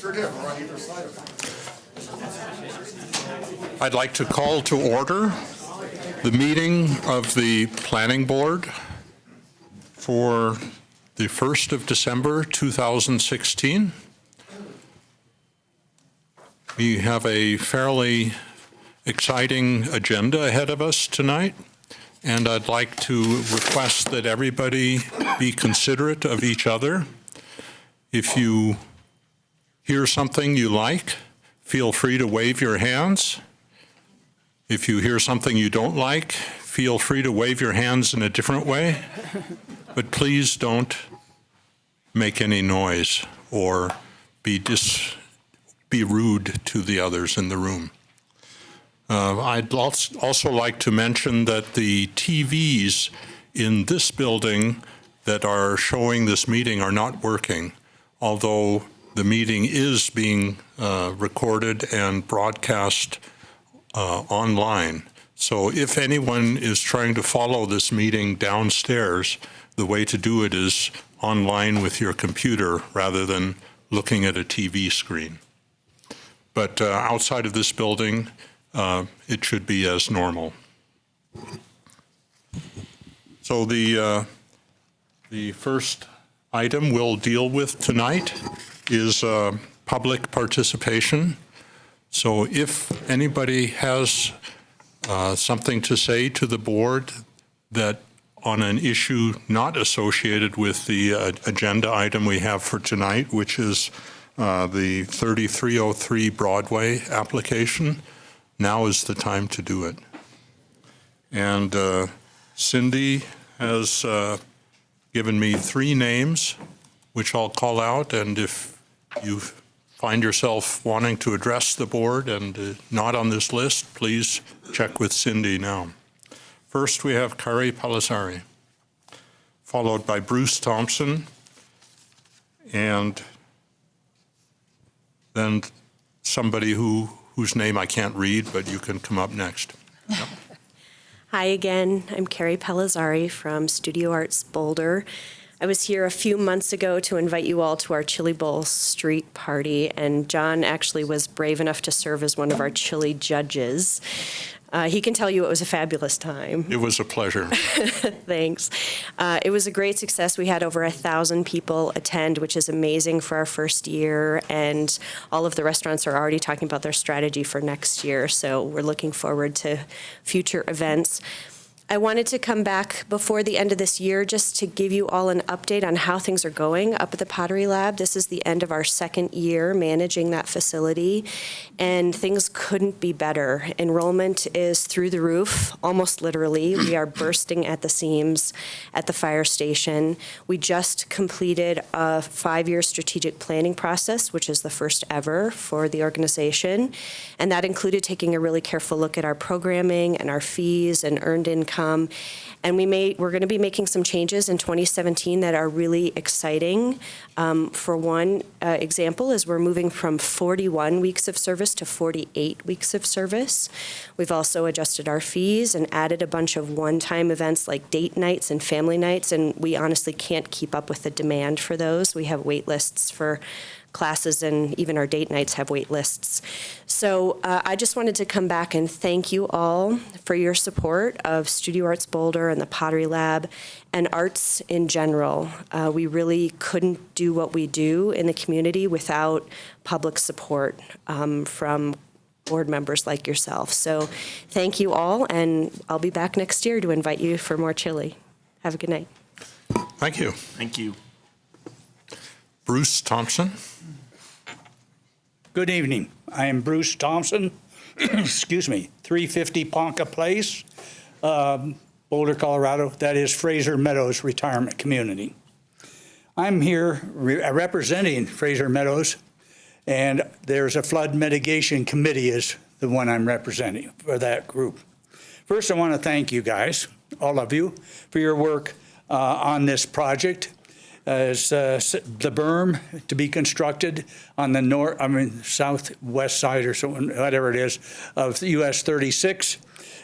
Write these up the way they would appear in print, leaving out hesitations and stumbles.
Sure did. We're on either side of it. I'd like to call to order the meeting of the Planning Board for the 1st of December 2016. We have a fairly exciting agenda ahead of us tonight, and I'd like to request that everybody be considerate of each other. If you hear something you like, feel free to wave your hands. If you hear something you don't like, feel free to wave your hands in a different way, but please don't make any noise or be rude to the others in the room. I'd also like to mention that the TVs in this building that are showing this meeting are not working, although the meeting is being recorded and broadcast online. So if anyone is trying to follow this meeting downstairs, the way to do it is online with your computer rather than looking at a TV screen. But outside of this building, it should be as normal. So the first item we'll deal with tonight is public participation. So if anybody has something to say to the board that on an issue not associated with the agenda item we have for tonight, which is the 3303 Broadway application, now is the time to do it. And Cindy has given me 3 names, which I'll call out, and if you find yourself wanting to address the board and not on this list, please check with Cindy now. First, we have Kari Palisari, followed by Bruce Thompson, and then somebody whose name I can't read, but you can come up next. Yep. Hi again, I'm Kari Palisari from Studio Arts Boulder. I was here a few months ago to invite you all to our Chili Bowl street party, and John actually was brave enough to serve as one of our chili judges. He can tell you it was a fabulous time. It was a pleasure. Thanks. It was a great success. We had over 1,000 people attend, which is amazing for our first year, and all of the restaurants are already talking about their strategy for next year, so we're looking forward to future events. I wanted to come back before the end of this year just to give you all an update on how things are going up at the Pottery Lab. This is the end of our second year managing that facility, and things couldn't be better. Enrollment is through the roof, almost literally. We are bursting at the seams at the fire station. We just completed a 5-year strategic planning process, which is the first ever for the organization, and that included taking a really careful look at our programming and our fees and earned income. And we're going to be making some changes in 2017 that are really exciting. For one example is we're moving from 41 weeks of service to 48 weeks of service. We've also adjusted our fees and added a bunch of one-time events like date nights and family nights, and we honestly can't keep up with the demand for those. We have wait lists for classes, and even our date nights have wait lists. So I just wanted to come back and thank you all for your support of Studio Arts Boulder and the Pottery Lab and arts in general. We really couldn't do what we do in the community without public support from board members like yourself. So thank you all, and I'll be back next year to invite you for more chili. Have a good night. Thank you. Thank you. Bruce Thompson. Good evening. I am Bruce Thompson, 350 Ponca Place, Boulder, Colorado. That is Fraser Meadows Retirement Community. I'm here representing Fraser Meadows, and there's a flood mitigation committee is the one I'm representing for that group. First, I want to thank you guys, all of you, for your work on this project. Is the berm to be constructed on the southwest side or so, whatever it is, of US 36,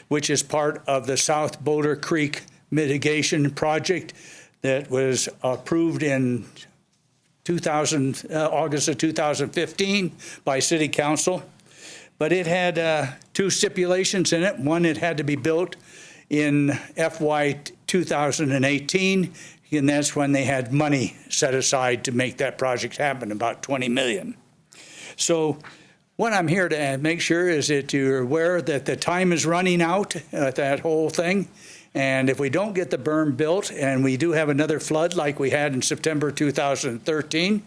which is part of the South Boulder Creek mitigation project that was approved in August of 2015 by City Council. But it had two stipulations in it. One, it had to be built in FY 2018, and that's when they had money set aside to make that project happen, about $20 million. So what I'm here to make sure is that you're aware that the time is running out at that whole thing. And if we don't get the berm built and we do have another flood like we had in September 2013,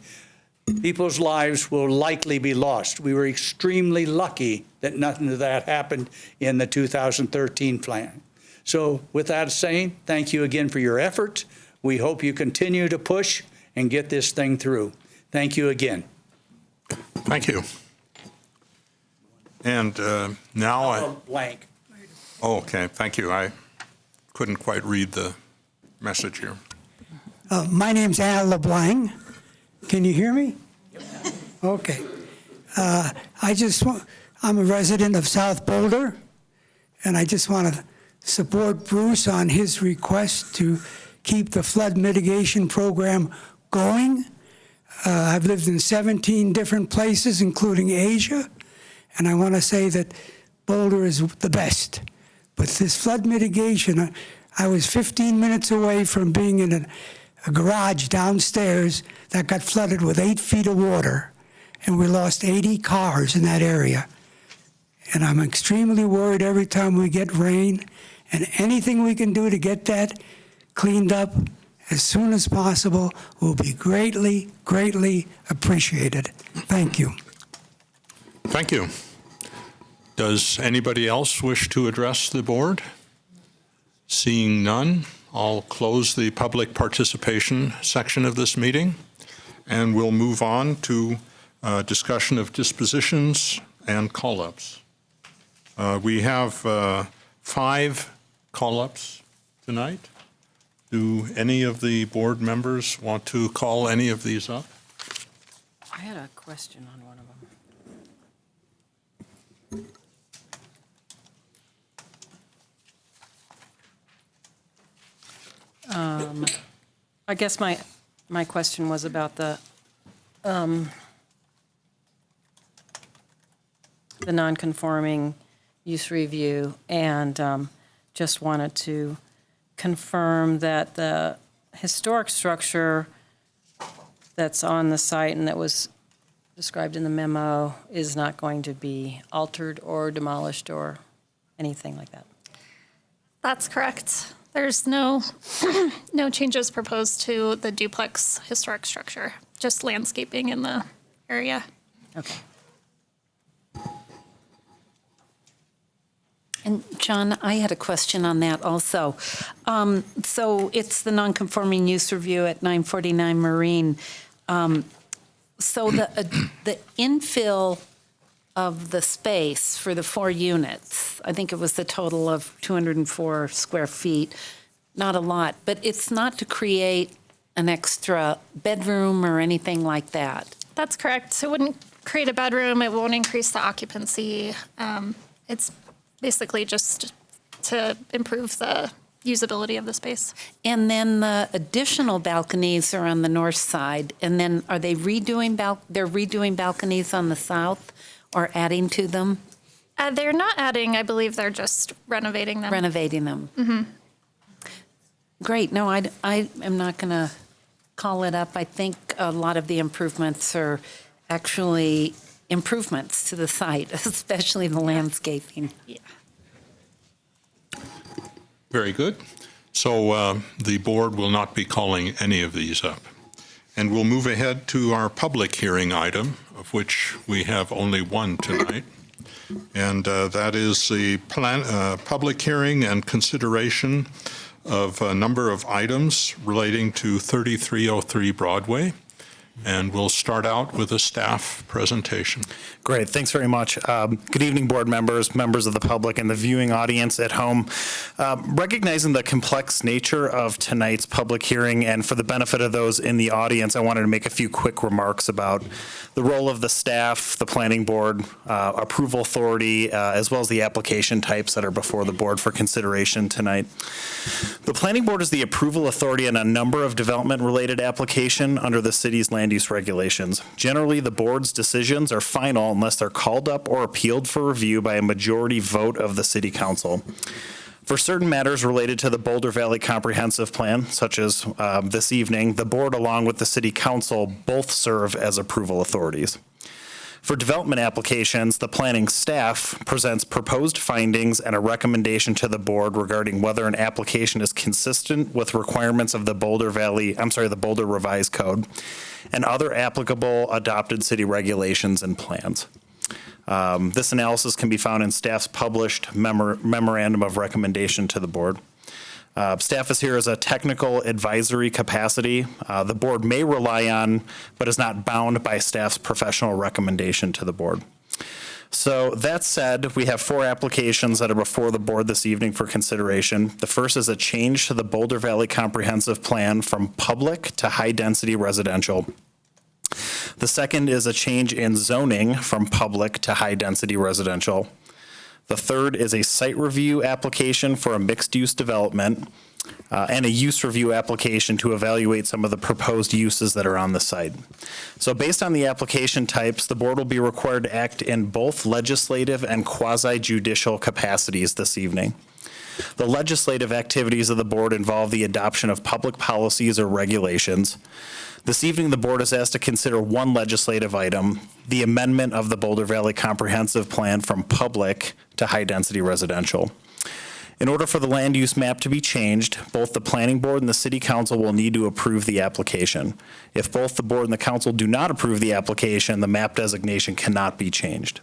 people's lives will likely be lost. We were extremely lucky that nothing of that happened in the 2013 plan. So with that saying, thank you again for your efforts. We hope you continue to push and get this thing through. Thank you again. Thank you. And now Blank. Oh, okay, thank you. I couldn't quite read the message here. My name's Al LeBlanc. Can you hear me? Okay. I'm a resident of South Boulder, and I just want to support Bruce on his request to keep the flood mitigation program going. I've lived in 17 different places, including Asia, and I want to say that Boulder is the best. But this flood mitigation, I was 15 minutes away from being in a garage downstairs that got flooded with 8 feet of water, and we lost 80 cars in that area. And I'm extremely worried every time we get rain, and anything we can do to get that cleaned up as soon as possible will be greatly, greatly appreciated. Thank you. Thank you. Does anybody else wish to address the board? Seeing none, I'll close the public participation section of this meeting, and we'll move on to discussion of dispositions and call-ups. We have 5 call-ups tonight. Do any of the board members want to call any of these up? I had a question on one of them. I guess my question was about the non-conforming use review, and just wanted to confirm that the historic structure that's on the site and that was described in the memo is not going to be altered or demolished or anything like that. That's correct. There's no no changes proposed to the duplex historic structure, just landscaping in the area. Okay. And John, I had a question on that also. So it's the non-conforming use review at 949 Marine. So the infill of the space for the 4 units, I think it was the total of 204 square feet, not a lot, but it's not to create an extra bedroom or anything like that. That's correct. It wouldn't create a bedroom. It won't increase the occupancy. It's basically just to improve the usability of the space. And then the additional balconies are on the north side, and then are they redoing they're redoing balconies on the south or adding to them? They're not adding. I believe they're just renovating them. Renovating them. Mm-hmm. Great. No, I am not going to call it up. I think a lot of the improvements are actually improvements to the site, especially the landscaping. Yeah. Very good. So the board will not be calling any of these up. And we'll move ahead to our public hearing item, of which we have only one tonight. And that is the public hearing and consideration of a number of items relating to 3303 Broadway. And we'll start out with a staff presentation. Great. Thanks very much. Good evening, board members, members of the public, and the viewing audience at home. Recognizing the complex nature of tonight's public hearing, and for the benefit of those in the audience, I wanted to make a few quick remarks about the role of the staff, the planning board, approval authority, as well as the application types that are before the board for consideration tonight. The planning board is the approval authority on a number of development-related application under the city's land land use regulations. Generally, the board's decisions are final unless they're called up or appealed for review by a majority vote of the city council. For certain matters related to the Boulder Valley Comprehensive Plan, such as this evening, the board along with the city council both serve as approval authorities. For development applications, the planning staff presents proposed findings and a recommendation to the board regarding whether an application is consistent with requirements of the Boulder Revised Code and other applicable adopted city regulations and plans. This analysis can be found in staff's published memorandum of recommendation to the board. Staff is here as a technical advisory capacity. The board may rely on, but is not bound by staff's professional recommendation to the board. So that said, we have 4 applications that are before the board this evening for consideration. The first is a change to the Boulder Valley Comprehensive Plan from public to high-density residential. The second is a change in zoning from public to high-density residential. The third is a site review application for a mixed-use development and a use review application to evaluate some of the proposed uses that are on the site. So based on the application types, the board will be required to act in both legislative and quasi-judicial capacities this evening. The legislative activities of the board involve the adoption of public policies or regulations. This evening, the board is asked to consider one legislative item, the amendment of the Boulder Valley Comprehensive Plan from public to high-density residential. In order for the land use map to be changed, both the planning board and the city council will need to approve the application. If both the board and the council do not approve the application, the map designation cannot be changed.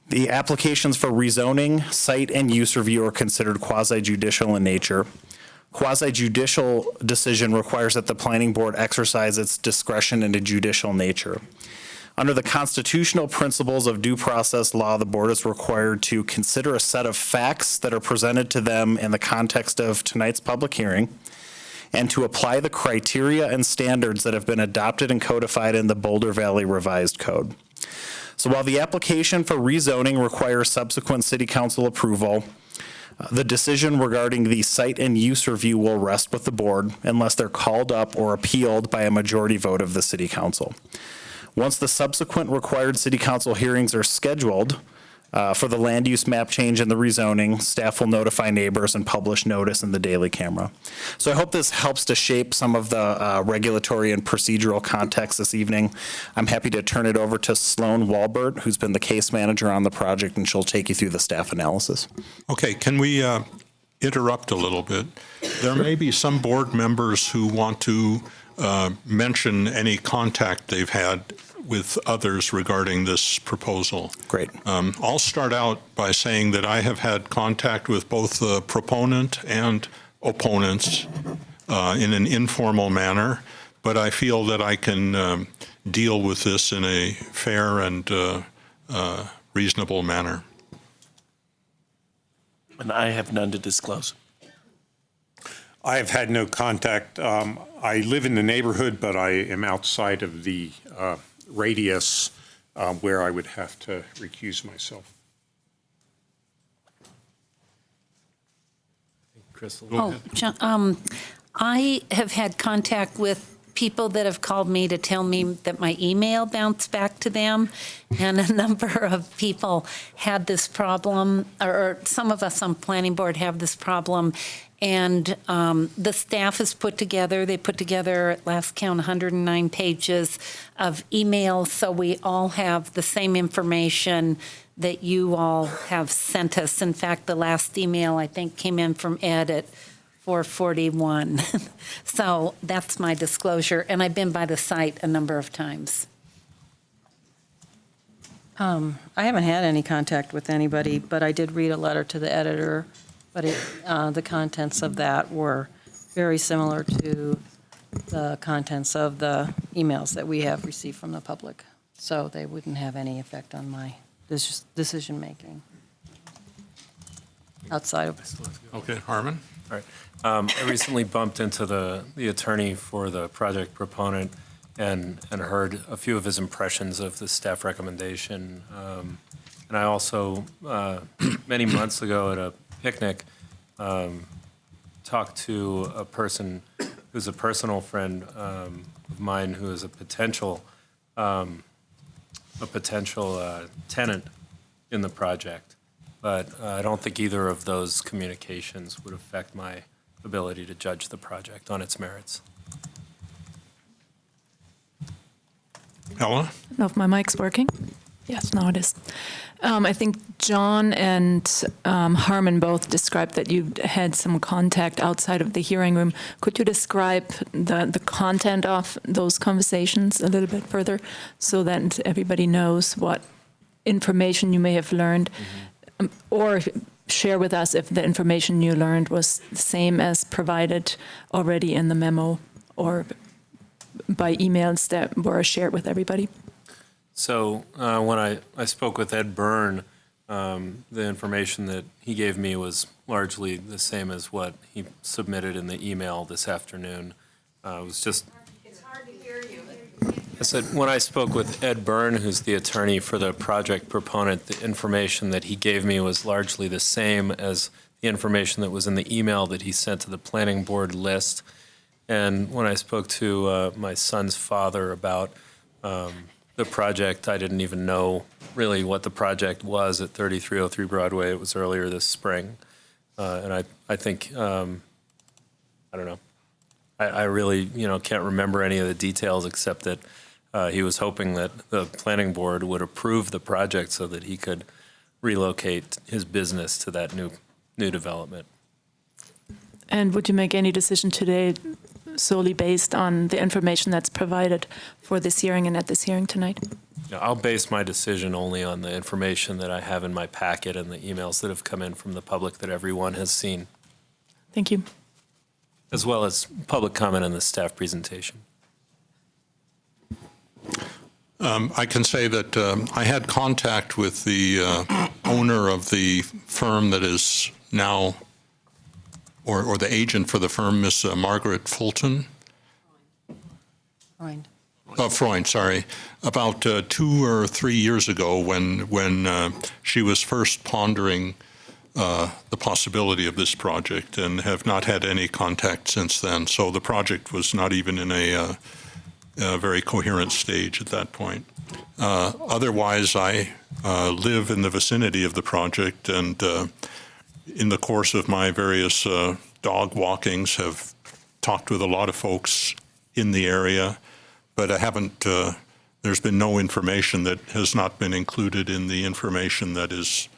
The applications for rezoning, site, and use review are considered quasi-judicial in nature. Quasi-judicial decision requires that the planning board exercise its discretion in a judicial nature. Under the constitutional principles of due process law, the board is required to consider a set of facts that are presented to them in the context of tonight's public hearing and to apply the criteria and standards that have been adopted and codified in the Boulder Valley Revised Code. So while the application for rezoning requires subsequent city council approval, the decision regarding the site and use review will rest with the board unless they're called up or appealed by a majority vote of the city council. Once the subsequent required city council hearings are scheduled for the land use map change and the rezoning, staff will notify neighbors and publish notice in the Daily Camera. So I hope this helps to shape some of the regulatory and procedural context this evening. I'm happy to turn it over to Sloan Walbert, who's been the case manager on the project, and she'll take you through the staff analysis. Okay, can we interrupt a little bit? There may be some board members who want to mention any contact they've had with others regarding this proposal. Great. I'll start out by saying that I have had contact with both the proponent and opponents in an informal manner, but I feel that I can deal with this in a fair and reasonable manner. And I have none to disclose. I have had no contact. I live in the neighborhood, but I am outside of the radius where I would have to recuse myself. Crystal? Oh, John, I have had contact with people that have called me to tell me that my email bounced back to them, and a number of people had this problem, or some of us on planning board have this problem, and the staff has put together, at last count, 109 pages of emails, so we all have the same information that you all have sent us. In fact, the last email, I think, came in from Ed at 4:41. So that's my disclosure, and I've been by the site a number of times. I haven't had any contact with anybody, but I did read a letter to the editor, but the contents of that were very similar to the contents of the emails that we have received from the public. So they wouldn't have any effect on my decision-making outside of. Okay, Harmon? All right. I recently bumped into the attorney for the project proponent and heard a few of his impressions of the staff recommendation. And I also, many months ago at a picnic, talked to a person who's a personal friend of mine, who is a potential tenant in the project. But I don't think either of those communications would affect my ability to judge the project on its merits. Ella? I don't know if my mic's working. Yes, now it is. I think John and Harmon both described that you had some contact outside of the hearing room. Could you describe the content of those conversations a little bit further so that everybody knows what information you may have learned? Or share with us if the information you learned was the same as provided already in the memo or by emails that were shared with everybody? So when I spoke with Ed Byrne, the information that he gave me was largely the same as what he submitted in the email this afternoon. It was just... It's hard to hear you. I said, when I spoke with Ed Byrne, who's the attorney for the project proponent, the information that he gave me was largely the same as the information that was in the email that he sent to the planning board list. And when I spoke to my son's father about the project, I didn't even know really what the project was at 3303 Broadway. It was earlier this spring. And I think, I don't know, I really, can't remember any of the details except that he was hoping that the planning board would approve the project so that he could relocate his business to that new development. And would you make any decision today solely based on the information that's provided for this hearing and at this hearing tonight? Yeah, I'll base my decision only on the information that I have in my packet and the emails that have come in from the public that everyone has seen, Thank you. as well as public comment in the staff presentation. I can say that I had contact with the owner of the firm that is now, or the agent for the firm, Miss Margaret Fulton. Freund, sorry, about 2 or 3 years ago when she was first pondering the possibility of this project, and have not had any contact since then. So the project was not even in a very coherent stage at that point. Otherwise, I live in the vicinity of the project, and in the course of my various dog walkings have talked with a lot of folks in the area, but I haven't, there's been no information that has not been included in the information that is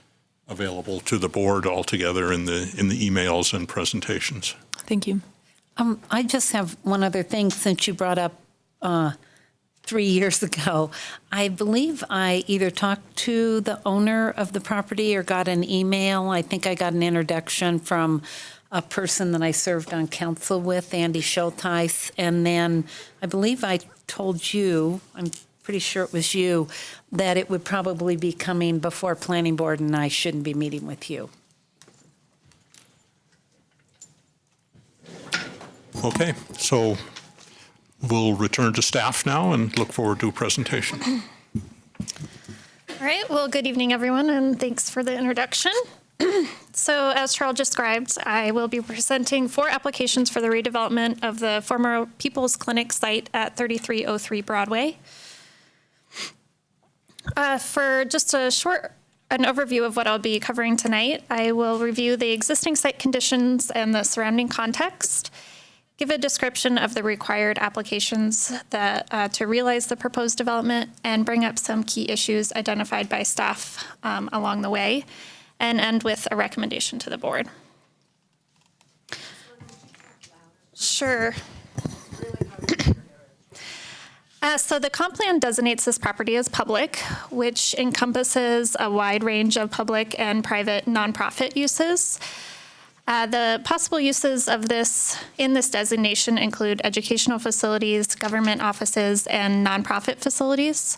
available to the board altogether in the emails and presentations. Thank you. I just have one other thing since you brought up 3 years ago. I believe I either talked to the owner of the property or got an email. I think I got an introduction from a person that I served on council with, Andy Schulteis, and then I believe I told you, I'm pretty sure it was you, that it would probably be coming before planning board and I shouldn't be meeting with you. Okay, so we'll return to staff now and look forward to a presentation. All right, well, good evening, everyone, and thanks for the introduction. So as Charles described, I will be presenting 4 applications for the redevelopment of the former People's Clinic site at 3303 Broadway. For just an overview of what I'll be covering tonight, I will review the existing site conditions and the surrounding context, give a description of the required applications that to realize the proposed development, and bring up some key issues identified by staff along the way, and end with a recommendation to the board. Sure. So the comp plan designates this property as public, which encompasses a wide range of public and private nonprofit uses. The possible uses of this in this designation include educational facilities, government offices, and nonprofit facilities.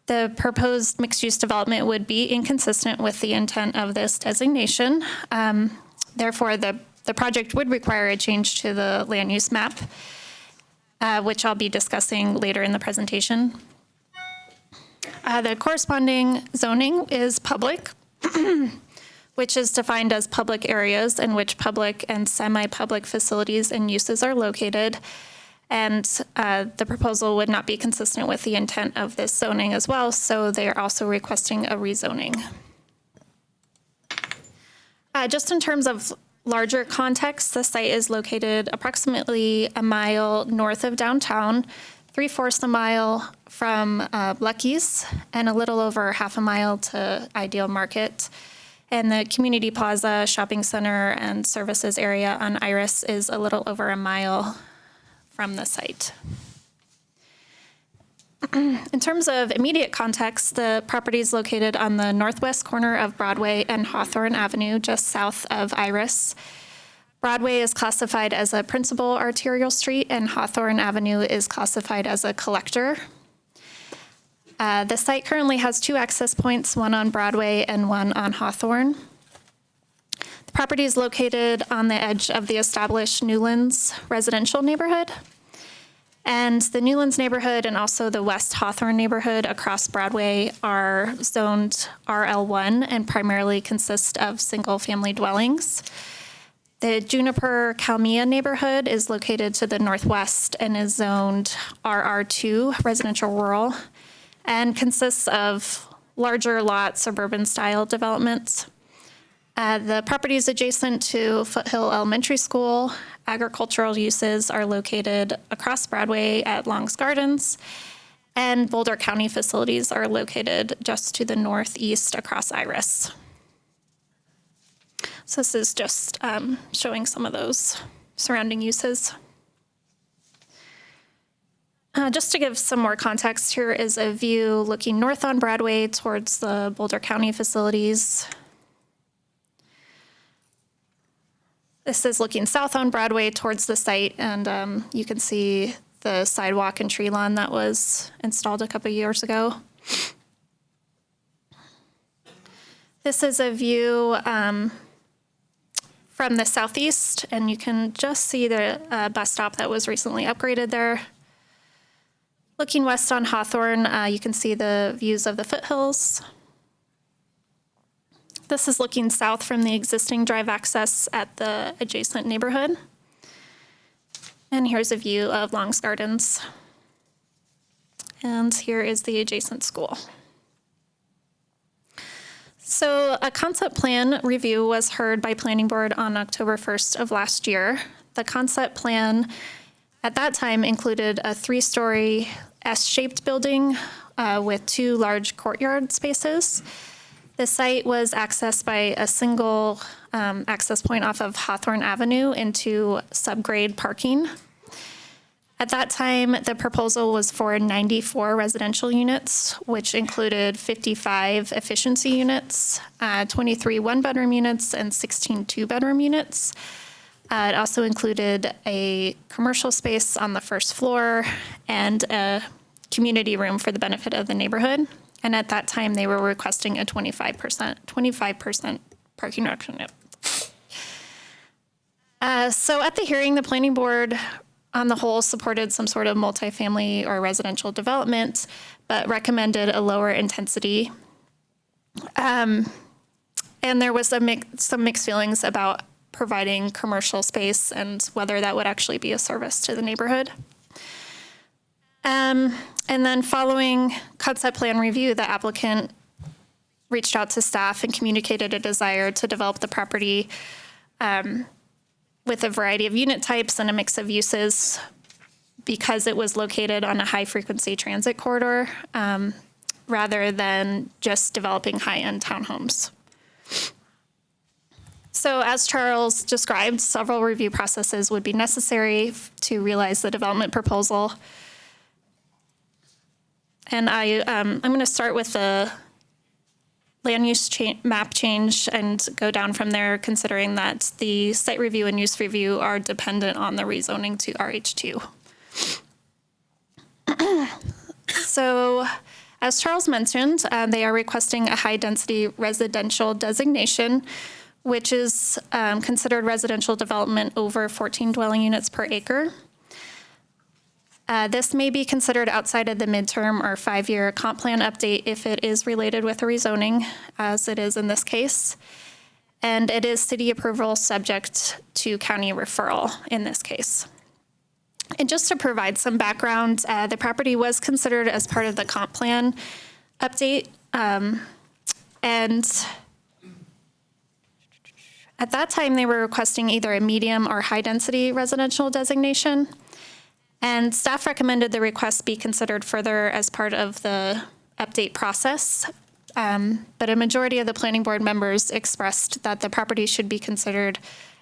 The proposed mixed-use development would be inconsistent with the intent of this designation. Therefore, the project would require a change to the land use map, which I'll be discussing later in the presentation. The corresponding zoning is public, which is defined as public areas in which public and semi-public facilities and uses are located. And the proposal would not be consistent with the intent of this zoning as well, so they are also requesting a rezoning. Just in terms of larger context, the site is located approximately a mile north of downtown, 3/4 a mile from Lucky's, and a little over half a mile to Ideal Market. And the Community Plaza Shopping Center and Services area on Iris is a little over a mile from the site. In terms of immediate context, the property is located on the northwest corner of Broadway and Hawthorne Avenue, just south of Iris. Broadway is classified as a principal arterial street, and Hawthorne Avenue is classified as a collector. The site currently has 2 access points, one on Broadway and one on Hawthorne. The property is located on the edge of the established Newlands residential neighborhood. And the Newlands neighborhood and also the West Hawthorne neighborhood across Broadway are zoned RL1 and primarily consist of single-family dwellings. The Juniper Kalmia neighborhood is located to the northwest and is zoned RR2, residential rural, and consists of larger lot suburban-style developments. The property is adjacent to Foothill Elementary School. Agricultural uses are located across Broadway at Long's Gardens, and Boulder County facilities are located just to the northeast across Iris. So this is just showing some of those surrounding uses. Just to give some more context, here is a view looking north on Broadway towards the Boulder County facilities. This is looking south on Broadway towards the site, and you can see the sidewalk and tree lawn that was installed a couple years ago. This is a view from the southeast, and you can just see the bus stop that was recently upgraded there. Looking west on Hawthorne, you can see the views of the foothills. This is looking south from the existing drive access at the adjacent neighborhood. And here's a view of Long's Gardens. And here is the adjacent school. So a concept plan review was heard by Planning Board on October 1st of last year. The concept plan at that time included a 3-story S-shaped building with 2 large courtyard spaces. The site was accessed by a single access point off of Hawthorne Avenue into subgrade parking. At that time, the proposal was for 94 residential units, which included 55 efficiency units, 23 one-bedroom units, and 16 two-bedroom units. It also included a commercial space on the first floor and a community room for the benefit of the neighborhood. And at that time, they were requesting a 25% parking reduction. So at the hearing, the Planning Board, on the whole, supported some sort of multifamily or residential development, but recommended a lower intensity. And there was some mixed feelings about providing commercial space and whether that would actually be a service to the neighborhood. And then following concept plan review, the applicant reached out to staff and communicated a desire to develop the property with a variety of unit types and a mix of uses because it was located on a high-frequency transit corridor rather than just developing high-end townhomes. So as Charles described, several review processes would be necessary to realize the development proposal. And I'm going to start with the land use map change and go down from there, considering that the site review and use review are dependent on the rezoning to RH2. So as Charles mentioned, they are requesting a high-density residential designation, which is considered residential development over 14 dwelling units per acre. This may be considered outside of the midterm or 5-year comp plan update if it is related with a rezoning, as it is in this case. and it is city approval subject to county referral in this case. And just to provide some background, the property was considered as part of the comp plan update, and at that time they were requesting either a medium or high density residential designation, and staff recommended the request be considered further as part of the update process. But a majority of the planning board members expressed that the property should be considered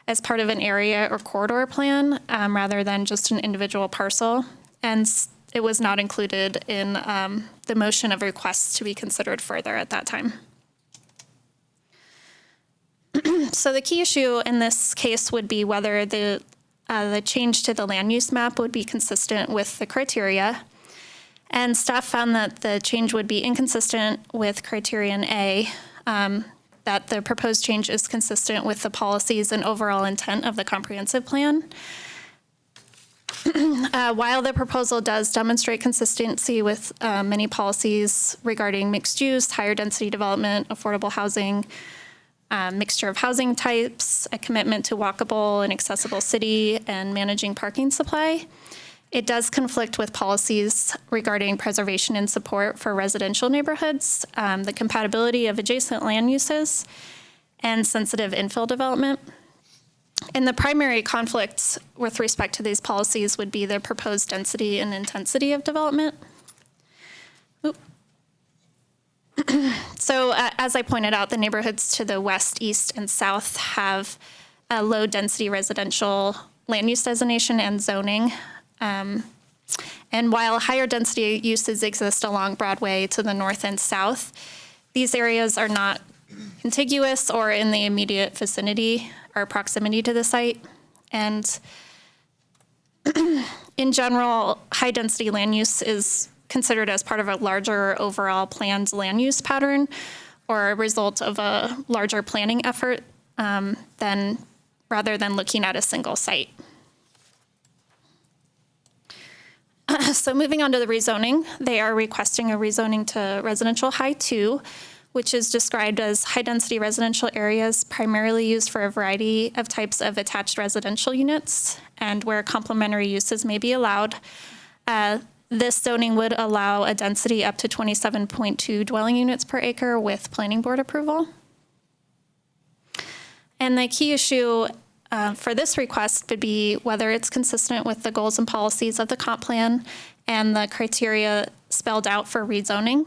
as part of an area or corridor plan rather than just an individual parcel. And it was not included in the motion of requests to be considered further at that time. So the key issue in this case would be whether the change to the land use map would be consistent with the criteria. And staff found that the change would be inconsistent with criterion A, that the proposed change is consistent with the policies and overall intent of the comprehensive plan. While the proposal does demonstrate consistency with many policies regarding mixed use, higher density development, affordable housing, mixture of housing types, a commitment to walkable and accessible city, and managing parking supply, it does conflict with policies regarding preservation and support for residential neighborhoods, the compatibility of adjacent land uses, and sensitive infill development. And the primary conflicts with respect to these policies would be the proposed density and intensity of development. So as I pointed out, the neighborhoods to the west, east, and south have a low density residential land use designation and zoning. And while higher density uses exist along Broadway to the north and south, these areas are not contiguous or in the immediate vicinity or proximity to the site. And in general, high density land use is considered as part of a larger overall planned land use pattern or a result of a larger planning effort rather than looking at a single site. So moving on to the rezoning, they are requesting a rezoning to residential high 2, which is described as high-density residential areas primarily used for a variety of types of attached residential units and where complementary uses may be allowed. This zoning would allow a density up to 27.2 dwelling units per acre with planning board approval. And the key issue for this request would be whether it's consistent with the goals and policies of the comp plan and the criteria spelled out for rezoning.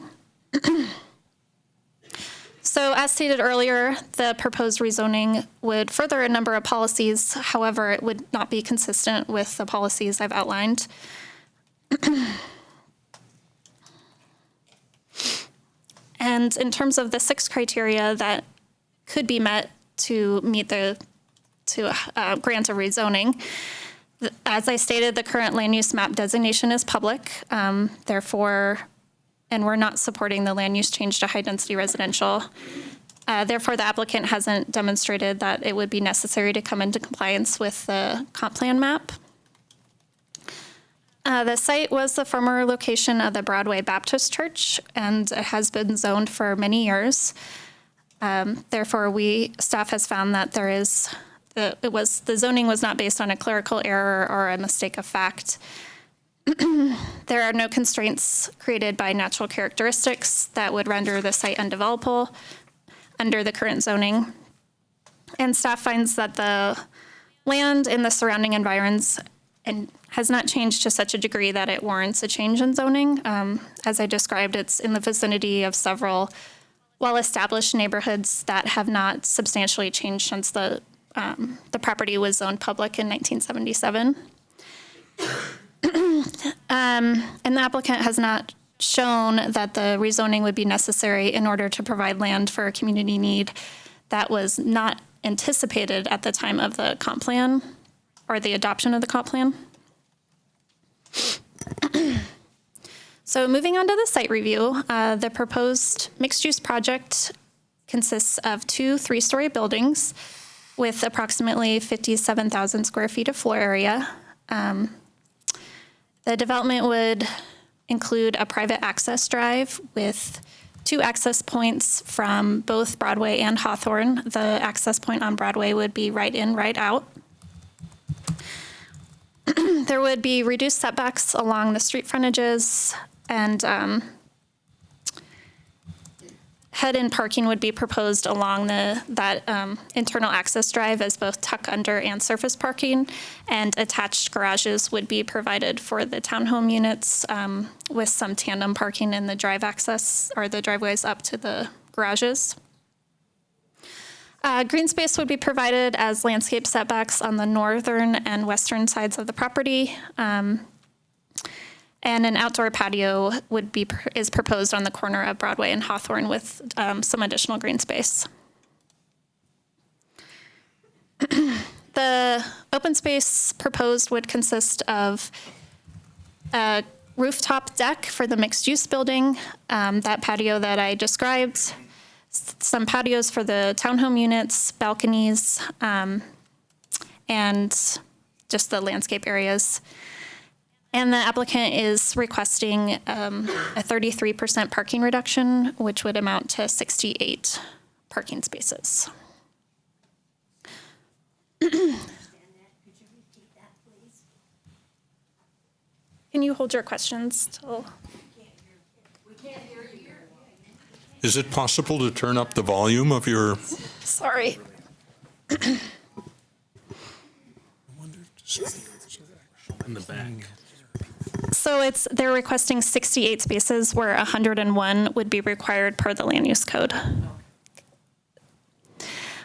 So as stated earlier, the proposed rezoning would further a number of policies. However, it would not be consistent with the policies I've outlined. And in terms of the 6 criteria that could be met to meet grant a rezoning, as I stated, the current land use map designation is public, therefore, and we're not supporting the land use change to high density residential. Therefore, the applicant hasn't demonstrated that it would be necessary to come into compliance with the comp plan map. The site was the former location of the Broadway Baptist Church, and it has been zoned for many years. Therefore, staff has found that the zoning was not based on a clerical error or a mistake of fact. There are no constraints created by natural characteristics that would render the site undevelopable under the current zoning. And staff finds that the land in the surrounding environs has not changed to such a degree that it warrants a change in zoning. As I described, it's in the vicinity of several well-established neighborhoods that have not substantially changed since the property was zoned public in 1977. And the applicant has not shown that the rezoning would be necessary in order to provide land for a community need that was not anticipated at the time of the comp plan or the adoption of the comp plan. So moving on to the site review, the proposed mixed-use project consists of 2 3-story buildings with approximately 57,000 square feet of floor area. The development would include a private access drive with two access points from both Broadway and Hawthorne. The access point on Broadway would be right in, right out. There would be reduced setbacks along the street frontages, and head-in parking would be proposed along that internal access drive as both tuck under and surface parking, and attached garages would be provided for the townhome units with some tandem parking in the drive access or the driveways up to the garages. Green space would be provided as landscape setbacks on the northern and western sides of the property. And an outdoor patio is proposed on the corner of Broadway and Hawthorne with some additional green space. The open space proposed would consist of a rooftop deck for the mixed-use building, that patio that I described, some patios for the townhome units, balconies, and just the landscape areas. And the applicant is requesting a 33% parking reduction, which would amount to 68 parking spaces. Can you hold your questions till? Is it possible to turn up the volume of your? Sorry. In the back. So they're requesting 68 spaces where 101 would be required per the land use code. All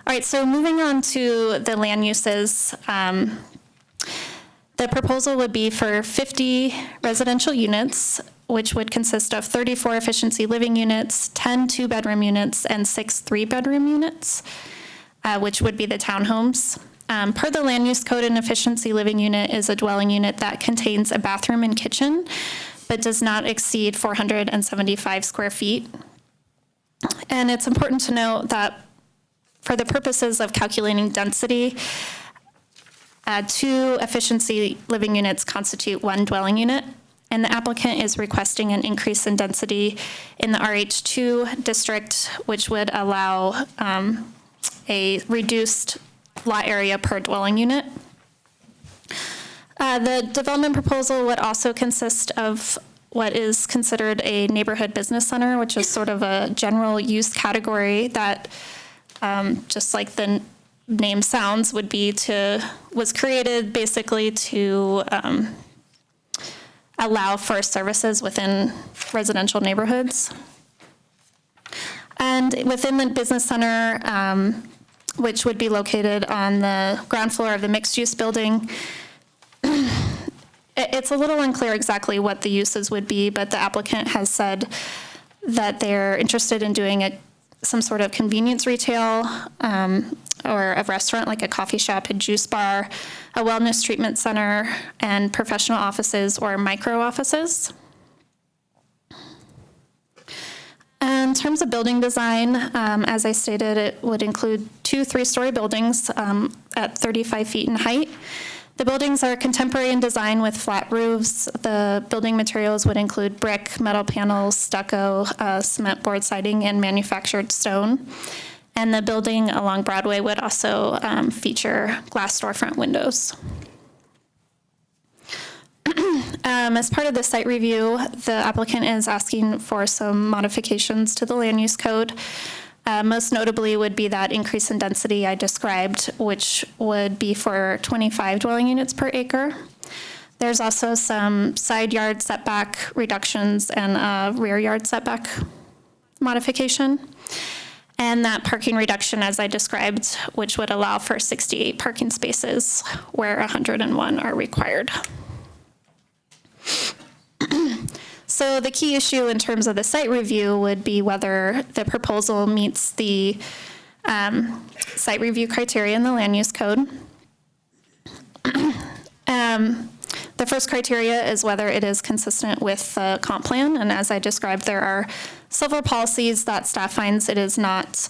right, so moving on to the land uses, the proposal would be for 50 residential units, which would consist of 34 efficiency living units, 10 two-bedroom units, and 6 three-bedroom units, which would be the townhomes. Per the land use code, an efficiency living unit is a dwelling unit that contains a bathroom and kitchen, but does not exceed 475 square feet. And it's important to note that for the purposes of calculating density, 2 efficiency living units constitute 1 dwelling unit, and the applicant is requesting an increase in density in the RH2 district, which would allow a reduced lot area per dwelling unit. The development proposal would also consist of what is considered a neighborhood business center, which is sort of a general use category that, just like the name sounds, was created basically to allow for services within residential neighborhoods. And within the business center, which would be located on the ground floor of the mixed-use building, it's a little unclear exactly what the uses would be, but the applicant has said that they're interested in doing some sort of convenience retail or a restaurant like a coffee shop, a juice bar, a wellness treatment center, and professional offices or micro offices. In terms of building design, as I stated, it would include 2 3-story buildings at 35 feet in height. The buildings are contemporary in design with flat roofs. The building materials would include brick, metal panels, stucco, cement board siding, and manufactured stone. And the building along Broadway would also feature glass storefront windows. As part of the site review, the applicant is asking for some modifications to the land use code. Most notably would be that increase in density I described, which would be for 25 dwelling units per acre. There's also some side yard setback reductions and a rear yard setback modification. And that parking reduction, as I described, which would allow for 68 parking spaces where 101 are required. So the key issue in terms of the site review would be whether the proposal meets the site review criteria in the land use code. The first criteria is whether it is consistent with the comp plan, and as I described, there are several policies that staff finds it is not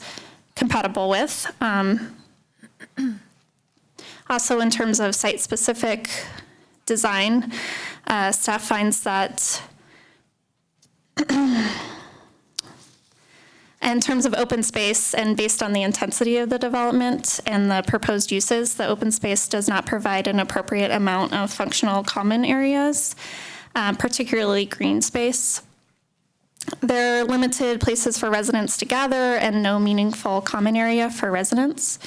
compatible with. Also, in terms of site-specific design, staff finds that In terms of open space, and based on the intensity of the development and the proposed uses, the open space does not provide an appropriate amount of functional common areas, particularly green space. There are limited places for residents to gather and no meaningful common area for residents.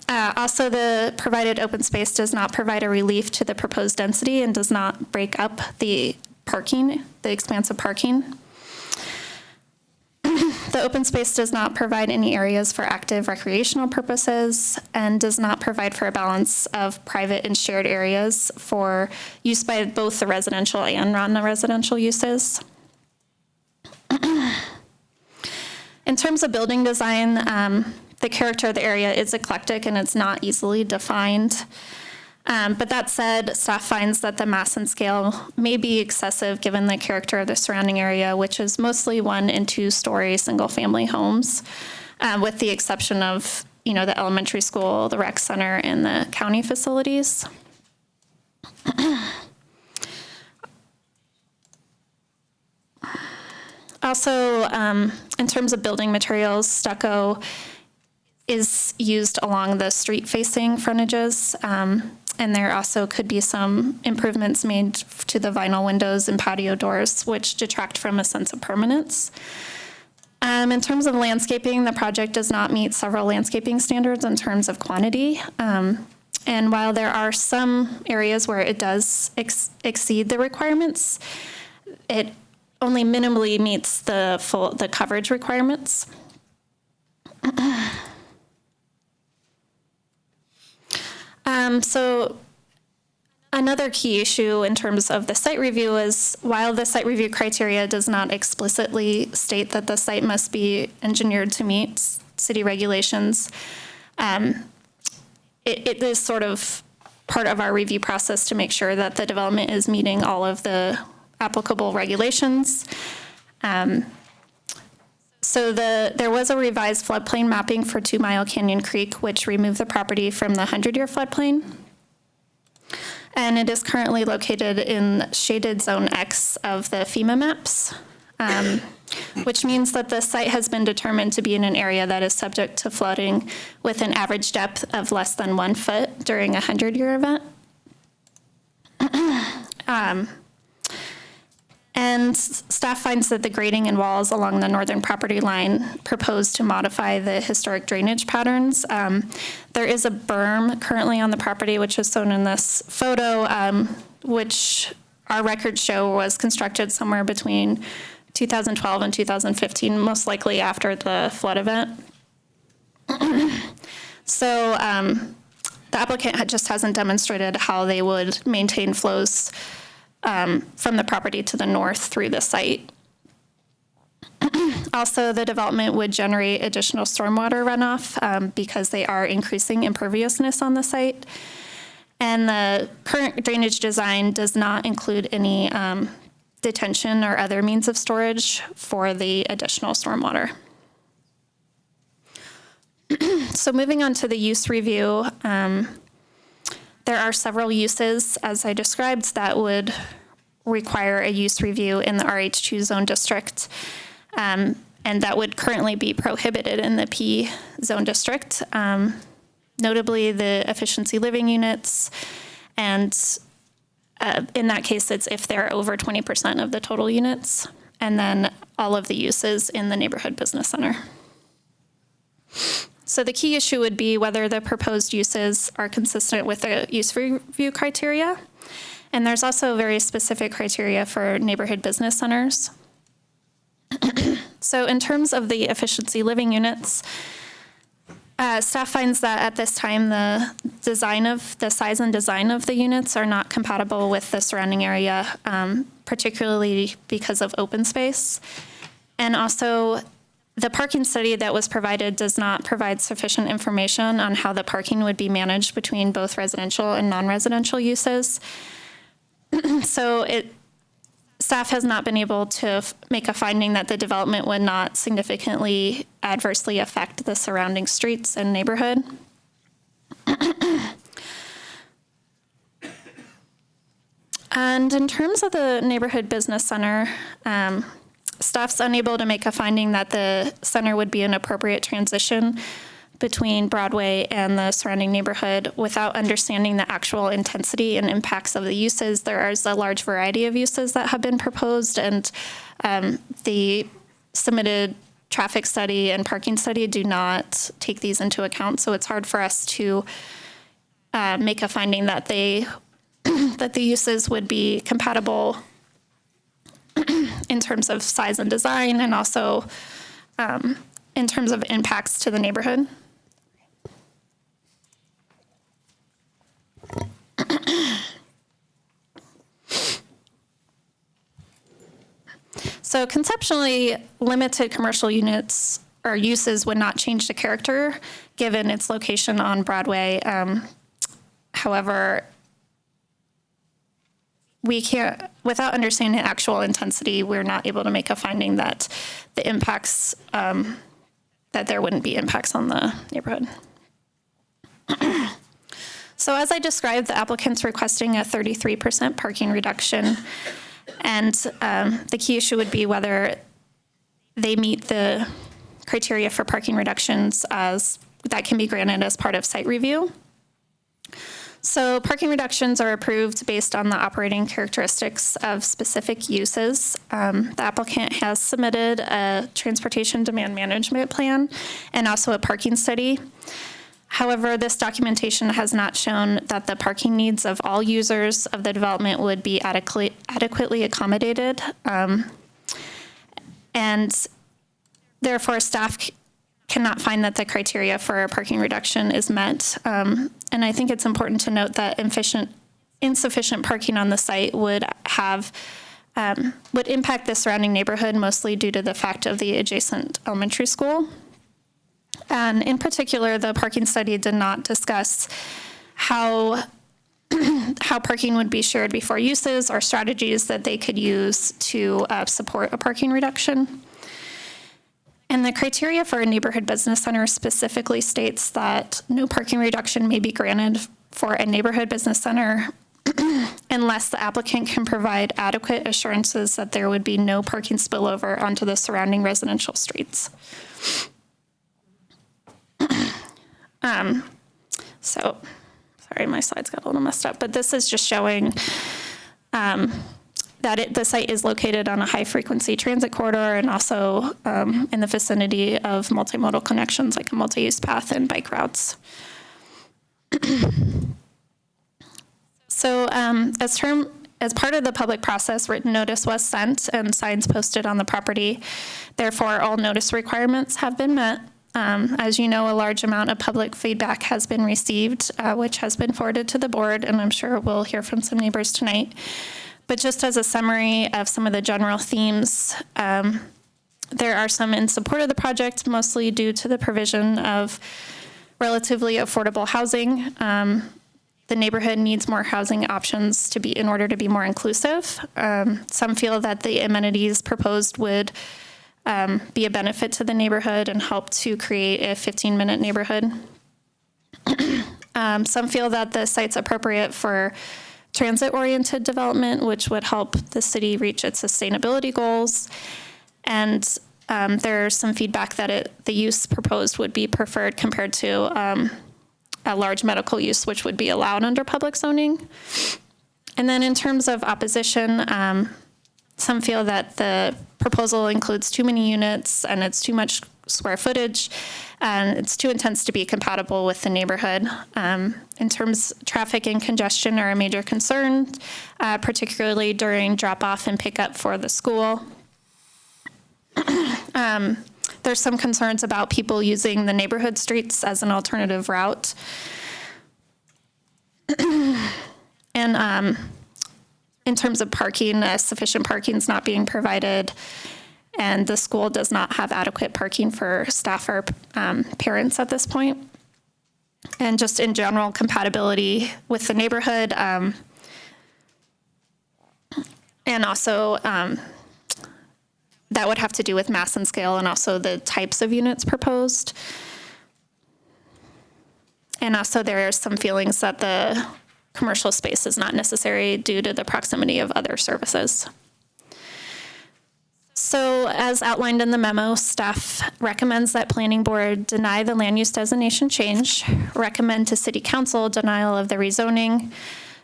Also, the provided open space does not provide a relief to the proposed density and does not break up the parking, the expanse of parking. The open space does not provide any areas for active recreational purposes and does not provide for a balance of private and shared areas for use by both the residential and non-residential uses. In terms of building design, the character of the area is eclectic and it's not easily defined. But that said, staff finds that the mass and scale may be excessive given the character of the surrounding area, which is mostly 1- and 2-story single-family homes, with the exception of, the elementary school, the rec center, and the county facilities. Also, in terms of building materials, stucco is used along the street-facing frontages, and there also could be some improvements made to the vinyl windows and patio doors, which detract from a sense of permanence. In terms of landscaping, the project does not meet several landscaping standards in terms of quantity. And while there are some areas where it does exceed the requirements, it only minimally meets the coverage requirements. So another key issue in terms of the site review is while the site review criteria does not explicitly state that the site must be engineered to meet city regulations, it is sort of part of our review process to make sure that the development is meeting all of the applicable regulations. So there was a revised floodplain mapping for 2 Mile Canyon Creek, which removed the property from the 100-year floodplain. And it is currently located in shaded zone X of the FEMA maps, which means that the site has been determined to be in an area that is subject to flooding with an average depth of less than 1 foot during a 100-year event. And staff finds that the grading and walls along the northern property line propose to modify the historic drainage patterns. There is a berm currently on the property, which is shown in this photo, which our records show was constructed somewhere between 2012 and 2015, most likely after the flood event. So the applicant just hasn't demonstrated how they would maintain flows from the property to the north through the site. Also, the development would generate additional stormwater runoff because they are increasing imperviousness on the site. And the current drainage design does not include any detention or other means of storage for the additional stormwater. So moving on to the use review, there are several uses, as I described, that would require a use review in the RH2 zone district, and that would currently be prohibited in the P zone district, notably the efficiency living units, and in that case, it's if they're over 20% of the total units, and then all of the uses in the neighborhood business center. So the key issue would be whether the proposed uses are consistent with the use review criteria. And there's also very specific criteria for neighborhood business centers. So in terms of the efficiency living units, staff finds that at this time the size and design of the units are not compatible with the surrounding area, particularly because of open space. And also, the parking study that was provided does not provide sufficient information on how the parking would be managed between both residential and non-residential uses. So staff has not been able to make a finding that the development would not significantly adversely affect the surrounding streets and neighborhood. And in terms of the neighborhood business center, Staff's unable to make a finding that the center would be an appropriate transition between Broadway and the surrounding neighborhood without understanding the actual intensity and impacts of the uses. There is a large variety of uses that have been proposed, and the submitted traffic study and parking study do not take these into account. So it's hard for us to make a finding that that the uses would be compatible in terms of size and design, and also in terms of impacts to the neighborhood. So conceptually, limited commercial units or uses would not change the character given its location on Broadway. However, we can't, without understanding the actual intensity, we're not able to make a finding that the impacts, that there wouldn't be impacts on the neighborhood. So as I described, the applicant's requesting a 33% parking reduction. And the key issue would be whether they meet the criteria for parking reductions as that can be granted as part of site review. So parking reductions are approved based on the operating characteristics of specific uses. The applicant has submitted a transportation demand management plan and also a parking study. However, this documentation has not shown that the parking needs of all users of the development would be adequately accommodated. And therefore, staff cannot find that the criteria for a parking reduction is met. And I think it's important to note that insufficient parking on the site would impact the surrounding neighborhood, mostly due to the fact of the adjacent elementary school. And in particular, the parking study did not discuss how parking would be shared before uses or strategies that they could use to support a parking reduction. And the criteria for a neighborhood business center specifically states that no parking reduction may be granted for a neighborhood business center unless the applicant can provide adequate assurances that there would be no parking spillover onto the surrounding residential streets. So, sorry, my slides got a little messed up, but this is just showing that the site is located on a high-frequency transit corridor and also in the vicinity of multimodal connections like a multi-use path and bike routes. So as part of the public process, written notice was sent and signs posted on the property. Therefore, all notice requirements have been met. As you know, a large amount of public feedback has been received, which has been forwarded to the board, and I'm sure we'll hear from some neighbors tonight. But just as a summary of some of the general themes, there are some in support of the project, mostly due to the provision of relatively affordable housing. The neighborhood needs more housing options in order to be more inclusive. Some feel that the amenities proposed would be a benefit to the neighborhood and help to create a 15-minute neighborhood. Some feel that the site's appropriate for transit-oriented development, which would help the city reach its sustainability goals. And there's some feedback that the use proposed would be preferred compared to a large medical use, which would be allowed under public zoning. And then in terms of opposition, some feel that the proposal includes too many units and it's too much square footage and it's too intense to be compatible with the neighborhood. In terms, traffic and congestion are a major concern, particularly during drop-off and pickup for the school. There's some concerns about people using the neighborhood streets as an alternative route. And in terms of parking, sufficient parking is not being provided, and the school does not have adequate parking for staff or parents at this point. And just in general, compatibility with the neighborhood, and also that would have to do with mass and scale and also the types of units proposed. And also there are some feelings that the commercial space is not necessary due to the proximity of other services. So as outlined in the memo, staff recommends that Planning Board deny the land use designation change, recommend to City Council denial of the rezoning,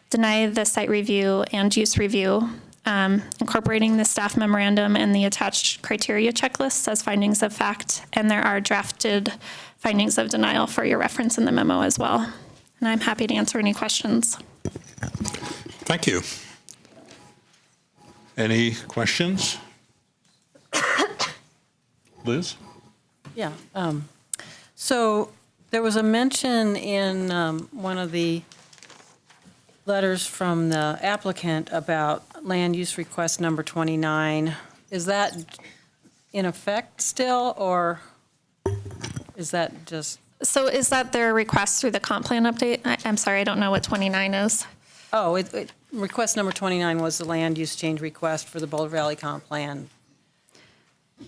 deny the site review and use review, incorporating the staff memorandum and the attached criteria checklists as findings of fact, and there are drafted findings of denial for your reference in the memo as well. And I'm happy to answer any questions. Thank you. Any questions? Liz? Yeah. So there was a mention in one of the letters from the applicant about land use request number 29. Is that in effect still, or is that just? So is that their request through the comp plan update? I'm sorry, I don't know what 29 is. Oh, request number 29 was the land use change request for the Boulder Valley comp plan.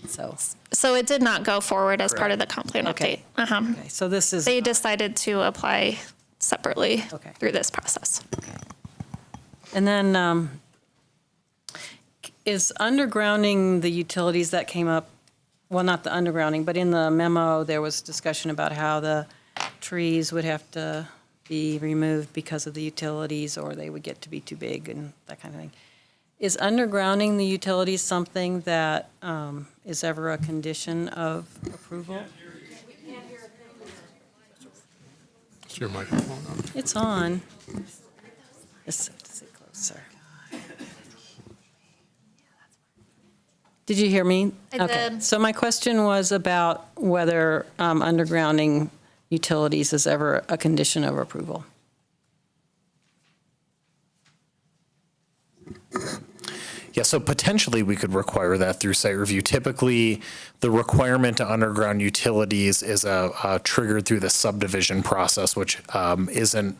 So it did not go forward as part of the comp plan Okay. update. Okay, so this is. They decided to apply separately through this process. And then is undergrounding the utilities that came up, well, not the undergrounding, but in the memo, there was discussion about how the trees would have to be removed because of the utilities, or they would get to be too big and that kind of thing. Is undergrounding the utilities something that is ever a condition of approval? Is your microphone on? It's on. Just have to sit closer. Did you hear me? I Okay. did. So my question was about whether undergrounding utilities is ever a condition of approval. Yeah, so potentially we could require that through site review. Typically, the requirement to underground utilities is triggered through the subdivision process, which isn't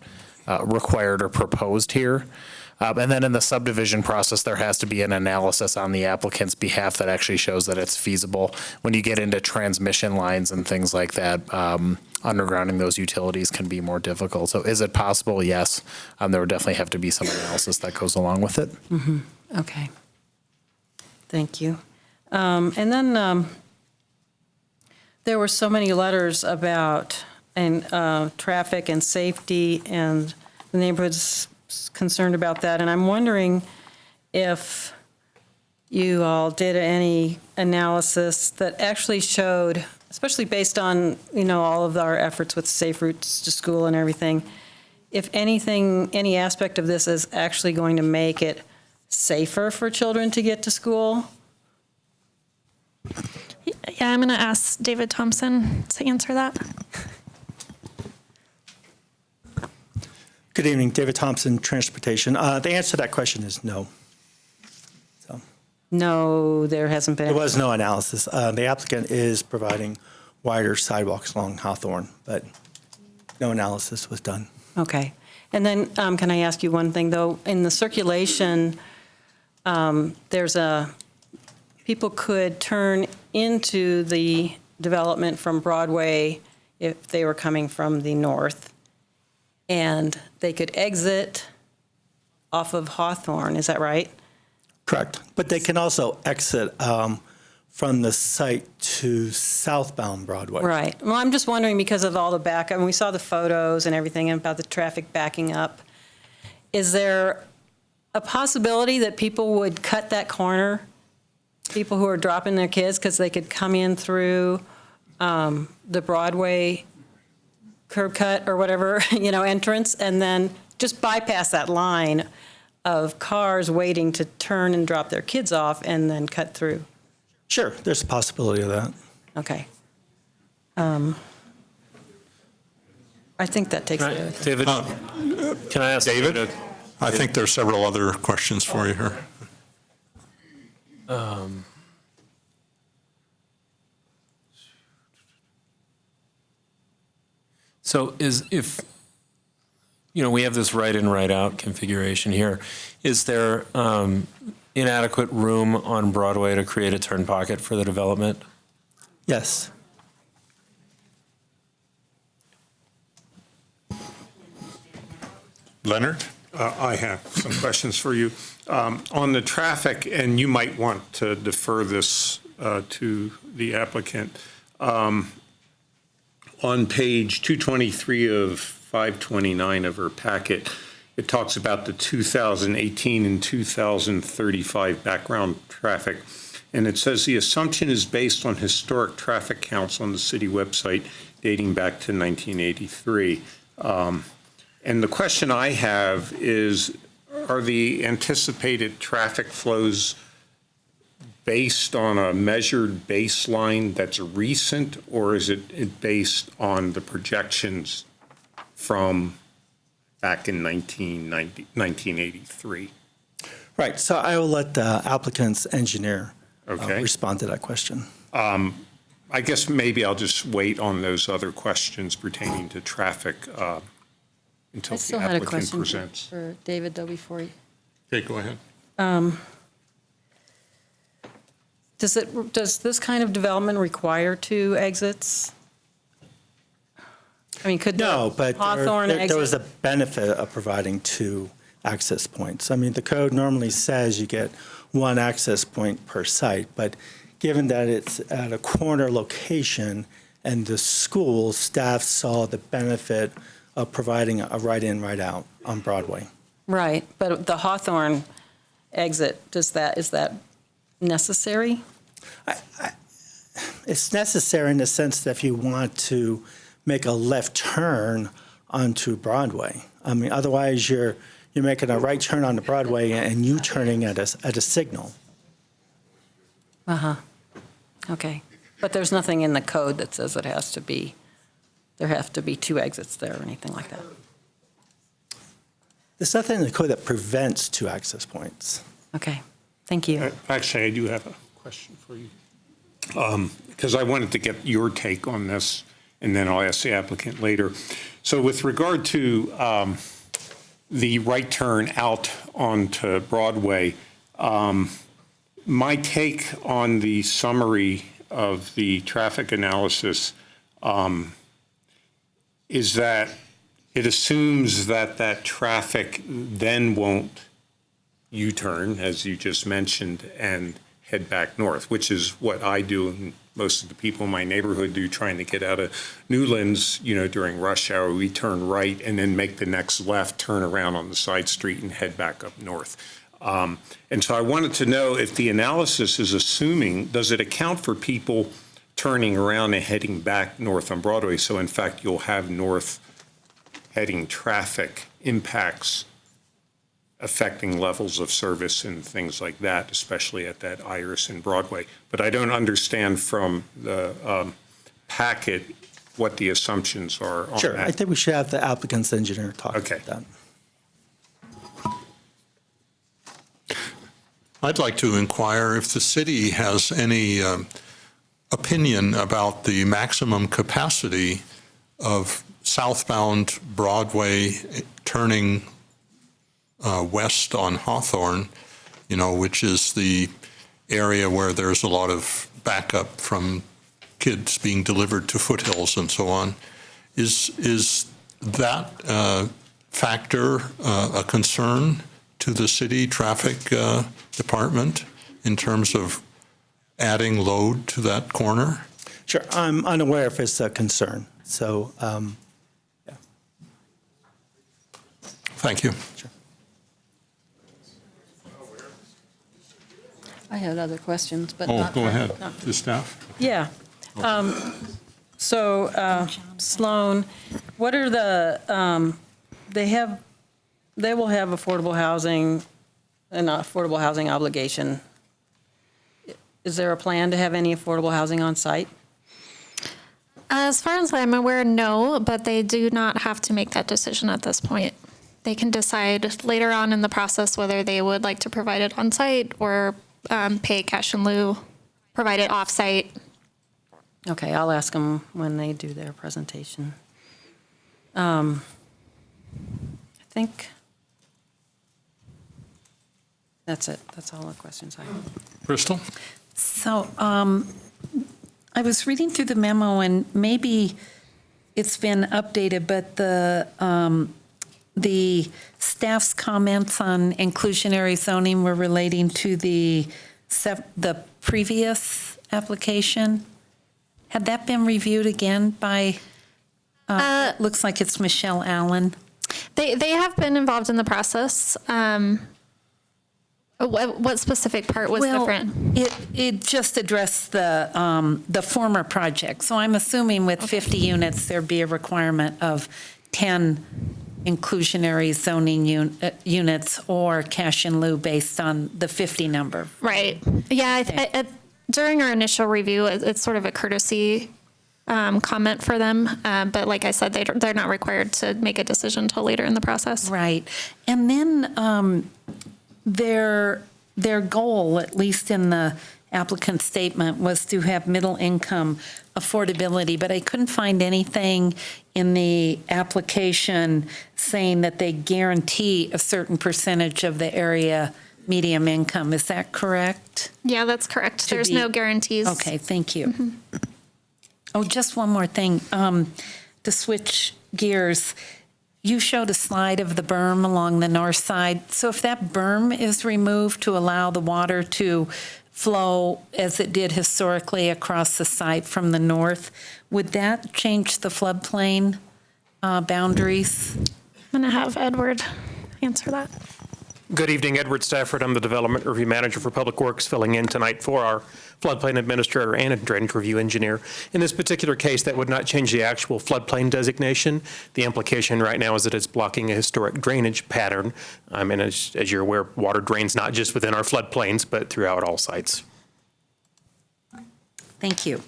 required or proposed here. And then in the subdivision process, there has to be an analysis on the applicant's behalf that actually shows that it's feasible. When you get into transmission lines and things like that, undergrounding those utilities can be more difficult. So is it possible? Yes. There would definitely have to be some analysis that goes along with it. Mm-hmm. Okay. Thank you. And then there were so many letters about traffic and safety, and the neighborhood's concerned about that. And I'm wondering if you all did any analysis that actually showed, especially based on, all of our efforts with safe routes to school and everything, if anything, any aspect of this is actually going to make it safer for children to get to school? Yeah, I'm going to ask David Thompson to answer that. Good evening, David Thompson, Transportation. The answer to that question is no. No, there hasn't been. There was no analysis. The applicant is providing wider sidewalks along Hawthorne, but no analysis was done. Okay. And then can I ask you one thing, though? In the circulation, people could turn into the development from Broadway if they were coming from the north, and they could exit off of Hawthorne. Is that right? Correct. But they can also exit from the site to southbound Broadway. Right. Well, I'm just wondering because of all the backup, and we saw the photos and everything about the traffic backing up. Is there a possibility that people would cut that corner, people who are dropping their kids, because they could come in through the Broadway curb cut or whatever, entrance, and then just bypass that line of cars waiting to turn and drop their kids off and then cut through? Sure, there's a possibility of that. Okay. I think that takes care of it. David, can I ask David? I think there's several other questions for you here. So if we have this right in, right out configuration here, is there inadequate room on Broadway to create a turn pocket for the development? Yes. Leonard? I have some questions for you. On the traffic, and you might want to defer this to the applicant. On page 223 of 529 of her packet, it talks about the 2018 and 2035 background traffic. And it says the assumption is based on historic traffic counts on the city website dating back to 1983. And the question I have is, are the anticipated traffic flows based on a measured baseline that's recent, or is it based on the projections from back in 1983? Right, so I will let the applicant's engineer Okay. respond to that question. I guess maybe I'll just wait on those other questions pertaining to traffic until I the still had a applicant question presents. for David, though, before you. Okay, go ahead. Does this kind of development require two exits? I mean, could No, the but Hawthorne there was a exit? benefit of providing two access points. I mean, the code normally says you get one access point per site, but given that it's at a corner location and the school staff saw the benefit of providing a right in, right out on Broadway. Right, but the Hawthorne exit, is that necessary? It's necessary in the sense that if you want to make a left turn onto Broadway. I mean, otherwise you're making a right turn onto Broadway and you turning at a signal. Uh-huh. Okay. But there's nothing in the code that says there have to be two exits there or anything like that? There's nothing in the code that prevents two access points. Okay. Thank you. Actually, I do have a question for you. Because I wanted to get your take on this, and then I'll ask the applicant later. So with regard to the right turn out onto Broadway, my take on the summary of the traffic analysis is that it assumes that that traffic then won't U-turn, as you just mentioned, and head back north, which is what I do and most of the people in my neighborhood do, trying to get out of Newlands, during rush hour. We turn right and then make the next left, turn around on the side street and head back up north. And so I wanted to know if the analysis is assuming, does it account for people turning around and heading back north on Broadway? So in fact, you'll have north heading traffic impacts affecting levels of service and things like that, especially at that Iris and Broadway. But I don't understand from the packet what the assumptions are on Sure, that. I think we should have the applicant's engineer talk Okay. about that. I'd like to inquire if the city has any opinion about the maximum capacity of southbound Broadway turning west on Hawthorne, which is the area where there's a lot of backup from kids being delivered to foothills and so on. Is that factor a concern to the city traffic department in terms of adding load to that corner? Sure, I'm unaware if it's a concern, so, yeah. Thank you. Sure. I had other questions, but Oh, not. go ahead. not- The staff? Yeah. So Sloan, what are the, they will have affordable housing, an affordable housing obligation. Is there a plan to have any affordable housing on site? As far as I'm aware, no, but they do not have to make that decision at this point. They can decide later on in the process whether they would like to provide it on site or pay cash in lieu, provide it off site. Okay, I'll ask them when they do their presentation. I think that's it. That's all the questions I have. Crystal? So I was reading through the memo, and maybe it's been updated, but the staff's comments on inclusionary zoning were relating to the previous application? Had that been reviewed again by, it looks like it's Michelle Allen. They have been involved in the process. What specific part was different? It just addressed the former project. So I'm assuming with 50 units, there'd be a requirement of 10 inclusionary zoning units or cash in lieu based on the 50 number. Right. Yeah. During our initial review, it's sort of a courtesy comment for them. But like I said, they're not required to make a decision until later in the process. Right. And then their goal, at least in the applicant statement, was to have middle income affordability, but I couldn't find anything in the application saying that they guarantee a certain percentage of the area medium income. Is that correct? Yeah, that's correct. There's no guarantees. Okay, thank you. Mm-hmm. Oh, just one more thing. To switch gears, you showed a slide of the berm along the north side. So if that berm is removed to allow the water to flow as it did historically across the site from the north, would that change the floodplain boundaries? I'm going to have Edward answer that. Good evening, Edward Stafford. I'm the Development Review Manager for Public Works, filling in tonight for our floodplain administrator and a drainage review engineer. In this particular case, that would not change the actual floodplain designation. The implication right now is that it's blocking a historic drainage pattern. And as you're aware, water drains not just within our floodplains, but throughout all sites. Thank you.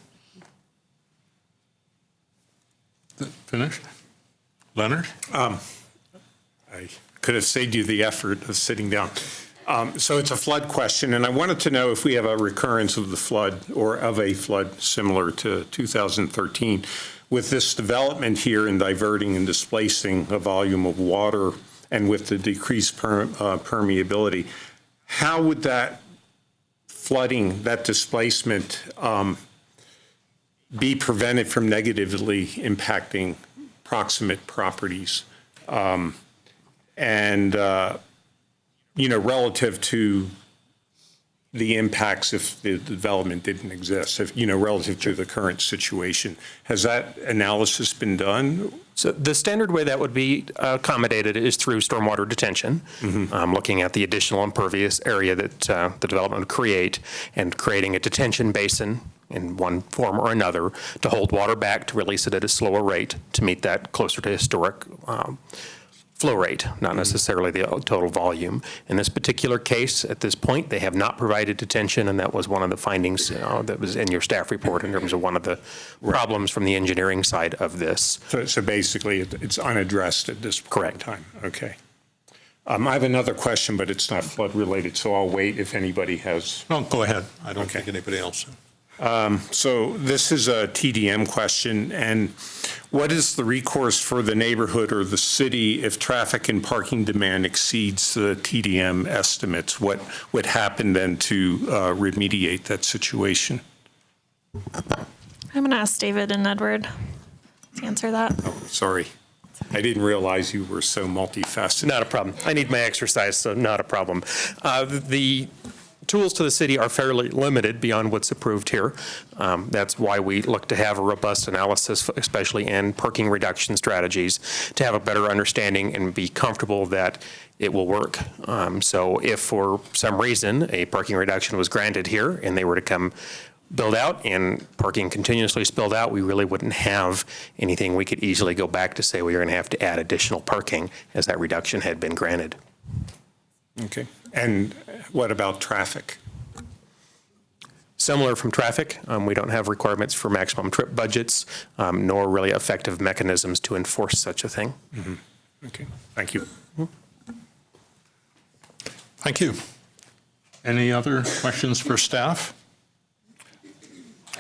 Finished? Leonard? I could have saved you the effort of sitting down. So it's a flood question, and I wanted to know if we have a recurrence of the flood or of a flood similar to 2013. With this development here and diverting and displacing a volume of water and with the decreased permeability, how would that flooding, that displacement, be prevented from negatively impacting proximate properties? Relative to the impacts if the development didn't exist, relative to the current situation. Has that analysis been done? So the standard way that would be accommodated is through stormwater detention, looking at the additional impervious area that the development would create and creating a detention basin in one form or another to hold water back, to release it at a slower rate to meet that closer to historic flow rate, not necessarily the total volume. In this particular case, at this point, they have not provided detention, and that was one of the findings that was in your staff report in terms of one of the problems from the engineering side of this. So basically, it's unaddressed at this point in time. Okay. I have another question, but it's not flood related, so I'll wait if anybody has. No, go ahead. I don't think anybody else. So this is a TDM question, and what is the recourse for the neighborhood or the city if traffic and parking demand exceeds the TDM estimates? What would happen then to remediate that situation? I'm going to ask David and Edward to answer that. Oh, sorry. I didn't realize you were so multifaceted. Not a problem. I need my exercise, so not a problem. The tools to the city are fairly limited beyond what's approved here. That's why we look to have a robust analysis, especially in parking reduction strategies, to have a better understanding and be comfortable that it will work. So if for some reason a parking reduction was granted here and they were to come build out and parking continuously spilled out, we really wouldn't have anything we could easily go back to say we were going to have to add additional parking as that reduction had been granted. Okay. And what about traffic? Similar from traffic, we don't have requirements for maximum trip budgets, nor really effective mechanisms to enforce such a thing. Mm-hmm. Okay, thank you. Thank you. Any other questions for staff?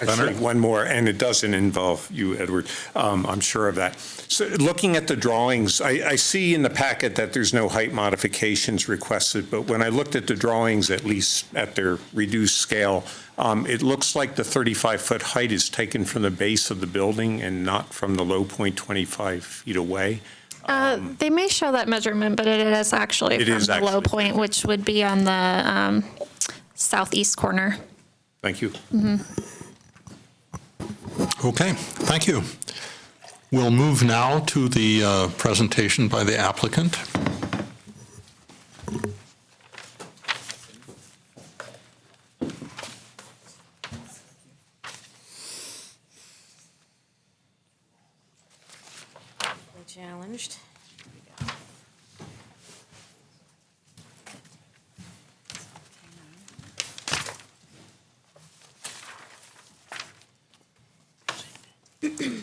Actually, one more, and it doesn't involve you, Edward. I'm sure of that. So looking at the drawings, I see in the packet that there's no height modifications requested, but when I looked at the drawings, at least at their reduced scale, it looks like the 35-foot height is taken from the base of the building and not from the low point 25 feet away. They may show that measurement, but it is actually from the low point, which would be on the southeast corner. Thank you. Mm-hmm. Okay, thank you. We'll move now to the presentation by the applicant. Challenged. Thank you.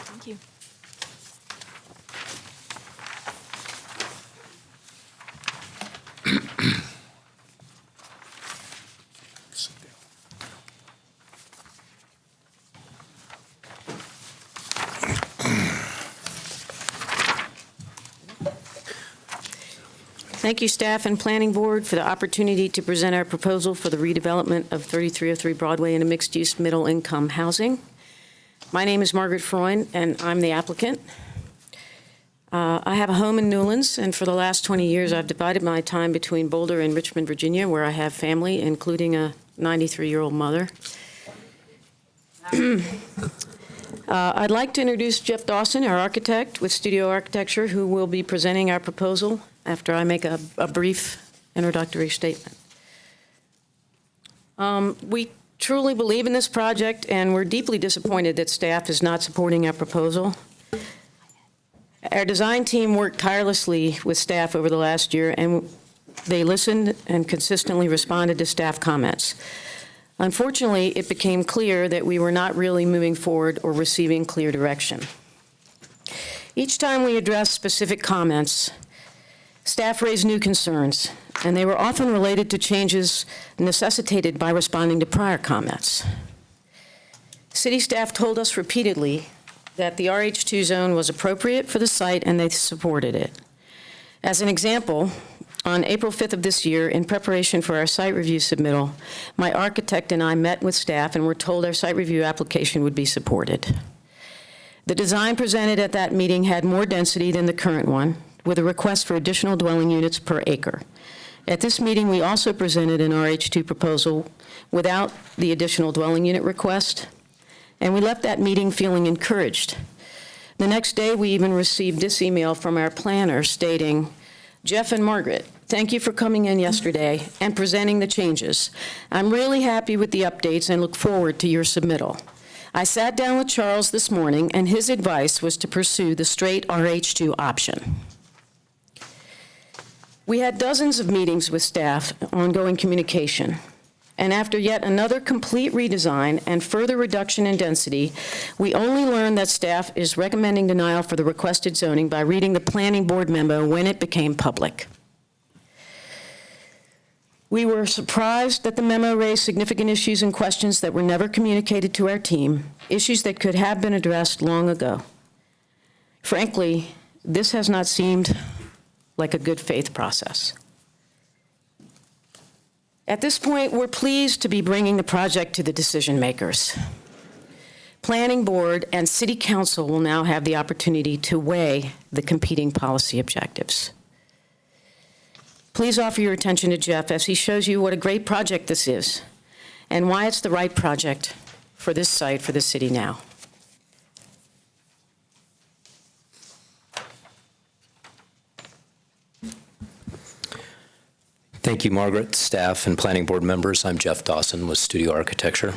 Thank you. Thank you, staff and planning board, for the opportunity to present our proposal for the redevelopment of 3303 Broadway into mixed-use middle-income housing. My name is Margaret Freund, and I'm the applicant. I have a home in Newlands, and for the last 20 years, I've divided my time between Boulder and Richmond, Virginia, where I have family, including a 93-year-old mother. I'd like to introduce Jeff Dawson, our architect with Studio Architecture, who will be presenting our proposal after I make a brief introductory statement. We truly believe in this project, and we're deeply disappointed that staff is not supporting our proposal. Our design team worked tirelessly with staff over the last year, and they listened and consistently responded to staff comments. Unfortunately, it became clear that we were not really moving forward or receiving clear direction. Each time we addressed specific comments, staff raised new concerns, and they were often related to changes necessitated by responding to prior comments. City staff told us repeatedly that the RH2 zone was appropriate for the site, and they supported it. As an example, on April 5th of this year, in preparation for our site review submittal, my architect and I met with staff and were told our site review application would be supported. The design presented at that meeting had more density than the current one, with a request for additional dwelling units per acre. At this meeting, we also presented an RH2 proposal without the additional dwelling unit request, and we left that meeting feeling encouraged. The next day, we even received this email from our planner stating, "Jeff and Margaret, thank you for coming in yesterday and presenting the changes. I'm really happy with the updates and look forward to your submittal. I sat down with Charles this morning, and his advice was to pursue the straight RH2 option." We had dozens of meetings with staff, ongoing communication, and after yet another complete redesign and further reduction in density, we only learned that staff is recommending denial for the requested zoning by reading the planning board memo when it became public. We were surprised that the memo raised significant issues and questions that were never communicated to our team, issues that could have been addressed long ago. Frankly, this has not seemed like a good faith process. At this point, we're pleased to be bringing the project to the decision makers. Planning board and city council will now have the opportunity to weigh the competing policy objectives. Please offer your attention to Jeff as he shows you what a great project this is and why it's the right project for this site, for the city now. Thank you, Margaret, staff, and planning board members. I'm Jeff Dawson with Studio Architecture.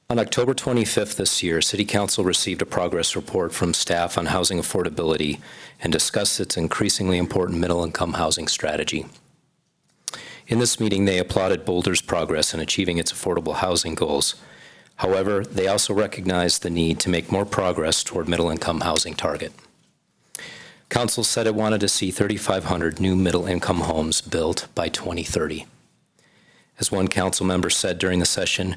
On October 25th this year, City Council received a progress report from staff on housing affordability and discussed its increasingly important middle-income housing strategy. In this meeting, they applauded Boulder's progress in achieving its affordable housing goals. However, they also recognized the need to make more progress toward middle-income housing target. Council said it wanted to see 3,500 new middle-income homes built by 2030. As one council member said during the session,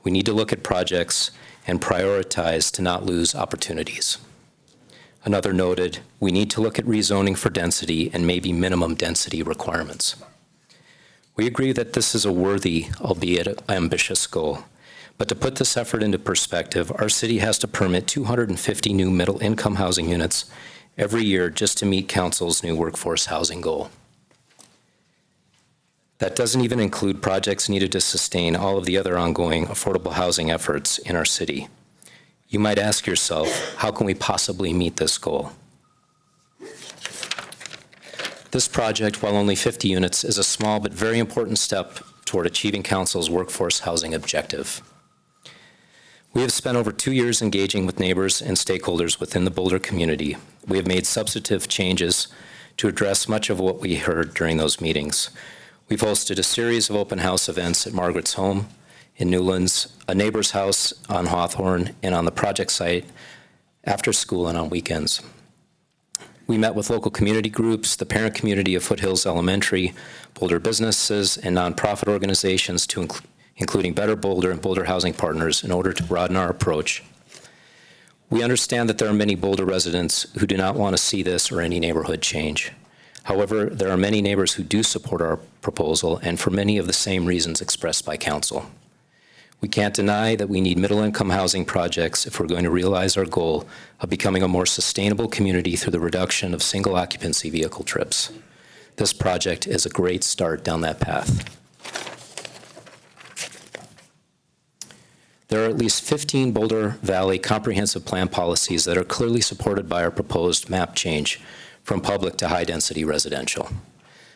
we need to look at projects and prioritize to not lose opportunities. Another noted, we need to look at rezoning for density and maybe minimum density requirements. We agree that this is a worthy, albeit ambitious goal. But to put this effort into perspective, our city has to permit 250 new middle-income housing units every year just to meet council's new workforce housing goal. That doesn't even include projects needed to sustain all of the other ongoing affordable housing efforts in our city. You might ask yourself, how can we possibly meet this goal? This project, while only 50 units, is a small but very important step toward achieving council's workforce housing objective. We have spent over 2 years engaging with neighbors and stakeholders within the Boulder community. We have made substantive changes to address much of what we heard during those meetings. We've hosted a series of open house events at Margaret's home, in Newlands, a neighbor's house on Hawthorne, and on the project site after school and on weekends. We met with local community groups, the parent community of Foothills Elementary, Boulder businesses, and nonprofit organizations, including Better Boulder and Boulder Housing Partners, in order to broaden our approach. We understand that there are many Boulder residents who do not want to see this or any neighborhood change. However, there are many neighbors who do support our proposal, and for many of the same reasons expressed by council. We can't deny that we need middle-income housing projects if we're going to realize our goal of becoming a more sustainable community through the reduction of single-occupancy vehicle trips. This project is a great start down that path. There are at least 15 Boulder Valley comprehensive plan policies that are clearly supported by our proposed map change from public to high-density residential.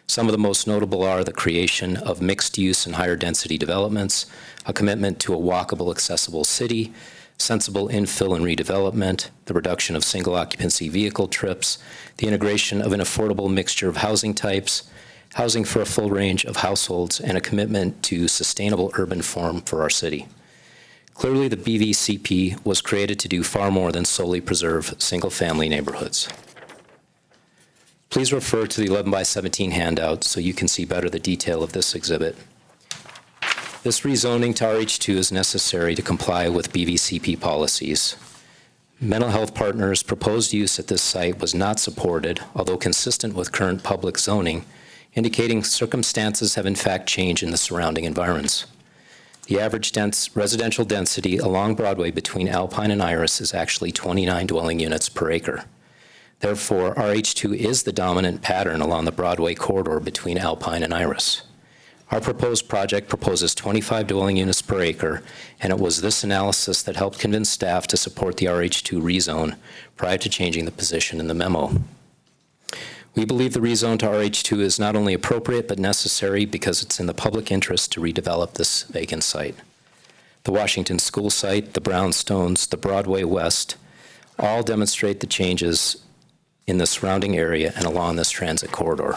Some of the most notable are the creation of mixed-use and higher-density developments, a commitment to a walkable, accessible city, sensible infill and redevelopment, the reduction of single-occupancy vehicle trips, the integration of an affordable mixture of housing types, housing for a full range of households, and a commitment to sustainable urban form for our city. Clearly, the BVCP was created to do far more than solely preserve single-family neighborhoods. Please refer to the 11 by 17 handout so you can see better the detail of this exhibit. This rezoning to RH2 is necessary to comply with BVCP policies. Mental Health Partners' proposed use at this site was not supported, although consistent with current public zoning, indicating circumstances have in fact changed in the surrounding environs. The average residential density along Broadway between Alpine and Iris is actually 29 dwelling units per acre. Therefore, RH2 is the dominant pattern along the Broadway corridor between Alpine and Iris. Our proposed project proposes 25 dwelling units per acre, and it was this analysis that helped convince staff to support the RH2 rezone prior to changing the position in the memo. We believe the rezone to RH2 is not only appropriate but necessary because it's in the public interest to redevelop this vacant site. The Washington School site, the Brownstones, the Broadway West all demonstrate the changes in the surrounding area and along this transit corridor.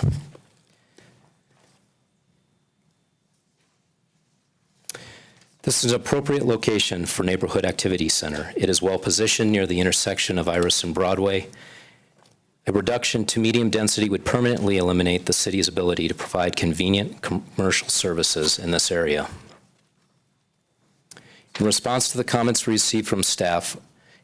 This is an appropriate location for Neighborhood Activity Center. It is well positioned near the intersection of Iris and Broadway. A reduction to medium density would permanently eliminate the city's ability to provide convenient commercial services in this area. In response to the comments we received from staff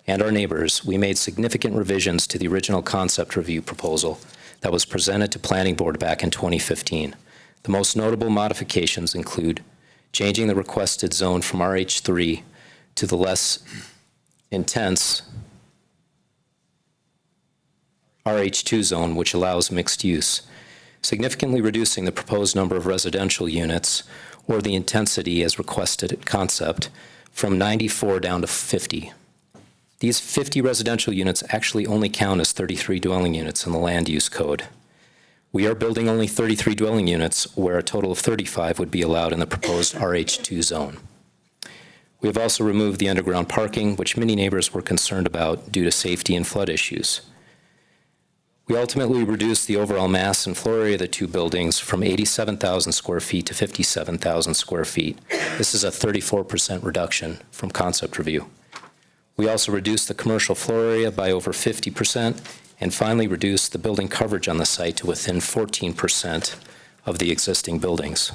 and our neighbors, we made significant revisions to the original concept review proposal that was presented to Planning Board back in 2015. The most notable modifications include changing the requested zone from RH3 to the less intense RH2 zone, which allows mixed use, significantly reducing the proposed number of residential units or the intensity as requested at concept from 94 down to 50. These 50 residential units actually only count as 33 dwelling units in the land use code. We are building only 33 dwelling units, where a total of 35 would be allowed in the proposed RH2 zone. We have also removed the underground parking, which many neighbors were concerned about due to safety and flood issues. We ultimately reduced the overall mass and floor area of the two buildings from 87,000 square feet to 57,000 square feet. This is a 34% reduction from concept review. We also reduced the commercial floor area by over 50% and finally reduce the building coverage on the site to within 14% of the existing buildings.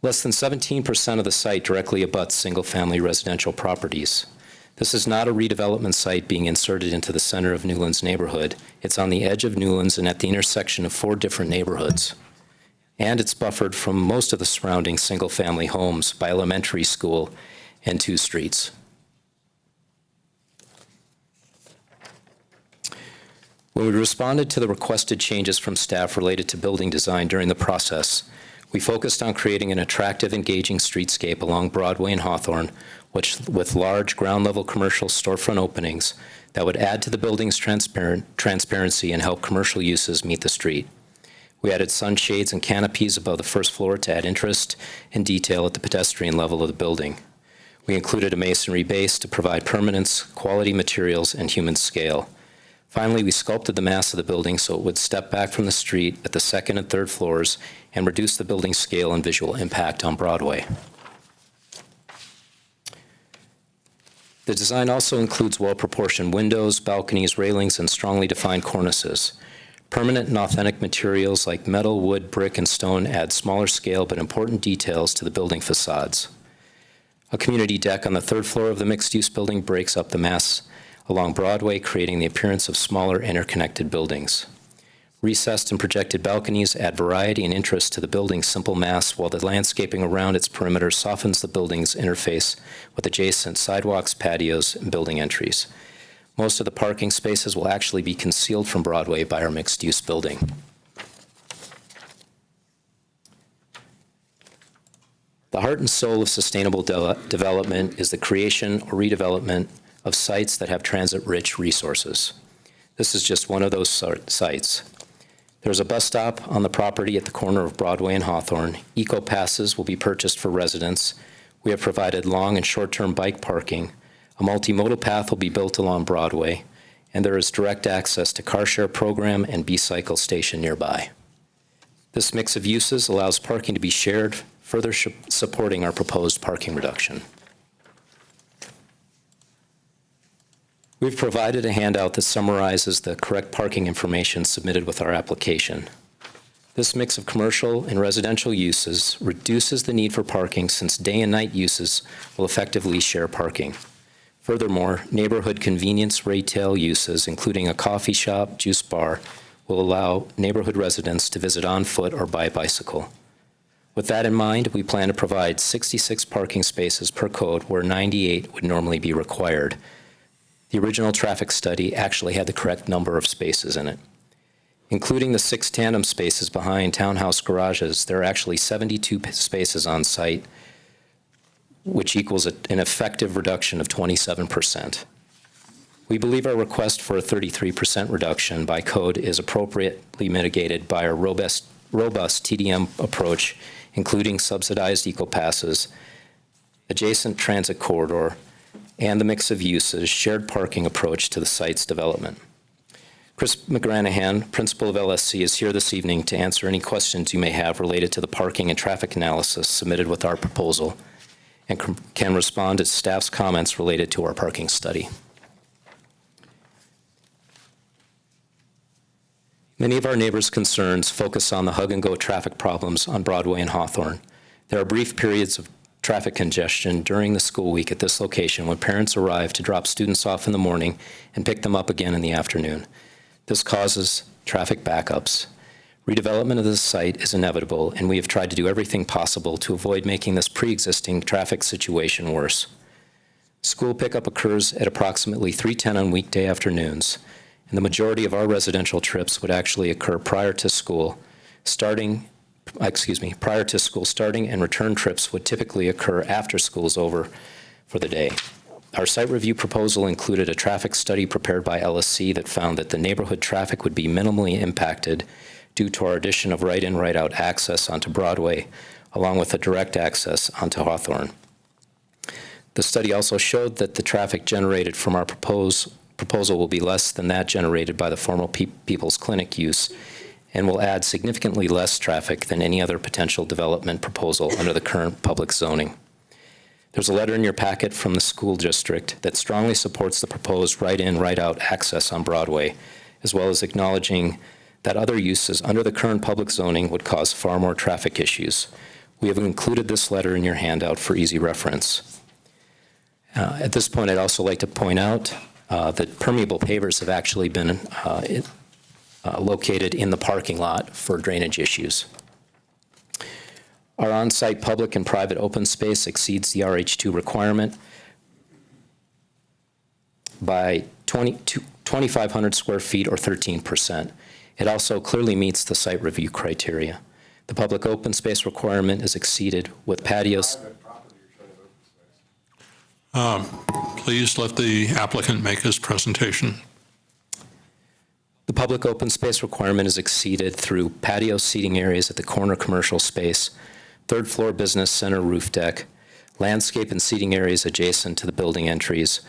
Less than 17% of the site directly abuts single-family residential properties. This is not a redevelopment site being inserted into the center of Newlands neighborhood. It's on the edge of Newlands and at the intersection of 4 different neighborhoods. And it's buffered from most of the surrounding single-family homes by elementary school and 2 streets. When we responded to the requested changes from staff related to building design during the process, we focused on creating an attractive, engaging streetscape along Broadway and Hawthorne, with large ground-level commercial storefront openings that would add to the building's transparency and help commercial uses meet the street. We added sunshades and canopies above the first floor to add interest and detail at the pedestrian level of the building. We included a masonry base to provide permanence, quality materials, and human scale. Finally, we sculpted the mass of the building so it would step back from the street at the 2nd and 3rd floors and reduce the building's scale and visual impact on Broadway. The design also includes well-proportioned windows, balconies, railings, and strongly defined cornices. Permanent and authentic materials like metal, wood, brick, and stone add smaller scale but important details to the building facades. A community deck on the 3rd floor of the mixed-use building breaks up the mass along Broadway, creating the appearance of smaller interconnected buildings. Recessed and projected balconies add variety and interest to the building's simple mass, while the landscaping around its perimeter softens the building's interface with adjacent sidewalks, patios, and building entries. Most of the parking spaces will actually be concealed from Broadway by our mixed-use building. The heart and soul of sustainable development is the creation or redevelopment of sites that have transit-rich resources. This is just one of those sites. There's a bus stop on the property at the corner of Broadway and Hawthorne. Eco passes will be purchased for residents. We have provided long and short-term bike parking. A multimodal path will be built along Broadway, and there is direct access to car share program and B-cycle station nearby. This mix of uses allows parking to be shared, further supporting our proposed parking reduction. We've provided a handout that summarizes the correct parking information submitted with our application. This mix of commercial and residential uses reduces the need for parking since day and night uses will effectively share parking. Furthermore, neighborhood convenience retail uses, including a coffee shop, juice bar, will allow neighborhood residents to visit on foot or by bicycle. With that in mind, we plan to provide 66 parking spaces per code where 98 would normally be required. The original traffic study actually had the correct number of spaces in it. Including the 6 tandem spaces behind townhouse garages, there are actually 72 spaces on site, which equals an effective reduction of 27%. We believe our request for a 33% reduction by code is appropriately mitigated by our robust TDM approach, including subsidized eco passes, adjacent transit corridor, and the mix of uses, shared parking approach to the site's development. Chris McGranahan, principal of LSC, is here this evening to answer any questions you may have related to the parking and traffic analysis submitted with our proposal, and can respond to staff's comments related to our parking study. Many of our neighbors' concerns focus on the hug-and-go traffic problems on Broadway and Hawthorne. There are brief periods of traffic congestion during the school week at this location when parents arrive to drop students off in the morning and pick them up again in the afternoon. This causes traffic backups. Redevelopment of this site is inevitable, and we have tried to do everything possible to avoid making this pre-existing traffic situation worse. School pickup occurs at approximately 3:10 on weekday afternoons, and the majority of our residential trips would actually occur prior to school starting, and return trips would typically occur after school is over for the day. Our site review proposal included a traffic study prepared by LSC that found that the neighborhood traffic would be minimally impacted due to our addition of right-in, right-out access onto Broadway, along with a direct access onto Hawthorne. The study also showed that the traffic generated from our proposal will be less than that generated by the former People's Clinic use, and will add significantly less traffic than any other potential development proposal under the current public zoning. There's a letter in your packet from the school district that strongly supports the proposed right-in, right-out access on Broadway, as well as acknowledging that other uses under the current public zoning would cause far more traffic issues. We have included this letter in your handout for easy reference. At this point, I'd also like to point out that permeable pavers have actually been located in the parking lot for drainage issues. Our on-site public and private open space exceeds the RH2 requirement by 2,500 square feet or 13%. It also clearly meets the site review criteria. The public open space requirement is exceeded with patios. Please let the applicant make his presentation. The public open space requirement is exceeded through patio seating areas at the corner commercial space, third floor business center roof deck, landscape and seating areas adjacent to the building entries,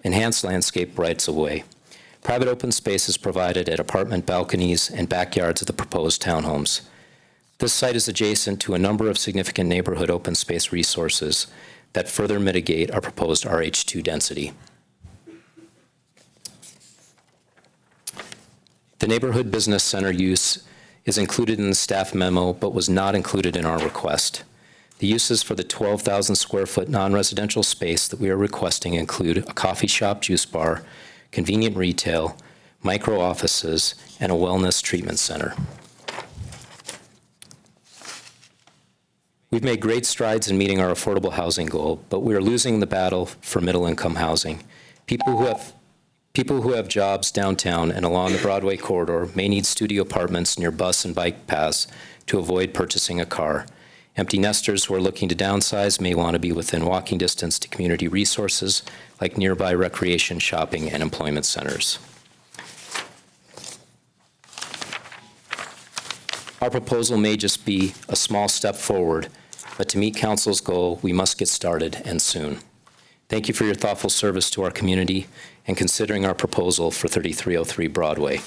enhanced landscape rights of way. Private open space is provided at apartment balconies and backyards of the proposed townhomes. This site is adjacent to a number of significant neighborhood open space resources that further mitigate our proposed RH2 density. The neighborhood business center use is included in the staff memo, but was not included in our request. The uses for the 12,000 square foot non-residential space that we are requesting include a coffee shop, juice bar, convenient retail, micro offices, and a wellness treatment center. We've made great strides in meeting our affordable housing goal, but we are losing the battle for middle-income housing. People who have jobs downtown and along the Broadway corridor may need studio apartments near bus and bike paths to avoid purchasing a car. Empty nesters who are looking to downsize may want to be within walking distance to community resources like nearby recreation, shopping, and employment centers. Our proposal may just be a small step forward, but to meet Council's goal, we must get started, and soon. Thank you for your thoughtful service to our community and considering our proposal for 3303 Broadway.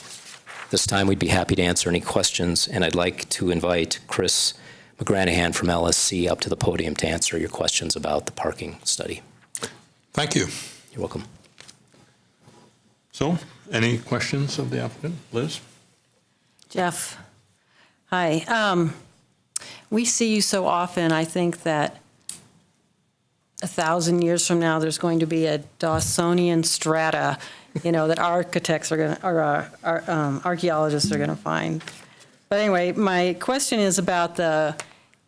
This time, we'd be happy to answer any questions, and I'd like to invite Chris McGranahan from LSC up to the podium to answer your questions about the parking study. Thank you. You're welcome. So, any questions of the applicant? Liz? Jeff, hi. We see you so often. I think that 1,000 years from now, there's going to be a Dawsonian strata, that architects are going to, or archaeologists are going to find. But anyway, my question is about the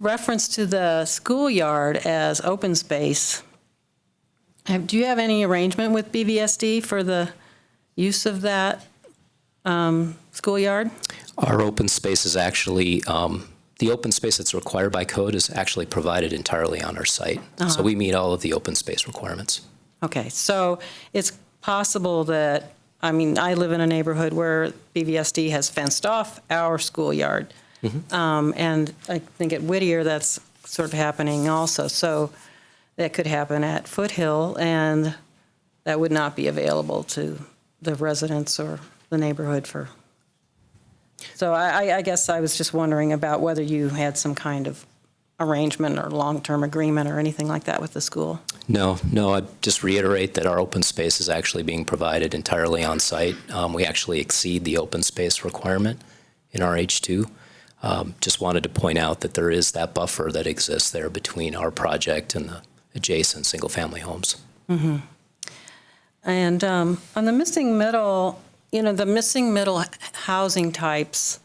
reference to the schoolyard as open space. Do you have any arrangement with BVSD for the use of that schoolyard? Our open space is actually, the open space that's required by code is actually provided entirely on our site. So we meet all of the open space requirements. Okay, so it's possible that, I live in a neighborhood where BVSD has fenced off our schoolyard. And I think at Whittier, that's sort of happening also. So that could happen at Foothill, and that would not be available to the residents or the neighborhood for. So I guess I was just wondering about whether you had some kind of arrangement or long-term agreement or anything like that with the school. No, I just reiterate that our open space is actually being provided entirely on site. We actually exceed the open space requirement in our H2. Just wanted to point out that there is that buffer that exists there between our project and the adjacent single-family homes. Mm-hmm. And on the missing middle, the missing middle housing types,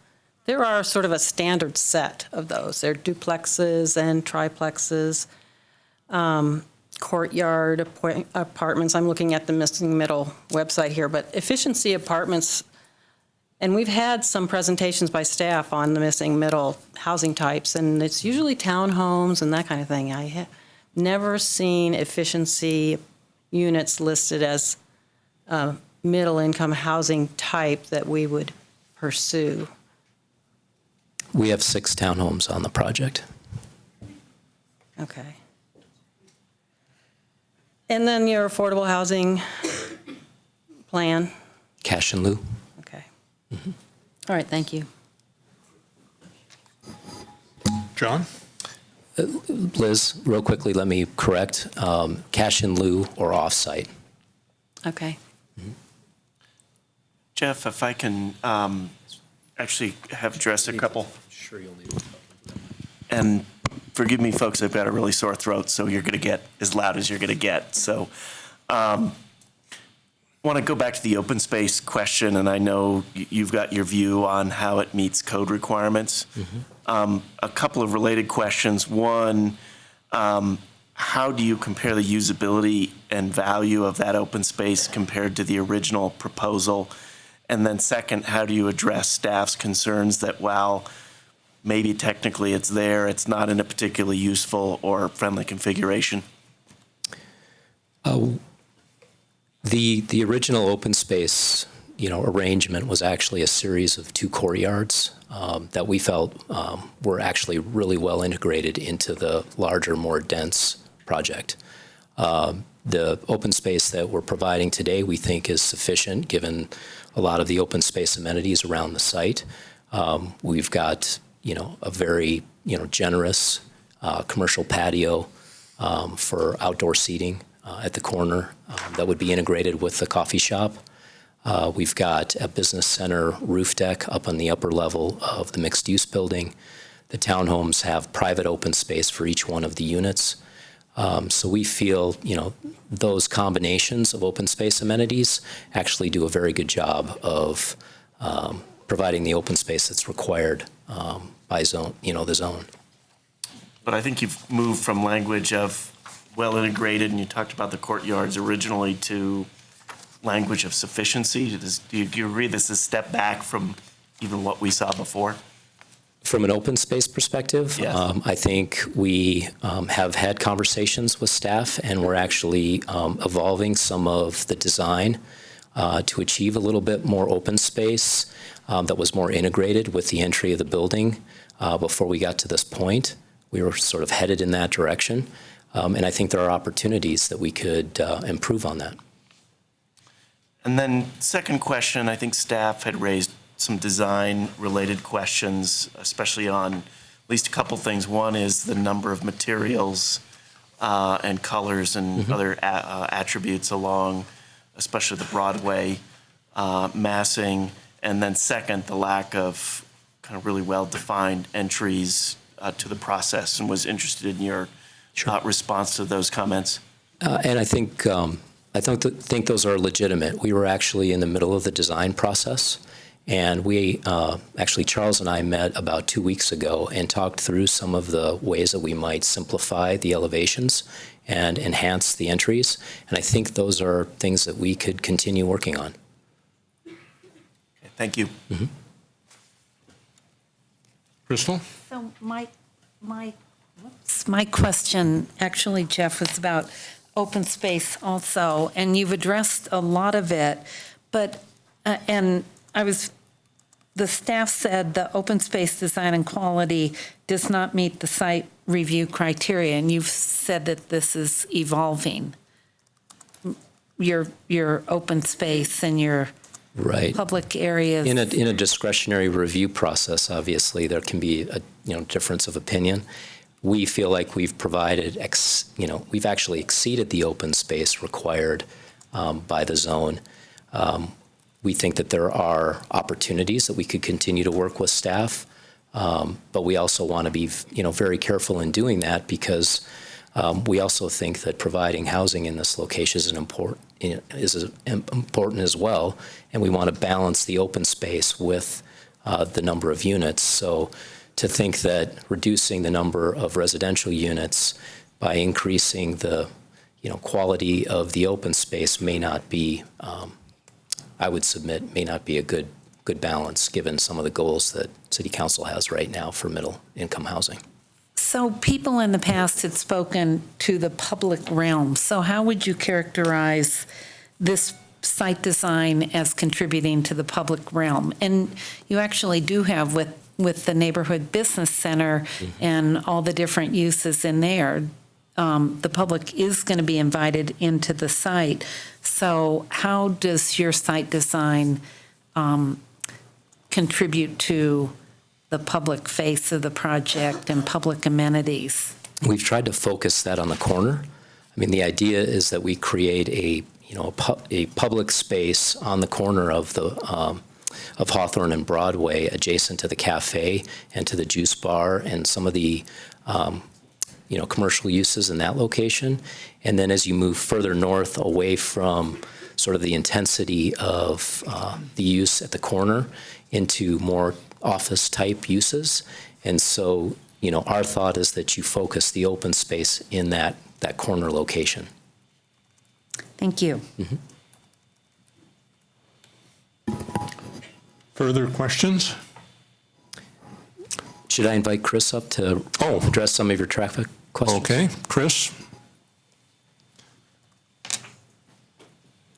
there are sort of a standard set of those. There are duplexes and triplexes, courtyard apartments. I'm looking at the missing middle website here, but efficiency apartments, and we've had some presentations by staff on the missing middle housing types, and it's usually townhomes and that kind of thing. I have never seen efficiency units listed as middle-income housing type that we would pursue. We have 6 townhomes on the project. Okay. And then your affordable housing plan? Cash in lieu. Okay. All right, thank you. John? Liz, real quickly, let me correct, cash in lieu or off-site. Okay. Jeff, if I can actually have addressed a couple. Sure, you'll need. And forgive me, folks, I've got a really sore throat, so you're going to get as loud as you're going to get. So want to go back to the open space question, and I know you've got your view on how it meets code requirements. A couple of related questions. One, how do you compare the usability and value of that open space compared to the original proposal? And then second, how do you address staff's concerns that while maybe technically it's there, it's not in a particularly useful or friendly configuration? The original open space, arrangement was actually a series of 2 courtyards that we felt were actually really well integrated into the larger, more dense project. The open space that we're providing today, we think, is sufficient given a lot of the open space amenities around the site. We've got, a very, generous commercial patio for outdoor seating at the corner that would be integrated with the coffee shop. We've got a business center roof deck up on the upper level of the mixed-use building. The townhomes have private open space for each one of the units. So we feel, those combinations of open space amenities actually do a very good job of providing the open space that's required by zone, the zone. But I think you've moved from language of well integrated, and you talked about the courtyards originally, to language of sufficiency. Do you agree this is a step back from even what we saw before? From an open space perspective, yes. I think we have had conversations with staff, and we're actually evolving some of the design to achieve a little bit more open space that was more integrated with the entry of the building. Before we got to this point, we were sort of headed in that direction. And I think there are opportunities that we could improve on that. And then second question, I think staff had raised some design-related questions, especially on at least a couple things. One is the number of materials and colors and other attributes along, especially the Broadway massing. And then second, the lack of kind of really well-defined entries to the process, and was interested in your response to those comments. And I think think those are legitimate. We were actually in the middle of the design process, and we actually, Charles and I met about 2 weeks ago and talked through some of the ways that we might simplify the elevations and enhance the entries. And I think those are things that we could continue working on. Okay, thank you. Crystal? So my question, actually, Jeff, was about open space also, and you've addressed a lot of it, but, the staff said the open space design and quality does not meet the site review criteria, and you've said that this is evolving. Your open space and your public areas. In a discretionary review process, obviously, there can be a difference of opinion. We feel like we've provided, we've actually exceeded the open space required by the zone. We think that there are opportunities that we could continue to work with staff, but we also want to be, very careful in doing that, because we also think that providing housing in this location is important as well, and we want to balance the open space with the number of units. So to think that reducing the number of residential units by increasing the quality of the open space may not be, I would submit, may not be a good balance given some of the goals that City Council has right now for middle income housing. So people in the past had spoken to the public realm. So how would you characterize this site design as contributing to the public realm? And you actually do have with the neighborhood business center and all the different uses in there, the public is going to be invited into the site. So how does your site design contribute to the public face of the project and public amenities? we've tried to focus that on the corner. I mean, the idea is that we create a public space on the corner of Hawthorne and Broadway, adjacent to the cafe and to the juice bar and some of the commercial uses in that location. And then as you move further north, away from sort of the intensity of the use at the corner, into more office type uses. And so, our thought is that you focus the open space in that corner location. Thank you. Mm-hmm. Further questions? Should I invite Chris up to address some of your traffic questions? Okay, Chris?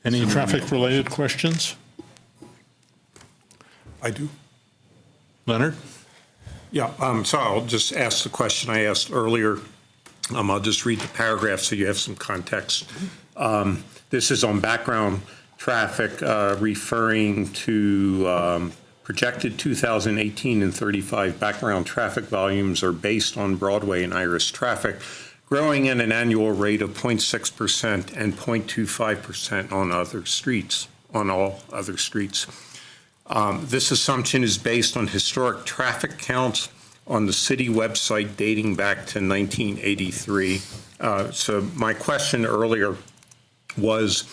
Any traffic-related questions? I do. Leonard? Yeah, so I'll just ask the question I asked earlier. I'll just read the paragraph so you have some context. This is on background traffic, referring to projected 2018 and 35 background traffic volumes are based on Broadway and Iris traffic, growing at an annual rate of 0.6% and 0.25% on all other streets. This assumption is based on historic traffic counts on the city website dating back to 1983. So my question earlier was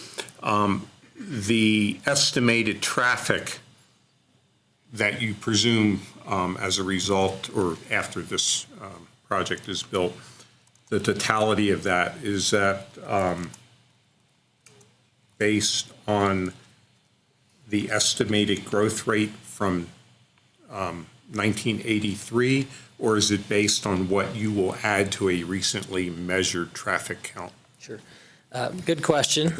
the estimated traffic that you presume as a result or after this project is built, the totality of that, is that based on the estimated growth rate from 1983, or is it based on what you will add to a recently measured traffic count? Sure. Good question.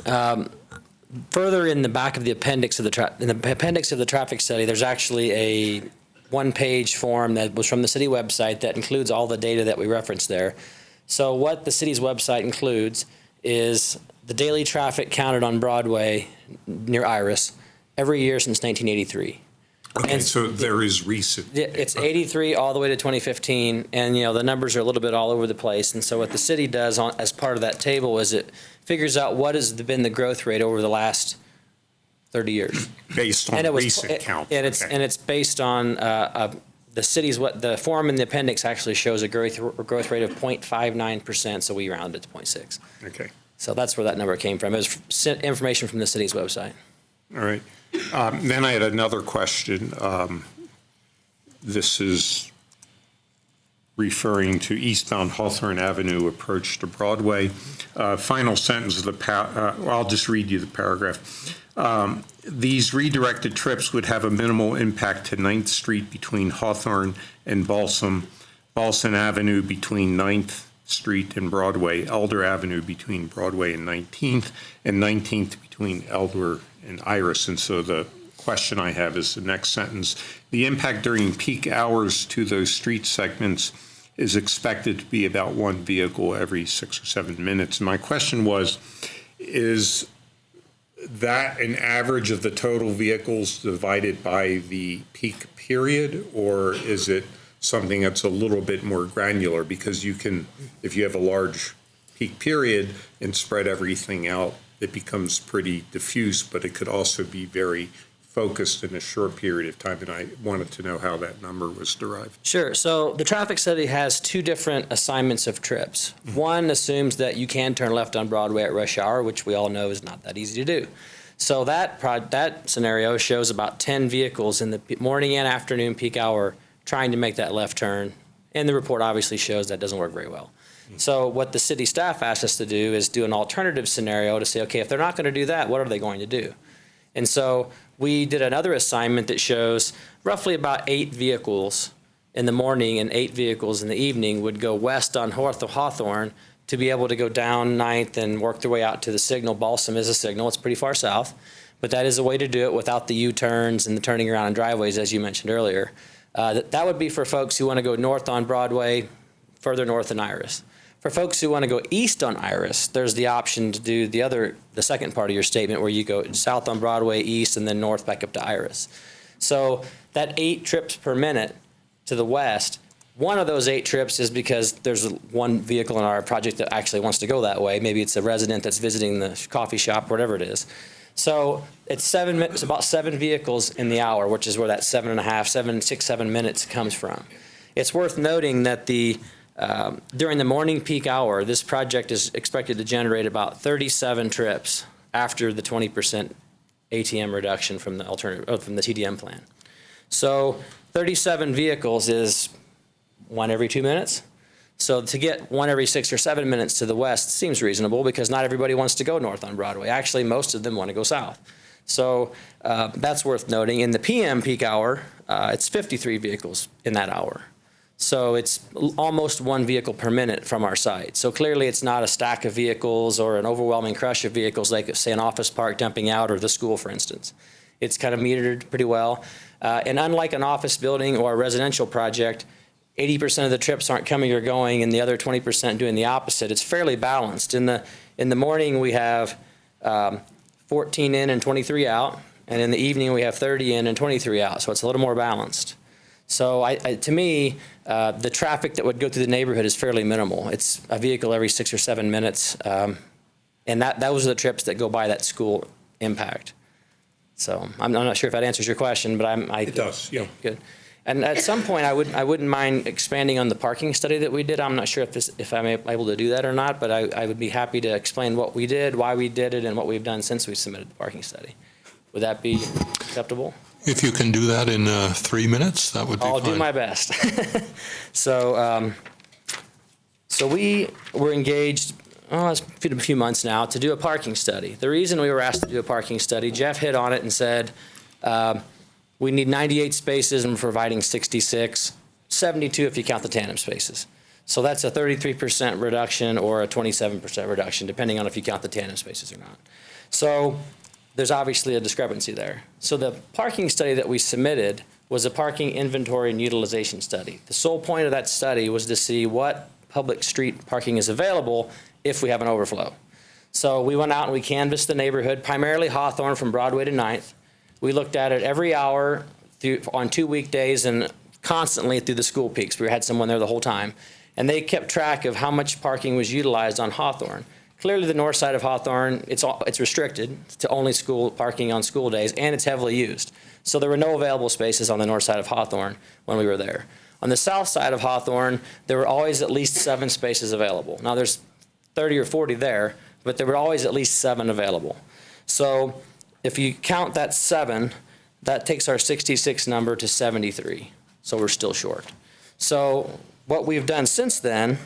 Further in the back of the appendix of the traffic study, there's actually a one-page form that was from the city website that includes all the data that we referenced there. So what the city's website includes is the daily traffic counted on Broadway near Iris every year since 1983. Okay, And so there is recent. It's 83 all the way to 2015, and the numbers are a little bit all over the place. And so what the city does as part of that table is it figures out what has been the growth rate over the last 30 years. Based on recent count. And it's based on the city's, the form in the appendix actually shows a growth rate of 0.59%, so we round it to 0.6. Okay. So that's where that number came from. It was information from the city's website. All right. Then I had another question. This is referring to eastbound Hawthorne Avenue approach to Broadway. Final sentence of I'll just read you the paragraph. These redirected trips would have a minimal impact to 9th Street between Hawthorne and Balsam Avenue between 9th Street and Broadway, Elder Avenue between Broadway and 19th, and 19th between Elder and Iris. And so the question I have is the next sentence. The impact during peak hours to those street segments is expected to be about one vehicle every 6 or 7 minutes. And my question was, is that an average of the total vehicles divided by the peak period, or is it something that's a little bit more granular? Because you can, if you have a large peak period and spread everything out, it becomes pretty diffuse, but it could also be very focused in a short period of time, and I wanted to know how that number was derived. Sure. So the traffic study has two different assignments of trips. One assumes that you can turn left on Broadway at rush hour, which we all know is not that easy to do. So that scenario shows about 10 vehicles in the morning and afternoon peak hour trying to make that left turn, and the report obviously shows that doesn't work very well. So what the city staff asked us to do is do an alternative scenario to say, okay, if they're not going to do that, what are they going to do? And so we did another assignment that shows roughly about 8 vehicles in the morning and 8 vehicles in the evening would go west on Hawthorne to be able to go down 9th and work their way out to the signal. Balsam is a signal. It's pretty far south. But that is a way to do it without the U-turns and the turning around in driveways, as you mentioned earlier. That would be for folks who want to go north on Broadway, further north than Iris. For folks who want to go east on Iris, there's the option to do the second part of your statement where you go south on Broadway, east, and then north back up to Iris. So that 8 trips per minute to the west One of those 8 trips is because there's one vehicle in our project that actually wants to go that way. Maybe it's a resident that's visiting the coffee shop, whatever it is. So it's about 7 vehicles in the hour, which is where that 7 minutes comes from. It's worth noting that during the morning peak hour, this project is expected to generate about 37 trips after the 20% ATM reduction from the TDM plan. So 37 vehicles is 1 every 2 minutes. So to get 1 every 6 or 7 minutes to the west seems reasonable because not everybody wants to go north on Broadway. Actually, most of them want to go south. So that's worth noting. In the PM peak hour, it's 53 vehicles in that hour. So it's almost 1 vehicle per minute from our site. So clearly it's not a stack of vehicles or an overwhelming crush of vehicles like, say, an office park dumping out or the school, for instance. It's kind of metered pretty well. And unlike an office building or a residential project, 80% of the trips aren't coming or going and the other 20% doing the opposite. It's fairly balanced. In the morning we have 14 in and 23 out, and in the evening we have 30 in and 23 out, so it's a little more balanced. So to me, the traffic that would go through the neighborhood is fairly minimal. It's a vehicle every 6 or 7 minutes, and those are the trips that go by that school impact. So I'm not sure if that answers your question, but it does. Yeah. Good. And at some point, I wouldn't mind expanding on the parking study that we did. I'm not sure if I'm able to do that or not, but I would be happy to explain what we did, why we did it, and what we've done since we submitted the parking study. Would that be acceptable? If you can do that in 3 minutes, that would be fine. I'll do my best. So we were engaged, it's been a few months now, to do a parking study. The reason we were asked to do a parking study, Jeff hit on it and said, we need 98 spaces and we're providing 66, 72 if you count the tandem spaces. So that's a 33% reduction or a 27% reduction, depending on if you count the tandem spaces or not. So there's obviously a discrepancy there. So the parking study that we submitted was a parking inventory and utilization study. The sole point of that study was to see what public street parking is available if we have an overflow. So we went out and we canvassed the neighborhood, primarily Hawthorne from Broadway to 9th. We looked at it every hour on 2 weekdays and constantly through the school peaks. We had someone there the whole time. And they kept track of how much parking was utilized on Hawthorne. Clearly the north side of Hawthorne, it's restricted to only school parking on school days, and it's heavily used. So there were no available spaces on the north side of Hawthorne when we were there. On the south side of Hawthorne, there were always at least 7 spaces available. Now there's 30 or 40 there, but there were always at least 7 available. So if you count that 7, that takes our 66 number to 73. So we're still short. So what we've done since then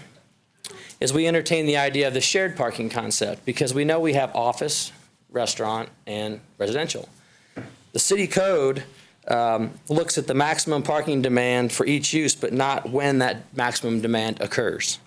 is we entertain the idea of the shared parking concept because we know we have office, restaurant, and residential. The city code looks at the maximum parking demand for each use, but not when that maximum demand occurs.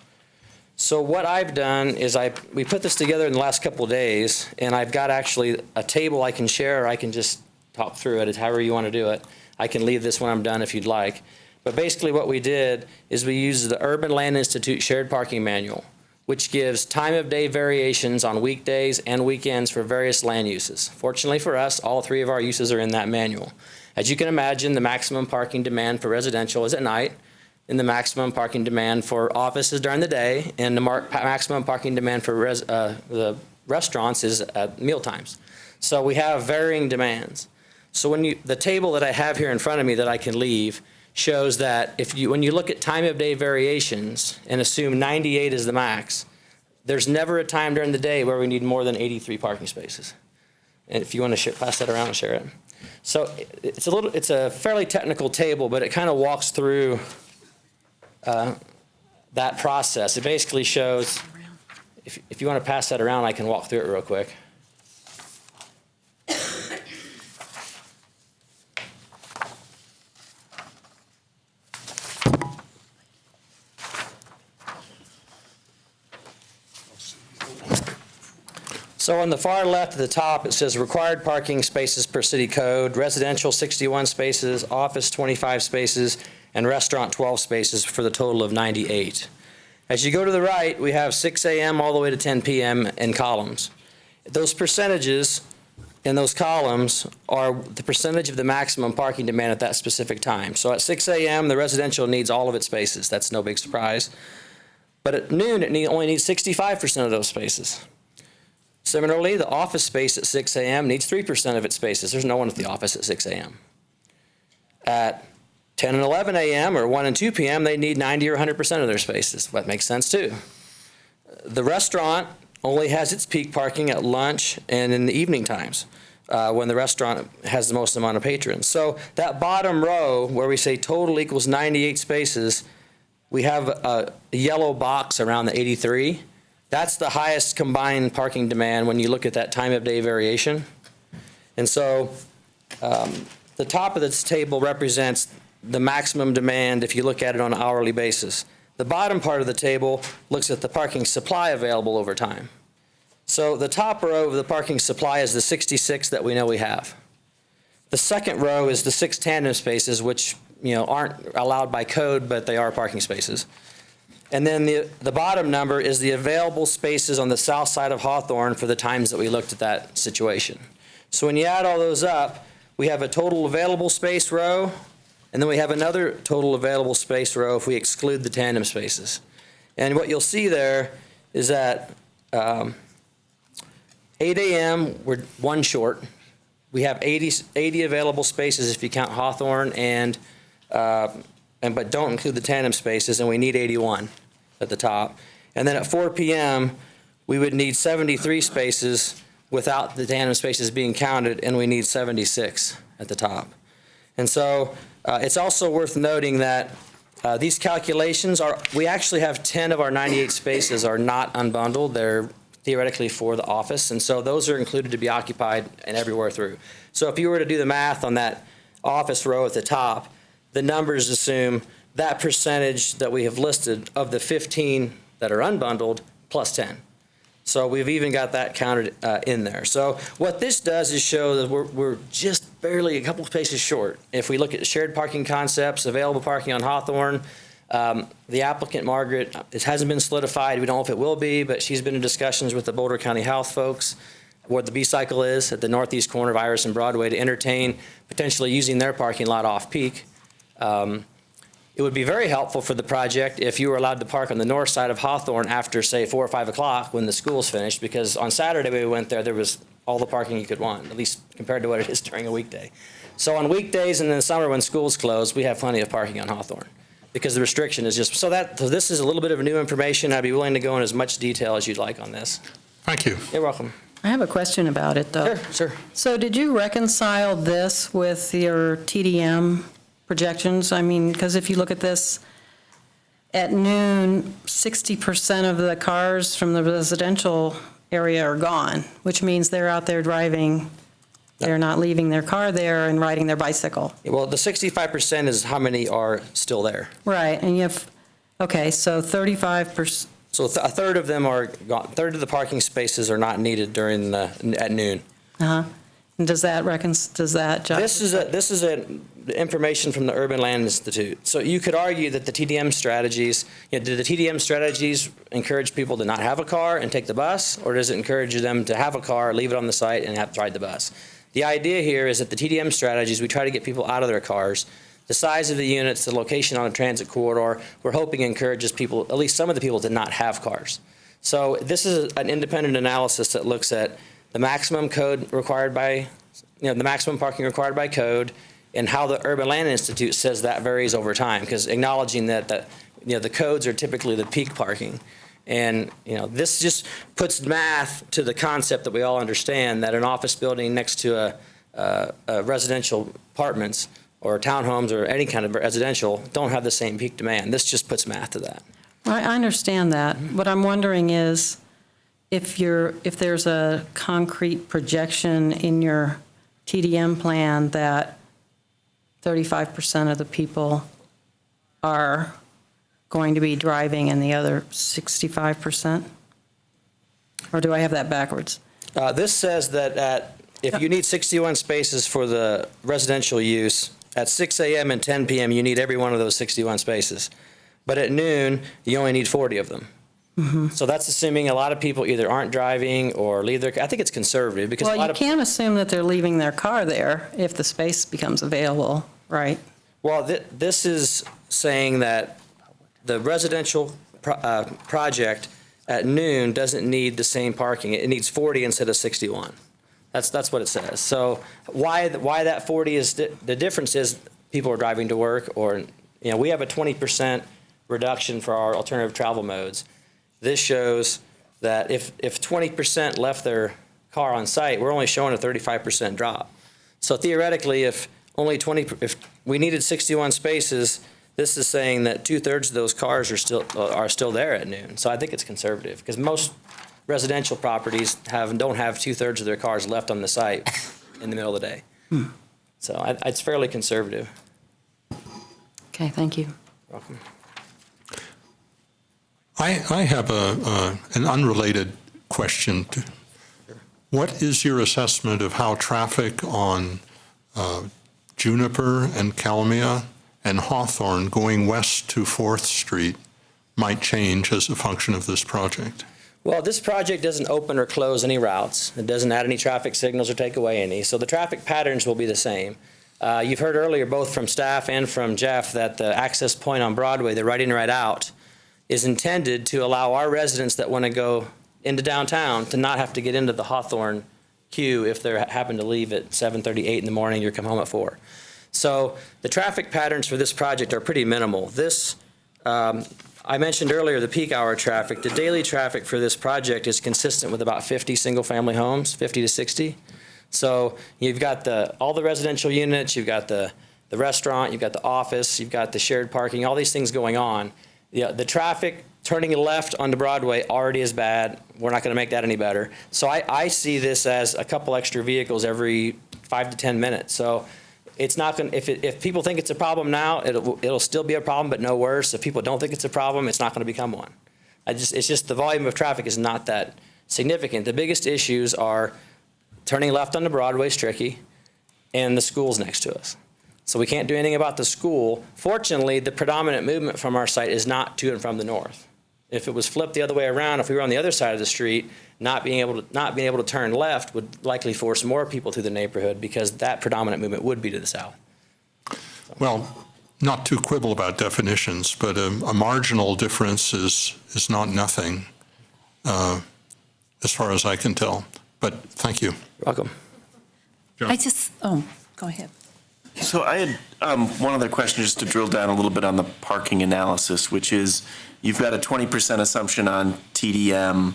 So what I've done is we put this together in the last couple of days, and I've got actually a table I can share, or I can just talk through it, however you want to do it. I can leave this when I'm done if you'd like. But basically what we did is we used the Urban Land Institute Shared Parking Manual, which gives time of day variations on weekdays and weekends for various land uses. Fortunately for us, all 3 of our uses are in that manual. As you can imagine, the maximum parking demand for residential is at night, and the maximum parking demand for offices during the day, and the maximum parking demand for the restaurants is at meal times. So we have varying demands. So the table that I have here in front of me that I can leave shows that when you look at time of day variations and assume 98 is the max, there's never a time during the day where we need more than 83 parking spaces. And if you want to pass that around and share it. So it's a fairly technical table, but it kind of walks through that process. It basically shows, if you want to pass that around, I can walk through it real quick. So on the far left at the top, it says required parking spaces per city code, residential 61 spaces, office 25 spaces, and restaurant 12 spaces for the total of 98. As you go to the right, we have 6 a.m. all the way to 10 p.m. in columns. Those percentages in those columns are the percentage of the maximum parking demand at that specific time. So at 6 a.m., the residential needs all of its spaces. That's no big surprise. But at noon, it only needs 65% of those spaces. Similarly, the office space at 6 a.m. needs 3% of its spaces. There's no one at the office at 6 a.m. At 10 and 11 a.m. or 1 and 2 p.m., they need 90 or 100% of their spaces. That makes sense too. The restaurant only has its peak parking at lunch and in the evening times when the restaurant has the most amount of patrons. So that bottom row where we say total equals 98 spaces, we have a yellow box around the 83. That's the highest combined parking demand when you look at that time of day variation. And so the top of this table represents the maximum demand if you look at it on an hourly basis. The bottom part of the table looks at the parking supply available over time. So the top row of the parking supply is the 66 that we know we have. The second row is the 6 tandem spaces, which aren't allowed by code, but they are parking spaces. And then the bottom number is the available spaces on the south side of Hawthorne for the times that we looked at that situation. So when you add all those up, we have a total available space row, and then we have another total available space row if we exclude the tandem spaces. And what you'll see there is that 8 a.m., we're one short. We have 80 available spaces if you count Hawthorne but don't include the tandem spaces, and we need 81 at the top. And then at 4 p.m., we would need 73 spaces without the tandem spaces being counted, and we need 76 at the top. And so it's also worth noting that these calculations we actually have 10 of our 98 spaces are not unbundled. They're theoretically for the office, and so those are included to be occupied and everywhere through. So if you were to do the math on that office row at the top, the numbers assume that percentage that we have listed of the 15 that are unbundled plus 10. So we've even got that counted in there. So what this does is show that we're just barely a couple of spaces short. If we look at shared parking concepts, available parking on Hawthorne, the applicant, Margaret, it hasn't been solidified. We don't know if it will be, but she's been in discussions with the Boulder County Health folks, what the B-cycle is at the northeast corner of Iris and Broadway to entertain potentially using their parking lot off-peak. It would be very helpful for the project if you were allowed to park on the north side of Hawthorne after, say, 4 or 5 o'clock when the school's finished, because on Saturday when we went there was all the parking you could want, at least compared to what it is during a weekday. So on weekdays and in the summer when school's closed, we have plenty of parking on Hawthorne because the restriction is just, so this is a little bit of new information. I'd be willing to go in as much detail as you'd like on this. Thank you. You're welcome. I have a question about it, though. Sure. So did you reconcile this with your TDM projections? I mean, because if you look at this, at noon, 60% of the cars from the residential area are gone, which means they're out there driving. They're not leaving their car there and riding their bicycle. Well, the 65% is how many are still there. Right, and you have, okay, so 35%. So a third of them are gone. A third of the parking spaces are not needed at noon. Uh-huh. And does that This is information from the Urban Land Institute. So you could argue that the TDM strategies, do the TDM strategies encourage people to not have a car and take the bus, or does it encourage them to have a car, leave it on the site, and have to ride the bus? The idea here is that the TDM strategies, we try to get people out of their cars. The size of the units, the location on a transit corridor, we're hoping encourages people, at least some of the people, to not have cars. So this is an independent analysis that looks at the maximum code required by, the maximum parking required by code, and how the Urban Land Institute says that varies over time, because acknowledging that the codes are typically the peak parking. And this just puts math to the concept that we all understand, that an office building next to a residential apartments or townhomes or any kind of residential don't have the same peak demand. This just puts math to that. I understand that. What I'm wondering is if there's a concrete projection in your TDM plan that 35% of the people are going to be driving and the other 65%? Or do I have that backwards? This says that if you need 61 spaces for the residential use, at 6 a.m. and 10 p.m. you need every one of those 61 spaces. But at noon, you only need 40 of them. So that's assuming a lot of people either aren't driving or leave their, I think it's conservative because a Well, lot you of. can't assume that they're leaving their car there if the space becomes available, right? Well, this is saying that the residential project at noon doesn't need the same parking. It needs 40 instead of 61. That's what it says. So why that 40 is, the difference is people are driving to work or, we have a 20% reduction for our alternative travel modes. This shows that if 20% left their car on site, we're only showing a 35% drop. So theoretically, if we needed 61 spaces, this is saying that 2/3 of those cars are still there at noon. So I think it's conservative because most residential properties don't have 2/3 of their cars left on the site in the middle of the day. So it's fairly conservative. Okay, thank you. Welcome. I have an unrelated question. What is your assessment of how traffic on Juniper and Calamia and Hawthorne going west to 4th Street might change as a function of this project? Well, this project doesn't open or close any routes. It doesn't add any traffic signals or take away any. So the traffic patterns will be the same. You've heard earlier, both from staff and from Jeff, that the access point on Broadway, the right in, right out, is intended to allow our residents that want to go into downtown to not have to get into the Hawthorne queue if they happen to leave at 7:30, 8 in the morning, or come home at 4. So the traffic patterns for this project are pretty minimal. This, I mentioned earlier the peak hour traffic. The daily traffic for this project is consistent with about 50 single-family homes, 50 to 60. So you've got all the residential units, you've got the restaurant, you've got the office, you've got the shared parking, all these things going on. The traffic turning left onto Broadway already is bad. We're not going to make that any better. So I see this as a couple extra vehicles every 5 to 10 minutes. So it's not going. If people think it's a problem now, it'll still be a problem, but no worse. If people don't think it's a problem, it's not going to become one. It's just the volume of traffic is not that significant. The biggest issues are turning left onto Broadway is tricky, and the school's next to us. So we can't do anything about the school. Fortunately, the predominant movement from our site is not to and from the north. If it was flipped the other way around, if we were on the other side of the street, not being able to turn left would likely force more people through the neighborhood because that predominant movement would be to the south. Well, not to quibble about definitions, but a marginal difference is not nothing, as far as I can tell. But thank you. You're welcome. Go ahead. So I had one other question just to drill down a little bit on the parking analysis, which is you've got a 20% assumption on TDM.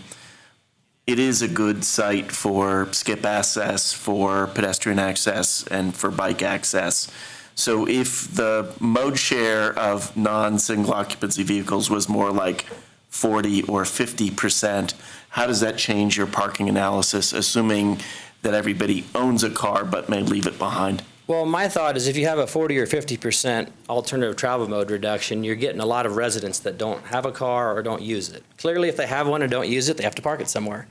It is a good site for skip access, for pedestrian access, and for bike access. So if the mode share of non-single occupancy vehicles was more like 40 or 50%, how does that change your parking analysis, assuming that everybody owns a car but may leave it behind? Well, my thought is if you have a 40 or 50% alternative travel mode reduction, you're getting a lot of residents that don't have a car or don't use it. Clearly, if they have one and don't use it, they have to park it somewhere.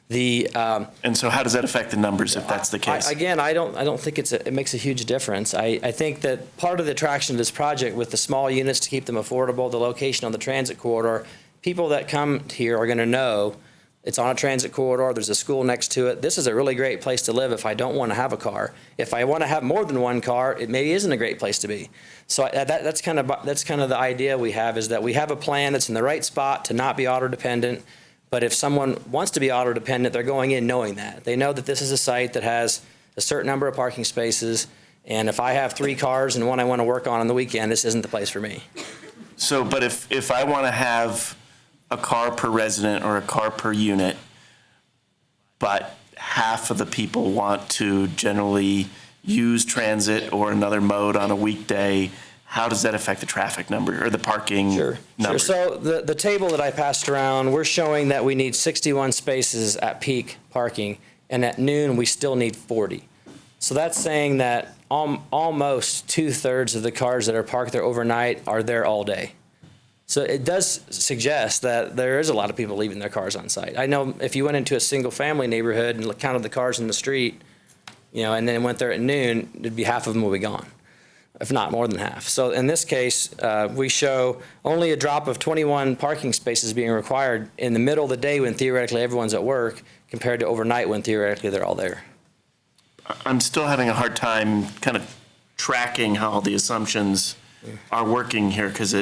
And so how does that affect the numbers if that's the case? I don't think it makes a huge difference. I think that part of the attraction of this project with the small units to keep them affordable, the location on the transit corridor, people that come here are going to know it's on a transit corridor. There's a school next to it. This is a really great place to live if I don't want to have a car. If I want to have more than one car, it maybe isn't a great place to be. So that's kind of the idea we have, is that we have a plan that's in the right spot to not be auto dependent. But if someone wants to be auto dependent, they're going in knowing that. They know that this is a site that has a certain number of parking spaces. And if I have 3 cars and one I want to work on the weekend, this isn't the place for me. So, but if I want to have a car per resident or a car per unit, but half of the people want to generally use transit or another mode on a weekday, how does that affect the traffic number or the parking number? Sure. So the table that I passed around, we're showing that we need 61 spaces at peak parking, and at noon we still need 40. So that's saying that almost 2/3 of the cars that are parked there overnight are there all day. So it does suggest that there is a lot of people leaving their cars on site. I know if you went into a single-family neighborhood and counted the cars in the street, and then went there at noon, it'd be half of them will be gone. if not more than half. So in this case, we show only a drop of 21 parking spaces being required in the middle of the day when theoretically everyone's at work, compared to overnight when theoretically they're all there. I'm still having a hard time kind of tracking how the assumptions are working here, because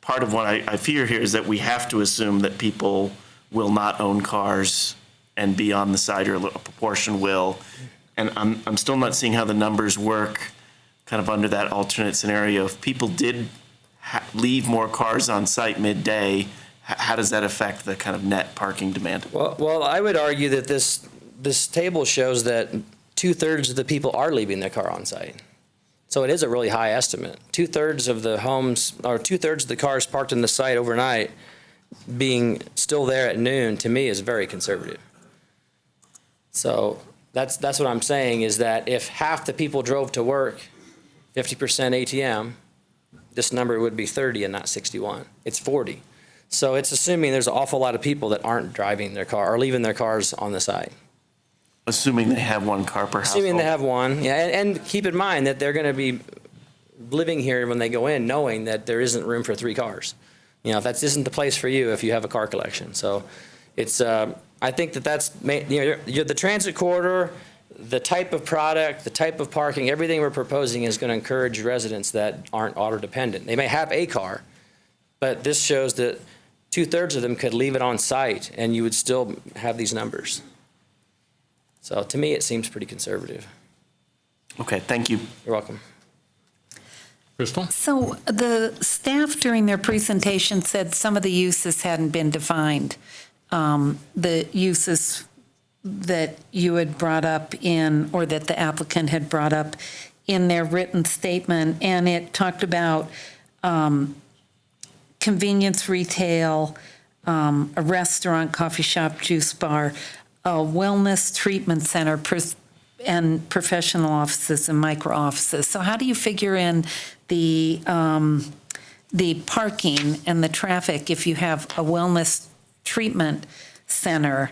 part of what I fear here is that we have to assume that people will not own cars and be on the side, or a proportion will. And I'm still not seeing how the numbers work kind of under that alternate scenario. If people did leave more cars on site midday, how does that affect the kind of net parking demand? Well, I would argue that this table shows that 2/3 of the people are leaving their car on site. So it is a really high estimate. 2/3 of the homes, or 2/3 of the cars parked in the site overnight being still there at noon, to me is very conservative. So that's what I'm saying, is that if half the people drove to work 50% ATM, this number would be 30 and not 61. It's 40. So it's assuming there's an awful lot of people that aren't driving their car or leaving their cars on the site. Assuming they have one car per household. Assuming they have one, yeah, and keep in mind that they're going to be living here when they go in, knowing that there isn't room for 3 cars. You know, that isn't the place for you if you have a car collection. So it's, I think that's, you're the transit corridor, the type of product, the type of parking, everything we're proposing is going to encourage residents that aren't auto dependent. They may have a car, but this shows that 2/3 of them could leave it on site and you would still have these numbers. So to me, it seems pretty conservative. Okay, thank you. You're welcome. Crystal? So the staff during their presentation said some of the uses hadn't been defined. The uses that you had brought up in, or that the applicant had brought up in their written statement, and it talked about convenience retail, a restaurant, coffee shop, juice bar, a wellness treatment center, and professional offices and micro offices. So how do you figure in the parking and the traffic if you have a wellness treatment center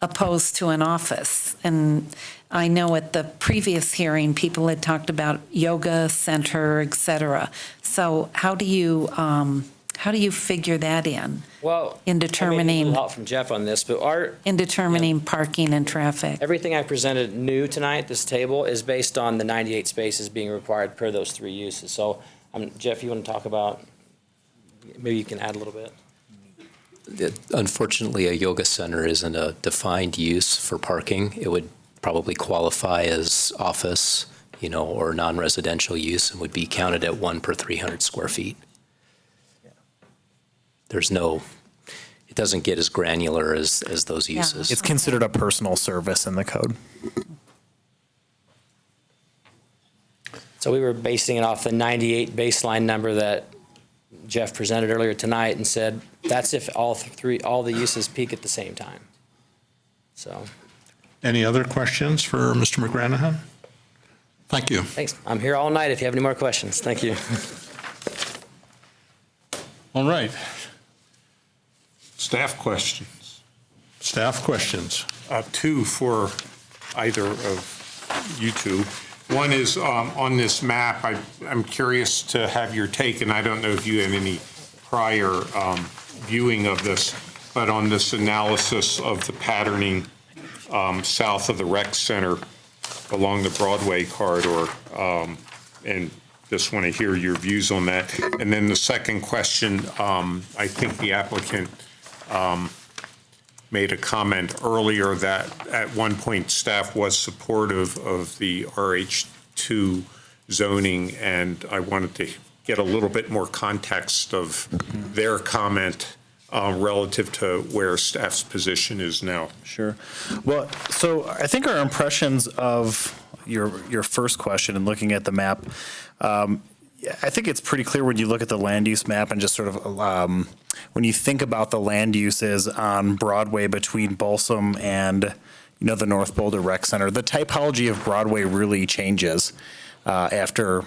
opposed to an office? And I know at the previous hearing, people had talked about yoga center, et cetera. So how do you figure that in? Well, in determining, I may need help from Jeff on this, but parking and traffic. Everything I presented new tonight, this table, is based on the 98 spaces being required per those 3 uses. So, Jeff, you want to talk about, maybe you can add a little bit? Unfortunately, a yoga center isn't a defined use for parking. It would probably qualify as office, or non-residential use, and would be counted at 1 per 300 square feet. It doesn't get as granular as those uses. It's considered a personal service in the code. So we were basing it off the 98 baseline number that Jeff presented earlier tonight, and said that's if all the uses peak at the same time. So. Any other questions for Mr. McGranahan? Thank you. Thanks. I'm here all night if you have any more questions. Thank you. All right. Staff questions. Staff questions. 2 for either of you two. One is on this map. I'm curious to have your take, and I don't know if you had any prior viewing of this, but on this analysis of the patterning south of the rec center along the Broadway corridor, and just want to hear your views on that. And then the second question, I think the applicant made a comment earlier that at one point staff was supportive of the RH2 zoning, and I wanted to get a little bit more context of their comment relative to where staff's position is now. Sure. Well, so I think our impressions of your first question and looking at the map, I think it's pretty clear when you look at the land use map and just sort of when you think about the land uses on Broadway between Balsam and the North Boulder Rec Center, the typology of Broadway really changes after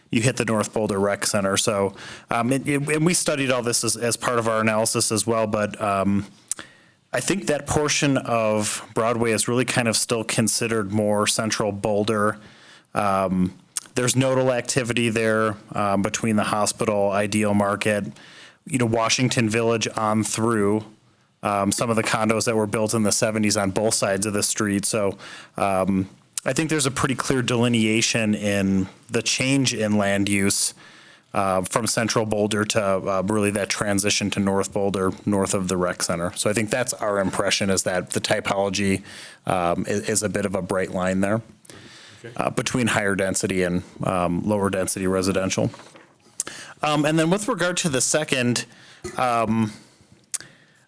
you hit the North Boulder Rec Center. So, and we studied all this as part of our analysis as well, but I think that portion of Broadway is really kind of still considered more central Boulder. There's nodal activity there between the hospital, Ideal Market, Washington Village on through. Some of the condos that were built in the 70s on both sides of the street. So I think there's a pretty clear delineation in the change in land use from Central Boulder to really that transition to North Boulder, north of the rec center. So I think that's our impression, is that the typology is a bit of a bright line there between higher density and lower density residential. And then with regard to the second,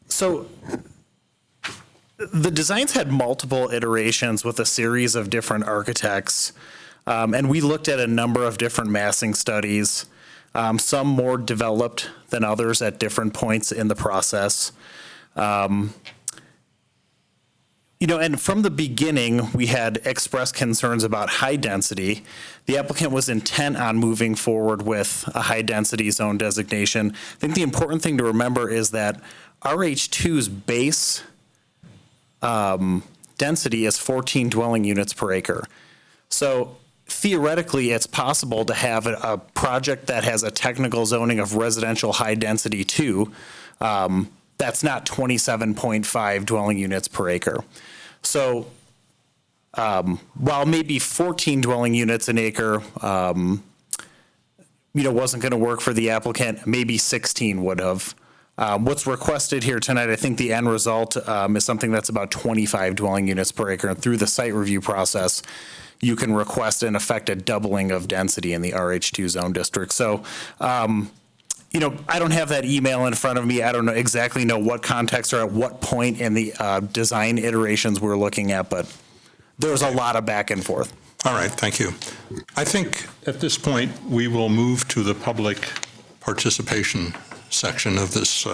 so the designs had multiple iterations with a series of different architects, and we looked at a number of different massing studies, some more developed than others at different points in the process. And from the beginning, we had expressed concerns about high density. The applicant was intent on moving forward with a high density zone designation. I think the important thing to remember is that RH2's base density is 14 dwelling units per acre. So theoretically, it's possible to have a project that has a technical zoning of residential high density 2 that's not 27.5 dwelling units per acre. So while maybe 14 dwelling units an acre, wasn't going to work for the applicant, maybe 16 would have. What's requested here tonight, I think the end result is something that's about 25 dwelling units per acre. And through the site review process, you can request, in effect, a doubling of density in the RH2 zone district. So, I don't have that email in front of me. I don't exactly know what context or at what point in the design iterations we're looking at, but there's a lot of back and forth. All right, thank you. I think at this point, we will move to the public participation section of this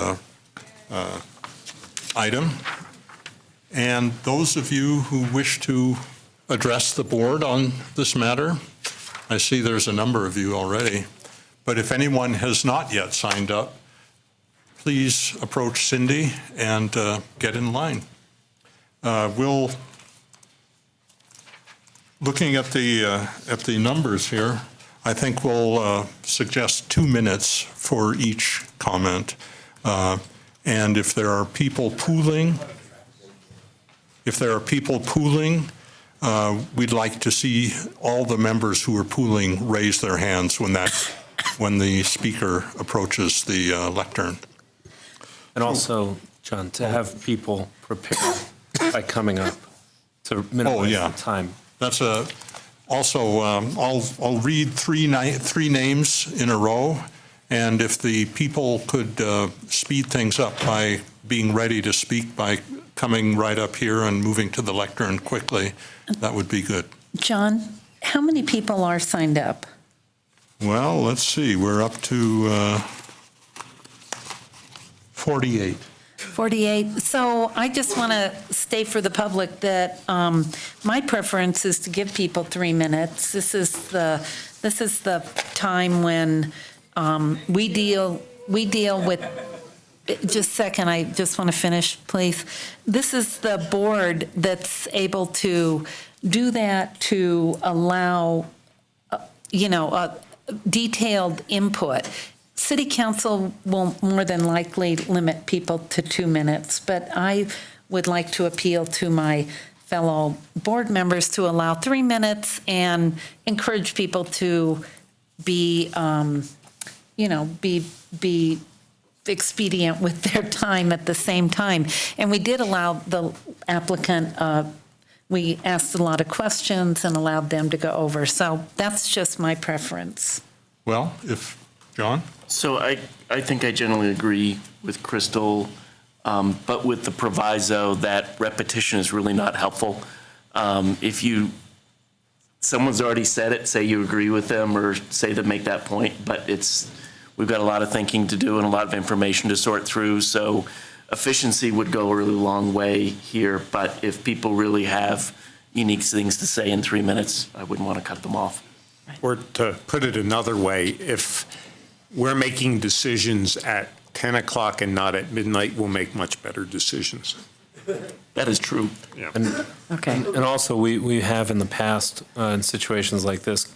item. And those of you who wish to address the board on this matter, I see there's a number of you already. But if anyone has not yet signed up, please approach Cindy and get in line. Looking at the numbers here, I think we'll suggest 2 minutes for each comment. And if there are people pooling, we'd like to see all the members who are pooling raise their hands when the speaker approaches the lectern. And also, John, to have people prepared by coming up to minimize the time. That's also, I'll read three names in a row, and if the people could speed things up by being ready to speak by coming right up here and moving to the lectern quickly, that would be good. John, how many people are signed up? Well, let's see. We're up to 48. 48. So I just want to state for the public that my preference is to give people 3 minutes. This is the time when we deal with. Just a second, I just want to finish, please. This is the board that's able to do that, to allow, detailed input. City Council will more than likely limit people to 2 minutes, but I would like to appeal to my fellow board members to allow 3 minutes and encourage people to be expedient with their time at the same time. And we did allow the applicant, we asked a lot of questions and allowed them to go over. So that's just my preference. Well, John? So I think I generally agree with Crystal, but with the proviso that repetition is really not helpful. If someone's already said it, say you agree with them or say to make that point, but we've got a lot of thinking to do and a lot of information to sort through. So efficiency would go a really long way here, but if people really have unique things to say in 3 minutes, I wouldn't want to cut them off. Or to put it another way, if we're making decisions at 10 o'clock and not at midnight, we'll make much better decisions. That is true. Yeah. And also, we have in the past, in situations like this,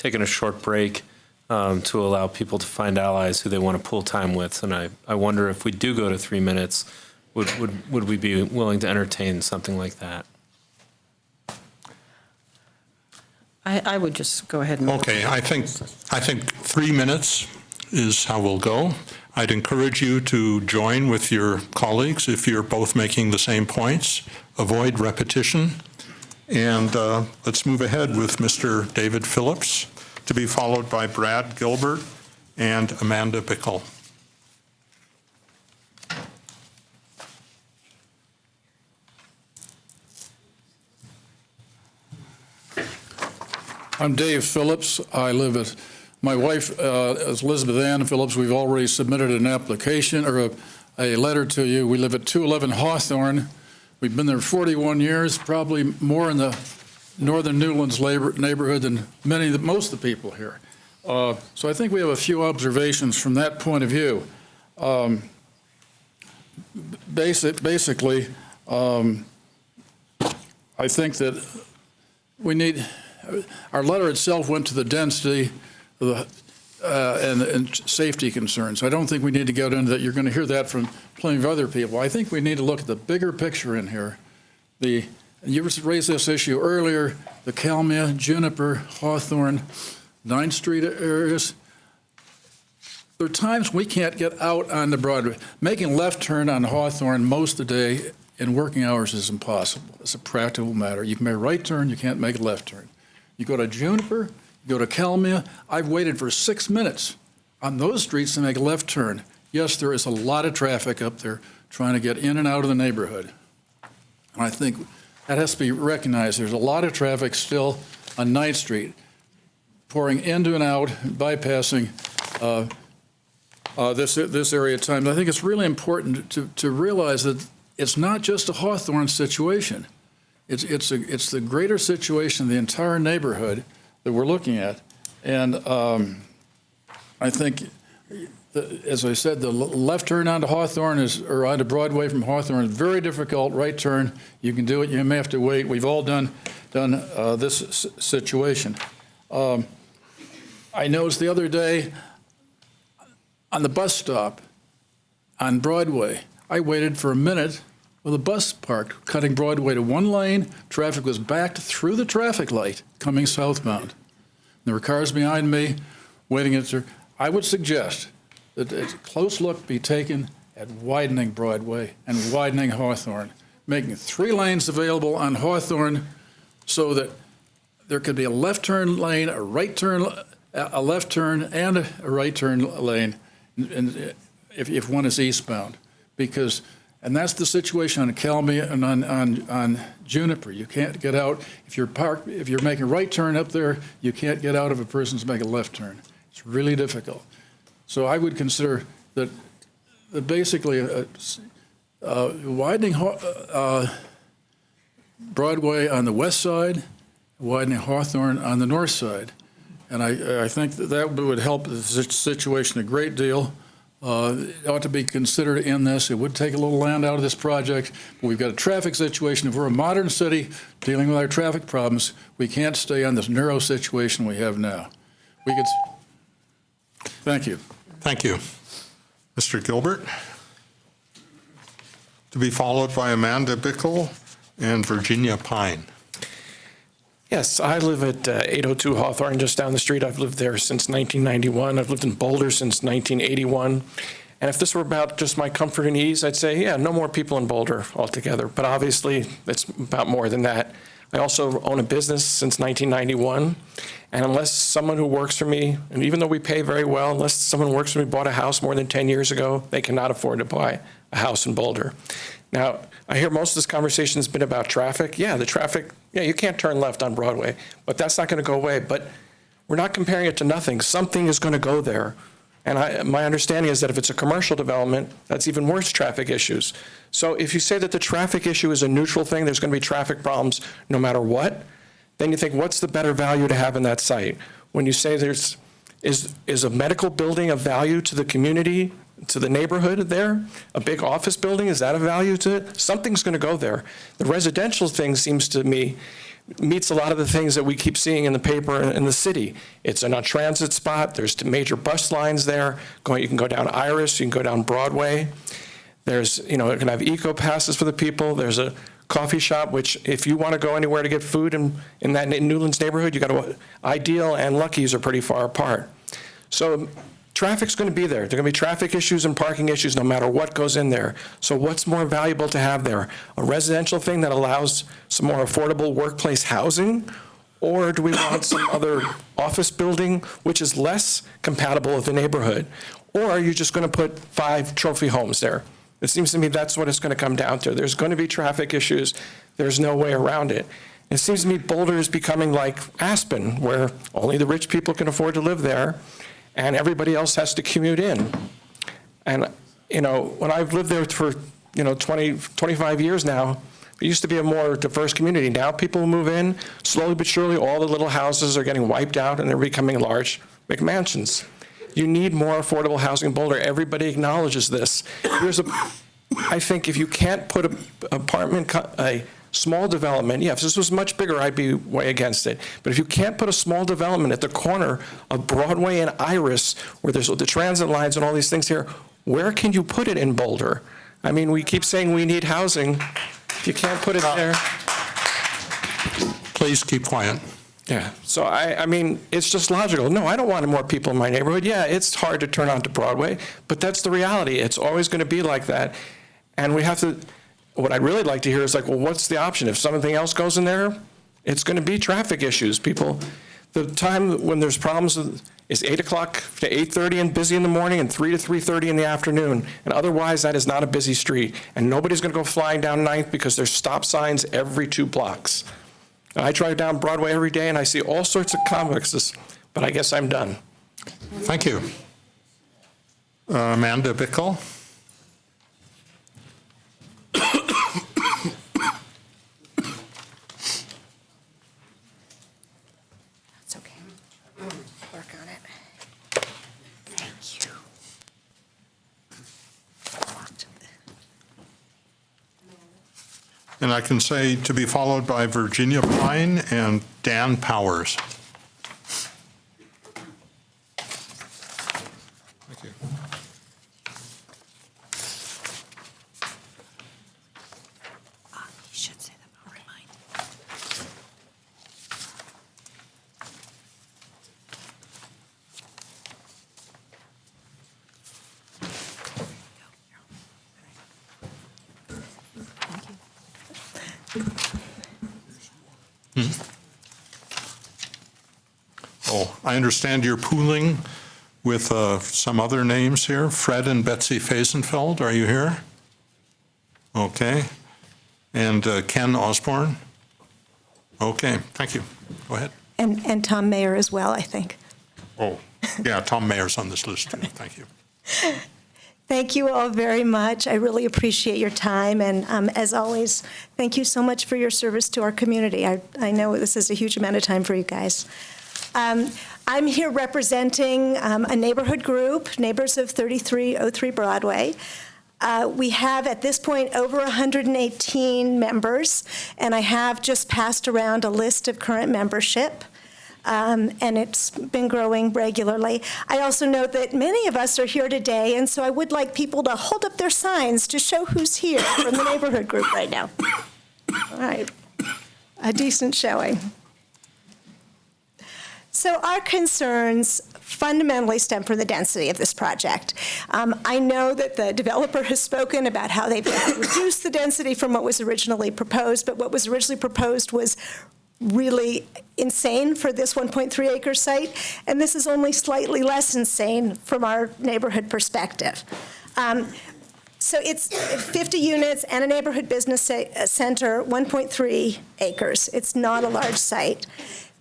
taken a short break to allow people to find allies who they want to pool time with. And I wonder if we do go to 3 minutes, would we be willing to entertain something like that? I would just go ahead and. Okay, I think 3 minutes is how we'll go. I'd encourage you to join with your colleagues if you're both making the same points. Avoid repetition. And let's move ahead with Mr. David Phillips, to be followed by Brad Gilbert and Amanda Bickle. I'm Dave Phillips. I live at, my wife is Elizabeth Ann Phillips. We've already submitted an application or a letter to you. We live at 211 Hawthorne. We've been there 41 years, probably more in the northern Newlands neighborhood than most of the people here. So I think we have a few observations from that point of view. Basically, I think that we need, our letter itself went to the density of and safety concerns. I don't think we need to get into that. You're going to hear that from plenty of other people. I think we need to look at the bigger picture in here. You raised this issue earlier, the Kalmia, Juniper, Hawthorne, 9th Street areas. There are times we can't get out on the Broadway. Making a left turn on Hawthorne most of the day in working hours is impossible. It's a practical matter. You can make a right turn, you can't make a left turn. You go to Juniper, you go to Kalmia. I've waited for 6 minutes on those streets to make a left turn. Yes, there is a lot of traffic up there trying to get in and out of the neighborhood. And I think that has to be recognized. There's a lot of traffic still on 9th Street, pouring into and out, bypassing this area at times. I think it's really important to realize that it's not just a Hawthorne situation. It's the greater situation of the entire neighborhood that we're looking at. And I think, as I said, the left turn onto Hawthorne or onto Broadway from Hawthorne is very difficult. Right turn, you can do it. You may have to wait. We've all done this situation. I noticed the other day on the bus stop on Broadway, I waited for a minute with a bus parked, cutting Broadway to one lane. Traffic was backed through the traffic light coming southbound. There were cars behind me waiting at their. I would suggest that a close look be taken at widening Broadway and widening Hawthorne, making 3 lanes available on Hawthorne so that there could be a left turn lane, a right turn, a left turn, and a right turn lane if one is eastbound. And that's the situation on Kalmia and on Juniper. You can't get out. If you're making a right turn up there, you can't get out if a person's making a left turn. It's really difficult. So I would consider that basically widening Broadway on the west side, widening Hawthorne on the north side. And I think that would help the situation a great deal. It ought to be considered in this. It would take a little land out of this project, but we've got a traffic situation. If we're a modern city dealing with our traffic problems, we can't stay on this narrow situation we have now. Thank you. Thank you. Mr. Gilbert, to be followed by Amanda Bickle and Virginia Pine. Yes, I live at 802 Hawthorne, just down the street. I've lived there since 1991. I've lived in Boulder since 1981. And if this were about just my comfort and ease, I'd say, yeah, no more people in Boulder altogether. But obviously, it's about more than that. I also own a business since 1991. And unless someone who works for me, and even though we pay very well, unless someone who works for me bought a house more than 10 years ago, they cannot afford to buy a house in Boulder. Now, I hear most of this conversation has been about traffic. Yeah, the traffic, yeah, you can't turn left on Broadway, but that's not going to go away. But we're not comparing it to nothing. Something is going to go there. And my understanding is that if it's a commercial development, that's even worse traffic issues. So if you say that the traffic issue is a neutral thing, there's going to be traffic problems no matter what, then you think, what's the better value to have in that site? When you say is a medical building of value to the community to the neighborhood there? A big office building, is that a value to it? Something's going to go there. The residential thing seems to me meets a lot of the things that we keep seeing in the paper in the city. It's in a transit spot. There's major bus lines there. You can go down Iris, you can go down Broadway. There's, you know, it can have eco passes for the people. There's a coffee shop, which if you want to go anywhere to get food in that Newlands neighborhood, you got to, Ideal and Lucky's are pretty far apart. So traffic's going to be there. There are going to be traffic issues and parking issues no matter what goes in there. So what's more valuable to have there? A residential thing that allows some more affordable workplace housing? Or do we want some other office building which is less compatible with the neighborhood? Or are you just going to put 5 trophy homes there? It seems to me that's what it's going to come down to. There's going to be traffic issues. There's no way around it. It seems to me Boulder is becoming like Aspen, where only the rich people can afford to live there, and everybody else has to commute in. And, you know, when I've lived there for, 25 years now, it used to be a more diverse community. Now people move in, slowly but surely all the little houses are getting wiped out and they're becoming large McMansions. You need more affordable housing in Boulder. Everybody acknowledges this. I think if you can't put a small development, yeah, if this was much bigger, I'd be way against it. But if you can't put a small development at the corner of Broadway and Iris, where there's the transit lines and all these things here, where can you put it in Boulder? I mean, we keep saying we need housing. If you can't put it there. Please keep quiet. Yeah, so I mean, it's just logical. No, I don't want more people in my neighborhood. Yeah, it's hard to turn onto Broadway, but that's the reality. It's always going to be like that. And we have to, what I'd really like to hear is like, well, what's the option? If something else goes in there, it's going to be traffic issues. People, the time when there's problems is 8 o'clock to 8:30 and busy in the morning and 3 to 3:30 in the afternoon. And otherwise, that is not a busy street. And nobody's going to go flying down 9th because there's stop signs every 2 blocks. I drive down Broadway every day and I see all sorts of complexes, but I guess I'm done. Thank you. Amanda Bickle. That's okay. Work on it. Thank you. And I can say to be followed by Virginia Pine and Dan Powers. Thank you. You should say that. I'll remind. Oh, I understand you're pooling with some other names here. Fred and Betsy Fazenfeld, are you here? Okay. And Ken Osborne? Okay, thank you. Go ahead. And Tom Mayer as well, I think. Oh, yeah, Tom Mayer's on this list too. Thank you. Thank you all very much. I really appreciate your time. And as always, thank you so much for your service to our community. I know this is a huge amount of time for you guys. I'm here representing a neighborhood group, Neighbors of 3303 Broadway. We have at this point over 118 members, and I have just passed around a list of current membership. And it's been growing regularly. I also note that many of us are here today, and so I would like people to hold up their signs to show who's here from the neighborhood group right now. All right, a decent showing. So our concerns fundamentally stem from the density of this project. I know that the developer has spoken about how they've reduced the density from what was originally proposed, but what was originally proposed was really insane for this 1.3 acre site, and this is only slightly less insane from our neighborhood perspective. So it's 50 units and a neighborhood business center, 1.3 acres. It's not a large site.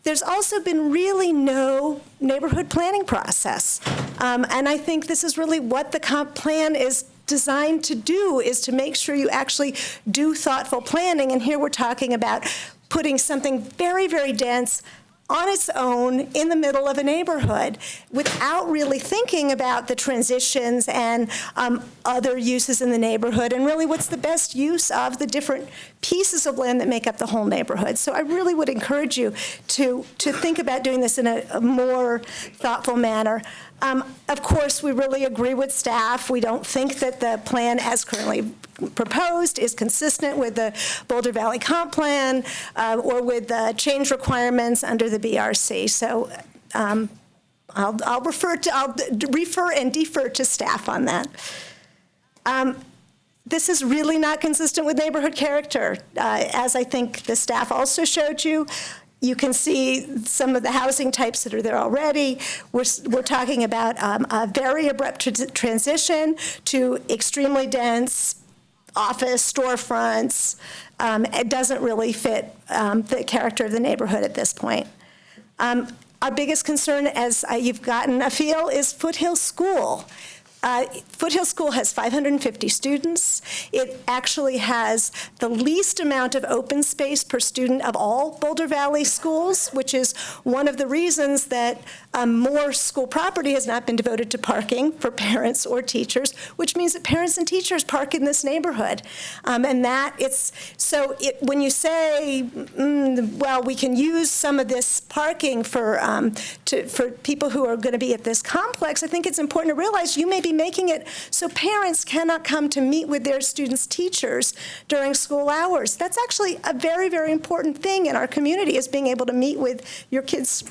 There's also been really no neighborhood planning process. And I think this is really what the comp plan is designed to do, is to make sure you actually do thoughtful planning. And here we're talking about putting something very, very dense on its own in the middle of a neighborhood without really thinking about the transitions and other uses in the neighborhood and really what's the best use of the different pieces of land that make up the whole neighborhood. So I really would encourage you to think about doing this in a more thoughtful manner. Of course, we really agree with staff. We don't think that the plan as currently proposed is consistent with the Boulder Valley Comp Plan or with the change requirements under the BRC. So I'll refer and defer to staff on that. This is really not consistent with neighborhood character. As I think the staff also showed you, you can see some of the housing types that are there already. We're talking about a very abrupt transition to extremely dense office storefronts. It doesn't really fit the character of the neighborhood at this point. Our biggest concern, as you've gotten a feel, is Foothill School. Foothill School has 550 students. It actually has the least amount of open space per student of all Boulder Valley schools, which is one of the reasons that more school property has not been devoted to parking for parents or teachers, which means that parents and teachers park in this neighborhood. And that when you say, well, we can use some of this parking for people who are going to be at this complex, I think it's important to realize you may be making it so parents cannot come to meet with their students' teachers during school hours. That's actually a very, very important thing in our community, is being able to meet with your kids'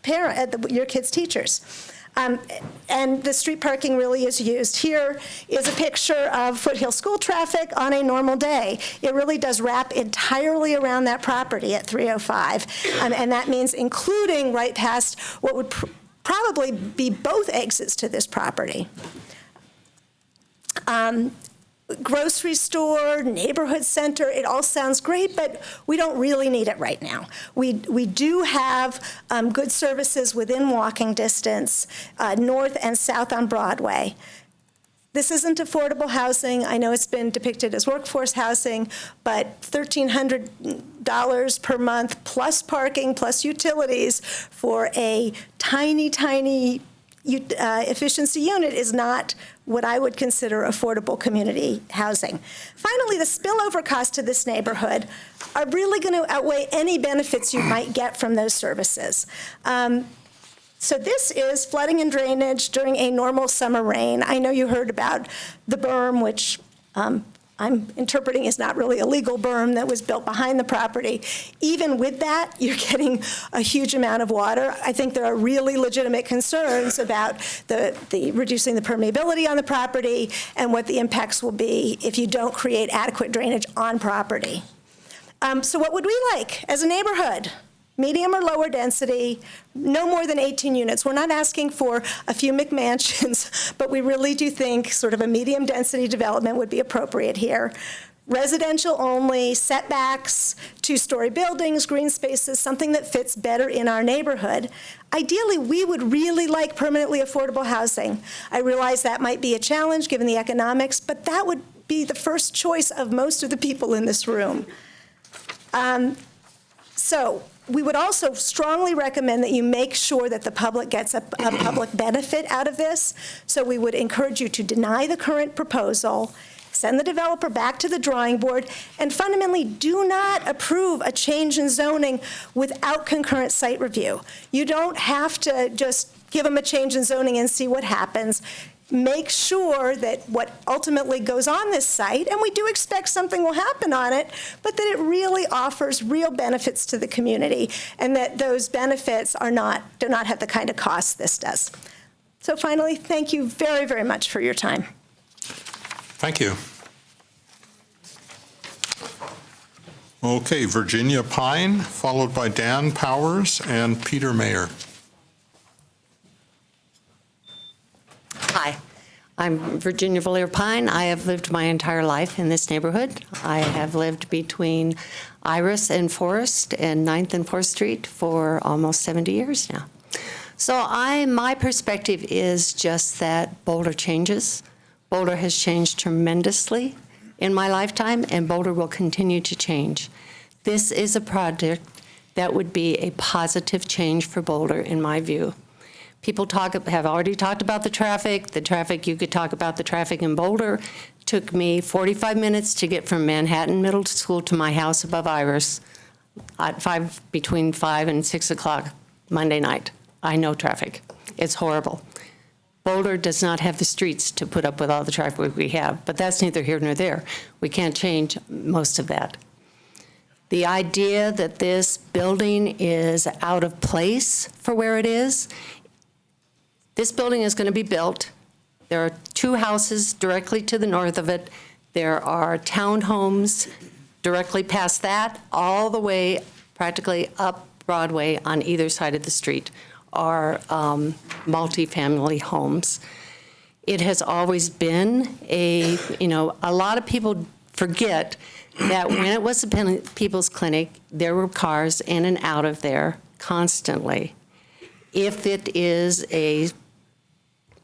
your kids' teachers. And the street parking really is used. Here is a picture of Foothill School traffic on a normal day. It really does wrap entirely around that property at 305. And that means including right past what would probably be both exits to this property. Grocery store, neighborhood center, it all sounds great, but we don't really need it right now. We do have good services within walking distance, north and south on Broadway. This isn't affordable housing. I know it's been depicted as workforce housing, but $1,300 per month plus parking plus utilities for a tiny, tiny efficiency unit is not what I would consider affordable community housing. Finally, the spillover costs to this neighborhood are really going to outweigh any benefits you might get from those services. So this is flooding and drainage during a normal summer rain. I know you heard about the berm, which I'm interpreting is not really a legal berm that was built behind the property. Even with that, you're getting a huge amount of water. I think there are really legitimate concerns about the reducing the permeability on the property and what the impacts will be if you don't create adequate drainage on property. So what would we like as a neighborhood? Medium or lower density, no more than 18 units. We're not asking for a few McMansions, but we really do think sort of a medium density development would be appropriate here. Residential only, setbacks, two-story buildings, green spaces, something that fits better in our neighborhood. Ideally, we would really like permanently affordable housing. I realize that might be a challenge given the economics, but that would be the first choice of most of the people in this room. So we would also strongly recommend that you make sure that the public gets a public benefit out of this. So we would encourage you to deny the current proposal, send the developer back to the drawing board, and fundamentally do not approve a change in zoning without concurrent site review. You don't have to just give them a change in zoning and see what happens. Make sure that what ultimately goes on this site, and we do expect something will happen on it, but that it really offers real benefits to the community, and that those benefits do not have the kind of costs this does. So finally, thank you very, very much for your time. Thank you. Okay, Virginia Pine, followed by Dan Powers and Peter Mayer. Hi, I'm Virginia Bouler Pine. I have lived my entire life in this neighborhood. I have lived between Iris and Forest and 9th and 4th Street for almost 70 years now. So my perspective is just that Boulder changes. Boulder has changed tremendously in my lifetime, and Boulder will continue to change. This is a project that would be a positive change for Boulder, in my view. People have already talked about the traffic. The traffic, you could talk about the traffic in Boulder. Took me 45 minutes to get from Manhattan Middle School to my house above Iris at between 5 and 6 o'clock Monday night. I know traffic. It's horrible. Boulder does not have the streets to put up with all the traffic we have, but that's neither here nor there. We can't change most of that. The idea that this building is out of place for where it is, this building is going to be built. There are 2 houses directly to the north of it. There are townhomes directly past that, all the way practically up Broadway on either side of the street are multifamily homes. It has always been a lot of people forget that when it was the People's Clinic, there were cars in and out of there constantly. If it is a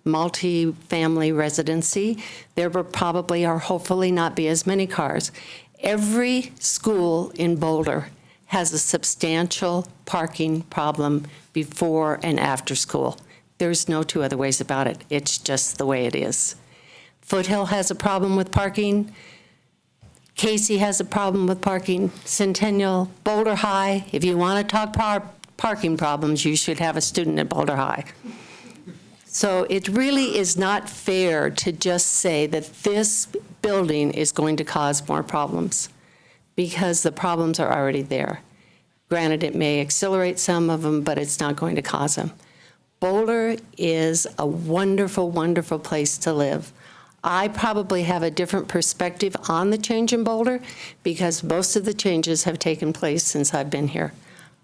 multi-family residency, there will probably or hopefully not be as many cars. Every school in Boulder has a substantial parking problem before and after school. There's no 2 other ways about it. It's just the way it is. Foothill has a problem with parking. Casey has a problem with parking. Centennial, Boulder High. If you want to talk parking problems, you should have a student at Boulder High. So it really is not fair to just say that this building is going to cause more problems, because the problems are already there. Granted, it may accelerate some of them, but it's not going to cause them. Boulder is a wonderful, wonderful place to live. I probably have a different perspective on the change in Boulder because most of the changes have taken place since I've been here.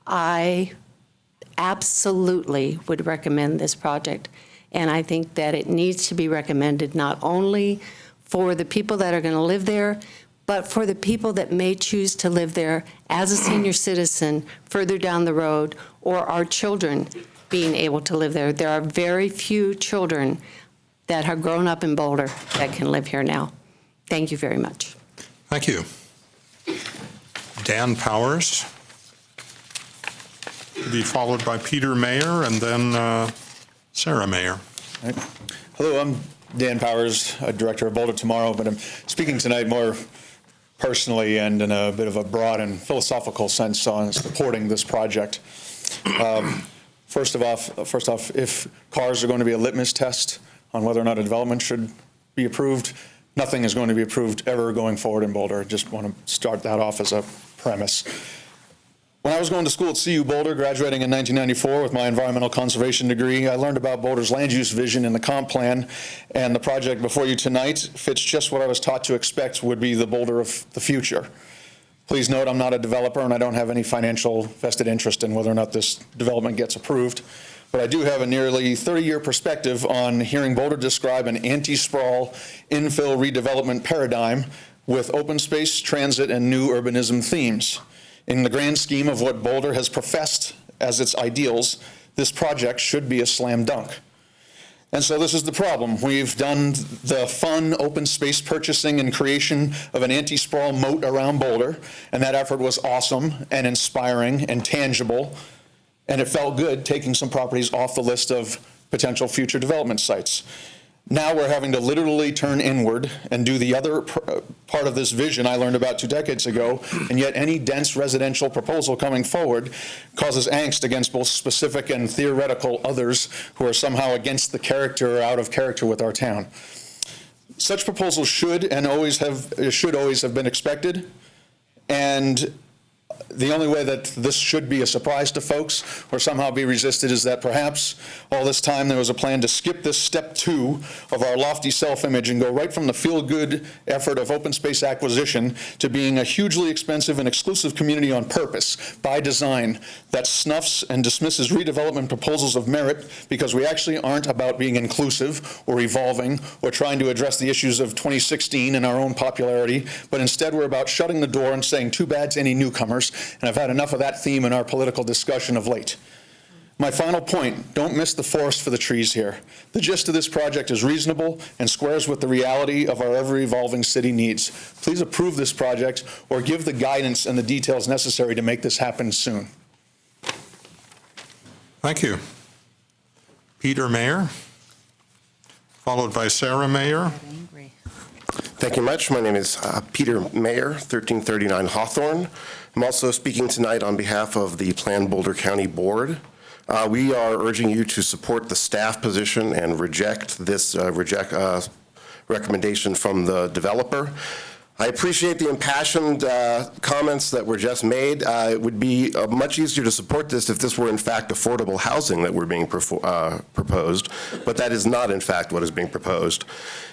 I absolutely would recommend this project, and I think that it needs to be recommended not only for the people that are going to live there, but for the people that may choose to live there as a senior citizen further down the road, or our children being able to live there. There are very few children that have grown up in Boulder that can live here now. Thank you very much. Thank you. Dan Powers, to be followed by Peter Mayer and then Sarah Mayer. Right. Hello, I'm Dan Powers, Director of Boulder Tomorrow, but I'm speaking tonight more personally and in a bit of a broad and philosophical sense on supporting this project. First off, if cars are going to be a litmus test on whether or not a development should be approved, nothing is going to be approved ever going forward in Boulder. I just want to start that off as a premise. When I was going to school at CU Boulder, graduating in 1994 with my environmental conservation degree, I learned about Boulder's land use vision in the comp plan, and the project before you tonight fits just what I was taught to expect would be the Boulder of the future. Please note I'm not a developer and I don't have any financial vested interest in whether or not this development gets approved, but I do have a nearly 30-year perspective on hearing Boulder describe an anti-sprawl infill redevelopment paradigm with open space, transit, and new urbanism themes. In the grand scheme of what Boulder has professed as its ideals, this project should be a slam dunk. And so this is the problem. We've done the fun open space purchasing and creation of an anti-sprawl moat around Boulder, and that effort was awesome and inspiring and tangible, and it felt good taking some properties off the list of potential future development sites. Now we're having to literally turn inward and do the other part of this vision I learned about 2 decades ago, and yet any dense residential proposal coming forward causes angst against both specific and theoretical others who are somehow against the character or out of character with our town. Such proposals should always have been expected, and the only way that this should be a surprise to folks or somehow be resisted is that perhaps all this time there was a plan to skip this step 2 of our lofty self-image and go right from the feel-good effort of open space acquisition to being a hugely expensive and exclusive community on purpose, by design, that snuffs and dismisses redevelopment proposals of merit because we actually aren't about being inclusive or evolving or trying to address the issues of 2016 and our own popularity, but instead we're about shutting the door and saying too bad to any newcomers. And I've had enough of that theme in our political discussion of late. My final point, don't miss the forest for the trees here. The gist of this project is reasonable and squares with the reality of our ever-evolving city needs. Please approve this project or give the guidance and the details necessary to make this happen soon. Thank you. Peter Mayer, followed by Sarah Mayer. Thank you much. My name is Peter Mayer, 1339 Hawthorne. I'm also speaking tonight on behalf of the Planned Boulder County Board. We are urging you to support the staff position and reject this recommendation from the developer. I appreciate the impassioned comments that were just made. It would be much easier to support this if this were in fact affordable housing that were being proposed, but that is not in fact what is being proposed.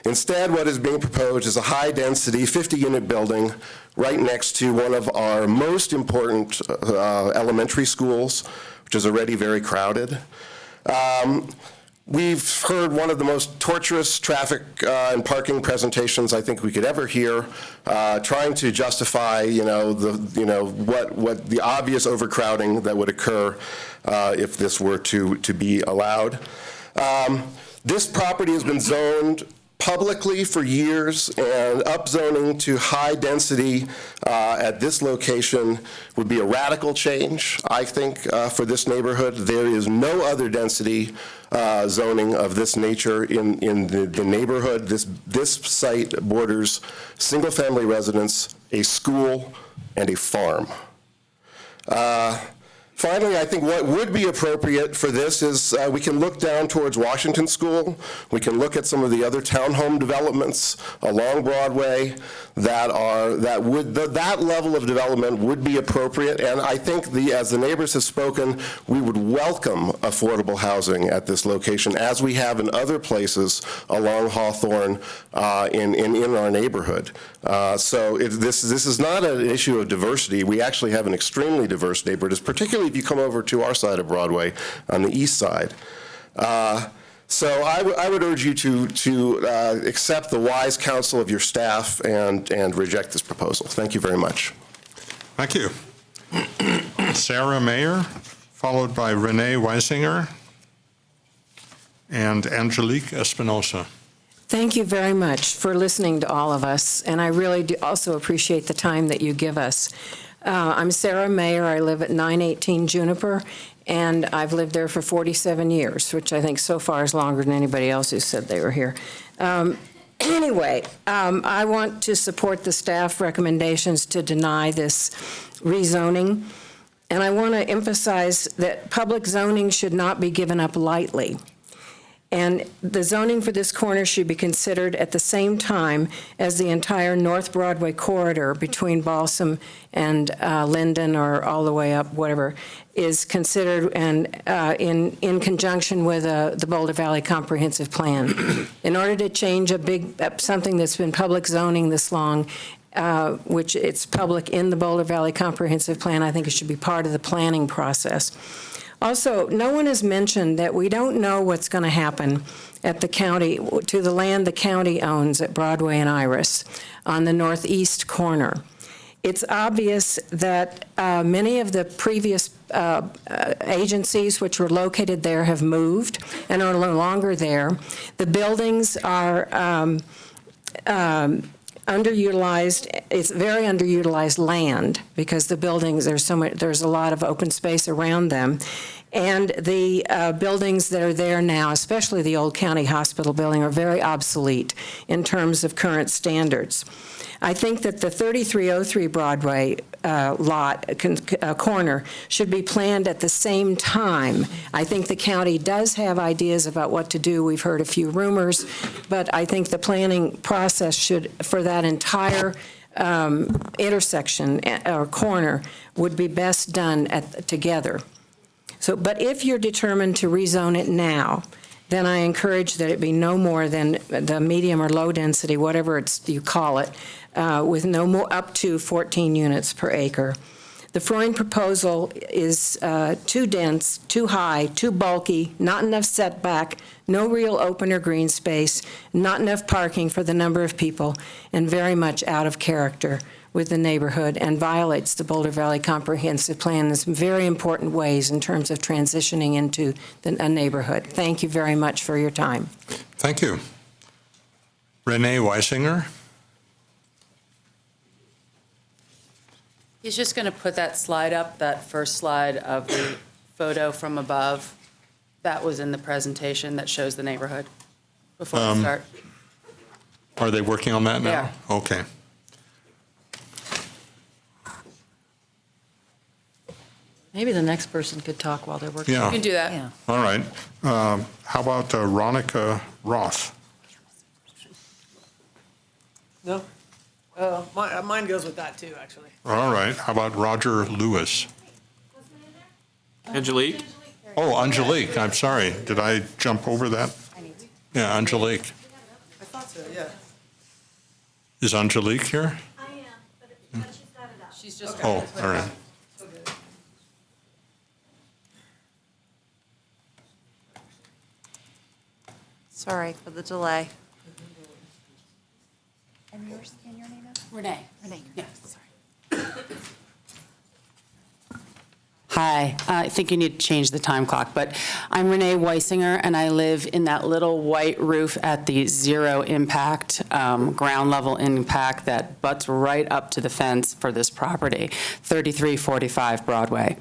Instead, what is being proposed is a high-density 50-unit building right next to one of our most important elementary schools, which is already very crowded. We've heard one of the most torturous traffic and parking presentations I think we could ever hear, trying to justify, what the obvious overcrowding that would occur if this were to be allowed. This property has been zoned publicly for years, and upzoning to high density at this location would be a radical change, I think, for this neighborhood. There is no other density zoning of this nature in the neighborhood. This site borders single-family residence, a school, and a farm. Finally, I think what would be appropriate for this is we can look down towards Washington School. We can look at some of the other townhome developments along Broadway that level of development would be appropriate. And I think as the neighbors have spoken, we would welcome affordable housing at this location, as we have in other places along Hawthorne in our neighborhood. So this is not an issue of diversity. We actually have an extremely diverse neighborhood, particularly if you come over to our side of Broadway on the east side. So I would urge you to accept the wise counsel of your staff and reject this proposal. Thank you very much. Thank you. Sarah Mayer, followed by Renee Weisinger and Angelique Espinosa. Thank you very much for listening to all of us, and I really do also appreciate the time that you give us. I'm Sarah Mayer. I live at 918 Juniper, and I've lived there for 47 years, which I think so far is longer than anybody else who said they were here. Anyway, I want to support the staff recommendations to deny this rezoning, and I want to emphasize that public zoning should not be given up lightly. And the zoning for this corner should be considered at the same time as the entire North Broadway corridor between Balsam and Linden, or all the way up, whatever, is considered and in conjunction with the Boulder Valley Comprehensive Plan. In order to change something that's been public zoning this long, which it's public in the Boulder Valley Comprehensive Plan, I think it should be part of the planning process. Also, no one has mentioned that we don't know what's going to happen at the county, to the land the county owns at Broadway and Iris on the northeast corner. It's obvious that many of the previous agencies which were located there have moved and are no longer there. The buildings are underutilized. It's very underutilized land because the buildings, there's a lot of open space around them. And the buildings that are there now, especially the old county hospital building, are very obsolete in terms of current standards. I think that the 3303 Broadway corner should be planned at the same time. I think the county does have ideas about what to do. We've heard a few rumors, but I think the planning process should, for that entire intersection or corner, would be best done together. So, but if you're determined to rezone it now, then I encourage that it be no more than the medium or low density, whatever you call it, with no more, up to 14 units per acre. The Freund proposal is too dense, too high, too bulky, not enough setback, no real open or green space, not enough parking for the number of people, and very much out of character with the neighborhood, and violates the Boulder Valley Comprehensive Plan in some very important ways in terms of transitioning into a neighborhood. Thank you very much for your time. Thank you. Renee Weisinger. He's just going to put that slide up, that first slide of the photo from above. that was in the presentation that shows the neighborhood before we start. Are they working on that now? They are. Okay. Maybe the next person could talk while they're working. Yeah. You can do that. All right. How about Ronica Ross? No? Mine goes with that too, actually. All right. How about Roger Lewis? Angelique? Oh, Angelique. I'm sorry. Did I jump over that? Yeah, Angelique. I thought so, yeah. Is Angelique here? I am, but she's got it up. She's just Oh, all right. Sorry for the delay. And your name is? Renee. Renee, yeah, sorry. Hi, I think you need to change the time clock, but I'm Renee Weisinger, and I live in that little white roof at the zero impact, ground level impact that butts right up to the fence for this property, 3345 Broadway.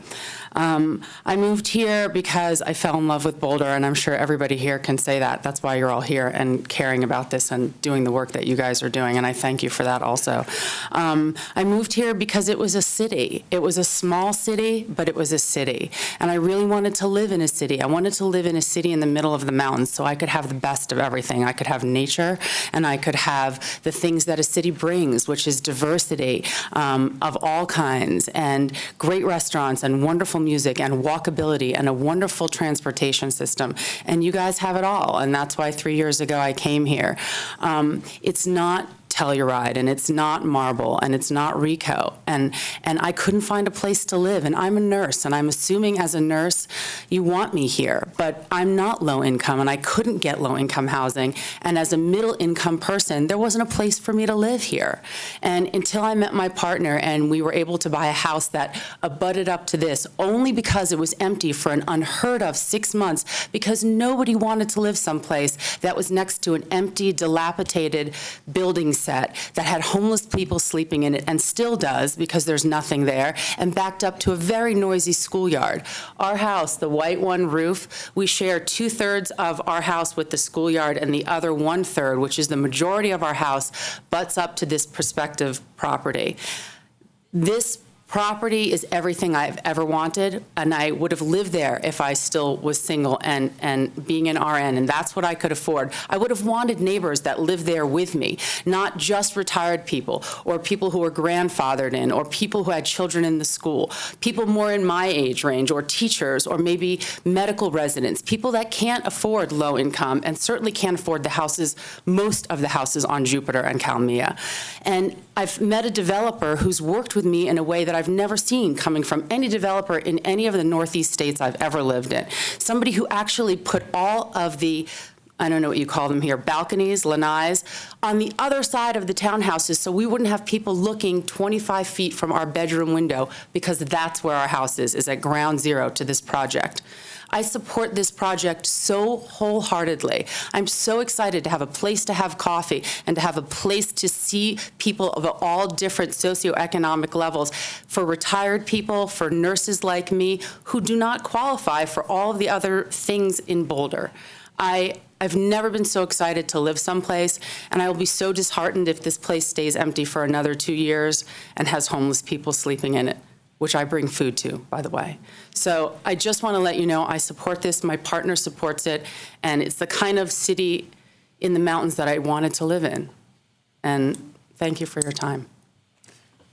I moved here because I fell in love with Boulder, and I'm sure everybody here can say that. That's why you're all here and caring about this and doing the work that you guys are doing, and I thank you for that also. I moved here because it was a city. It was a small city, but it was a city. And I really wanted to live in a city. I wanted to live in a city in the middle of the mountains so I could have the best of everything. I could have nature, and I could have the things that a city brings, which is diversity of all kinds, and great restaurants, and wonderful music, and walkability, and a wonderful transportation system. And you guys have it all, and that's why 3 years ago I came here. It's not Telluride, and it's not Marble, and it's not Rico, and I couldn't find a place to live, and I'm a nurse, and I'm assuming as a nurse you want me here, but I'm not low income, and I couldn't get low income housing, and as a middle income person, there wasn't a place for me to live here. And until I met my partner and we were able to buy a house that abutted up to this, only because it was empty for an unheard of 6 months, because nobody wanted to live someplace that was next to an empty, dilapidated building set that had homeless people sleeping in it, and still does because there's nothing there, and backed up to a very noisy schoolyard. Our house, the white one roof, we share 2/3 of our house with the schoolyard, and the other 1/3, which is the majority of our house, butts up to this prospective property. This property is everything I've ever wanted, and I would have lived there if I still was single and being an RN, and that's what I could afford. I would have wanted neighbors that lived there with me, not just retired people or people who were grandfathered in or people who had children in the school, people more in my age range, or teachers, or maybe medical residents, people that can't afford low income and certainly can't afford the houses, most of the houses on Jupiter and Calmia. And I've met a developer who's worked with me in a way that I've never seen coming from any developer in any of the Northeast states I've ever lived in. Somebody who actually put all of the, I don't know what you call them here, balconies, lanais, on the other side of the townhouses so we wouldn't have people looking 25 feet from our bedroom window, because that's where our house is at ground zero to this project. I support this project so wholeheartedly. I'm so excited to have a place to have coffee and to have a place to see people of all different socioeconomic levels, for retired people, for nurses like me who do not qualify for all of the other things in Boulder. I've never been so excited to live someplace, and I will be so disheartened if this place stays empty for another 2 years and has homeless people sleeping in it, which I bring food to, by the way. So I just want to let you know I support this. My partner supports it, and it's the kind of city in the mountains that I wanted to live in. And thank you for your time.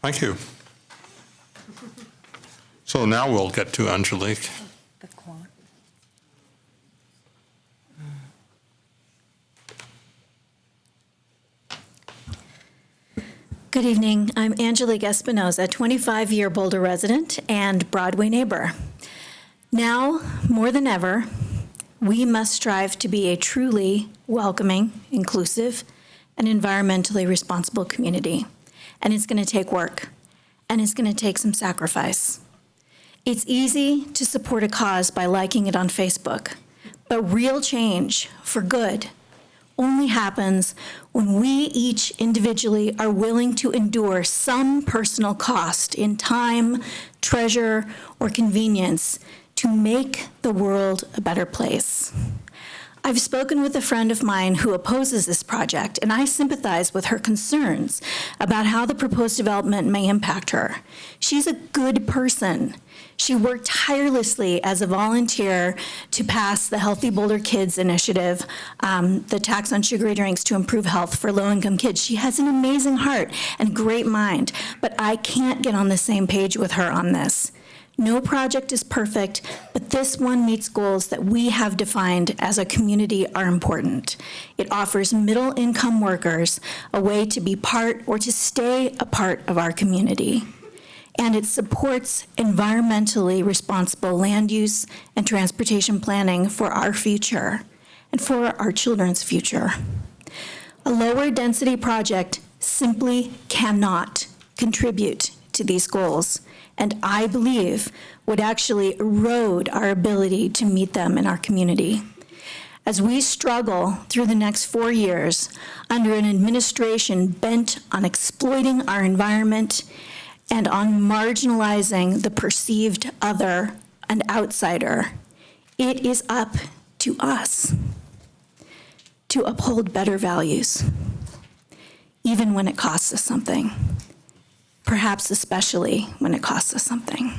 Thank you. So now we'll get to Angelique. Good evening. I'm Angelique Espinoza, 25-year Boulder resident and Broadway neighbor. Now, more than ever, we must strive to be a truly welcoming, inclusive, and environmentally responsible community. And it's going to take work, and it's going to take some sacrifice. It's easy to support a cause by liking it on Facebook, but real change for good only happens when we each individually are willing to endure some personal cost in time, treasure, or convenience to to make the world a better place. I've spoken with a friend of mine who opposes this project, and I sympathize with her concerns about how the proposed development may impact her. She's a good person. She worked tirelessly as a volunteer to pass the Healthy Boulder Kids initiative, the tax on sugary drinks to improve health for low-income kids. She has an amazing heart and great mind, but I can't get on the same page with her on this. No project is perfect, but this one meets goals that we have defined as a community are important. It offers middle-income workers a way to be part or to stay a part of our community. And it supports environmentally responsible land use and transportation planning for our future and for our children's future. A lower density project simply cannot contribute to these goals, and I believe would actually erode our ability to meet them in our community. As we struggle through the next 4 years under an administration bent on exploiting our environment and on marginalizing the perceived other and outsider, it is up to us to uphold better values, even when it costs us something, perhaps especially when it costs us something.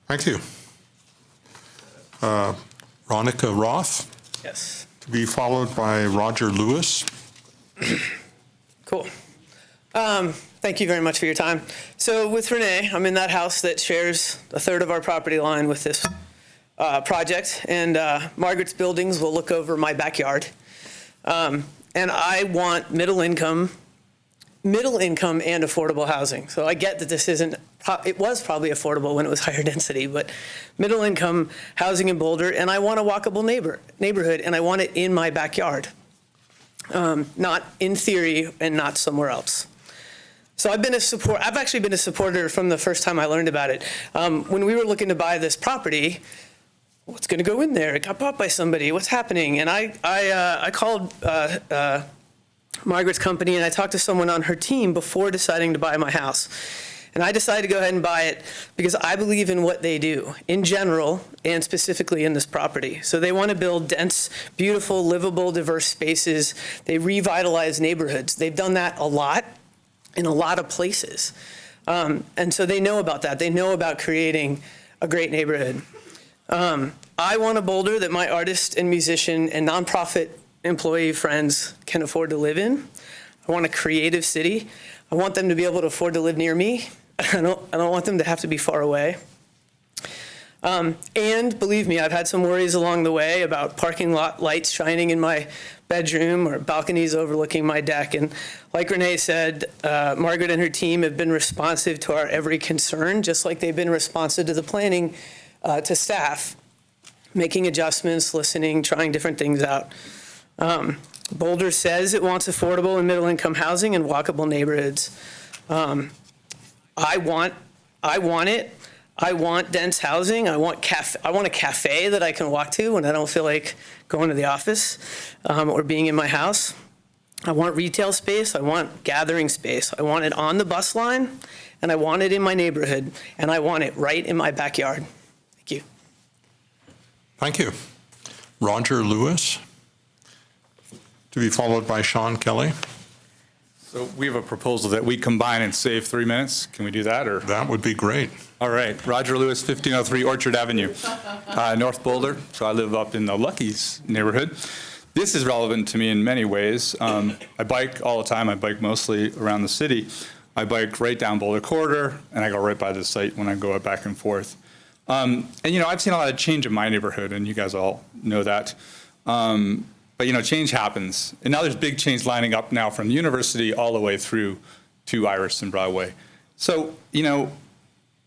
Thank you. Ronica Roth. Yes. To be followed by Roger Lewis. Cool. Thank you very much for your time. So with Renee, I'm in that house that shares a third of our property line with this project, and Margaret's buildings will look over my backyard. And I want middle income and affordable housing. So I get that this isn't, it was probably affordable when it was higher density, but middle income housing in Boulder, and I want a walkable neighborhood, and I want it in my backyard, not in theory and not somewhere else. So I've actually been a supporter from the first time I learned about it. When we were looking to buy this property, what's going to go in there? It got bought by somebody. What's happening? And I called Margaret's company, and I talked to someone on her team before deciding to buy my house. And I decided to go ahead and buy it because I believe in what they do in general and specifically in this property. So they want to build dense, beautiful, livable, diverse spaces. They revitalize neighborhoods. They've done that a lot in a lot of places. And so they know about that. They know about creating a great neighborhood. I want a Boulder that my artist and musician and nonprofit employee friends can afford to live in. I want a creative city. I want them to be able to afford to live near me. I don't want them to have to be far away. And believe me, I've had some worries along the way about parking lot lights shining in my bedroom or balconies overlooking my deck. And like Renee said, Margaret and her team have been responsive to our every concern, just like they've been responsive to the planning to staff, making adjustments, listening, trying different things out. Boulder says it wants affordable and middle-income housing and walkable neighborhoods. I want it. I want dense housing. I want a cafe that I can walk to when I don't feel like going to the office or being in my house. I want retail space. I want gathering space. I want it on the bus line, and I want it in my neighborhood, and I want it right in my backyard. Thank you. Thank you. Roger Lewis, to be followed by Sean Kelly. So we have a proposal that we combine and save 3 minutes. Can we do that? Or that would be great. All right. Roger Lewis, 1503 Orchard Avenue, North Boulder. So I live up in the Lucky's neighborhood. This is relevant to me in many ways. I bike all the time. I bike mostly around the city. I bike right down Boulder Corridor, and I go right by the site when I go back and forth. And, you know, I've seen a lot of change in my neighborhood, and you guys all know that. But, you know, change happens. And now there's big change lining up now from the university all the way through to Iris and Broadway. So, you know,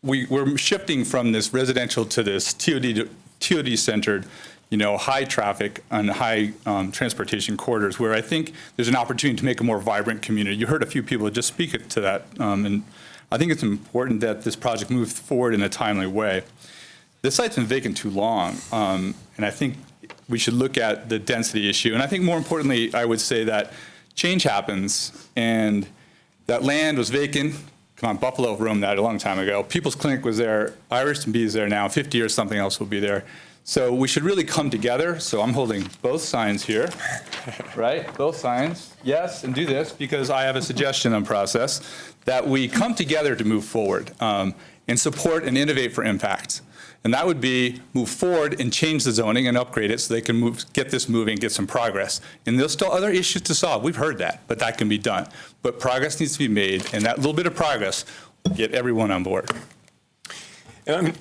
we're shifting from this residential to this TOD-centered, you know, high traffic and high transportation corridors where I think there's an opportunity to make a more vibrant community. You heard a few people just speak to that. And I think it's important that this project moves forward in a timely way. This site's been vacant too long, and I think we should look at the density issue. And I think more importantly, I would say that change happens, and that land was vacant come on, Buffalo room that a long time ago. People's Clinic was there. Iris and Bee is there now. 50 years, something else will be there. So we should really come together. So I'm holding both signs here, right? Both signs, yes, and do this because I have a suggestion on process that we come together to move forward and support and innovate for impact. And that would be move forward and change the zoning and upgrade it so they can get this moving, get some progress. And there's still other issues to solve. We've heard that, but that can be done. But progress needs to be made, and that little bit of progress will get everyone on board. And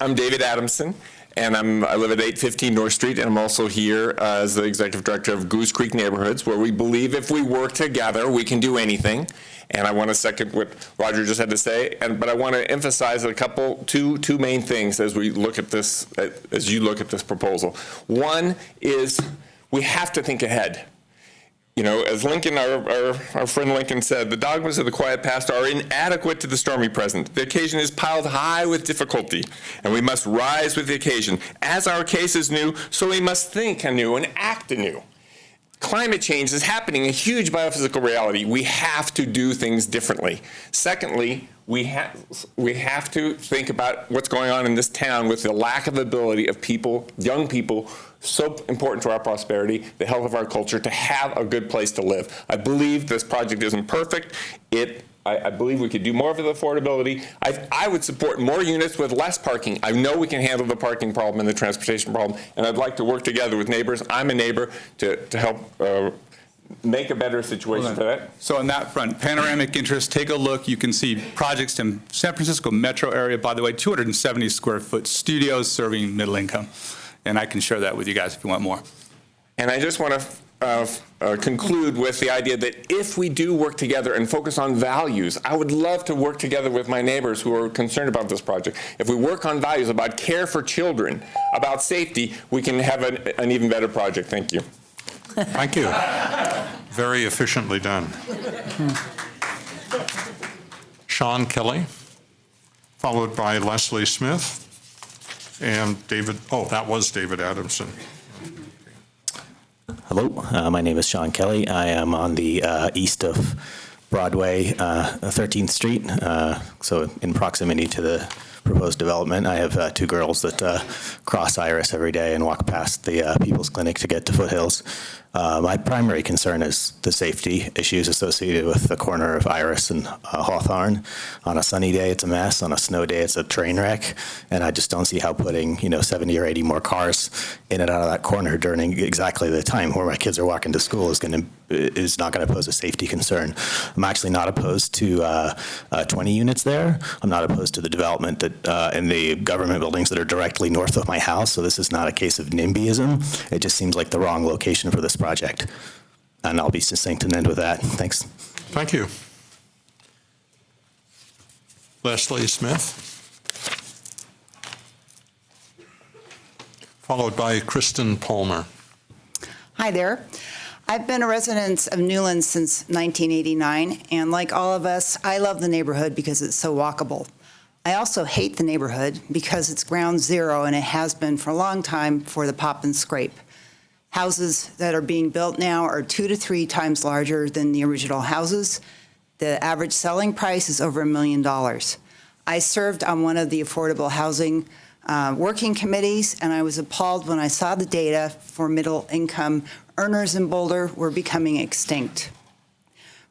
I'm David Adamson, and I live at 815 North Street, and I'm also here as the executive director of Goose Creek Neighborhoods, where we believe if we work together, we can do anything. And I want to second what Roger just had to say, but I want to emphasize two main things as we look at this, as you look at this proposal. One is we have to think ahead. You know, as Lincoln, our friend Lincoln said, the dogmas of the quiet past are inadequate to the stormy present. The occasion is piled high with difficulty, and we must rise with the occasion. As our case is new, so we must think anew and act anew. Climate change is happening, a huge biophysical reality. We have to do things differently. Secondly, we have to think about what's going on in this town with the lack of ability of people, young people, so important to our prosperity, the health of our culture, to have a good place to live. I believe this project isn't perfect. I believe we could do more for the affordability. I would support more units with less parking. I know we can handle the parking problem and the transportation problem, and I'd like to work together with neighbors. I'm a neighbor to help make a better situation for that. So on that front, panoramic interest, take a look. You can see projects in San Francisco metro area, by the way, 270 square foot studios serving middle income. And I can share that with you guys if you want more. And I just want to conclude with the idea that if we do work together and focus on values, I would love to work together with my neighbors who are concerned about this project. If we work on values about care for children, about safety, we can have an even better project. Thank you. Thank you. Very efficiently done. Sean Kelly, followed by Leslie Smith, and David, that was David Adamson. Hello, my name is Sean Kelly. I am on the east of Broadway, 13th Street, so in proximity to the proposed development. I have two girls that cross Iris every day and walk past the People's Clinic to get to Foothills. My primary concern is the safety issues associated with the corner of Iris and Hawthorne. On a sunny day, it's a mess. On a snow day, it's a train wreck. And I just don't see how putting 70 or 80 more cars in and out of that corner during exactly the time where my kids are walking to school is not going to pose a safety concern. I'm actually not opposed to 20 units there. I'm not opposed to the development that in the government buildings that are directly north of my house. So this is not a case of NIMBYism. It just seems like the wrong location for this project. And I'll be succinct and end with that. Thanks. Thank you. Leslie Smith, followed by Kristen Palmer. Hi there. I've been a resident of Newlands since 1989, and like all of us, I love the neighborhood because it's so walkable. I also hate the neighborhood because it's ground zero, and it has been for a long time for the pop and scrape. Houses that are being built now are 2 to 3 times larger than the original houses. The average selling price is over $1 million. I served on one of the affordable housing working committees, and I was appalled when I saw the data for middle income earners in Boulder were becoming extinct.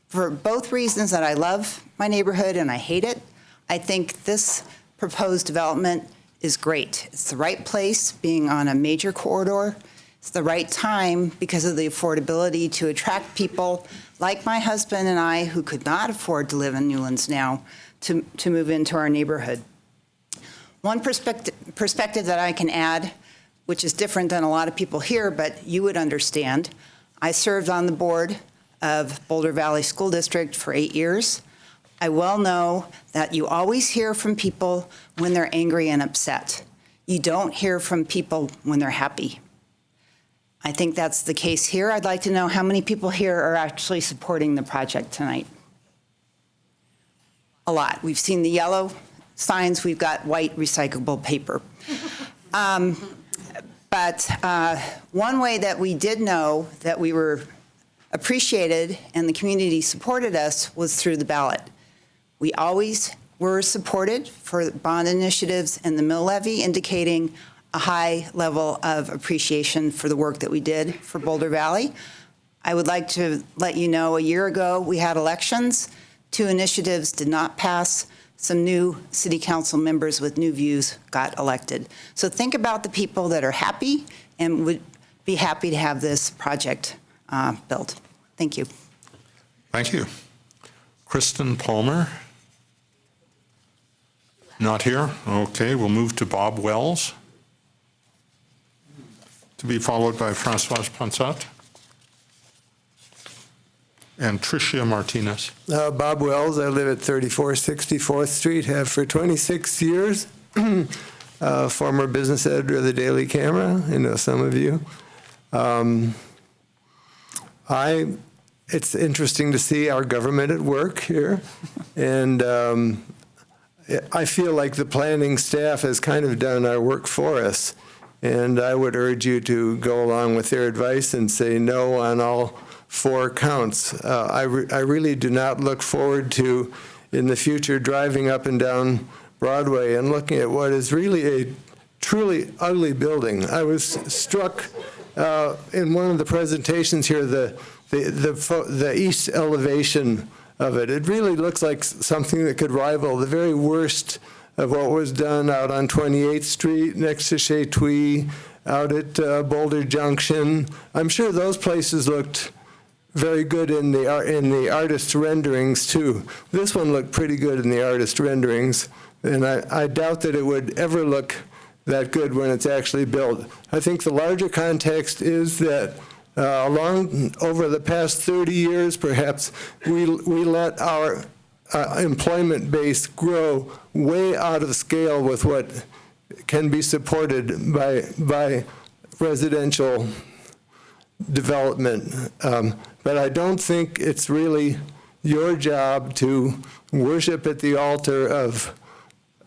For both reasons that I love my neighborhood and I hate it, I think this proposed development is great. It's the right place, being on a major corridor. It's the right time because of the affordability to attract people like my husband and I who could not afford to live in Newlands now to move into our neighborhood. One perspective that I can add, which is different than a lot of people here, but you would understand, I served on the board of Boulder Valley School District for 8 years. I well know that you always hear from people when they're angry and upset. You don't hear from people when they're happy. I think that's the case here. I'd like to know how many people here are actually supporting the project tonight. A lot. We've seen the yellow signs. We've got white recyclable paper. But one way that we did know that we were appreciated and the community supported us was through the ballot. We always were supported for bond initiatives and the mill levy, indicating a high level of appreciation for the work that we did for Boulder Valley. I would like to let you know, a year ago, we had elections. 2 initiatives did not pass. Some new city council members with new views got elected. So think about the people that are happy and would be happy to have this project built. Thank you. Thank you. Kristen Palmer? Not here? Okay, we'll move to Bob Wells, to be followed by Francoise Pansat and Tricia Martinez. Bob Wells, I live at 3464th Street, have for 26 years. Former business editor of the Daily Camera, I know some of you. It's interesting to see our government at work here, and I feel like the planning staff has kind of done our work for us, and I would urge you to go along with their advice and say no on all 4 counts. I really do not look forward to, in the future, driving up and down Broadway and looking at what is really a truly ugly building. I was struck in one of the presentations here, the east elevation of it. It really looks like something that could rival the very worst of what was done out on 28th Street next to Chetui, out at Boulder Junction. I'm sure those places looked very good in the artist renderings too. This one looked pretty good in the artist renderings, and I doubt that it would ever look that good when it's actually built. I think the larger context is that over the past 30 years, perhaps, we let our employment base grow way out of scale with what can be supported by residential development. But I don't think it's really your job to worship at the altar of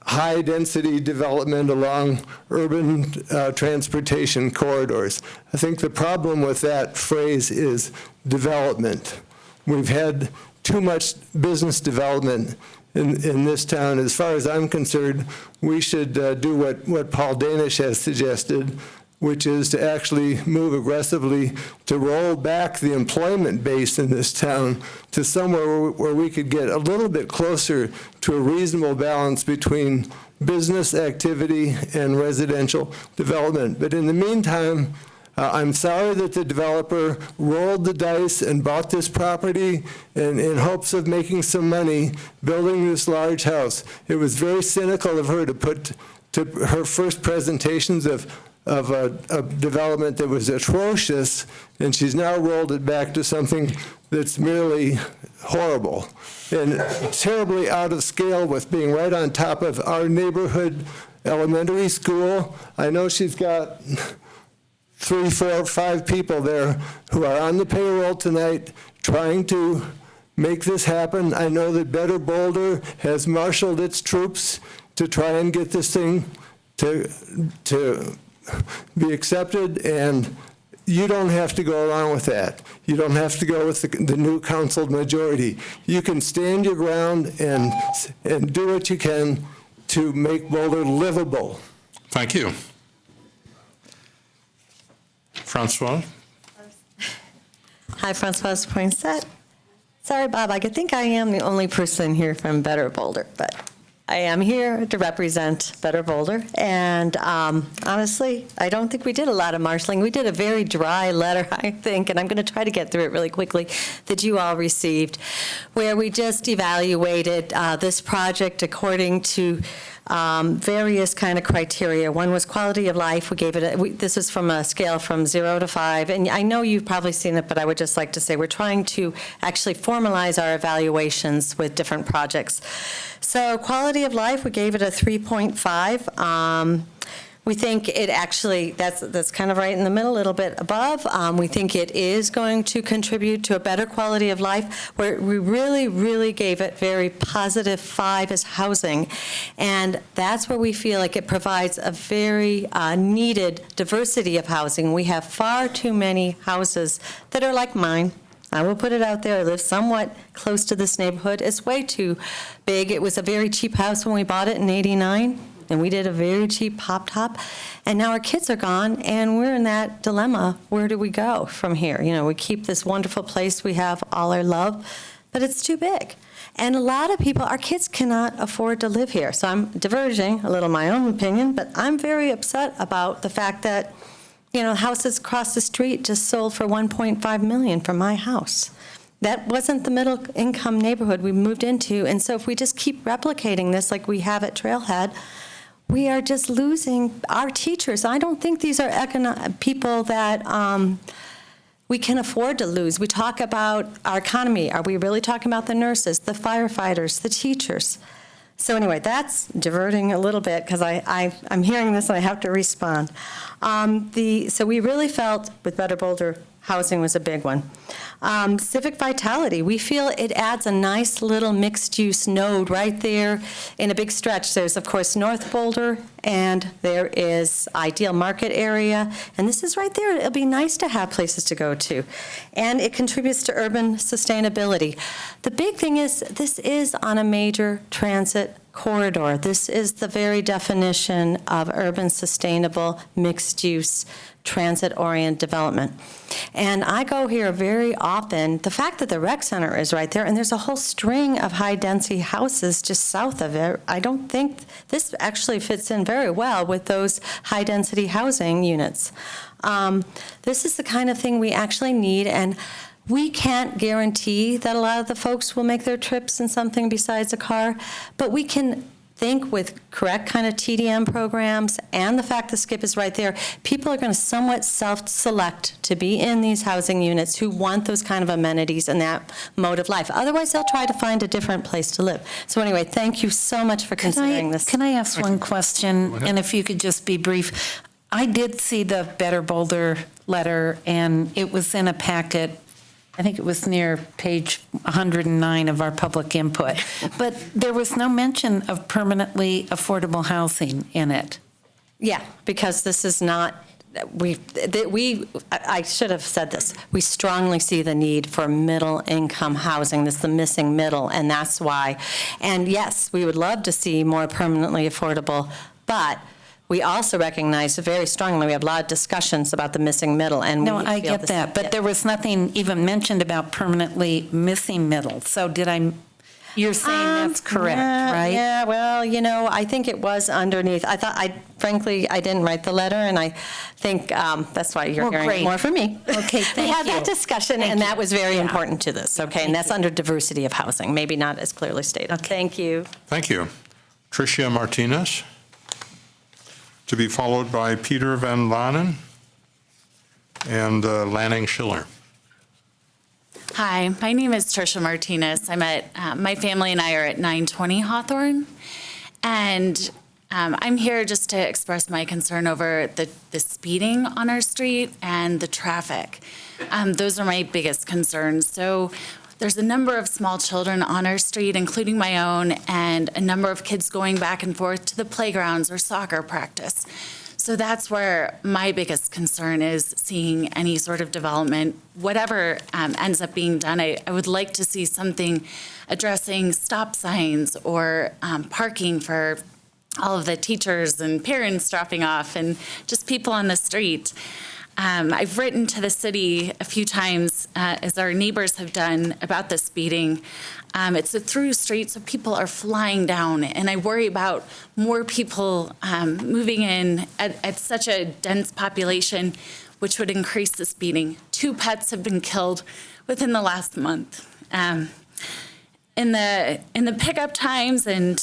high-density development along urban transportation corridors. I think the problem with that phrase is development. We've had too much business development in this town. As far as I'm concerned, we should do what Paul Danish has suggested, which is to actually move aggressively to roll back the employment base in this town to somewhere where we could get a little bit closer to a reasonable balance between business activity and residential development. But in the meantime, I'm sorry that the developer rolled the dice and bought this property in hopes of making some money building this large house. It was very cynical of her to put to her first presentations of a development that was atrocious, and she's now rolled it back to something that's merely horrible and terribly out of scale with being right on top of our neighborhood elementary school. I know she's got 3, 4, 5 people there who are on the payroll tonight trying to make this happen. I know that Better Boulder has marshaled its troops to try and get this thing to be accepted, and you don't have to go along with that. You don't have to go with the new council majority. You can stand your ground and do what you can to make Boulder livable. Thank you. Francois? Hi, Francoise Poinsett. Sorry, Bob, I think I am the only person here from Better Boulder, but I am here to represent Better Boulder, and honestly, I don't think we did a lot of marshaling. We did a very dry letter, I think, and I'm going to try to get through it really quickly, that you all received, where we just evaluated this project according to various kind of criteria. One was quality of life. We gave it, this is from a scale from 0 to 5, and I know you've probably seen it, but I would just like to say we're trying to actually formalize our evaluations with different projects. So quality of life, we gave it a 3.5. We think it actually, that's kind of right in the middle, a little bit above. We think it is going to contribute to a better quality of life, where we really, really gave it very positive 5 as housing. And that's where we feel like it provides a very needed diversity of housing. We have far too many houses that are like mine, I will put it out there. I live somewhat close to this neighborhood. It's way too big. It was a very cheap house when we bought it in '89, and we did a very cheap pop top. And now our kids are gone, and we're in that dilemma. Where do we go from here? You know, we keep this wonderful place we have all our love, but it's too big. And a lot of people, our kids cannot afford to live here. So I'm diverging a little my own opinion, but I'm very upset about the fact that, you know, houses across the street just sold for $1.5 million from my house. That wasn't the middle income neighborhood we moved into. And so if we just keep replicating this like we have at Trailhead, we are just losing our teachers. I don't think these are people that we can afford to lose. We talk about our economy. Are we really talking about the nurses, the firefighters, the teachers? So anyway, that's diverting a little bit because I'm hearing this and I have to respond. So we really felt with Better Boulder, housing was a big one. Civic vitality, we feel it adds a nice little mixed-use node right there in a big stretch. There's, of course, North Boulder, and there is Ideal Market area, and this is right there. It'll be nice to have places to go to. And it contributes to urban sustainability. The big thing is this is on a major transit corridor. This is the very definition of urban sustainable mixed-use transit-oriented development. And I go here very often. The fact that the rec center is right there, and there's a whole string of high-density houses just south of it, I don't think this actually fits in very well with those high-density housing units. This is the kind of thing we actually need, and we can't guarantee that a lot of the folks will make their trips in something besides a car, but we can think with correct kind of TDM programs and the fact the skip is right there, people are going to somewhat self-select to be in these housing units who want those kind of amenities and that mode of life. Otherwise, they'll try to find a different place to live. So anyway, thank you so much for considering this. Can I ask one question? And if you could just be brief. I did see the Better Boulder letter, and it was in a packet. I think it was near page 109 of our public input. But there was no mention of permanently affordable housing in it. Yeah, because this is not, I should have said this. We strongly see the need for middle income housing. This is the missing middle, and that's why. And yes, we would love to see more permanently affordable, but we also recognize very strongly, we have a lot of discussions about the missing middle. And no, I get that, but there was nothing even mentioned about permanently missing middle. So you're saying that's correct, right? Yeah, well, you know, I think it was underneath. Frankly, I didn't write the letter, and I think that's why you're hearing it more from me. Okay, thank you. We had that discussion, and that was very important to this, okay? And that's under diversity of housing, maybe not as clearly stated. Okay. Thank you. Thank you. Tricia Martinez, to be followed by Peter Van Lanen and Lanning Schiller. Hi, my name is Tricia Martinez. My family and I are at 920 Hawthorne, and I'm here just to express my concern over the speeding on our street and the traffic. Those are my biggest concerns. So there's a number of small children on our street, including my own, and a number of kids going back and forth to the playgrounds or soccer practice. So that's where my biggest concern is, seeing any sort of development, whatever ends up being done. I would like to see something addressing stop signs or parking for all of the teachers and parents dropping off and just people on the street. I've written to the city a few times, as our neighbors have done, about the speeding. It's a through street, so people are flying down, and I worry about more people moving in at such a dense population, which would increase the speeding. 2 pets have been killed within the last month. In the pickup times and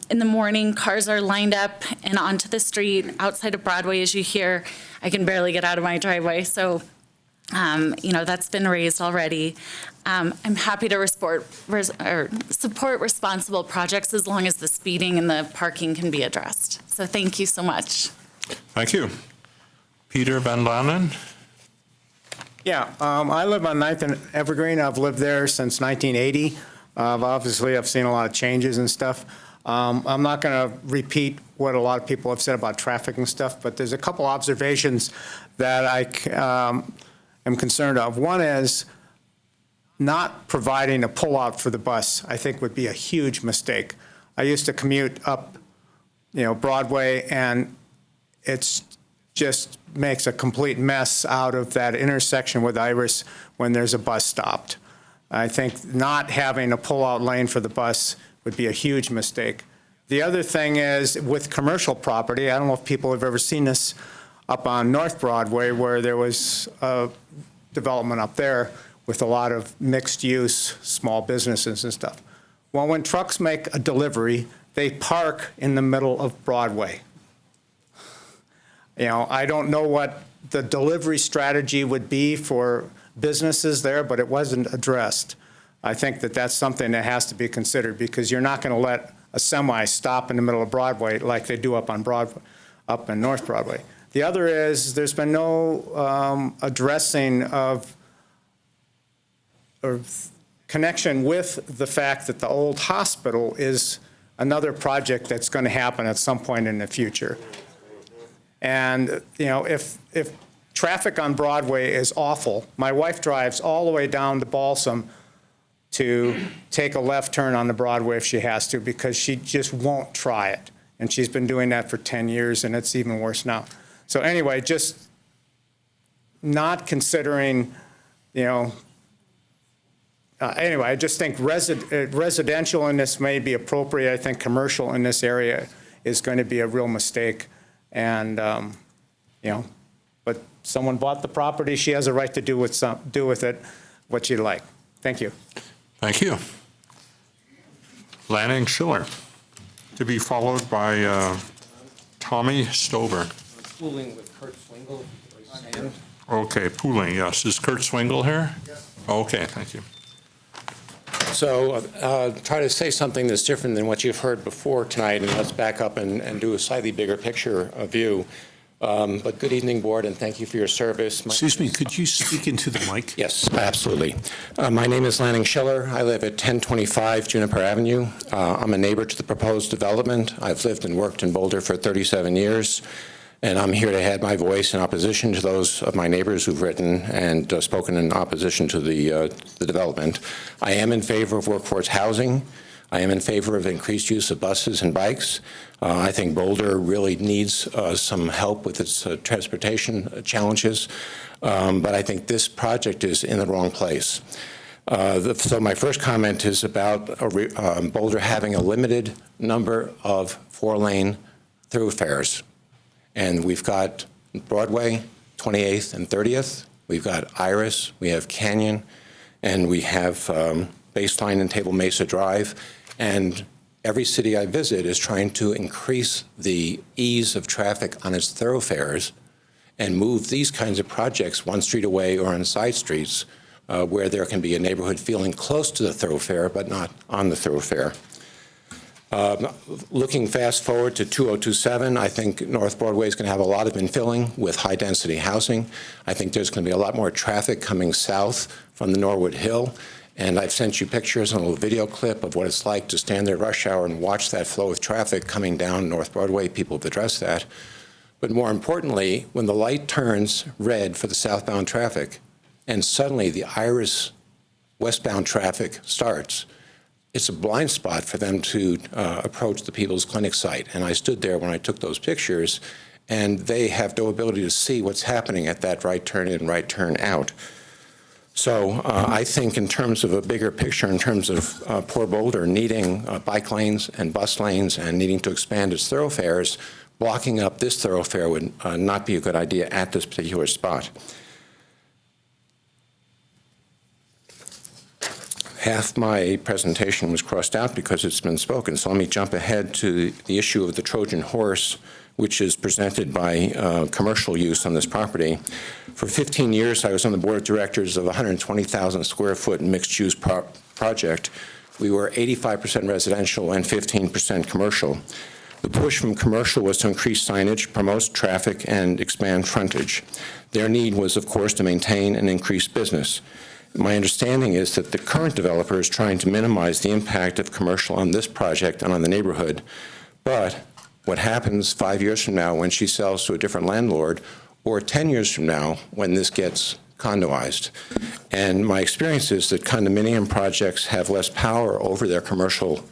in the morning, cars are lined up and onto the street outside of Broadway. As you hear, I can barely get out of my driveway, so that's been raised already. I'm happy to support responsible projects as long as the speeding and the parking can be addressed. So thank you so much. Thank you. Peter Van Lanen. Yeah, I live on 9th and Evergreen. I've lived there since 1980. Obviously, I've seen a lot of changes and stuff. I'm not going to repeat what a lot of people have said about traffic and stuff, but there's a couple observations that I am concerned of. One is not providing a pullout for the bus, I think, would be a huge mistake. I used to commute up, Broadway, and it's just makes a complete mess out of that intersection with Iris when there's a bus stopped. I think not having a pullout lane for the bus would be a huge mistake. The other thing is with commercial property, I don't know if people have ever seen this up on North Broadway where there was a development up there with a lot of mixed use, small businesses and stuff. Well, when trucks make a delivery, they park in the middle of Broadway. I don't know what the delivery strategy would be for businesses there, but it wasn't addressed. I think that that's something that has to be considered because you're not going to let a semi stop in the middle of Broadway like they do up on Broadway, up in North Broadway. The other is there's been no addressing of or connection with the fact that the old hospital is another project that's going to happen at some point in the future. And, if traffic on Broadway is awful, my wife drives all the way down to Balsam to take a left turn on the Broadway if she has to because she just won't try it. And she's been doing that for 10 years, and it's even worse now. So anyway, just not considering, anyway, I just think residential in this may be appropriate. I think commercial in this area is going to be a real mistake. And, but someone bought the property. She has a right to do with it what she'd like. Thank you. Thank you. Lanning Schiller, to be followed by Tommy Stover. Pooling with Kurt Swingle. Okay, pooling, yes. Is Kurt Swingle here? Yes. Okay, thank you. So try to say something that's different than what you've heard before tonight, and let's back up and do a slightly bigger picture view. But good evening, Board, and thank you for your service. Excuse me, could you speak into the mic? Yes, absolutely. My name is Lanning Schiller. I live at 1025 Juniper Avenue. I'm a neighbor to the proposed development. I've lived and worked in Boulder for 37 years. And I'm here to add my voice in opposition to those of my neighbors who've written and spoken in opposition to the development. I am in favor of workforce housing. I am in favor of increased use of buses and bikes. I think Boulder really needs some help with its transportation challenges, but I think this project is in the wrong place. So my first comment is about Boulder having a limited number of 4-lane thoroughfares. And we've got Broadway, 28th and 30th. We've got Iris, we have Canyon, and we have Baseline and Table Mesa Drive. And every city I visit is trying to increase the ease of traffic on its thoroughfares and move these kinds of projects one street away or on side streets where there can be a neighborhood feeling close to the thoroughfare but not on the thoroughfare. Looking fast forward to 2027, I think North Broadway is going to have a lot of infilling with high-density housing. I think there's going to be a lot more traffic coming south from the Norwood Hill. And I've sent you pictures and a little video clip of what it's like to stand there at rush hour and watch that flow of traffic coming down North Broadway. People have addressed that. But more importantly, when the light turns red for the southbound traffic and suddenly the Iris westbound traffic starts, it's a blind spot for them to approach the People's Clinic site. And I stood there when I took those pictures, and they have no ability to see what's happening at that right turn in, right turn out. So I think in terms of a bigger picture, in terms of Poor Boulder needing bike lanes and bus lanes and needing to expand its thoroughfares, blocking up this thoroughfare would not be a good idea at this particular spot. Half my presentation was crossed out because it's been spoken, so let me jump ahead to the issue of the Trojan horse, which is presented by commercial use on this property. For 15 years, I was on the board of directors of a 120,000 square foot mixed-use project. We were 85% residential and 15% commercial. The push from commercial was to increase signage, promote traffic, and expand frontage. Their need was, of course, to maintain and increase business. My understanding is that the current developer is trying to minimize the impact of commercial on this project and on the neighborhood. But what happens 5 years from now when she sells to a different landlord, or 10 years from now when this gets condoized. And my experience is that condominium projects have less power over their commercial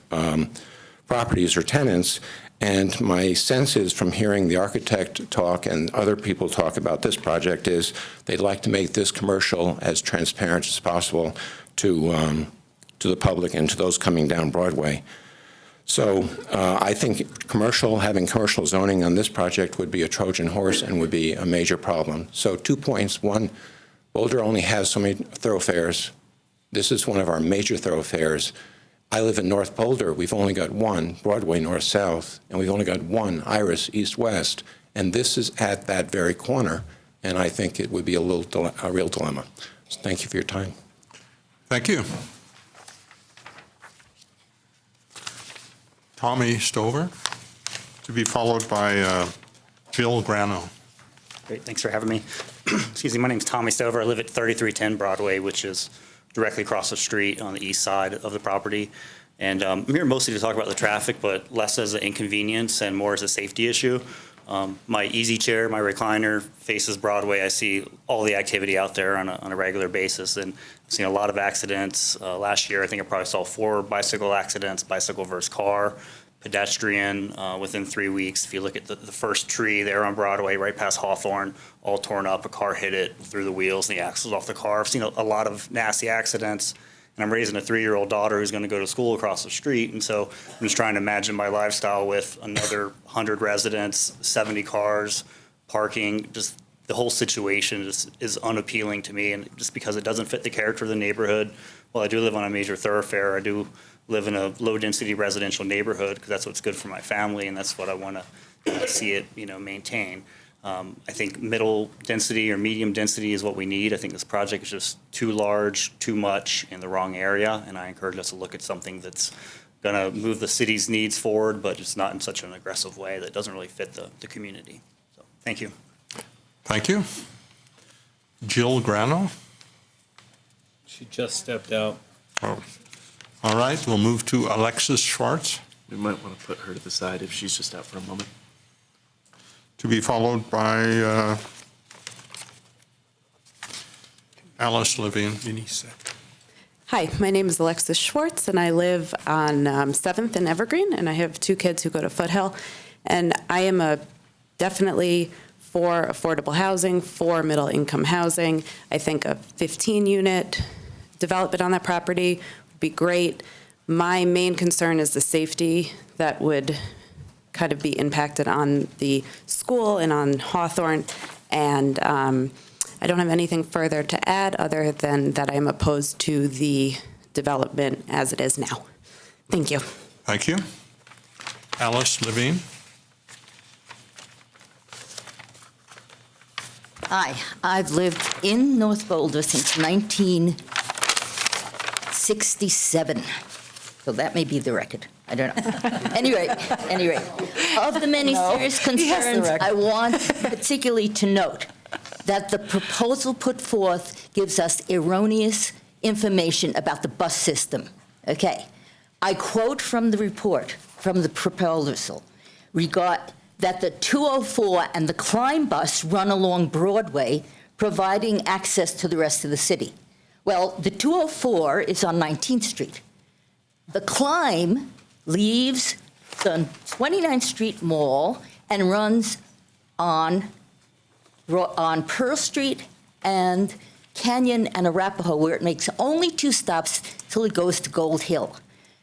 properties or tenants. And my sense is, from hearing the architect talk and other people talk about this project, is they'd like to make this commercial as transparent as possible to the public and to those coming down Broadway. So I think having commercial zoning on this project would be a Trojan horse and would be a major problem. So 2 points. One, Boulder only has so many thoroughfares. This is one of our major thoroughfares. I live in North Boulder. We've only got one, Broadway north-south, and we've only got one, Iris east-west. And this is at that very corner, and I think it would be a real dilemma. So thank you for your time. Thank you. Tommy Stover, to be followed by Jill Grano. Great, thanks for having me. Excuse me, my name's Tommy Stover. I live at 3310 Broadway, which is directly across the street on the east side of the property. And I'm here mostly to talk about the traffic, but less as an inconvenience and more as a safety issue. My easy chair, my recliner faces Broadway. I see all the activity out there on a regular basis, and I've seen a lot of accidents. Last year, I think I probably saw 4 bicycle accidents, bicycle versus car, pedestrian within 3 weeks. If you look at the first tree there on Broadway, right past Hawthorne, all torn up, a car hit it through the wheels and the axles off the car. I've seen a lot of nasty accidents. And I'm raising a 3-year-old daughter who's going to go to school across the street. And so I'm just trying to imagine my lifestyle with another 100 residents, 70 cars, parking. Just the whole situation is unappealing to me. And just because it doesn't fit the character of the neighborhood. Well, I do live on a major thoroughfare. I do live in a low-density residential neighborhood because that's what's good for my family, and that's what I want to see it, maintain. I think middle density or medium density is what we need. I think this project is just too large, too much in the wrong area, and I encourage us to look at something that's going to move the city's needs forward, but just not in such an aggressive way that doesn't really fit the community. So, thank you. Thank you. Jill Grano? She just stepped out. Oh. All right, we'll move to Alexis Schwartz. We might want to put her to the side if she's just out for a moment. To be followed by Alice Levine. Hi, my name is Alexis Schwartz, and I live on 7th and Evergreen, and I have 2 kids who go to Foothill. And I am definitely for affordable housing, for middle-income housing. I think a 15-unit development on that property would be great. My main concern is the safety that would kind of be impacted on the school and on Hawthorne. And I don't have anything further to add other than that I'm opposed to the development as it is now. Thank you. Thank you. Alice Levine. Hi, I've lived in North Boulder since 1967. So that may be the record. I don't know. Anyway, of the many serious concerns, I want particularly to note that the proposal put forth gives us erroneous information about the bus system. Okay, I quote from the report, from the proposal, that the 204 and the Climb bus run along Broadway, providing access to the rest of the city. Well, the 204 is on 19th Street. The Climb leaves the 29th Street Mall and runs on Pearl Street and Canyon and Arapahoe, where it makes only 2 stops till it goes to Gold Hill.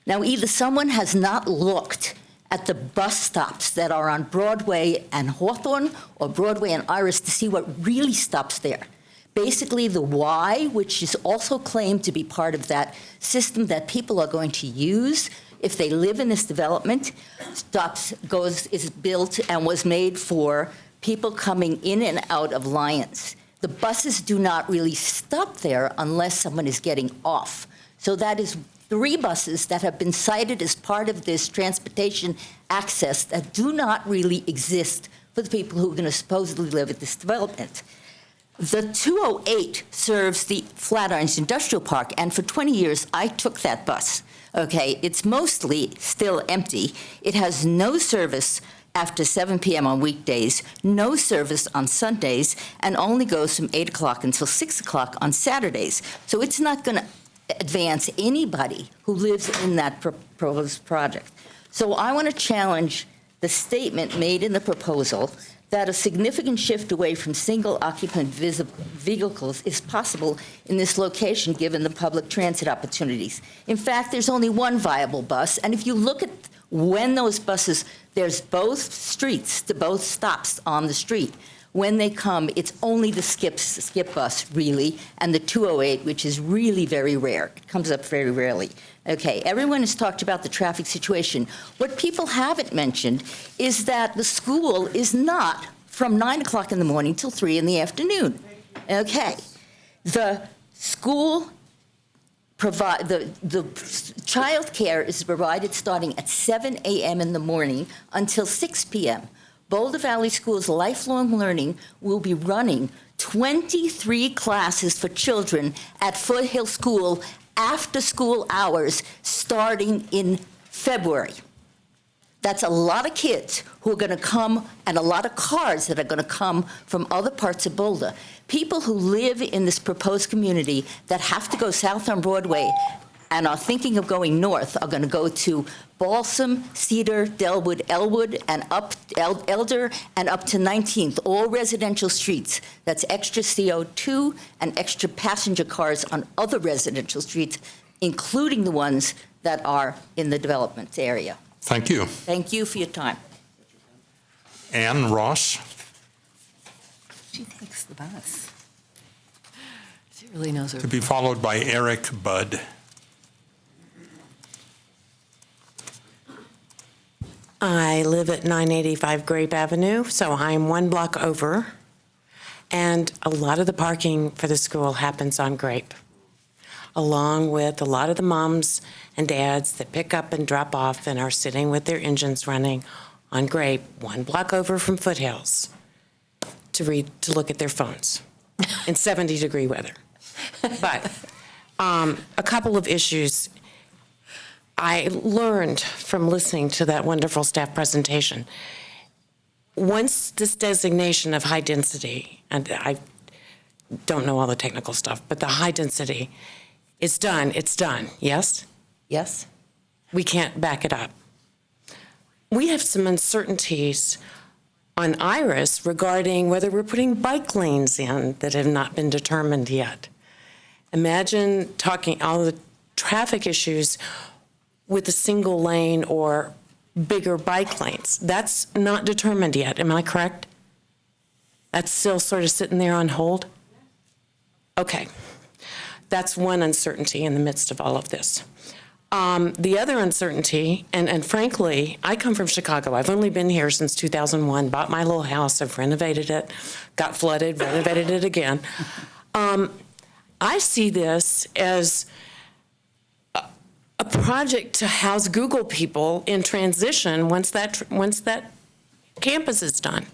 Now, either someone has not looked at the bus stops that are on Broadway and Hawthorne or Broadway and Iris to see what really stops there. Basically, the Y, which is also claimed to be part of that system that people are going to use if they live in this development, is built and was made for people coming in and out of Lyons. The buses do not really stop there unless someone is getting off. So that is 3 buses that have been cited as part of this transportation access that do not really exist for the people who are going to supposedly live at this development. The 208 serves the Flatirons Industrial Park, and for 20 years, I took that bus. Okay, it's mostly still empty. It has no service after 7 p.m. on weekdays, no service on Sundays, and only goes from 8 o'clock until 6 o'clock on Saturdays. So it's not going to advance anybody who lives in that proposed project. So I want to challenge the statement made in the proposal that a significant shift away from single-occupant vehicles is possible in this location given the public transit opportunities. In fact, there's only one viable bus, and if you look at when those buses, there's both streets, both stops on the street. When they come, it's only the skip bus, really, and the 208, which is really very rare. It comes up very rarely. Okay, everyone has talked about the traffic situation. What people haven't mentioned is that the school is not from 9 o'clock in the morning till 3 in the afternoon. Okay, the school the child care is provided starting at 7 a.m. in the morning until 6 p.m. Boulder Valley School's Lifelong Learning will be running 23 classes for children at Foothill School after school hours starting in February. That's a lot of kids who are going to come and a lot of cars that are going to come from other parts of Boulder. People who live in this proposed community that have to go south on Broadway and are thinking of going north are going to go to Balsam, Cedar, Delwood, Elwood, and up Elder, and up to 19th, all residential streets. That's extra CO2 and extra passenger cars on other residential streets, including the ones that are in the development area. Thank you. Thank you for your time. Ann Ross. She takes the bus. She really knows her. To be followed by Eric Budd. I live at 985 Grape Avenue, so I'm 1 block over. And a lot of the parking for the school happens on Grape, along with a lot of the moms and dads that pick up and drop off and are sitting with their engines running on Grape, 1 block over from Foothills, to look at their phones in 70-degree weather. But a couple of issues I learned from listening to that wonderful staff presentation. Once this designation of high density, and I don't know all the technical stuff, but the high density is done, it's done, yes? Yes. We can't back it up. We have some uncertainties on Iris regarding whether we're putting bike lanes in that have not been determined yet. Imagine talking all the traffic issues with a single lane or bigger bike lanes. That's not determined yet, am I correct? That's still sort of sitting there on hold? Okay. That's one uncertainty in the midst of all of this. The other uncertainty, and frankly, I come from Chicago. I've only been here since 2001, bought my little house, I've renovated it, got flooded, renovated it again. I see this as a project to house Google people in transition once that campus is done.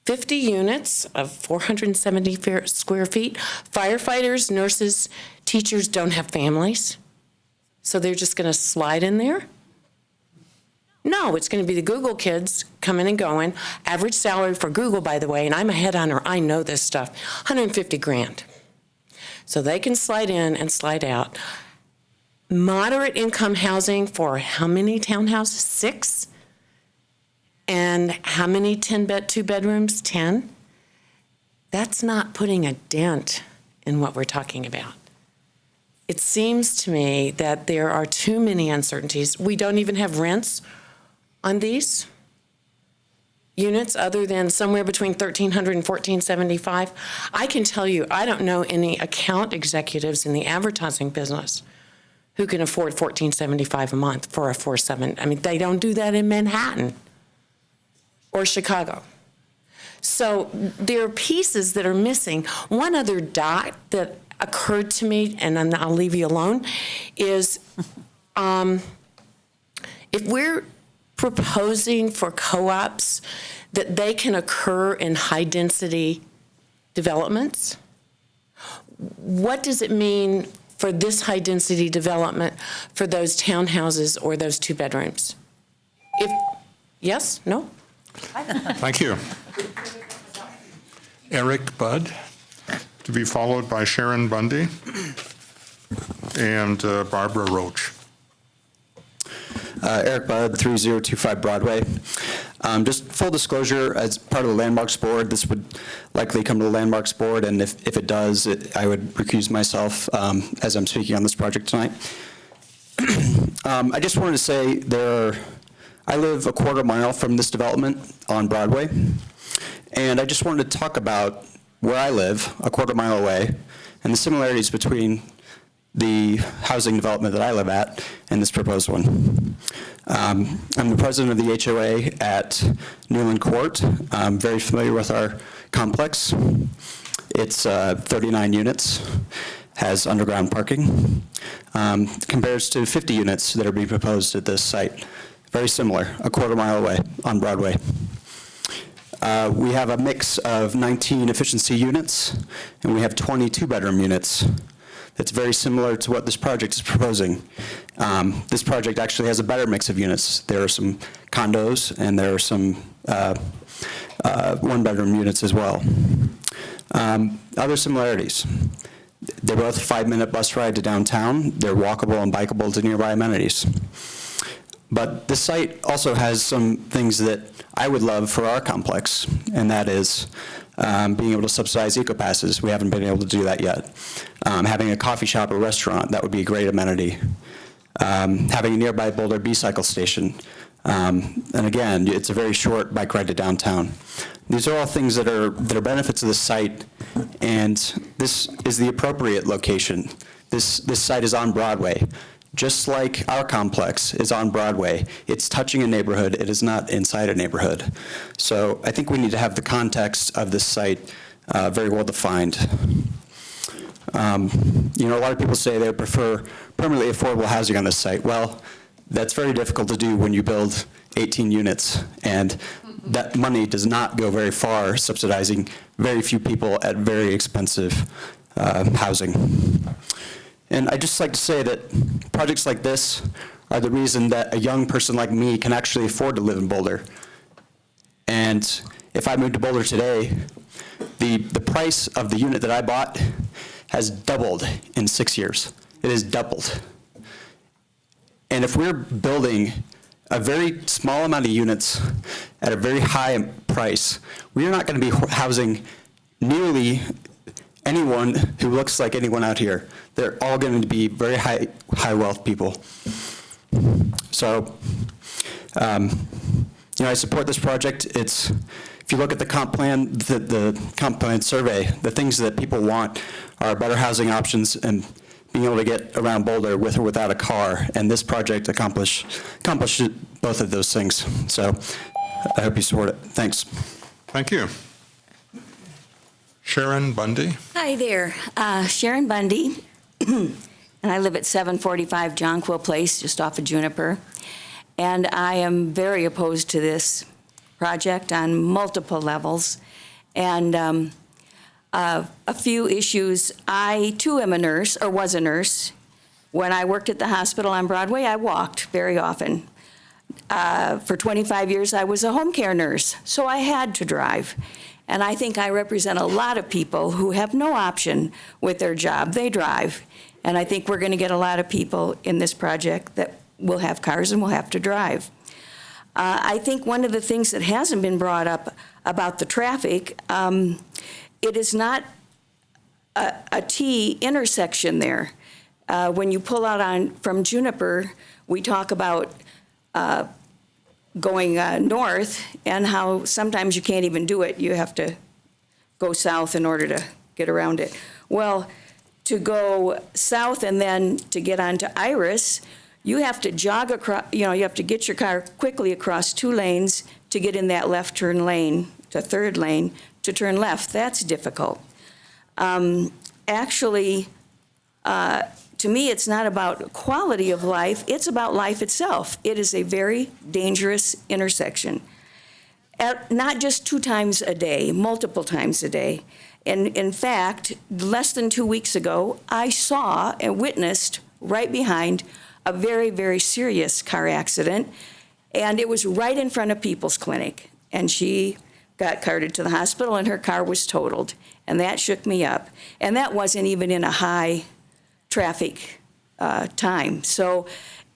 50 units of 470 square feet. Firefighters, nurses, teachers don't have families, so they're just going to slide in there? No, it's going to be the Google kids coming and going. Average salary for Google, by the way, and I'm a headhunter, I know this stuff, 150 grand. So they can slide in and slide out. Moderate income housing for how many townhouses? 6? And how many 2 bedrooms? 10? That's not putting a dent in what we're talking about. It seems to me that there are too many uncertainties. We don't even have rents on these units other than somewhere between $1,300 and $1,475. I can tell you, I don't know any account executives in the advertising business who can afford $1,475 a month for a 4.7. I mean, they don't do that in Manhattan or Chicago. So there are pieces that are missing. One other dot that occurred to me, and then I'll leave you alone, is if we're proposing for co-ops that they can occur in high-density developments, what does it mean for this high-density development for those townhouses or those 2 bedrooms? If Yes? No? Thank you. Eric Budd, to be followed by Sharon Bundy and Barbara Roach. Eric Budd, 3025 Broadway. Just full disclosure, as part of the Landmarks Board, this would likely come to the Landmarks Board, and if it does, I would recuse myself as I'm speaking on this project tonight. I just wanted to say I live a quarter mile from this development on Broadway, and I just wanted to talk about where I live, a quarter mile away, and the similarities between the housing development that I live at and this proposed one. I'm the president of the HOA at Newland Court. I'm very familiar with our complex. It's 39 units, has underground parking, compares to 50 units that are being proposed at this site. Very similar, a quarter mile away on Broadway. We have a mix of 19 efficiency units, and we have 22 bedroom units. That's very similar to what this project is proposing. This project actually has a better mix of units. There are some condos, and there are some one-bedroom units as well. Other similarities. They're both a 5-minute bus ride to downtown. They're walkable and bikeable to nearby amenities. But the site also has some things that I would love for our complex, and that is being able to subsidize eco-passes. We haven't been able to do that yet. Having a coffee shop or restaurant, that would be a great amenity. Having a nearby Boulder B-cycle station. And again, it's a very short bike ride to downtown. These are all things that are benefits of the site, and this is the appropriate location. This site is on Broadway. Just like our complex is on Broadway, it's touching a neighborhood, it is not inside a neighborhood. So I think we need to have the context of this site very well defined. You know, a lot of people say they prefer permanently affordable housing on this site. Well, that's very difficult to do when you build 18 units, and that money does not go very far subsidizing very few people at very expensive housing. And I'd just like to say that projects like this are the reason that a young person like me can actually afford to live in Boulder. And if I moved to Boulder today, the price of the unit that I bought has doubled in 6 years. It has doubled. And if we're building a very small amount of units at a very high price, we are not going to be housing nearly anyone who looks like anyone out here. They're all going to be very high wealth people. So, you know, I support this project. If you look at the comp plan, the comp plan survey, the things that people want are better housing options and being able to get around Boulder with or without a car. And this project accomplishes both of those things. So I hope you support it. Thanks. Thank you. Sharon Bundy. Hi there, Sharon Bundy, and I live at 745 Jonquil Place, just off of Juniper. And I am very opposed to this project on multiple levels. And a few issues. I, too, am a nurse, or was a nurse. When I worked at the hospital on Broadway, I walked very often. For 25 years, I was a home care nurse, so I had to drive. And I think I represent a lot of people who have no option with their job. They drive. And I think we're going to get a lot of people in this project that will have cars and will have to drive. I think one of the things that hasn't been brought up about the traffic, it is not a T intersection there. When you pull out from Juniper, we talk about going north and how sometimes you can't even do it. You have to go south in order to get around it. Well, to go south and then to get onto Iris, you have to jog across, you have to get your car quickly across 2 lanes to get in that left turn lane, to 3rd lane, to turn left. That's difficult. Actually, to me, it's not about quality of life, it's about life itself. It is a very dangerous intersection. Not just 2 times a day, multiple times a day. And in fact, less than 2 weeks ago, I saw and witnessed right behind a very, very serious car accident. And it was right in front of People's Clinic. And she got carted to the hospital and her car was totaled. And that shook me up. And that wasn't even in a high traffic time. So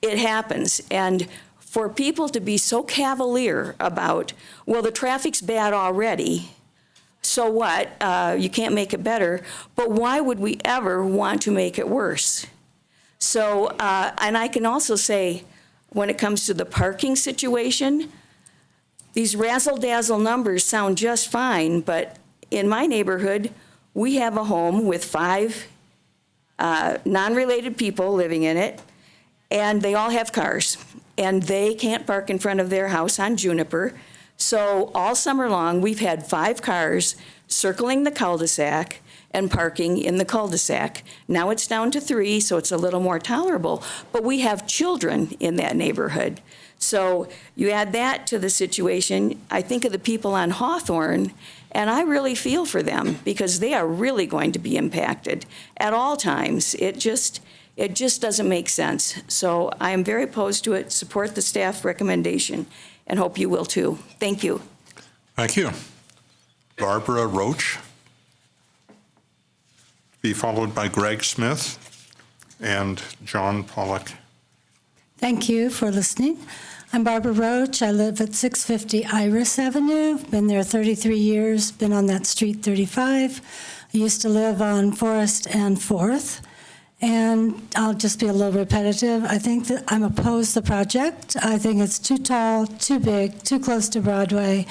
it happens. And for people to be so cavalier about, well, the traffic's bad already, so what? You can't make it better. But why would we ever want to make it worse? So, and I can also say, when it comes to the parking situation, these razzle-dazzle numbers sound just fine, but in my neighborhood, we have a home with 5 non-related people living in it, and they all have cars, and they can't park in front of their house on Juniper. So all summer long, we've had 5 cars circling the cul-de-sac and parking in the cul-de-sac. Now it's down to 3, so it's a little more tolerable, but we have children in that neighborhood. So you add that to the situation, I think of the people on Hawthorne, and I really feel for them because they are really going to be impacted at all times. It just doesn't make sense. So I am very opposed to it, support the staff recommendation, and hope you will too. Thank you. Thank you. Barbara Roach, be followed by Greg Smith and John Pollock. Thank you for listening. I'm Barbara Roach. I live at 650 Iris Avenue. Been there 33 years, been on that street 35. I used to live on Forest and 4th. And I'll just be a little repetitive. I think that I'm opposed to the project. I think it's too tall, too big, too close to Broadway.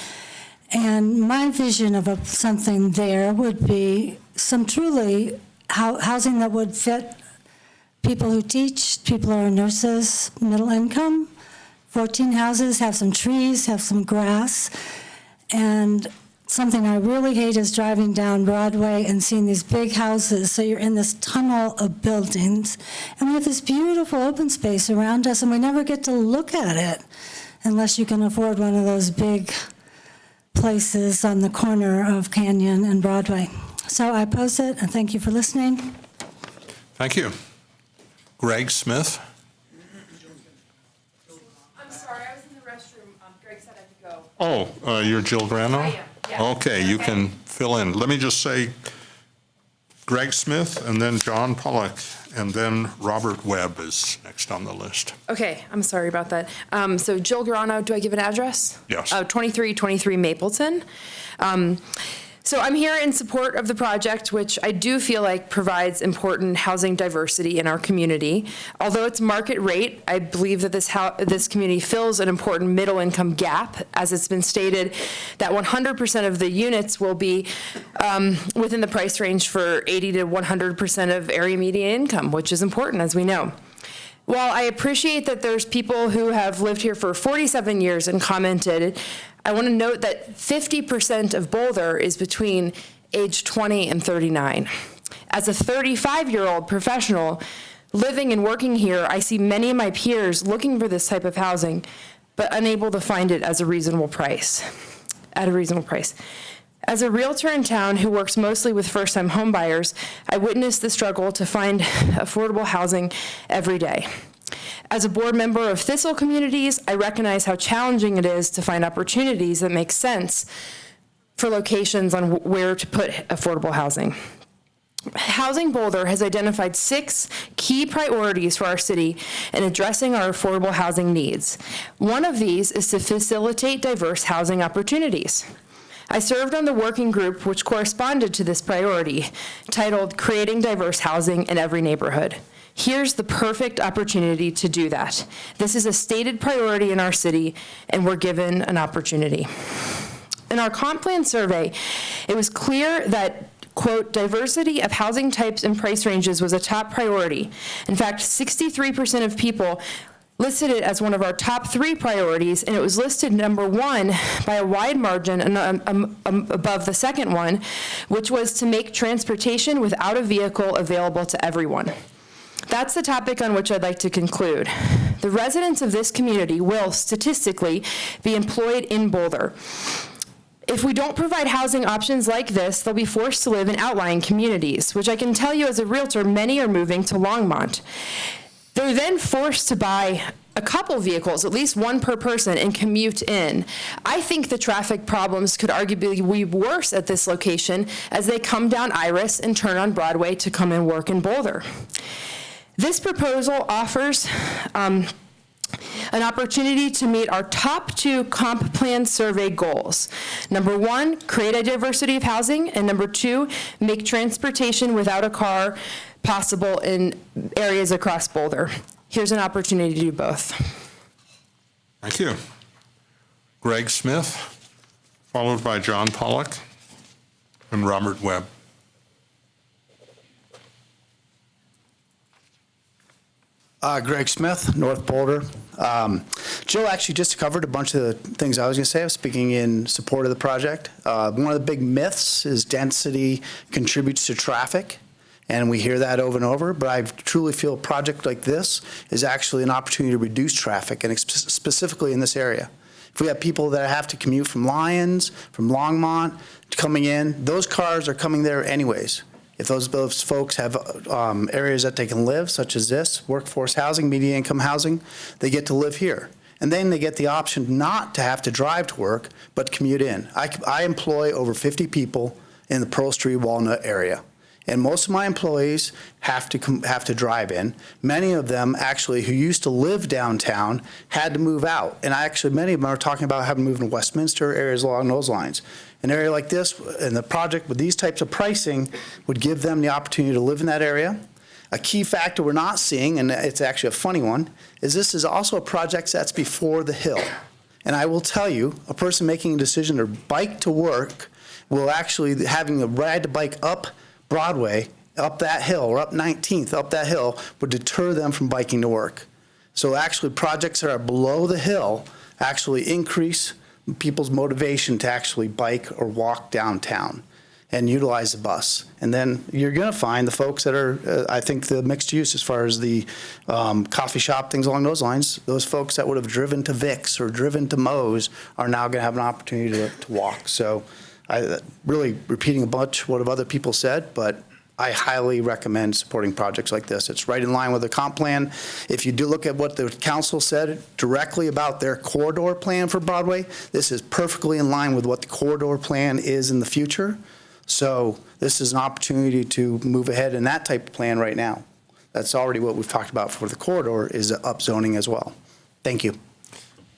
And my vision of something there would be some truly housing that would fit people who teach, people who are nurses, middle income. 14 houses, have some trees, have some grass. And something I really hate is driving down Broadway and seeing these big houses. So you're in this tunnel of buildings. And we have this beautiful open space around us, and we never get to look at it unless you can afford one of those big places on the corner of Canyon and Broadway. So I oppose it, and thank you for listening. Thank you. Greg Smith. I'm sorry, I was in the restroom. Greg said I could go. Oh, you're Jill Grano? I am, yeah. Okay, you can fill in. Let me just say Greg Smith and then John Pollock and then Robert Webb is next on the list. Okay, I'm sorry about that. So Jill Grano, do I give an address? Yes. 2323 Mapleton. So I'm here in support of the project, which I do feel like provides important housing diversity in our community. Although it's market rate, I believe that this community fills an important middle-income gap, as it's been stated that 100% of the units will be within the price range for 80 to 100% of area median income, which is important, as we know. While I appreciate that there's people who have lived here for 47 years and commented, I want to note that 50% of Boulder is between age 20 and 39. As a 35-year-old professional living and working here, I see many of my peers looking for this type of housing, but unable to find it at a reasonable price. As a realtor in town who works mostly with first-time homebuyers, I witness the struggle to find affordable housing every day. As a board member of Thistle Communities, I recognize how challenging it is to find opportunities that make sense for locations on where to put affordable housing. Housing Boulder has identified 6 key priorities for our city in addressing our affordable housing needs. One of these is to facilitate diverse housing opportunities. I served on the working group which corresponded to this priority, titled Creating Diverse Housing in Every Neighborhood. Here's the perfect opportunity to do that. This is a stated priority in our city, and we're given an opportunity. In our comp plan survey, it was clear that, quote, diversity of housing types and price ranges was a top priority. In fact, 63% of people listed it as one of our top 3 priorities, and it was listed number 1 by a wide margin above the second one, which was to make transportation without a vehicle available to everyone. That's the topic on which I'd like to conclude. The residents of this community will, statistically, be employed in Boulder. If we don't provide housing options like this, they'll be forced to live in outlying communities, which I can tell you as a realtor, many are moving to Longmont. They're then forced to buy a couple vehicles, at least one per person, and commute in. I think the traffic problems could arguably be worse at this location as they come down Iris and turn on Broadway to come and work in Boulder. This proposal offers an opportunity to meet our top 2 comp plan survey goals. Number 1, create a diversity of housing, and number 2, make transportation without a car possible in areas across Boulder. Here's an opportunity to do both. Thank you. Greg Smith, followed by John Pollock and Robert Webb. Greg Smith, North Boulder. Jill actually just covered a bunch of the things I was going to say. I was speaking in support of the project. One of the big myths is density contributes to traffic, and we hear that over and over, but I truly feel a project like this is actually an opportunity to reduce traffic, and specifically in this area. If we have people that have to commute from Lyons, from Longmont, coming in, those cars are coming there anyways. If those folks have areas that they can live, such as this, workforce housing, median income housing, they get to live here. And then they get the option not to have to drive to work, but commute in. I employ over 50 people in the Pearl Street Walnut area. And most of my employees have to drive in. Many of them actually who used to live downtown had to move out. And many of them are talking about having to move to Westminster, areas along those lines. An area like this and the project with these types of pricing would give them the opportunity to live in that area. A key factor we're not seeing, and it's actually a funny one, is this is also a project that's before the hill. And I will tell you, a person making a decision to bike to work will actually, having a ride to bike up Broadway, up that hill, or up 19th, up that hill, would deter them from biking to work. So actually projects that are below the hill actually increase people's motivation to actually bike or walk downtown and utilize the bus. And then you're going to find the folks that are, I think, the mixed use as far as the coffee shop, things along those lines, those folks that would have driven to Vic's or driven to Moe's are now going to have an opportunity to walk. So I really repeating a bunch what other people said, but I highly recommend supporting projects like this. It's right in line with the comp plan. If you do look at what the council said directly about their corridor plan for Broadway, this is perfectly in line with what the corridor plan is in the future. So this is an opportunity to move ahead in that type of plan right now. That's already what we've talked about for the corridor is upzoning as well. Thank you.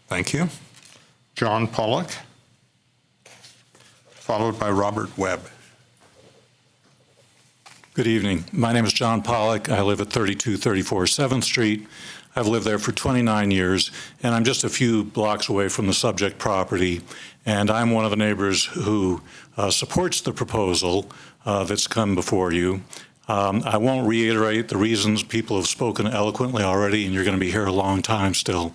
Thank you. John Pollock, followed by Robert Webb. Good evening. My name is John Pollock. I live at 3234 7th Street. I've lived there for 29 years, and I'm just a few blocks away from the subject property. And I'm one of the neighbors who supports the proposal that's come before you. I won't reiterate the reasons. People have spoken eloquently already, and you're going to be here a long time still.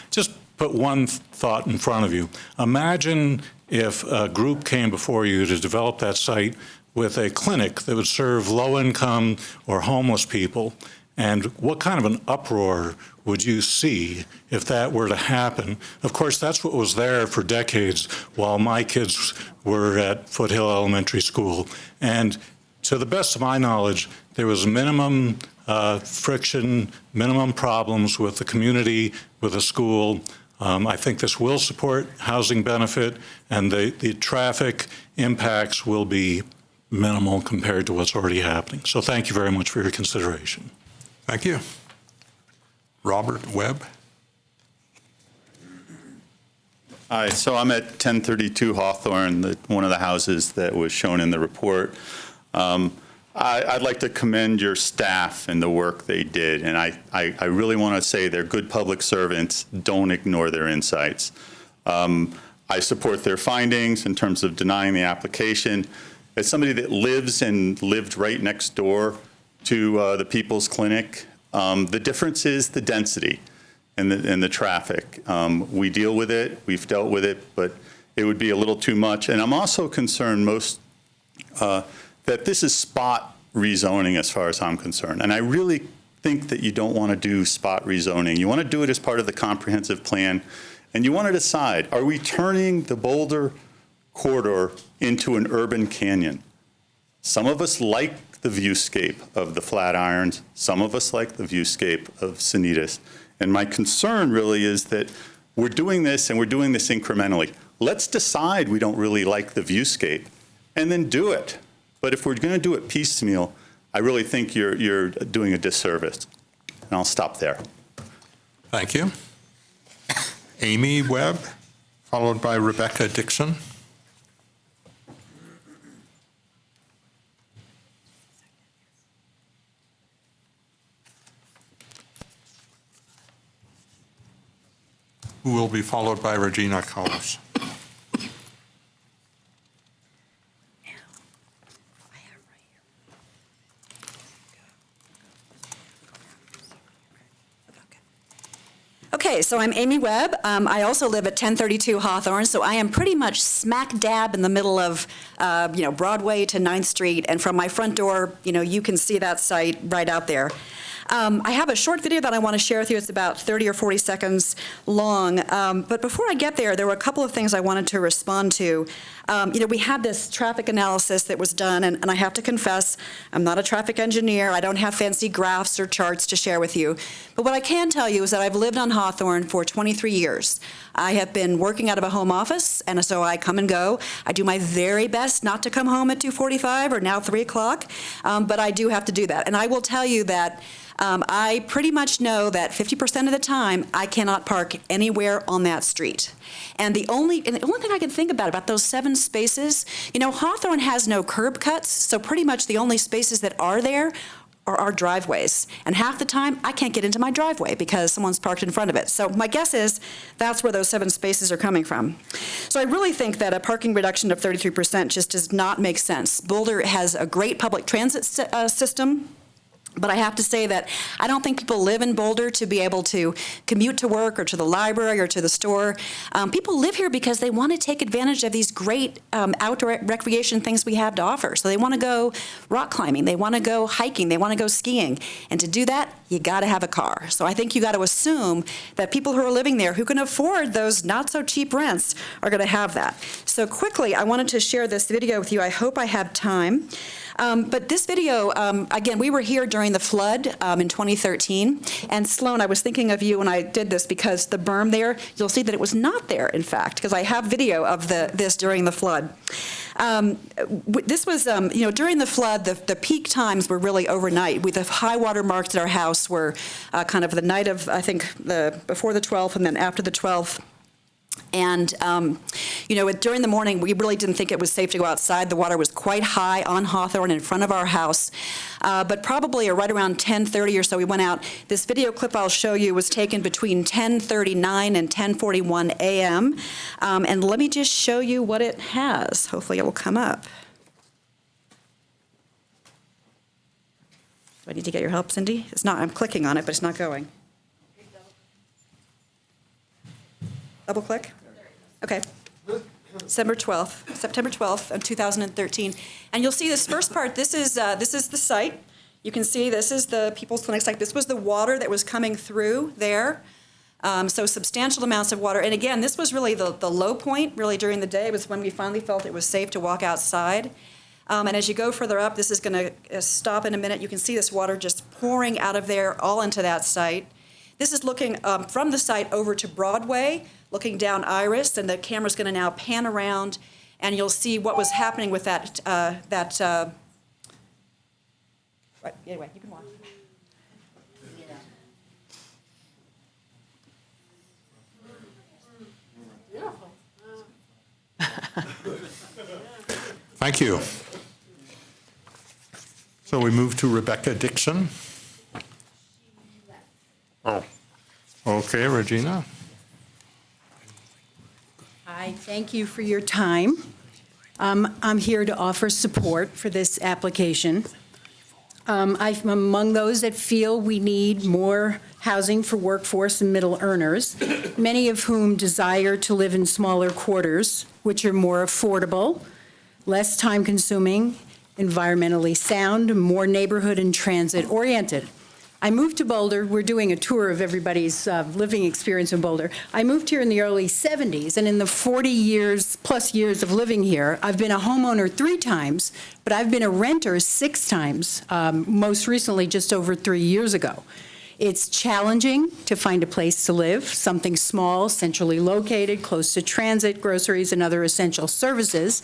Just put one thought in front of you. Imagine if a group came before you to develop that site with a clinic that would serve low-income or homeless people, and what kind of an uproar would you see if that were to happen? Of course, that's what was there for decades while my kids were at Foothill Elementary School. And to the best of my knowledge, there was minimum friction, minimum problems with the community, with the school. I think this will support housing benefit, and the traffic impacts will be minimal compared to what's already happening. So thank you very much for your consideration. Thank you. Robert Webb. Hi, so I'm at 1032 Hawthorne, one of the houses that was shown in the report. I'd like to commend your staff and the work they did, and I really want to say they're good public servants. Don't ignore their insights. I support their findings in terms of denying the application. As somebody that lives and lived right next door to the People's Clinic, the difference is the density and the traffic. We deal with it, we've dealt with it, but it would be a little too much. And I'm also concerned that this is spot rezoning as far as I'm concerned. And I really think that you don't want to do spot rezoning. You want to do it as part of the comprehensive plan, and you want to decide, are we turning the Boulder corridor into an urban canyon? Some of us like the viewscape of the Flatirons. Some of us like the viewscape of Sanitas. And my concern really is that we're doing this and we're doing this incrementally. Let's decide we don't really like the viewscape and then do it. But if we're going to do it piecemeal, I really think you're doing a disservice. And I'll stop there. Thank you. Amy Webb, followed by Rebecca Dixon. Who will be followed by Regina Coles. Okay, so I'm Amy Webb. I also live at 1032 Hawthorne, so I am pretty much smack dab in the middle of, Broadway to 9th Street, and from my front door, you can see that site right out there. I have a short video that I want to share with you. It's about 30 or 40 seconds long. But before I get there were a couple of things I wanted to respond to. We had this traffic analysis that was done, and I have to confess, I'm not a traffic engineer. I don't have fancy graphs or charts to share with you. But what I can tell you is that I've lived on Hawthorne for 23 years. I have been working out of a home office, and so I come and go. I do my very best not to come home at 2:45 or now 3 o'clock, but I do have to do that. And I will tell you that I pretty much know that 50% of the time I cannot park anywhere on that street. And the only thing I can think about those 7 spaces, Hawthorne has no curb cuts, so pretty much the only spaces that are there are our driveways. And half the time I can't get into my driveway because someone's parked in front of it. So my guess is that's where those 7 spaces are coming from. So I really think that a parking reduction of 33% just does not make sense. Boulder has a great public transit system. But I have to say that I don't think people live in Boulder to be able to commute to work or to the library or to the store. People live here because they want to take advantage of these great outdoor recreation things we have to offer. So they want to go rock climbing, they want to go hiking, they want to go skiing. And to do that, you got to have a car. So I think you got to assume that people who are living there who can afford those not so cheap rents are going to have that. So quickly, I wanted to share this video with you. I hope I have time. But this video, again, we were here during the flood in 2013. And Sloan, I was thinking of you when I did this because the berm there, you'll see that it was not there, in fact, because I have video of this during the flood. This was, during the flood, the peak times were really overnight. The high water marks at our house were kind of the night of, I think, before the 12th and then after the 12th. And, during the morning, we really didn't think it was safe to go outside. The water was quite high on Hawthorne in front of our house. But probably right around 10:30 or so, we went out. This video clip I'll show you was taken between 10:39 and 10:41 a.m. And let me just show you what it has. Hopefully it will come up. Do I need to get your help, Cindy? It's not. I'm clicking on it, but it's not going. Double click? Okay. September 12th of 2013. And you'll see this first part. This is the site. You can see this is the People's Clinic site. This was the water that was coming through there. So substantial amounts of water. And again, this was really the low point, really during the day. It was when we finally felt it was safe to walk outside. And as you go further up, this is going to stop in a minute. You can see this water just pouring out of there all into that site. This is looking from the site over to Broadway, looking down Iris, and the camera's going to now pan around, and you'll see what was happening with that. Right, anyway, you can watch. Thank you. So we move to Rebecca Dixon. Oh, okay, Regina. Hi, thank you for your time. I'm here to offer support for this application. I'm among those that feel we need more housing for workforce and middle earners, many of whom desire to live in smaller quarters, which are more affordable, less time-consuming, environmentally sound, more neighborhood and transit-oriented. I moved to Boulder. We're doing a tour of everybody's living experience in Boulder. I moved here in the early 70s, and in the 40 plus years of living here, I've been a homeowner 3 times, but I've been a renter 6 times, most recently just over 3 years ago. It's challenging to find a place to live, something small, centrally located, close to transit, groceries, and other essential services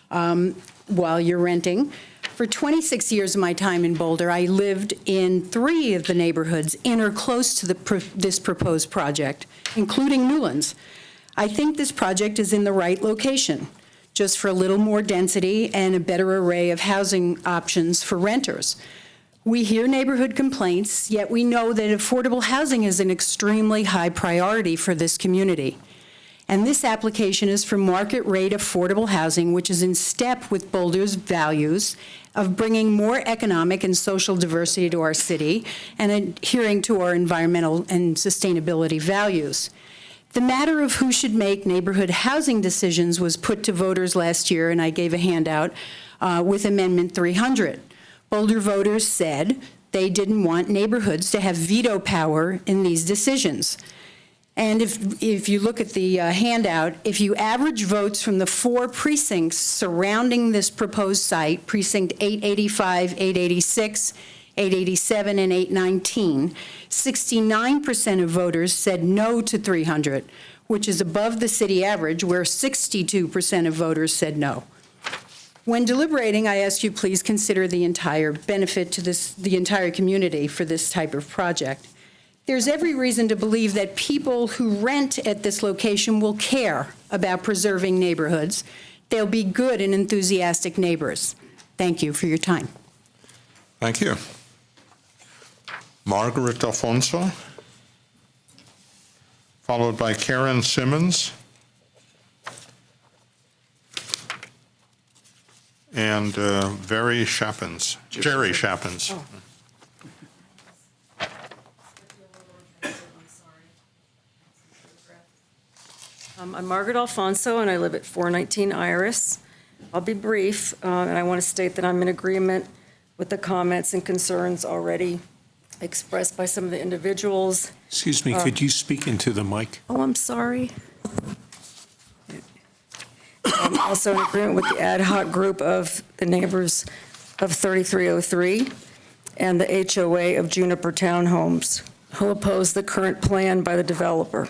while you're renting. For 26 years of my time in Boulder, I lived in 3 of the neighborhoods in or close to this proposed project, including Newlands. I think this project is in the right location, just for a little more density and a better array of housing options for renters. We hear neighborhood complaints, yet we know that affordable housing is an extremely high priority for this community. And this application is for market rate affordable housing, which is in step with Boulder's values of bringing more economic and social diversity to our city and adhering to our environmental and sustainability values. The matter of who should make neighborhood housing decisions was put to voters last year, and I gave a handout with Amendment 300. Boulder voters said they didn't want neighborhoods to have veto power in these decisions. And if you look at the handout, if you average votes from the 4 precincts surrounding this proposed site, precinct 885, 886, 887, and 819, 69% of voters said no to 300, which is above the city average, where 62% of voters said no. When deliberating, I ask you please consider the entire benefit to the entire community for this type of project. There's every reason to believe that people who rent at this location will care about preserving neighborhoods. They'll be good and enthusiastic neighbors. Thank you for your time. Thank you. Margaret Alfonso, followed by Karen Simmons, and Jerry Shappins. Oh. I'm Margaret Alfonso, and I live at 419 Iris. I'll be brief, and I want to state that I'm in agreement with the comments and concerns already expressed by some of the individuals. Excuse me, could you speak into the mic? Oh, I'm sorry. I'm also in agreement with the ad hoc group of the neighbors of 3303 and the HOA of Juniper Townhomes, who oppose the current plan by the developer.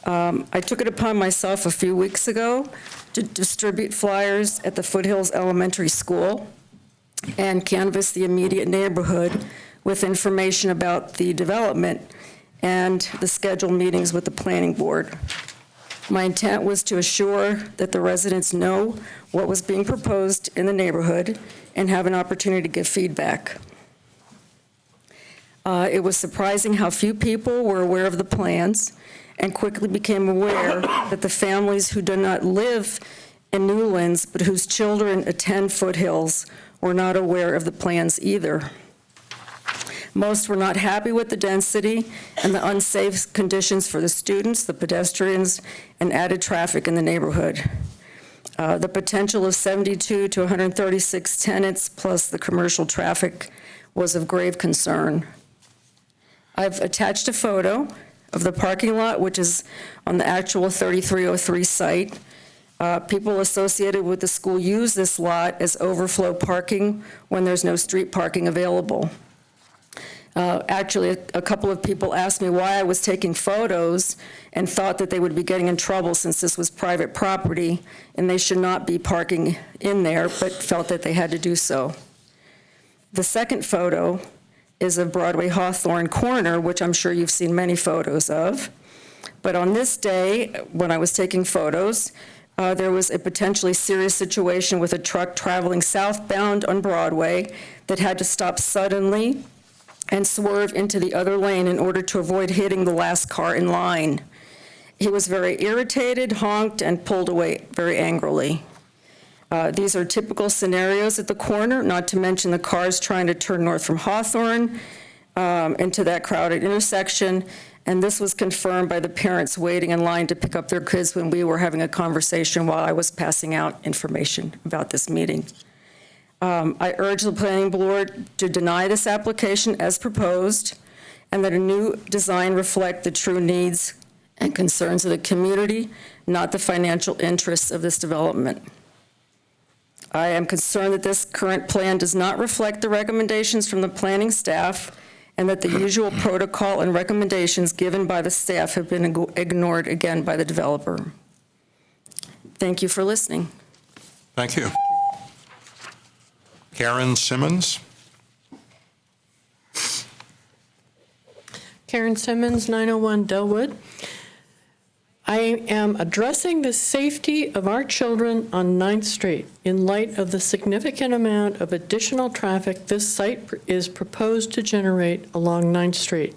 I took it upon myself a few weeks ago to distribute flyers at the Foothills Elementary School and canvass the immediate neighborhood with information about the development and the scheduled meetings with the planning board. My intent was to assure that the residents know what was being proposed in the neighborhood and have an opportunity to give feedback. It was surprising how few people were aware of the plans and quickly became aware that the families who do not live in Newlands but whose children attend Foothills were not aware of the plans either. Most were not happy with the density and the unsafe conditions for the students, the pedestrians, and added traffic in the neighborhood. The potential of 72 to 136 tenants plus the commercial traffic was of grave concern. I've attached a photo of the parking lot, which is on the actual 3303 site. People associated with the school use this lot as overflow parking when there's no street parking available. Actually, a couple of people asked me why I was taking photos and thought that they would be getting in trouble since this was private property and they should not be parking in there, but felt that they had to do so. The second photo is of Broadway Hawthorne Corner, which I'm sure you've seen many photos of. But on this day, when I was taking photos, there was a potentially serious situation with a truck traveling southbound on Broadway that had to stop suddenly and swerve into the other lane in order to avoid hitting the last car in line. He was very irritated, honked, and pulled away very angrily. These are typical scenarios at the corner, not to mention the cars trying to turn north from Hawthorne into that crowded intersection. And this was confirmed by the parents waiting in line to pick up their kids when we were having a conversation while I was passing out information about this meeting. I urge the planning board to deny this application as proposed and that a new design reflect the true needs and concerns of the community, not the financial interests of this development. I am concerned that this current plan does not reflect the recommendations from the planning staff and that the usual protocol and recommendations given by the staff have been ignored again by the developer. Thank you for listening. Thank you. Karen Simmons? Karen Simmons, 901 Delwood. I am addressing the safety of our children on 9th Street in light of the significant amount of additional traffic this site is proposed to generate along 9th Street.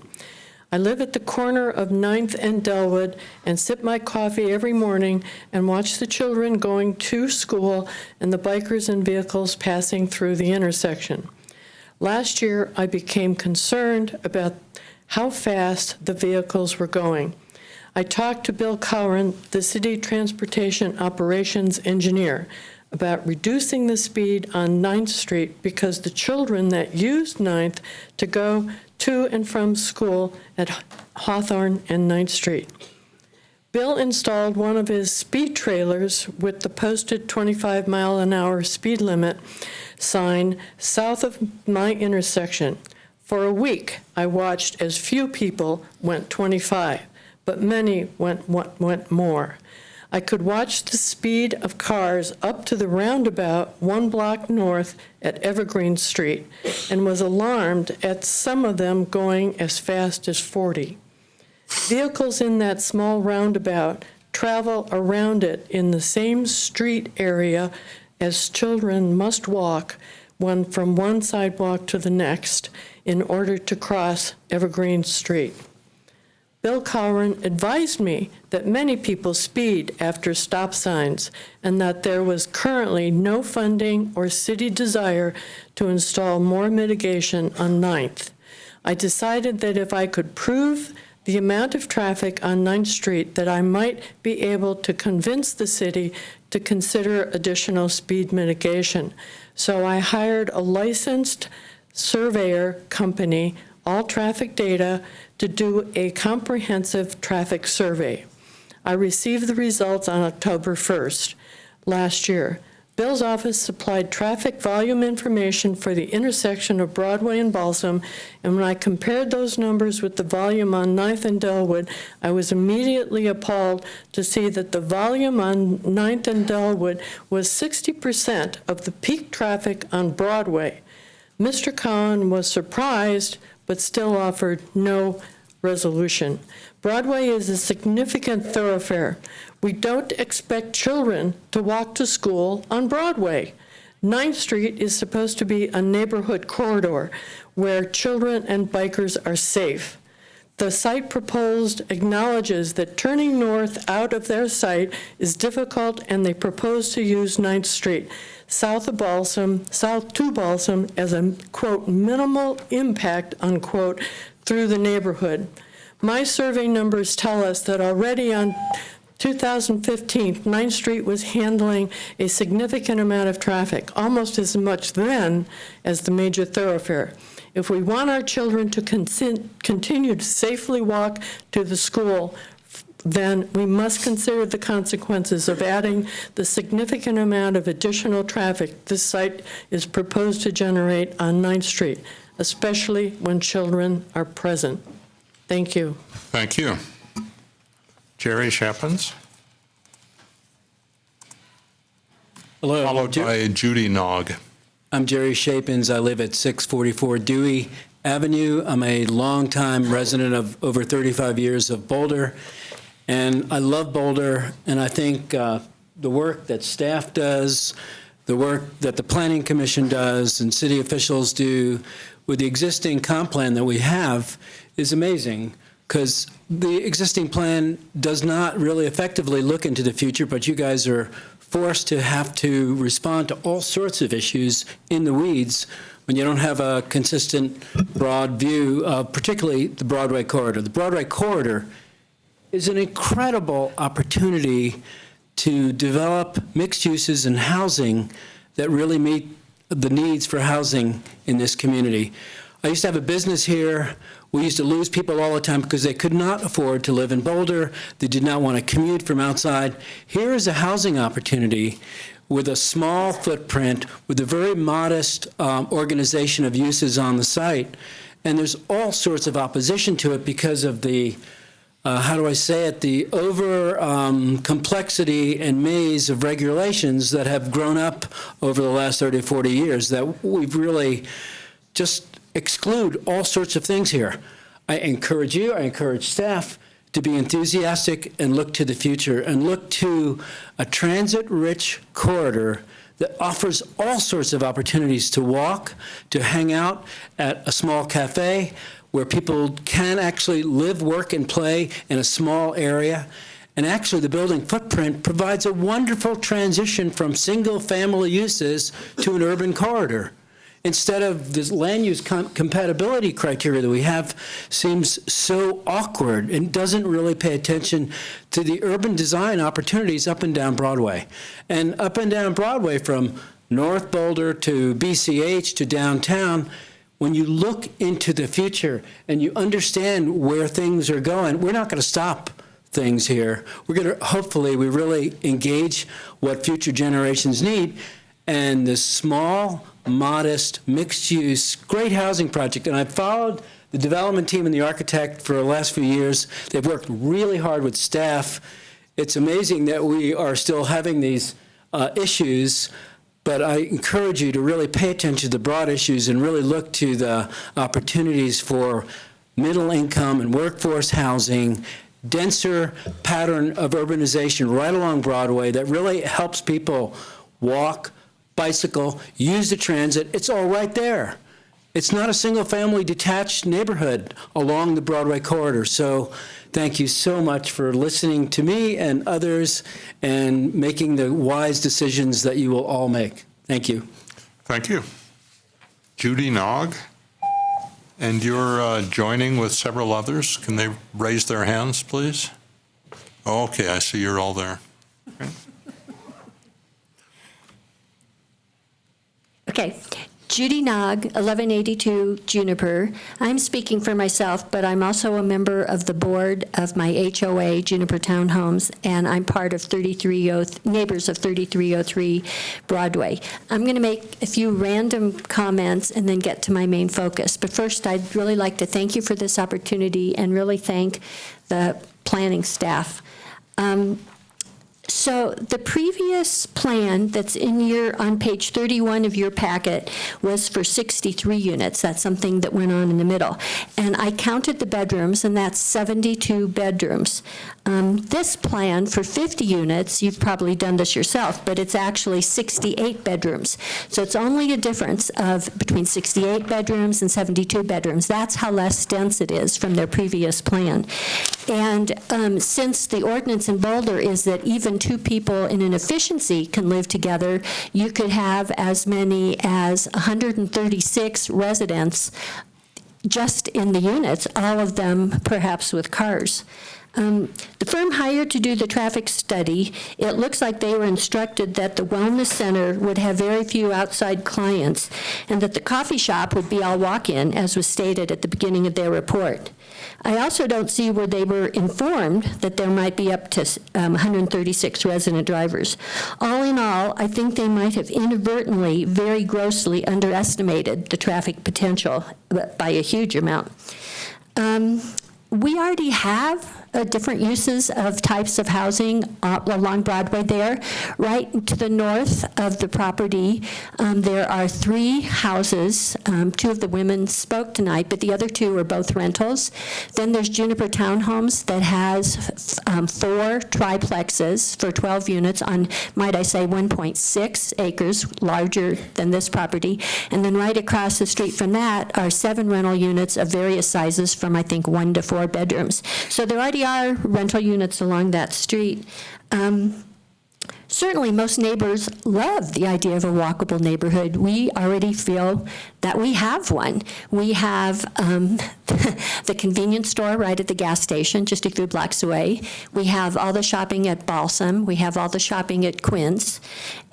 I live at the corner of 9th and Delwood and sip my coffee every morning and watch the children going to school and the bikers and vehicles passing through the intersection. Last year, I became concerned about how fast the vehicles were going. I talked to Bill Cowran, the City Transportation Operations Engineer, about reducing the speed on 9th Street because the children that used 9th to go to and from school at Hawthorne and 9th Street. Bill installed one of his speed trailers with the posted 25-mile-an-hour speed limit sign south of my intersection. For a week, I watched as few people went 25, but many went more. I could watch the speed of cars up to the roundabout 1 block north at Evergreen Street and was alarmed at some of them going as fast as 40. Vehicles in that small roundabout travel around it in the same street area as children must walk from one sidewalk to the next in order to cross Evergreen Street. Bill Cowran advised me that many people speed after stop signs and that there was currently no funding or city desire to install more mitigation on 9th. I decided that if I could prove the amount of traffic on 9th Street that I might be able to convince the city to consider additional speed mitigation. So I hired a licensed surveyor company, All Traffic Data, to do a comprehensive traffic survey. I received the results on October 1st last year. Bill's office supplied traffic volume information for the intersection of Broadway and Balsam, and when I compared those numbers with the volume on 9th and Delwood, I was immediately appalled to see that the volume on 9th and Delwood was 60% of the peak traffic on Broadway. Mr. Cohen was surprised, but still offered no resolution. Broadway is a significant thoroughfare. We don't expect children to walk to school on Broadway. 9th Street is supposed to be a neighborhood corridor where children and bikers are safe. The site proposed acknowledges that turning north out of their site is difficult, and they propose to use 9th Street south to Balsam as a, quote, minimal impact, unquote, through the neighborhood. My survey numbers tell us that already on 2015, 9th Street was handling a significant amount of traffic, almost as much then as the major thoroughfare. If we want our children to continue to safely walk to the school, then we must consider the consequences of adding the significant amount of additional traffic this site is proposed to generate on 9th Street, especially when children are present. Thank you. Thank you. Jerry Shappens? Hello. Followed by Judy Nog. I'm Jerry Shapins. I live at 644 Dewey Avenue. I'm a longtime resident of over 35 years of Boulder, and I love Boulder, and I think the work that staff does, the work that the Planning Commission does and city officials do with the existing comp plan that we have is amazing, because the existing plan does not really effectively look into the future, but you guys are forced to have to respond to all sorts of issues in the weeds when you don't have a consistent, broad view of particularly the Broadway corridor. The Broadway corridor is an incredible opportunity to develop mixed uses and housing that really meet the needs for housing in this community. I used to have a business here. We used to lose people all the time because they could not afford to live in Boulder. They did not want to commute from outside. Here is a housing opportunity with a small footprint, with a very modest organization of uses on the site. And there's all sorts of opposition to it because of the, how do I say it, the over complexity and maze of regulations that have grown up over the last 30, 40 years that we've really just exclude all sorts of things here. I encourage you, I encourage staff to be enthusiastic and look to the future and look to a transit-rich corridor that offers all sorts of opportunities to walk, to hang out at a small cafe where people can actually live, work, and play in a small area. And actually, the building footprint provides a wonderful transition from single-family uses to an urban corridor. Instead of this land use compatibility criteria that we have seems so awkward and doesn't really pay attention to the urban design opportunities up and down Broadway. And up and down Broadway from North Boulder to BCH to downtown, when you look into the future and you understand where things are going, we're not going to stop things here. We're going to, hopefully, we really engage what future generations need. And the small, modest, mixed-use, great housing project. And I've followed the development team and the architect for the last few years. They've worked really hard with staff. It's amazing that we are still having these issues, but I encourage you to really pay attention to the broad issues and really look to the opportunities for middle income and workforce housing, denser pattern of urbanization right along Broadway that really helps people walk, bicycle, use the transit. It's all right there. It's not a single-family detached neighborhood along the Broadway corridor. So thank you so much for listening to me and others and making the wise decisions that you will all make. Thank you. Thank you. Judy Nog, and you're joining with several others. Can they raise their hands, please? Okay, I see you're all there. Okay. Okay, Judy Nog, 1182 Juniper. I'm speaking for myself, but I'm also a member of the board of my HOA, Juniper Townhomes, and I'm part of neighbors of 3303 Broadway. I'm going to make a few random comments and then get to my main focus. But first, I'd really like to thank you for this opportunity and really thank the planning staff. So the previous plan that's on page 31 of your packet was for 63 units. That's something that went on in the middle. And I counted the bedrooms, and that's 72 bedrooms. This plan for 50 units, you've probably done this yourself, but it's actually 68 bedrooms. So it's only a difference of between 68 bedrooms and 72 bedrooms. That's how less dense it is from their previous plan. And since the ordinance in Boulder is that even two people in an efficiency can live together, you could have as many as 136 residents just in the units, all of them perhaps with cars. The firm hired to do the traffic study, it looks like they were instructed that the wellness center would have very few outside clients and that the coffee shop would be all walk-in, as was stated at the beginning of their report. I also don't see where they were informed that there might be up to 136 resident drivers. All in all, I think they might have inadvertently, very grossly underestimated the traffic potential by a huge amount. We already have different uses of types of housing along Broadway there. Right to the north of the property, there are 3 houses. 2 of the women spoke tonight, but the other 2 are both rentals. Then there's Juniper Townhomes that has 4 triplexes for 12 units on, might I say, 1.6 acres, larger than this property. And then right across the street from that are 7 rental units of various sizes from, I think, 1 to 4 bedrooms. So there already are rental units along that street. Certainly, most neighbors love the idea of a walkable neighborhood. We already feel that we have one. We have the convenience store right at the gas station, just a few blocks away. We have all the shopping at Balsam. We have all the shopping at Quinn's.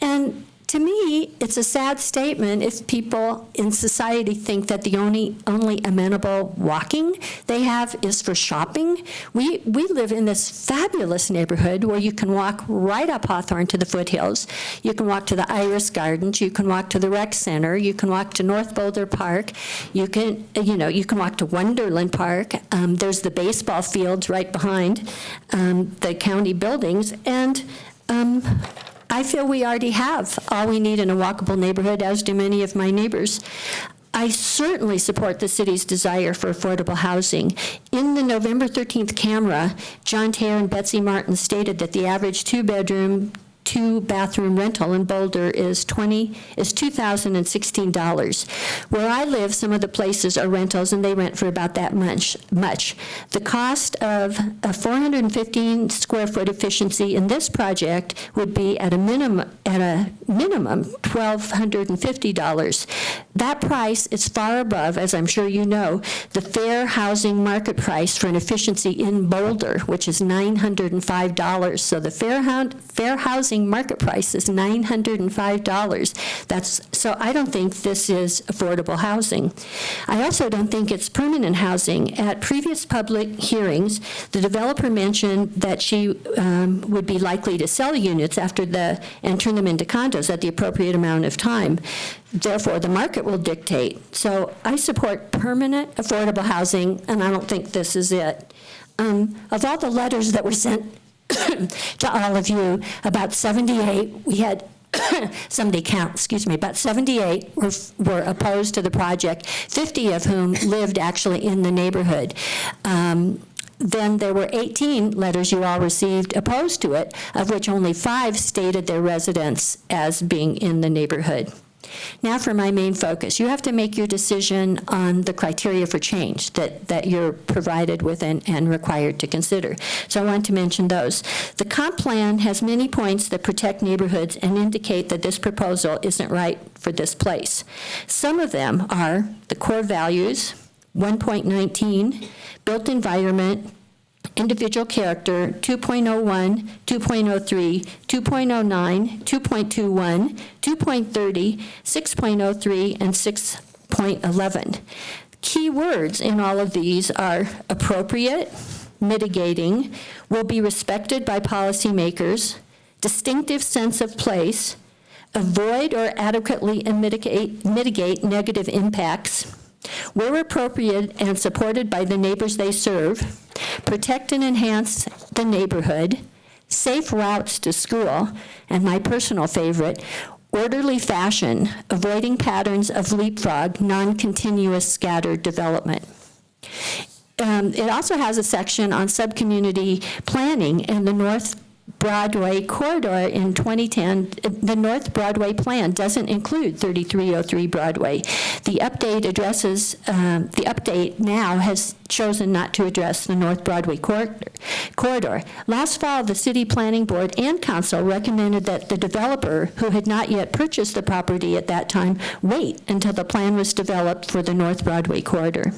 And To me, it's a sad statement if people in society think that the only amenable walking they have is for shopping. We live in this fabulous neighborhood where you can walk right up Hawthorne to the foothills. You can walk to the Iris Gardens. You can walk to the rec center. You can walk to North Boulder Park. You can walk to Wonderland Park. There's the baseball fields right behind the county buildings, and I feel we already have all we need in a walkable neighborhood, as do many of my neighbors. I certainly support the city's desire for affordable housing. In the November 13th camera, John Taylor and Betsy Martin stated that the average two-bedroom, two-bathroom rental in Boulder is $2,016. Where I live, some of the places are rentals, and they rent for about that much. The cost of a 415 square foot efficiency in this project would be at a minimum $1,250. That price is far above, as I'm sure you know, the fair housing market price for an efficiency in Boulder, which is $905. So the fair housing market price is $905. So I don't think this is affordable housing. I also don't think it's permanent housing. At previous public hearings, the developer mentioned that she would be likely to sell units and turn them into condos at the appropriate amount of time. Therefore, the market will dictate. So I support permanent affordable housing, and I don't think this is it. Of all the letters that were sent to all of you, about 78, we had somebody count, about 78 were opposed to the project, 50 of whom lived actually in the neighborhood. Then there were 18 letters you all received opposed to it, of which only 5 stated their residence as being in the neighborhood. Now for my main focus. You have to make your decision on the criteria for change that you're provided with and required to consider. So I want to mention those. The comp plan has many points that protect neighborhoods and indicate that this proposal isn't right for this place. Some of them are the core values, 1.19, built environment, individual character, 2.01, 2.03, 2.09, 2.21, 2.30, 6.03, and 6.11. Key words in all of these are appropriate, mitigating, will be respected by policymakers, distinctive sense of place, avoid or adequately mitigate negative impacts, where appropriate and supported by the neighbors they serve, protect and enhance the neighborhood, safe routes to school, and my personal favorite, orderly fashion, avoiding patterns of leapfrog, non-continuous scattered development. It also has a section on sub-community planning and the North Broadway corridor in 2010. The North Broadway plan doesn't include 3303 Broadway. The update now has chosen not to address the North Broadway corridor. Last fall, the City Planning Board and Council recommended that the developer, who had not yet purchased the property at that time, wait until the plan was developed for the North Broadway corridor.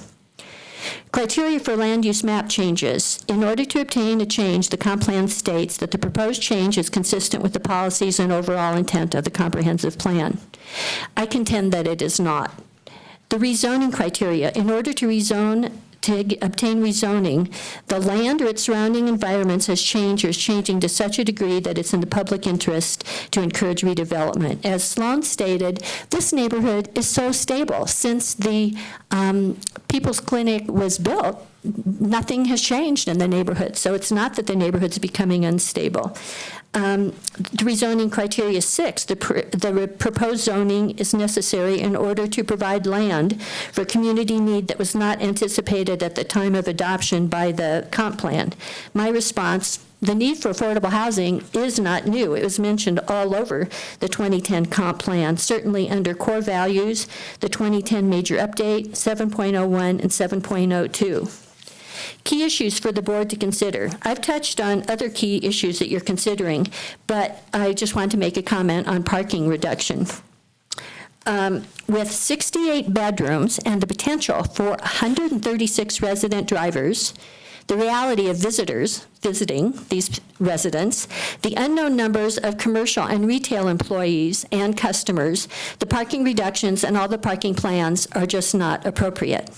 Criteria for land use map changes. In order to obtain a change, the comp plan states that the proposed change is consistent with the policies and overall intent of the comprehensive plan. I contend that it is not. The rezoning criteria. In order to obtain rezoning, the land or its surrounding environments has changed or is changing to such a degree that it's in the public interest to encourage redevelopment. As Sloan stated, this neighborhood is so stable. Since the People's Clinic was built, nothing has changed in the neighborhood. So it's not that the neighborhood's becoming unstable. The rezoning criteria 6, the proposed zoning is necessary in order to provide land for community need that was not anticipated at the time of adoption by the comp plan. My response, the need for affordable housing is not new. It was mentioned all over the 2010 comp plan, certainly under core values, the 2010 major update, 7.01 and 7.02. Key issues for the board to consider. I've touched on other key issues that you're considering, but I just want to make a comment on parking reduction. With 68 bedrooms and the potential for 136 resident drivers, the reality of visitors visiting these residents, the unknown numbers of commercial and retail employees and customers, the parking reductions, and all the parking plans are just not appropriate.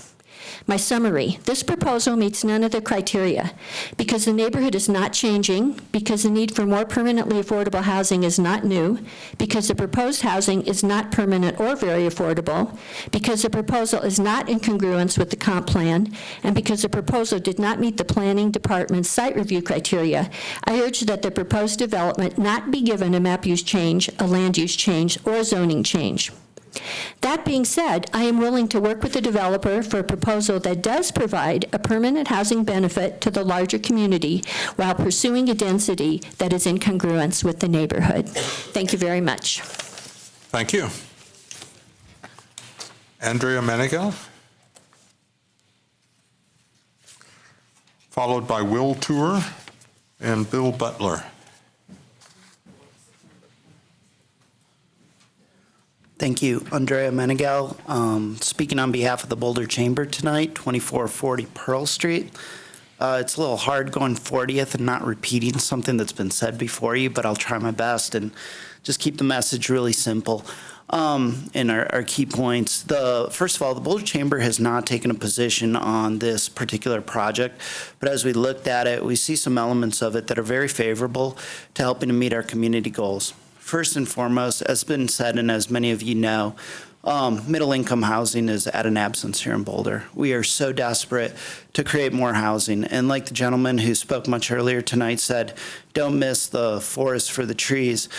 My summary, this proposal meets none of the criteria because the neighborhood is not changing, because the need for more permanently affordable housing is not new, because the proposed housing is not permanent or very affordable, because the proposal is not in congruence with the comp plan, and because the proposal did not meet the planning department's site review criteria. I urge that the proposed development not be given a map use change, a land use change, or a zoning change. That being said, I am willing to work with the developer for a proposal that does provide a permanent housing benefit to the larger community while pursuing a density that is in congruence with the neighborhood. Thank you very much. Thank you. Andrea Menegal, followed by Will Tour and Bill Butler. Thank you. Andrea Menegal, speaking on behalf of the Boulder Chamber tonight, 2440 Pearl Street. It's a little hard going 40th and not repeating something that's been said before you, but I'll try my best and just keep the message really simple. And our key points. First of all, the Boulder Chamber has not taken a position on this particular project, but as we looked at it, we see some elements of it that are very favorable to helping to meet our community goals. First and foremost, as has been said, and as many of you know, middle-income housing is at an absence here in Boulder. We are so desperate to create more housing. And like the gentleman who spoke much earlier tonight said, don't miss the forest for the trees.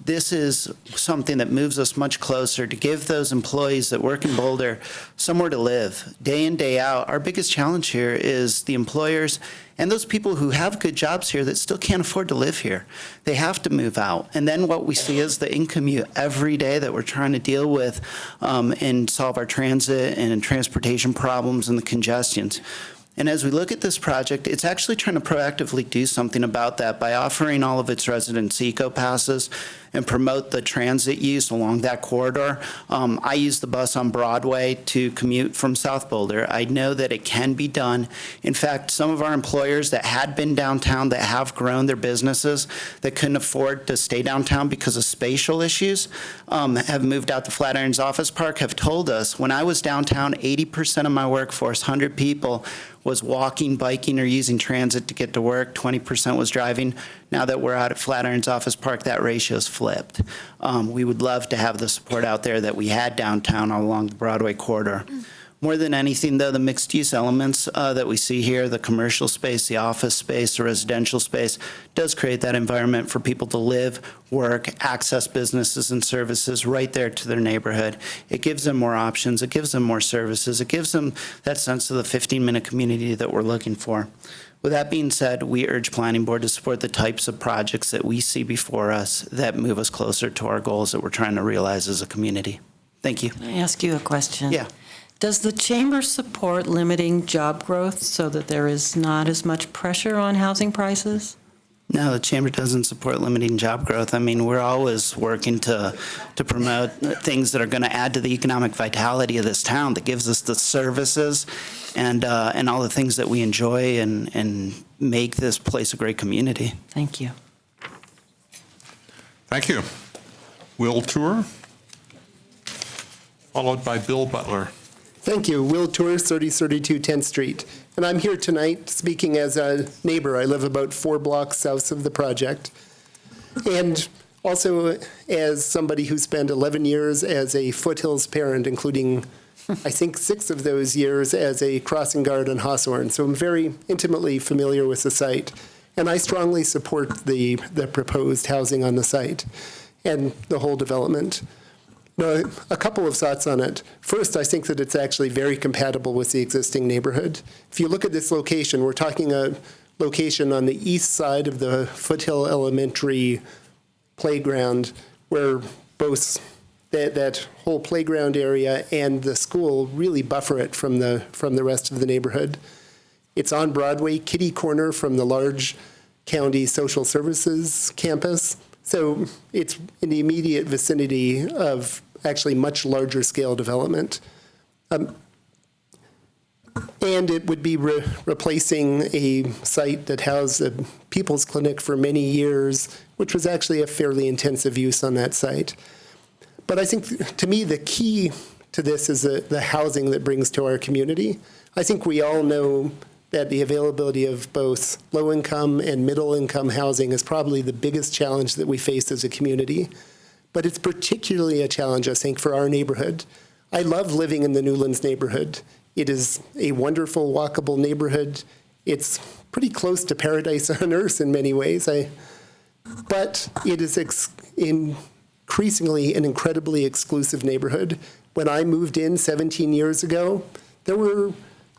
This is something that moves us much closer to give those employees that work in Boulder somewhere to live. Day in, day out, our biggest challenge here is the employers and those people who have good jobs here that still can't afford to live here. They have to move out. And then what we see is the in-commute every day that we're trying to deal with and solve our transit and transportation problems and the congestions. And as we look at this project, it's actually trying to proactively do something about that by offering all of its residents eco-passes and promote the transit use along that corridor. I use the bus on Broadway to commute from South Boulder. I know that it can be done. In fact, some of our employers that had been downtown that have grown their businesses that couldn't afford to stay downtown because of spatial issues have moved out to Flatirons Office Park, have told us, when I was downtown, 80% of my workforce, 100 people, was walking, biking, or using transit to get to work. 20% was driving. Now that we're out at Flatirons Office Park, that ratio's flipped. We would love to have the support out there that we had downtown along the Broadway corridor. More than anything, though, the mixed-use elements that we see here, the commercial space, the office space, the residential space, does create that environment for people to live, work, access businesses and services right there to their neighborhood. It gives them more options. It gives them more services. It gives them that sense of the 15-minute community that we're looking for. With that being said, we urge Planning Board to support the types of projects that we see before us that move us closer to our goals that we're trying to realize as a community. Thank you. Can I ask you a question? Yeah. Does the chamber support limiting job growth so that there is not as much pressure on housing prices? No, the chamber doesn't support limiting job growth. I mean, we're always working to promote things that are going to add to the economic vitality of this town, that gives us the services and all the things that we enjoy and make this place a great community. Thank you. Thank you. Will Tour, followed by Bill Butler. Thank you. Will Tour, 3032 10th Street. And I'm here tonight speaking as a neighbor. I live about 4 blocks south of the project. And also as somebody who spent 11 years as a Foothills parent, including, I think, 6 of those years as a crossing guard on Hawthorne. So I'm very intimately familiar with the site. And I strongly support the proposed housing on the site and the whole development. Now, a couple of thoughts on it. First, I think that it's actually very compatible with the existing neighborhood. If you look at this location, we're talking a location on the east side of the Foothill Elementary playground, where both that whole playground area and the school really buffer it from the rest of the neighborhood. It's on Broadway, kitty corner from the large county social services campus. So it's in the immediate vicinity of actually much larger scale development. And it would be replacing a site that housed a People's Clinic for many years, which was actually a fairly intensive use on that site. But I think, to me, the key to this is the housing that brings to our community. I think we all know that the availability of both low-income and middle-income housing is probably the biggest challenge that we face as a community. But it's particularly a challenge, I think, for our neighborhood. I love living in the Newlands neighborhood. It is a wonderful, walkable neighborhood. It's pretty close to paradise on earth in many ways. But it is increasingly an incredibly exclusive neighborhood. When I moved in 17 years ago, there were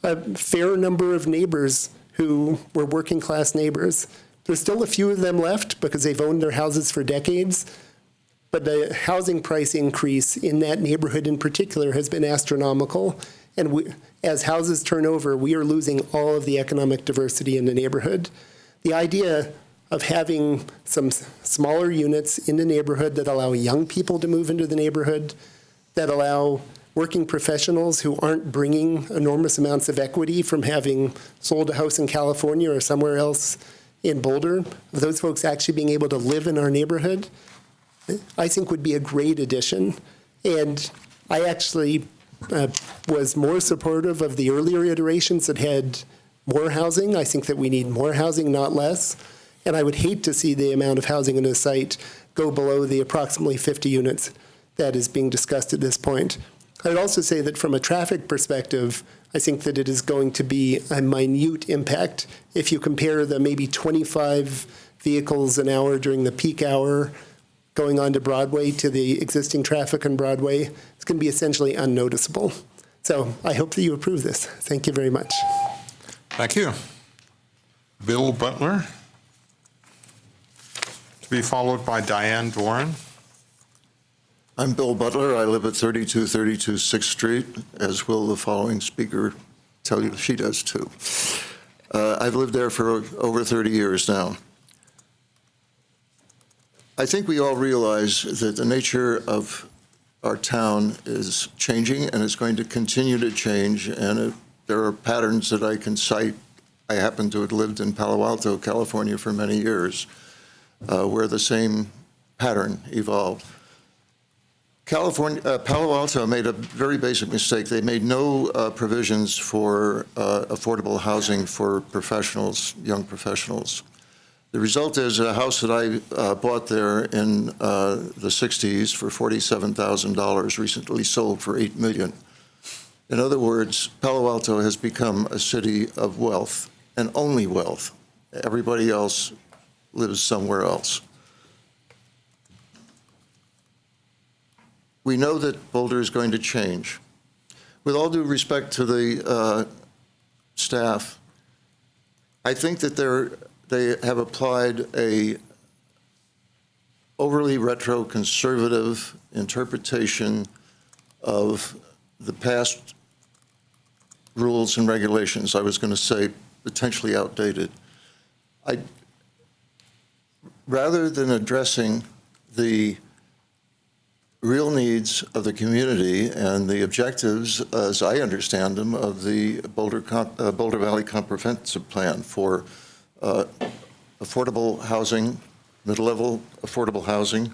a fair number of neighbors who were working class neighbors. There's still a few of them left because they've owned their houses for decades. But the housing price increase in that neighborhood in particular has been astronomical. And as houses turn over, we are losing all of the economic diversity in the neighborhood. The idea of having some smaller units in the neighborhood that allow young people to move into the neighborhood, that allow working professionals who aren't bringing enormous amounts of equity from having sold a house in California or somewhere else in Boulder, of those folks actually being able to live in our neighborhood, I think would be a great addition. And I actually was more supportive of the earlier iterations that had more housing. I think that we need more housing, not less. And I would hate to see the amount of housing in a site go below the approximately 50 units that is being discussed at this point. I would also say that from a traffic perspective, I think that it is going to be a minute impact. If you compare the maybe 25 vehicles an hour during the peak hour going onto Broadway to the existing traffic on Broadway, it's going to be essentially unnoticeable. So I hope that you approve this. Thank you very much. Thank you. Bill Butler, to be followed by Diane Doran. I'm Bill Butler. I live at 3232 6th Street, as will the following speaker tell you she does too. I've lived there for over 30 years now. I think we all realize that the nature of our town is changing and is going to continue to change, and there are patterns that I can cite. I happen to have lived in Palo Alto, California for many years, where the same pattern evolved. Palo Alto made a very basic mistake. They made no provisions for affordable housing for professionals, young professionals. The result is a house that I bought there in the 60s for $47,000 recently sold for $8 million. In other words, Palo Alto has become a city of wealth and only wealth. Everybody else lives somewhere else. We know that Boulder is going to change. With all due respect to the staff, I think that they have applied a overly retro-conservative interpretation of the past rules and regulations. I was going to say potentially outdated. Rather than addressing the real needs of the community and the objectives, as I understand them, of the Boulder Valley Comprehensive Plan for affordable housing, middle-level affordable housing,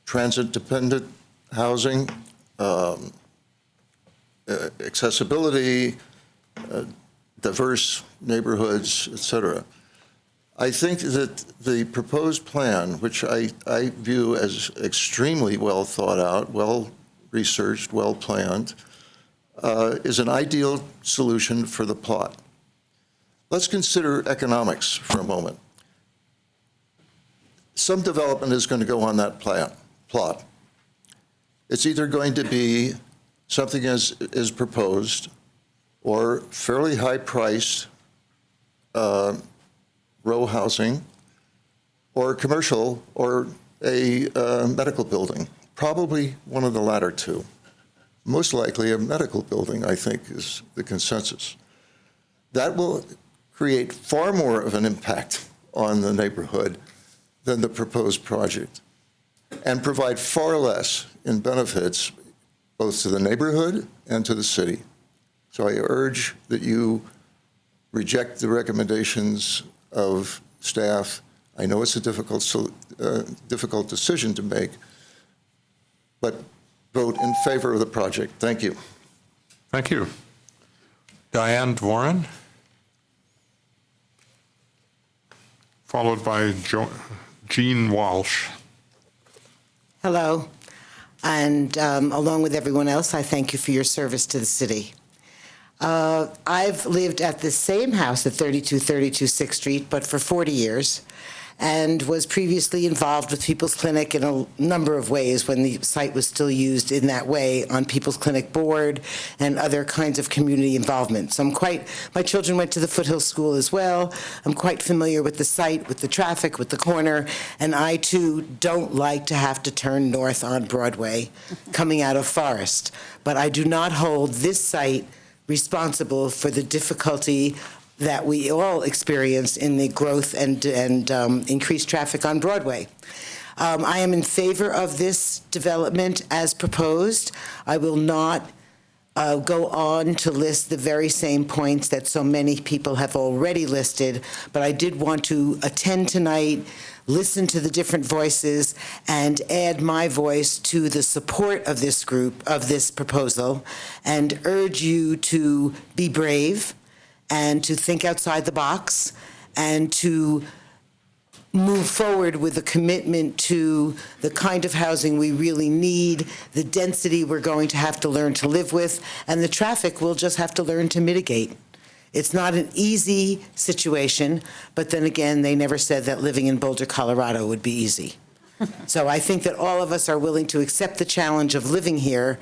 transit-dependent housing, accessibility, diverse neighborhoods, et cetera. I think that the proposed plan, which I view as extremely well thought out, well researched, well planned, is an ideal solution for the plot. Let's consider economics for a moment. Some development is going to go on that plot. It's either going to be something as is proposed or fairly high-priced row housing, or commercial, or a medical building. Probably one of the latter two. Most likely a medical building, I think, is the consensus. That will create far more of an impact on the neighborhood than the proposed project, and provide far less in benefits both to the neighborhood and to the city. So I urge that you reject the recommendations of staff. I know it's a difficult decision to make, but vote in favor of the project. Thank you. Thank you. Diane Dvorin, followed by Jean Walsh. Hello, and along with everyone else, I thank you for your service to the city. I've lived at the same house at 3232 6th Street, but for 40 years, and was previously involved with People's Clinic in a number of ways when the site was still used in that way on People's Clinic board and other kinds of community involvement. So my children went to the Foothill School as well. I'm quite familiar with the site, with the traffic, with the corner, and I too don't like to have to turn north on Broadway coming out of Forest. But I do not hold this site responsible for the difficulty that we all experience in the growth and increased traffic on Broadway. I am in favor of this development as proposed. I will not go on to list the very same points that so many people have already listed, but I did want to attend tonight, listen to the different voices, and add my voice to the support of this group, of this proposal, and urge you to be brave and to think outside the box and to move forward with a commitment to the kind of housing we really need, the density we're going to have to learn to live with, and the traffic we'll just have to learn to mitigate. It's not an easy situation, but then again, they never said that living in Boulder, Colorado would be easy. So I think that all of us are willing to accept the challenge of living here,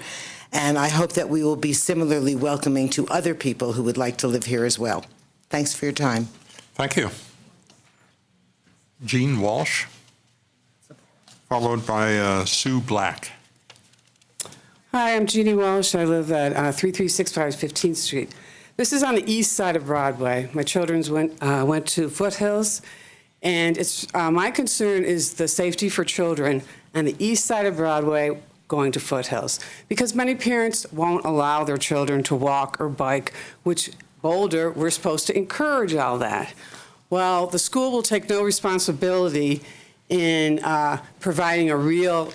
and I hope that we will be similarly welcoming to other people who would like to live here as well. Thanks for your time. Thank you. Jean Walsh, followed by Sue Black. Hi, I'm Jeannie Walsh. I live at 3365 15th Street. This is on the east side of Broadway. My children went to Foothills, and my concern is the safety for children on the east side of Broadway going to Foothills, because many parents won't allow their children to walk or bike, which Boulder, we're supposed to encourage all that. Well, the school will take no responsibility in providing a real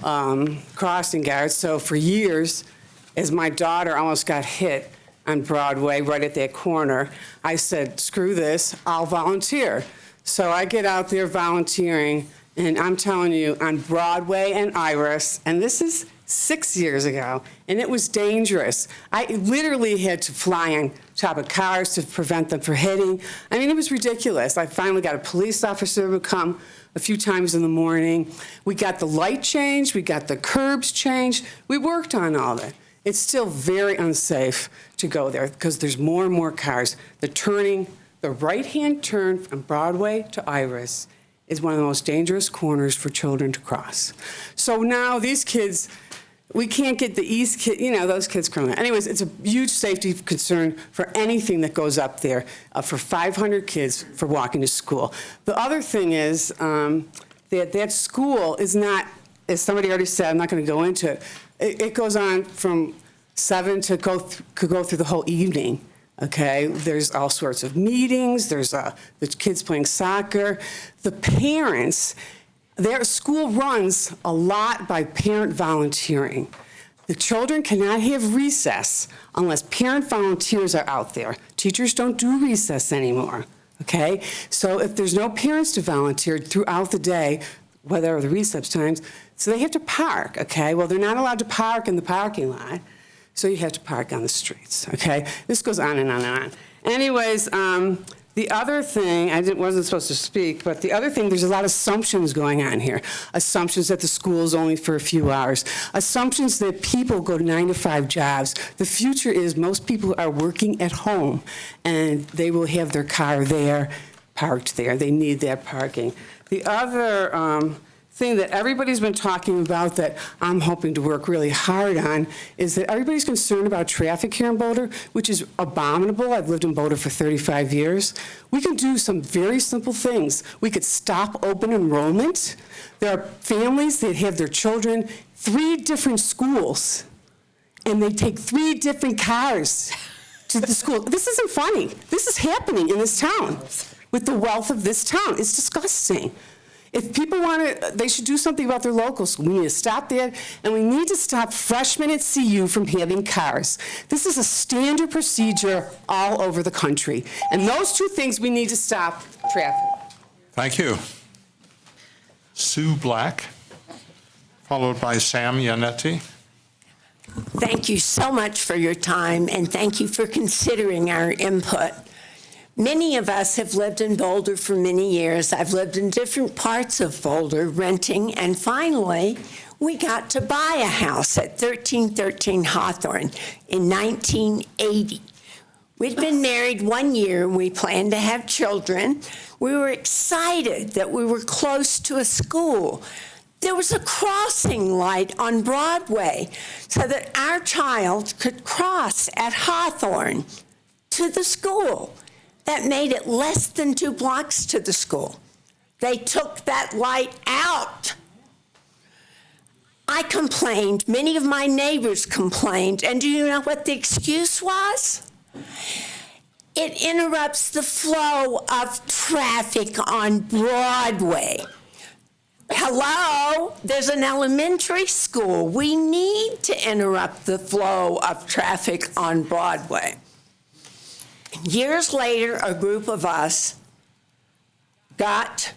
crossing guard. So for years, as my daughter almost got hit on Broadway right at that corner, I said, screw this, I'll volunteer. So I get out there volunteering, and I'm telling you, on Broadway and Iris, and this is 6 years ago, and it was dangerous. I literally had to fly on top of cars to prevent them from hitting. I mean, it was ridiculous. I finally got a police officer who would come a few times in the morning. We got the light changed. We got the curbs changed. We worked on all that. It's still very unsafe to go there because there's more and more cars. The right-hand turn from Broadway to Iris is one of the most dangerous corners for children to cross. So now these kids, we can't get the East kid, those kids coming. Anyways, it's a huge safety concern for anything that goes up there for 500 kids for walking to school. The other thing is that school is not, as somebody already said, I'm not going to go into it. It goes on from 7 to could go through the whole evening. Okay, there's all sorts of meetings. There's the kids playing soccer. The parents. Their school runs a lot by parent volunteering. The children cannot have recess unless parent volunteers are out there. Teachers don't do recess anymore, okay? So if there's no parents to volunteer throughout the day, whether the recess times, so they have to park, okay? Well, they're not allowed to park in the parking lot, so you have to park on the streets, okay? This goes on and on and on. Anyways, the other thing, I wasn't supposed to speak, but the other thing, there's a lot of assumptions going on here. Assumptions that the school is only for a few hours. Assumptions that people go to 9-to-5 jobs. The future is most people are working at home, and they will have their car there, parked there. They need that parking. The other thing that everybody's been talking about that I'm hoping to work really hard on is that everybody's concerned about traffic here in Boulder, which is abominable. I've lived in Boulder for 35 years. We can do some very simple things. We could stop open enrollment. There are families that have their children 3 different schools, and they take 3 different cars to the school. This isn't funny. This is happening in this town with the wealth of this town. It's disgusting. If people want to, they should do something about their local school. We need to stop that, and we need to stop freshmen at CU from having cars. This is a standard procedure all over the country. And those two things we need to stop traffic. Thank you. Sue Black, followed by Sam Yannetti. Thank you so much for your time, and thank you for considering our input. Many of us have lived in Boulder for many years. I've lived in different parts of Boulder, renting, and finally, we got to buy a house at 1313 Hawthorne in 1980. We'd been married 1 year. We planned to have children. We were excited that we were close to a school. There was a crossing light on Broadway so that our child could cross at Hawthorne to the school. That made it less than 2 blocks to the school. They took that light out. I complained, many of my neighbors complained, and do you know what the excuse was? It interrupts the flow of traffic on Broadway. Hello, there's an elementary school. We need to interrupt the flow of traffic on Broadway. Years later, a group of us got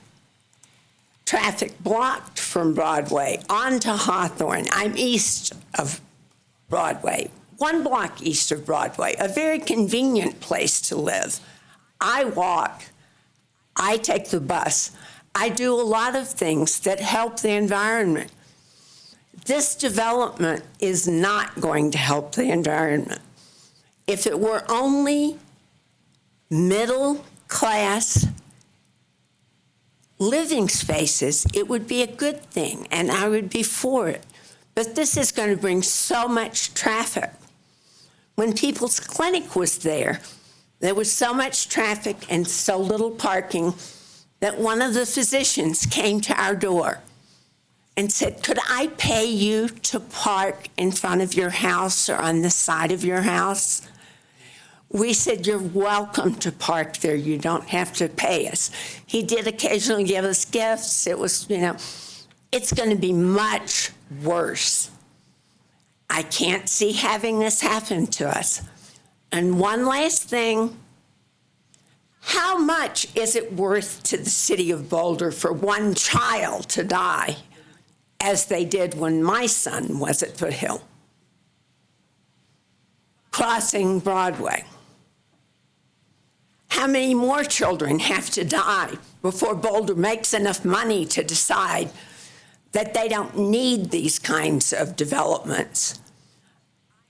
traffic blocked from Broadway onto Hawthorne. I'm east of Broadway, 1 block east of Broadway, a very convenient place to live. I walk, I take the bus. I do a lot of things that help the environment. This development is not going to help the environment. If it were only middle-class living spaces, it would be a good thing, and I would be for it. But this is going to bring so much traffic. When People's Clinic was there, there was so much traffic and so little parking that one of the physicians came to our door and said, "Could I pay you to park in front of your house or on the side of your house?" We said, "You're welcome to park there. You don't have to pay us." He did occasionally give us gifts. It was, it's going to be much worse. I can't see having this happen to us. And one last thing, how much is it worth to the city of Boulder for one child to die, as they did when my son was at Foothill, crossing Broadway? How many more children have to die before Boulder makes enough money to decide that they don't need these kinds of developments?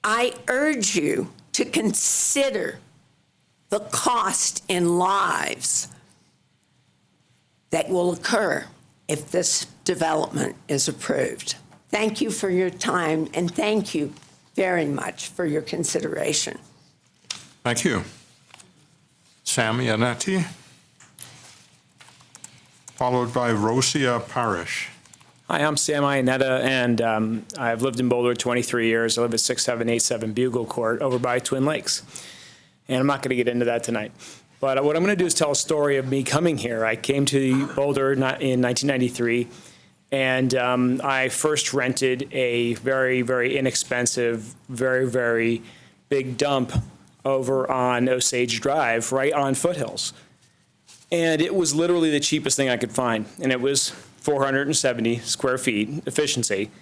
I urge you to consider the cost in lives that will occur if this development is approved. Thank you for your time, and thank you very much for your consideration. Thank you. Sam Yannetti, followed by Rosia Parish. Hi, I'm Sam Iannetta, and I've lived in Boulder 23 years. I live at 6787 Bugle Court over by Twin Lakes. And I'm not going to get into that tonight. But what I'm going to do is tell a story of me coming here. I came to Boulder in 1993, and I first rented a very, very inexpensive, very, very big dump over on Osage Drive, right on Foothills. And it was literally the cheapest thing I could find. And it was 470 square feet efficiency.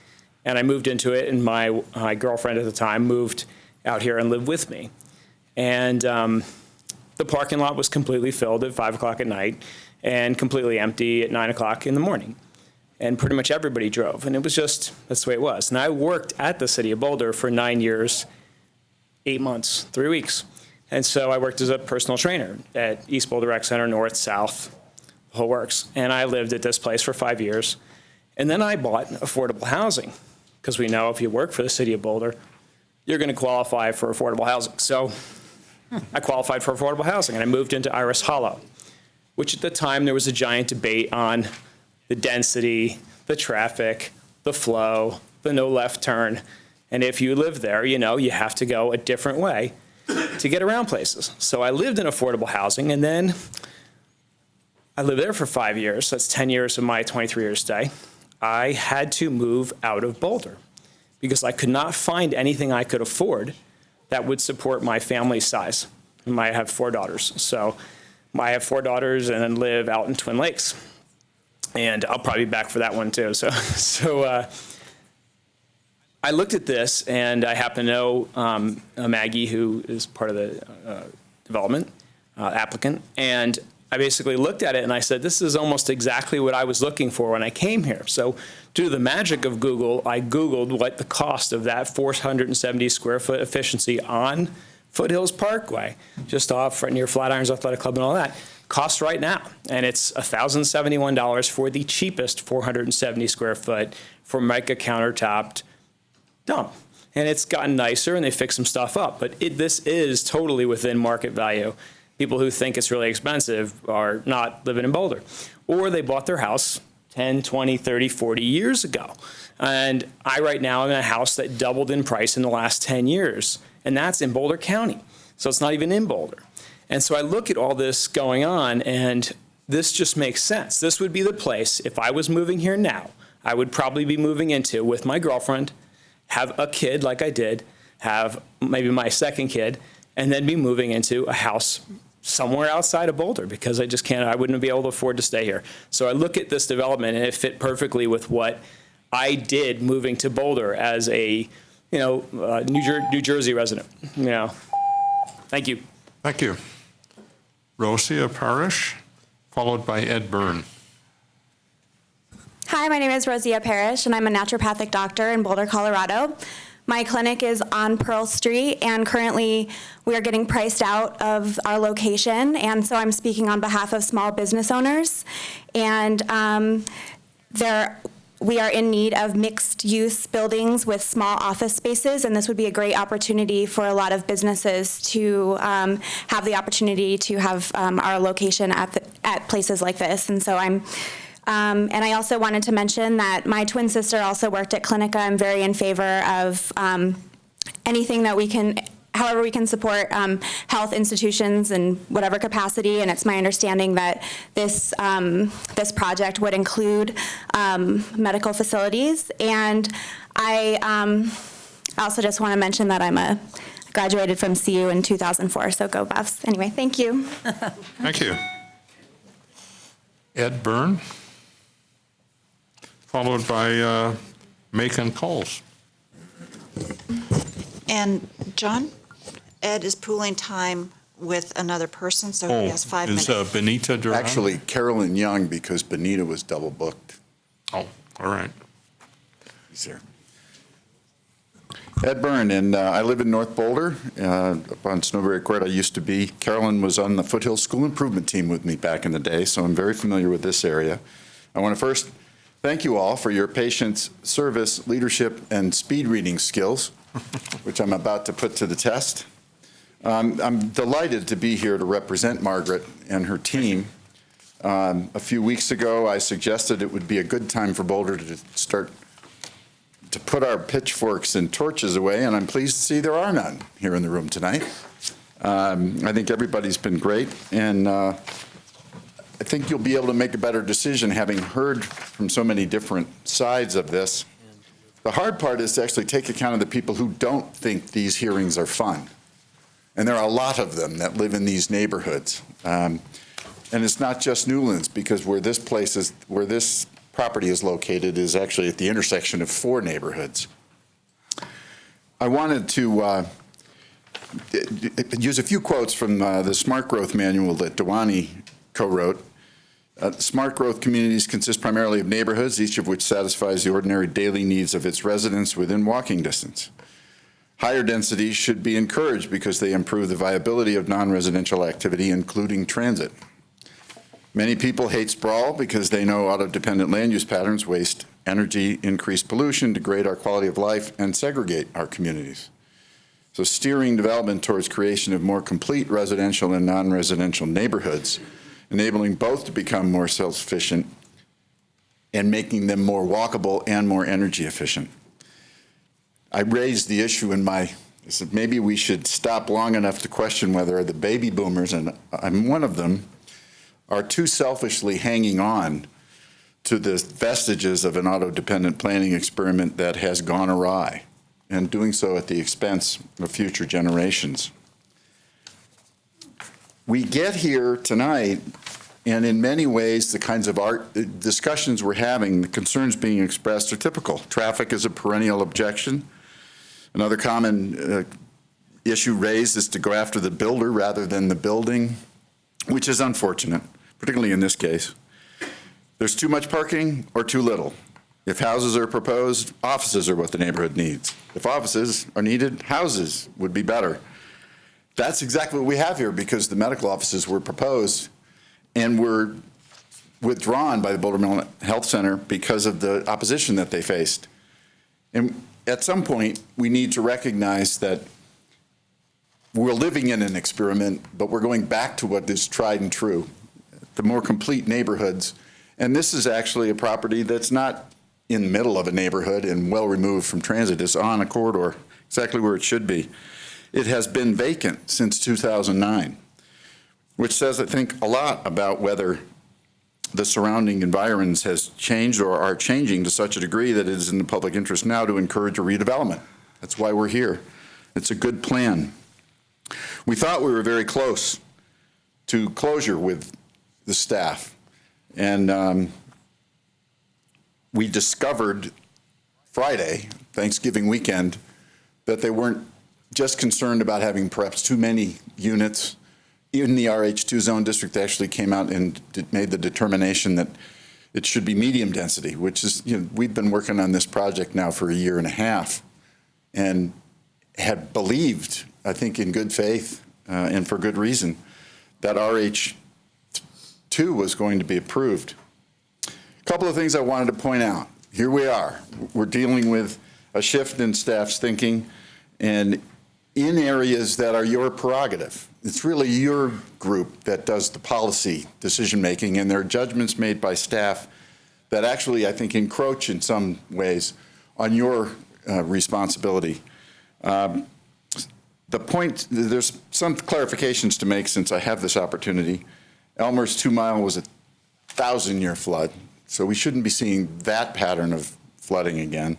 And I moved into it, and my girlfriend at the time moved out here and lived with me. And the parking lot was completely filled at 5 o'clock at night and completely empty at 9 o'clock in the morning. And pretty much everybody drove. And it was just, that's the way it was. And I worked at the city of Boulder for 9 years, 8 months, 3 weeks. And so I worked as a personal trainer at East Boulder Rec Center, North, South, the whole works. And I lived at this place for 5 years. And then I bought affordable housing, because we know if you work for the city of Boulder, you're going to qualify for affordable housing. So I qualified for affordable housing, and I moved into Iris Hollow, which at the time there was a giant debate on the density, the traffic, the flow, the no left turn. And if you live there, you know you have to go a different way to get around places. So I lived in affordable housing, and then I lived there for 5 years. So that's 10 years of my 23-year stay. I had to move out of Boulder because I could not find anything I could afford that would support my family size. I have 4 daughters. So I have 4 daughters and then live out in Twin Lakes. And I'll probably be back for that one too. So I looked at this, and I happen to know Maggie, who is part of the development applicant. And I basically looked at it and I said, this is almost exactly what I was looking for when I came here. So due to the magic of Google, I Googled what the cost of that 470 square foot efficiency on Foothills Parkway, just off near Flatirons Athletic Club and all that, costs right now. And it's $1,071 for the cheapest 470 square foot Formica countertopped dump. And it's gotten nicer, and they fixed some stuff up. But this is totally within market value. People who think it's really expensive are not living in Boulder. Or they bought their house 10, 20, 30, 40 years ago. And I right now am in a house that doubled in price in the last 10 years. And that's in Boulder County. So it's not even in Boulder. And so I look at all this going on, and this just makes sense. This would be the place, if I was moving here now, I would probably be moving into with my girlfriend, have a kid like I did, have maybe my second kid, and then be moving into a house somewhere outside of Boulder because I wouldn't be able to afford to stay here. So I look at this development, and it fit perfectly with what I did moving to Boulder as a, New Jersey resident. Thank you. Thank you. Rosia Parrish, followed by Ed Byrne. Hi, my name is Rosia Parrish, and I'm a naturopathic doctor in Boulder, Colorado. My clinic is on Pearl Street, and currently we are getting priced out of our location, and so I'm speaking on behalf of small business owners. And we are in need of mixed-use buildings with small office spaces, and this would be a great opportunity for a lot of businesses to have the opportunity to have our location at places like this. And so and I also wanted to mention that my twin sister also worked at Clinica. I'm very in favor of anything that we can, however we can support health institutions in whatever capacity, and it's my understanding that this project would include medical facilities. And I also just want to mention that I graduated from CU in 2004, so go Buffs. Anyway, thank you. Thank you. Ed Byrne, followed by Macon Coles. And John, Ed is pooling time with another person, so he has 5 minutes. Is Benita Duran? Actually, Carolyn Young, because Benita was double booked. Oh, all right. He's there. Ed Byrne, and I live in North Boulder, up on Snowberry Court. I used to be. Carolyn was on the Foothills School Improvement Team with me back in the day, so I'm very familiar with this area. I want to first thank you all for your patience, service, leadership, and speed reading skills, which I'm about to put to the test. I'm delighted to be here to represent Margaret and her team. A few weeks ago, I suggested it would be a good time for Boulder to start to put our pitchforks and torches away, and I'm pleased to see there are none here in the room tonight. I think everybody's been great, and I think you'll be able to make a better decision having heard from so many different sides of this. The hard part is to actually take account of the people who don't think these hearings are fun. And there are a lot of them that live in these neighborhoods. And it's not just Newlands, because where this property is located is actually at the intersection of 4 neighborhoods. I wanted to use a few quotes from the Smart Growth Manual that Dewani co-wrote. Smart growth communities consist primarily of neighborhoods, each of which satisfies the ordinary daily needs of its residents within walking distance. Higher densities should be encouraged because they improve the viability of non-residential activity, including transit. Many people hate sprawl because they know auto-dependent land use patterns waste energy, increase pollution, degrade our quality of life, and segregate our communities. So steering development towards creation of more complete residential and non-residential neighborhoods, enabling both to become more self-sufficient and making them more walkable and more energy efficient. I raised the issue in my I said, maybe we should stop long enough to question whether the baby boomers, and I'm one of them, are too selfishly hanging on to the vestiges of an auto-dependent planning experiment that has gone awry, and doing so at the expense of future generations. We get here tonight, and in many ways, the kinds of discussions we're having, the concerns being expressed are typical. Traffic is a perennial objection. Another common issue raised is to go after the builder rather than the building, which is unfortunate, particularly in this case. There's too much parking or too little. If houses are proposed, offices are what the neighborhood needs. If offices are needed, houses would be better. That's exactly what we have here, because the medical offices were proposed and were withdrawn by the Boulder Mental Health Center because of the opposition that they faced. And at some point, we need to recognize that we're living in an experiment, but we're going back to what is tried and true, the more complete neighborhoods. And this is actually a property that's not in the middle of a neighborhood and well removed from transit. It's on a corridor, exactly where it should be. It has been vacant since 2009, which says, I think, a lot about whether the surrounding environs has changed or are changing to such a degree that it is in the public interest now to encourage a redevelopment. That's why we're here. It's a good plan. We thought we were very close to closure with the staff, and we discovered Friday, Thanksgiving weekend, that they weren't just concerned about having perhaps too many units in the RH2 zone district. They actually came out and made the determination that it should be medium density, which is, we've been working on this project now for a year and a half and had believed, I think in good faith and for good reason, that RH2 was going to be approved. A couple of things I wanted to point out. Here we are. We're dealing with a shift in staff's thinking and in areas that are your prerogative. It's really your group that does the policy decision-making, and there are judgments made by staff that actually, I think, encroach in some ways on your responsibility. The point, there's some clarifications to make since I have this opportunity. Elmer's 2 Mile was a 1,000-year flood, so we shouldn't be seeing that pattern of flooding again.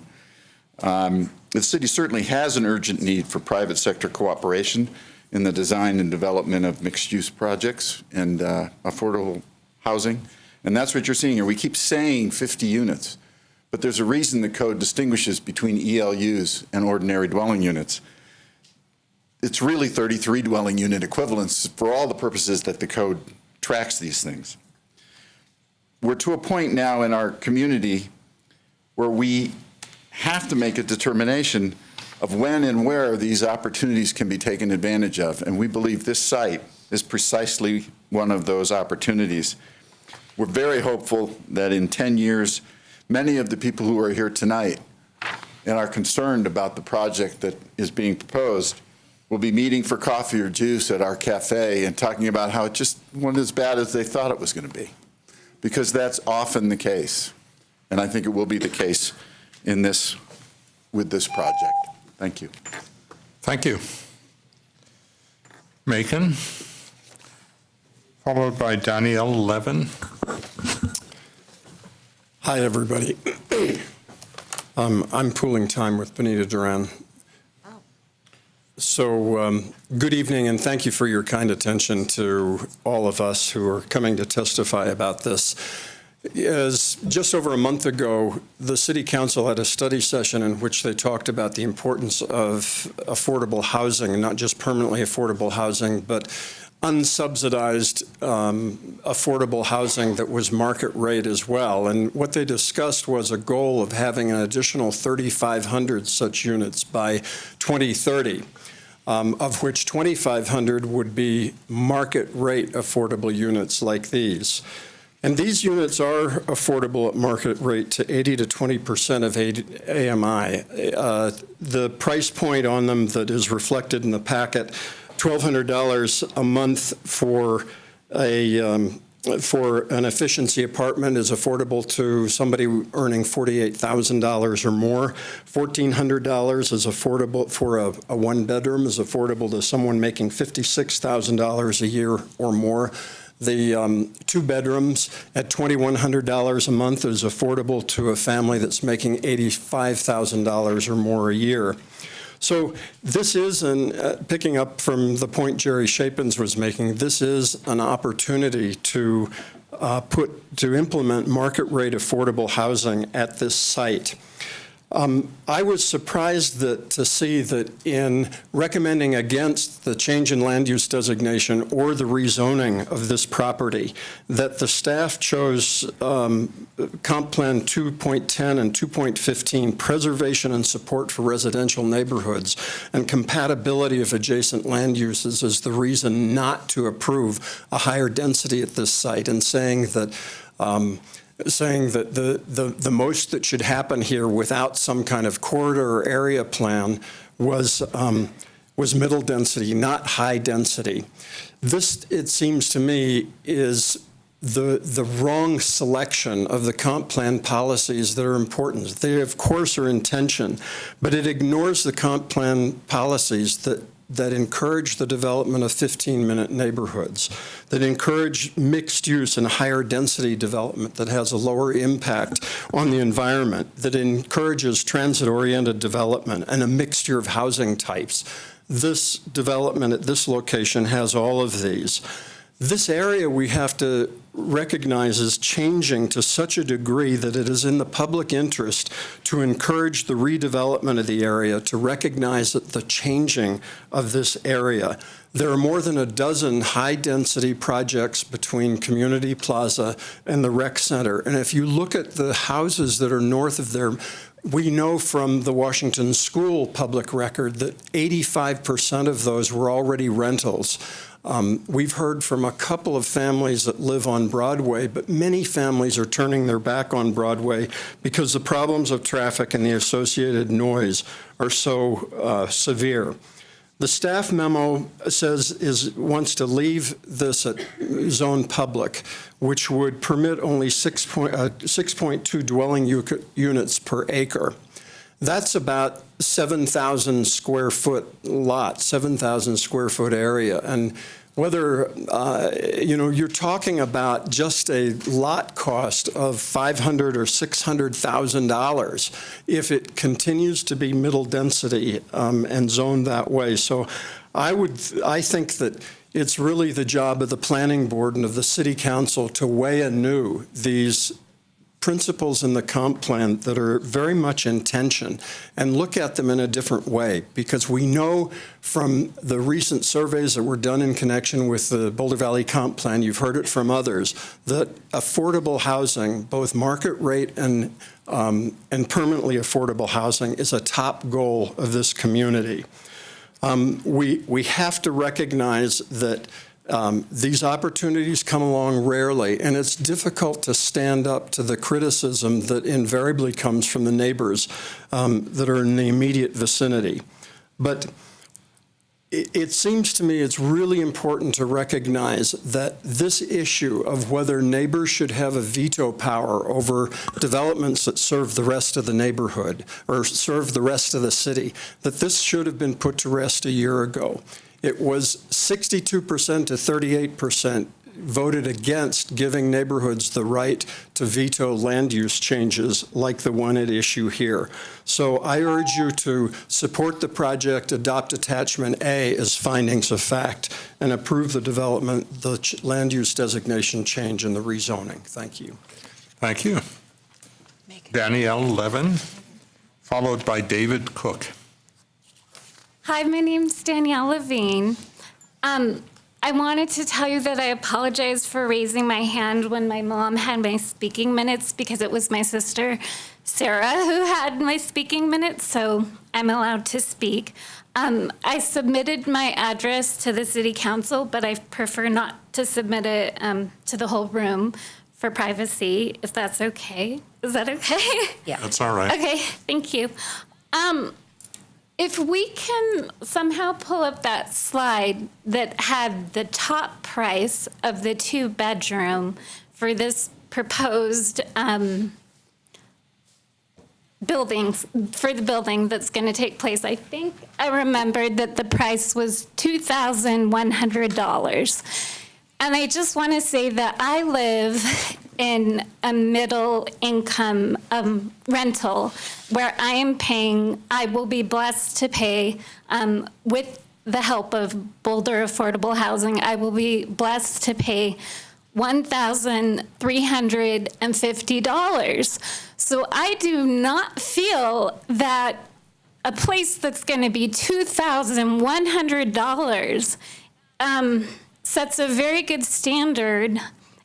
The city certainly has an urgent need for private sector cooperation in the design and development of mixed-use projects and affordable housing. And that's what you're seeing here. We keep saying 50 units, but there's a reason the code distinguishes between ELUs and ordinary dwelling units. It's really 33 dwelling unit equivalents for all the purposes that the code tracks these things. We're to a point now in our community where we have to make a determination of when and where these opportunities can be taken advantage of. And we believe this site is precisely one of those opportunities. We're very hopeful that in 10 years, many of the people who are here tonight and are concerned about the project that is being proposed will be meeting for coffee or juice at our cafe and talking about how it just wasn't as bad as they thought it was going to be. Because that's often the case. And I think it will be the case with this project. Thank you. Thank you. Macon, followed by Danielle Levin. Hi, everybody. I'm pooling time with Benita Duran. So good evening, and thank you for your kind attention to all of us who are coming to testify about this. As just over a month ago, the City Council had a study session in which they talked about the importance of affordable housing, and not just permanently affordable housing, but unsubsidized affordable housing that was market rate as well. And what they discussed was a goal of having an additional 3,500 such units by 2030. Of which 2,500 would be market rate affordable units like these. And these units are affordable at market rate to 80 to 20% of AMI. The price point on them that is reflected in the packet, $1,200 a month for a for an efficiency apartment is affordable to somebody earning $48,000 or more. $1,400 is affordable for a one-bedroom, is affordable to someone making $56,000 a year or more. The two bedrooms at $2,100 a month is affordable to a family that's making $85,000 or more a year. So this is, picking up from the point Jerry Shapins was making, this is an opportunity to implement market rate affordable housing at this site. I was surprised to see that in recommending against the change in land use designation or the rezoning of this property, that the staff chose Comp Plan 2.10 and 2.15, preservation and support for residential neighborhoods, and compatibility of adjacent land uses as the reason not to approve a higher density at this site, and saying that the most that should happen here without some kind of corridor or area plan was middle density, not high density. This, it seems to me, is the wrong selection of the comp plan policies that are important. They, of course, are intention, but it ignores the comp plan policies that encourage the development of 15-minute neighborhoods, that encourage mixed use and higher density development that has a lower impact on the environment, that encourages transit-oriented development and a mixture of housing types. This development at this location has all of these. This area we have to recognize is changing to such a degree that it is in the public interest to encourage the redevelopment of the area, to recognize that the changing of this area. There are more than a dozen high-density projects between Community Plaza and the Rec Center. And if you look at the houses that are north of there, we know from the Washington School public record that 85% of those were already rentals. We've heard from a couple of families that live on Broadway, but many families are turning their back on Broadway because the problems of traffic and the associated noise are so severe. The staff memo wants to leave this at zone public, which would permit only 6.2 dwelling units per acre. That's about 7,000 square foot lot, 7,000 square foot area. And whether, you're talking about just a lot cost of $500,000 or $600,000 if it continues to be middle density and zoned that way. So I think that it's really the job of the planning board and of the city council to weigh anew these principles in the comp plan that are very much in tension and look at them in a different way, because we know from the recent surveys that were done in connection with the Boulder Valley comp plan, you've heard it from others, that affordable housing, both market rate and permanently affordable housing, is a top goal of this community. We have to recognize that these opportunities come along rarely, and it's difficult to stand up to the criticism that invariably comes from the neighbors that are in the immediate vicinity. But it seems to me it's really important to recognize that this issue of whether neighbors should have a veto power over developments that serve the rest of the neighborhood or serve the rest of the city, that this should have been put to rest a year ago. It was 62% to 38% voted against giving neighborhoods the right to veto land use changes like the one at issue here. So I urge you to support the project, adopt attachment A as findings of fact, and approve the development, the land use designation change and the rezoning. Thank you. Thank you. Danielle Levin, followed by David Cook. Hi, my name's Danielle Levine. I wanted to tell you that I apologize for raising my hand when my mom had my speaking minutes, because it was my sister, Sarah, who had my speaking minutes, so I'm allowed to speak. I submitted my address to the city council, but I prefer not to submit it to the whole room for privacy, if that's okay. Is that okay? Yeah. That's all right. Okay, thank you. If we can somehow pull up that slide that had the top price of the 2-bedroom for this proposed buildings, for the building that's going to take place, I think I remembered that the price was $2,100. And I just want to say that I live in a middle income rental where I will be blessed to pay, with the help of Boulder Affordable Housing, I will be blessed to pay $1,350. So I do not feel that a place that's going to be $2,100 sets a very good standard.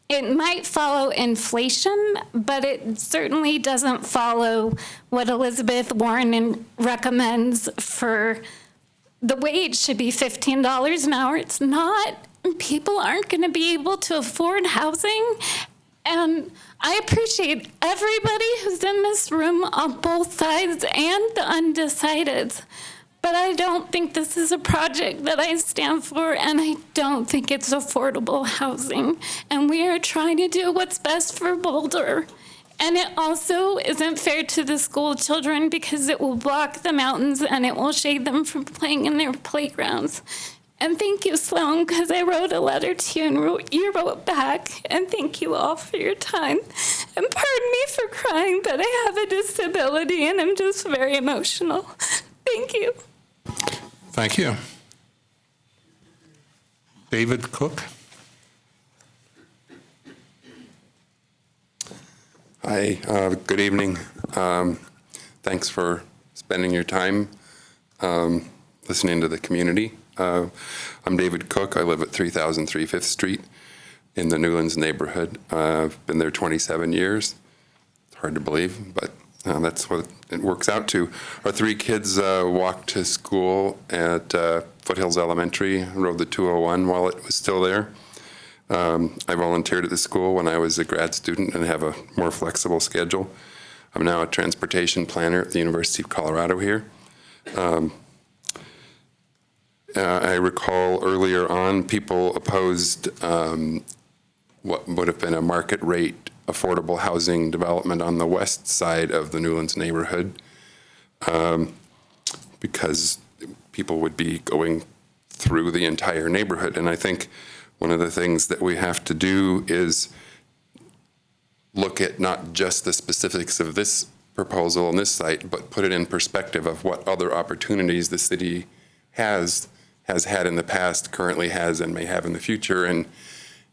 It might follow inflation, but it certainly doesn't follow what Elizabeth Warren recommends for the wage should be $15 an hour. It's not. People aren't going to be able to afford housing. And I appreciate everybody who's in this room on both sides and the undecideds. But I don't think this is a project that I stand for, and I don't think it's affordable housing. And we are trying to do what's best for Boulder. And it also isn't fair to the school children because it will block the mountains and it will shade them from playing in their playgrounds. And thank you, Sloan, because I wrote a letter to you and you wrote back. And thank you all for your time. And pardon me for crying, but I have a disability and I'm just very emotional. Thank you. Thank you. David Cook. Hi, good evening. Thanks for spending your time listening to the community. I'm David Cook. I live at 3003 5th Street in the Newlands neighborhood. I've been there 27 years. It's hard to believe, but that's what it works out to. Our 3 kids walked to school at Foothills Elementary, rode the 201 while it was still there. I volunteered at the school when I was a grad student and have a more flexible schedule. I'm now a transportation planner at the University of Colorado here. I recall earlier on people opposed what would have been a market rate affordable housing development on the west side of the Newlands neighborhood because people would be going through the entire neighborhood. And I think one of the things that we have to do is look at not just the specifics of this proposal on this site, but put it in perspective of what other opportunities the city has had in the past, currently has, and may have in the future. And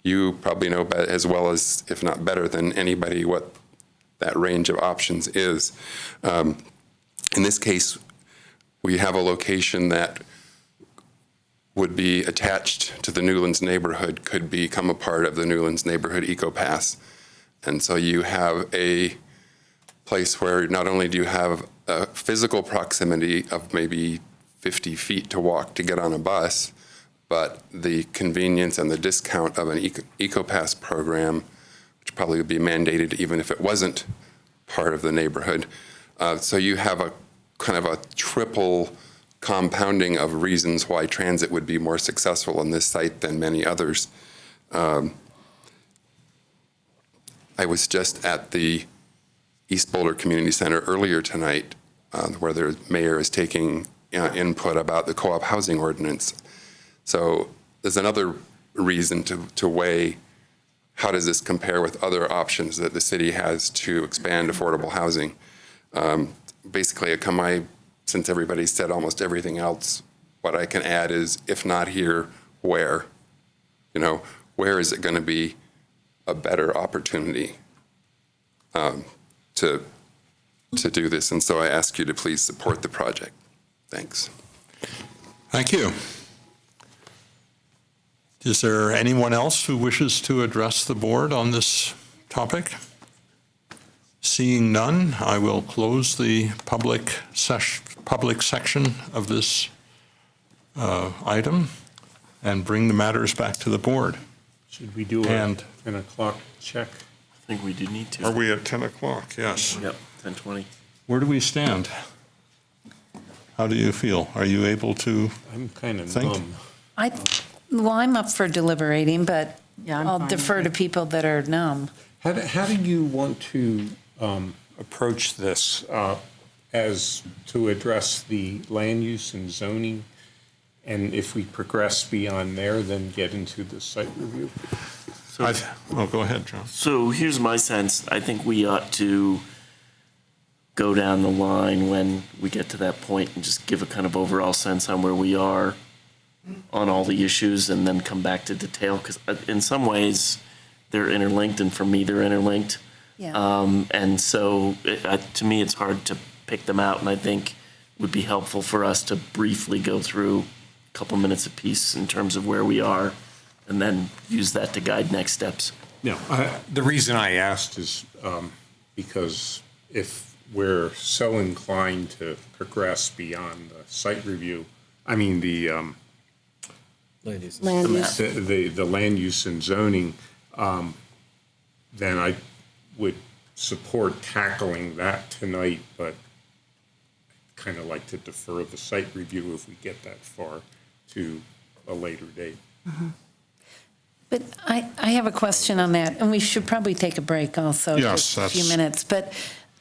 you probably know as well as, if not better than anybody, what that range of options is. In this case, we have a location that would be attached to the Newlands neighborhood, could become a part of the Newlands neighborhood eco-pass. And so you have a place where not only do you have a physical proximity of maybe 50 feet to walk to get on a bus, but the convenience and the discount of an eco-pass program, which probably would be mandated even if it wasn't part of the neighborhood. So you have a kind of a triple compounding of reasons why transit would be more successful on this site than many others. I was just at the East Boulder Community Center earlier tonight where the mayor is taking input about the co-op housing ordinance. So there's another reason to weigh how does this compare with other options that the city has to expand affordable housing. Basically, since everybody said almost everything else, what I can add is, if not here, where? Where is it going to be a better opportunity to do this? And so I ask you to please support the project. Thanks. Thank you. Is there anyone else who wishes to address the board on this topic? Seeing none, I will close the public section of this item and bring the matters back to the board. Should we do a 10 o'clock check? I think we do need to. Are we at 10 o'clock? Yes. Yep, 10:20. Where do we stand? How do you feel? Are you able to I'm kind of think? numb. Well, I'm up for deliberating, but I'm I'll fine defer with to people that are numb. How do you want to approach this as to address the land use and zoning? And if we progress beyond there, then get into the site review? Go ahead, John. So here's my sense. I think we ought to go down the line when we get to that point and just give a kind of overall sense on where we are on all the issues and then come back to detail. Because in some ways, they're interlinked, and for me, they're interlinked. Yeah. And so to me, it's hard to pick them out. And I think it would be helpful for us to briefly go through a couple minutes apiece in terms of where we are, and then use that to guide next steps. No, the reason I asked is because if we're so inclined to progress beyond the site review, I mean the land use and zoning, then I would support tackling that tonight, but kind of like to defer the site review if we get that far to a later date. Mm-hmm. But I have a question on that, and we should probably take a break also. Yes, just a few minutes. But,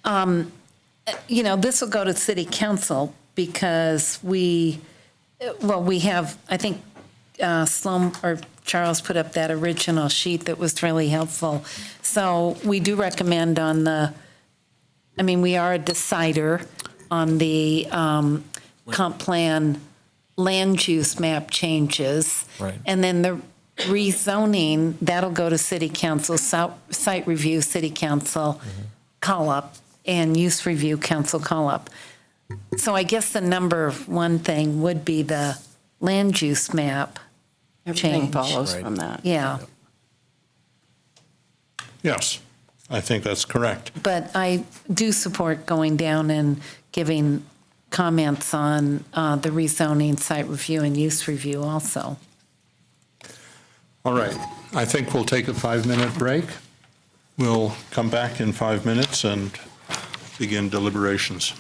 this will go to city council because we have, I think, Sloan or Charles put up that original sheet that was really helpful. So we do recommend we are a decider on the comp plan land use map changes. Right. And then the rezoning, that'll go to city council, site review, city council, call up, and use review, council call up. So I guess the number one thing would be the land use map Everything change. follows from that. Yeah. Yes, I think that's correct. But I do support going down and giving comments on the rezoning, site review, and use review also. All right, I think we'll take a 5-minute break. We'll come back in 5 minutes and begin deliberations.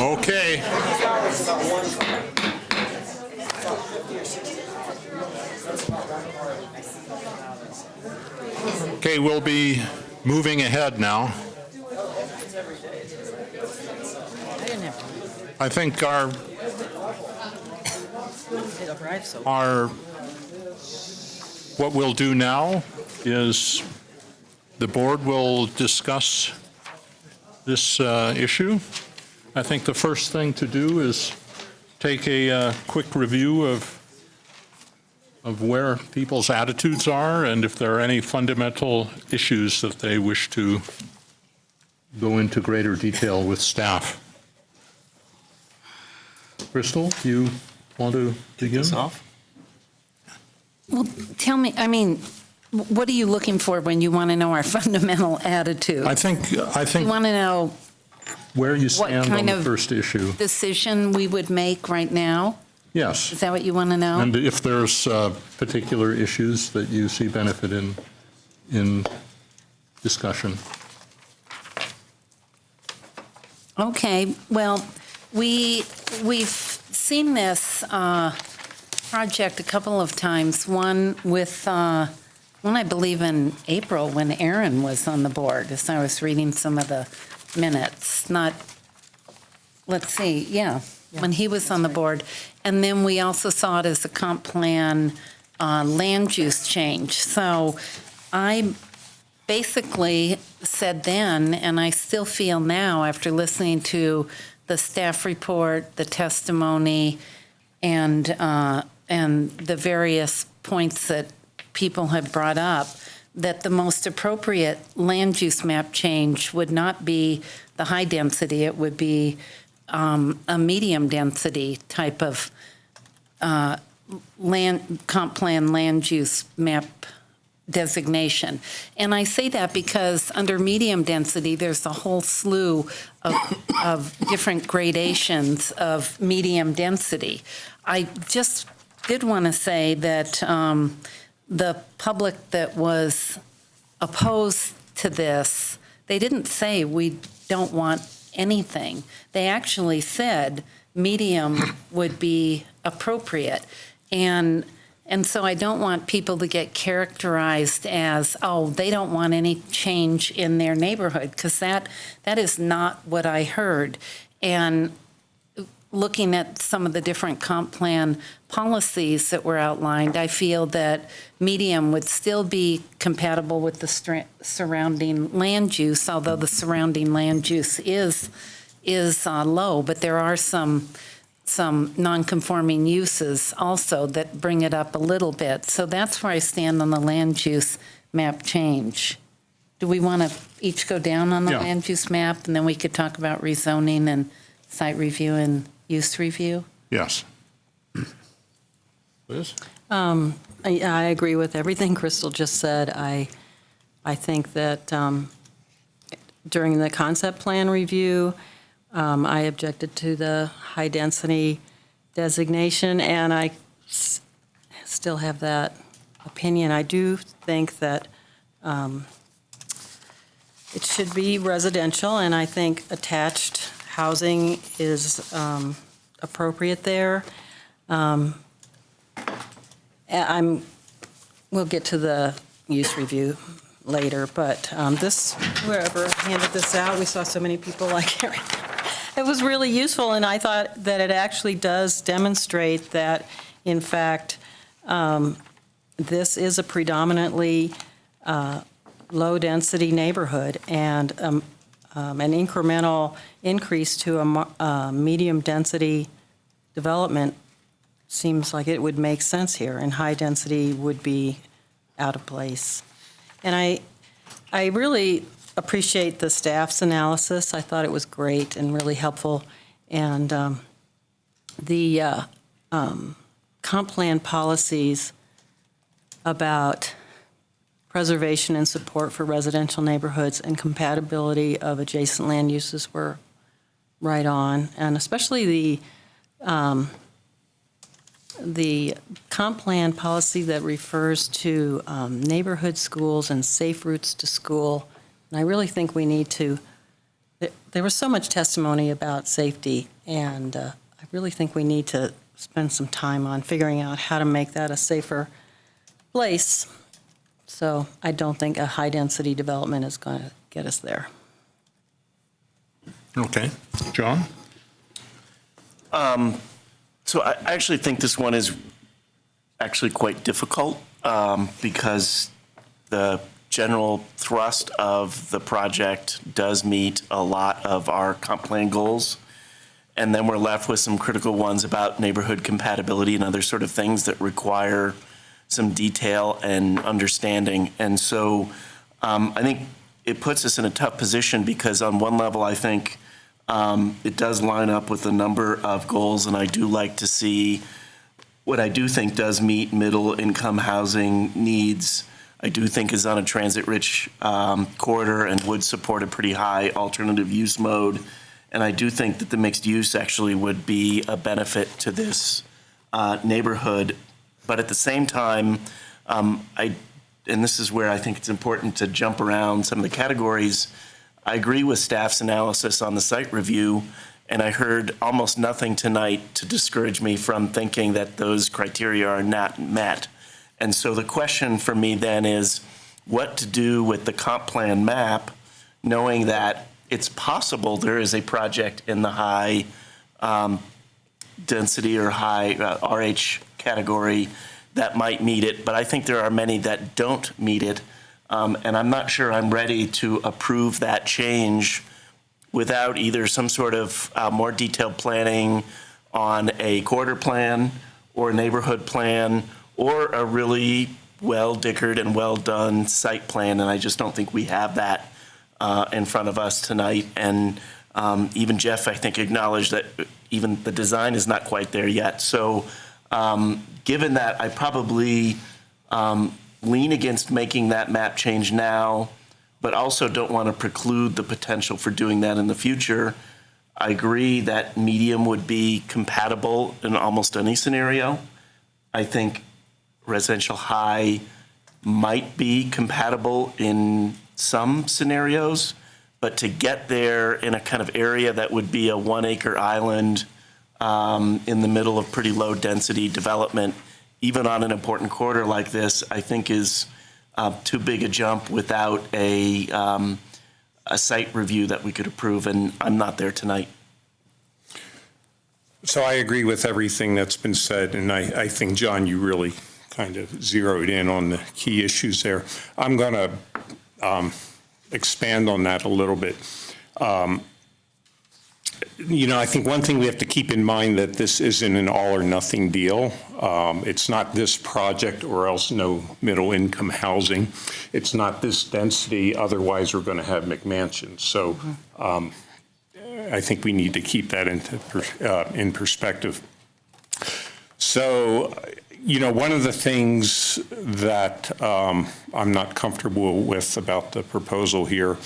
Okay. Okay, we'll be moving ahead now. I think what we'll do now is the board will discuss this issue. I think the first thing to do is take a quick review of where people's attitudes are and if there are any fundamental issues that they wish to go into greater detail with staff. Crystal, do you want to begin? Well, tell me, I mean, what are you looking for when you want to know our fundamental attitude? I think You want to know where you what stand on kind the of first issue. decision we would make right now? Yes. Is that what you want to know? And if there's particular issues that you see benefit in discussion. Okay, well, we've seen this project a couple of times, one I believe in April when Aaron was on the board, as I was reading some of the minutes, when he was on the board. And then we also saw it as a comp plan land use change. So I basically said then, and I still feel now after listening to the staff report, the testimony, and the various points that people have brought up, that the most appropriate land use map change would not be the high density, it would be a medium density type of comp plan land use map designation. And I say that because under medium density, there's a whole slew of different gradations of medium density. I just did want to say that the public that was opposed to this, they didn't say we don't want anything. They actually said medium would be appropriate. And so I don't want people to get characterized as, oh, they don't want any change in their neighborhood, because that is not what I heard. And looking at some of the different comp plan policies that were outlined, I feel that medium would still be compatible with the surrounding land use, although the surrounding land use is low, but there are some non-conforming uses also that bring it up a little bit. So that's where I stand on the land use map change. Do we want to each go down on the land use map, and then we could talk about rezoning and site review and use review? Yes. Liz? I agree with everything Crystal just said. I think that during the concept plan review, I objected to the high-density designation, and I still have that opinion. I do think that it should be residential, and I think attached housing is appropriate there. We'll get to the use review later, but whoever handed this out, we saw so many people like it. It was really useful, and I thought that it actually does demonstrate that, in fact, this is a predominantly low-density neighborhood, and an incremental increase to a medium-density development seems like it would make sense here, and high-density would be out of place. And I really appreciate the staff's analysis. I thought it was great and really helpful. And the comp plan policies about preservation and support for residential neighborhoods and compatibility of adjacent land uses were right on. And especially the comp plan policy that refers to neighborhood schools and safe routes to school. And I really think we need to there was so much testimony about safety, and I really think we need to spend some time on figuring out how to make that a safer place. So I don't think a high-density development is going to get us there. Okay. John? So I actually think this one is actually quite difficult because the general thrust of the project does meet a lot of our comp plan goals. And then we're left with some critical ones about neighborhood compatibility and other sort of things that require some detail and understanding. And so I think it puts us in a tough position because on one level, I think it does line up with a number of goals, and I do like to see what I do think does meet middle income housing needs. I do think is on a transit-rich corridor and would support a pretty high alternative use mode. And I do think that the mixed use actually would be a benefit to this neighborhood. But at the same time, and this is where I think it's important to jump around some of the categories, I agree with staff's analysis on the site review, and I heard almost nothing tonight to discourage me from thinking that those criteria are not met. And so the question for me then is what to do with the comp plan map, knowing that it's possible there is a project in the high density or high RH category that might meet it, but I think there are many that don't meet it. And I'm not sure I'm ready to approve that change without either some sort of more detailed planning on a quarter plan or a neighborhood plan or a really well-dickered and well-done site plan. And I just don't think we have that in front of us tonight. And even Jeff, I think, acknowledged that even the design is not quite there yet. So given that, I probably lean against making that map change now, but also don't want to preclude the potential for doing that in the future. I agree that medium would be compatible in almost any scenario. I think residential high might be compatible in some scenarios, but to get there in a kind of area that would be a 1 acre island in the middle of pretty low density development, even on an important corridor like this, I think is too big a jump without a site review that we could approve, and I'm not there tonight. So I agree with everything that's been said, and I think, John, you really kind of zeroed in on the key issues there. I'm going to expand on that a little bit. I think one thing we have to keep in mind that this isn't an all or nothing deal. It's not this project or else no middle income housing. It's not this density, otherwise we're going to have McMansions. So I think we need to keep that in perspective. So, one of the things that I'm not comfortable with about the proposal here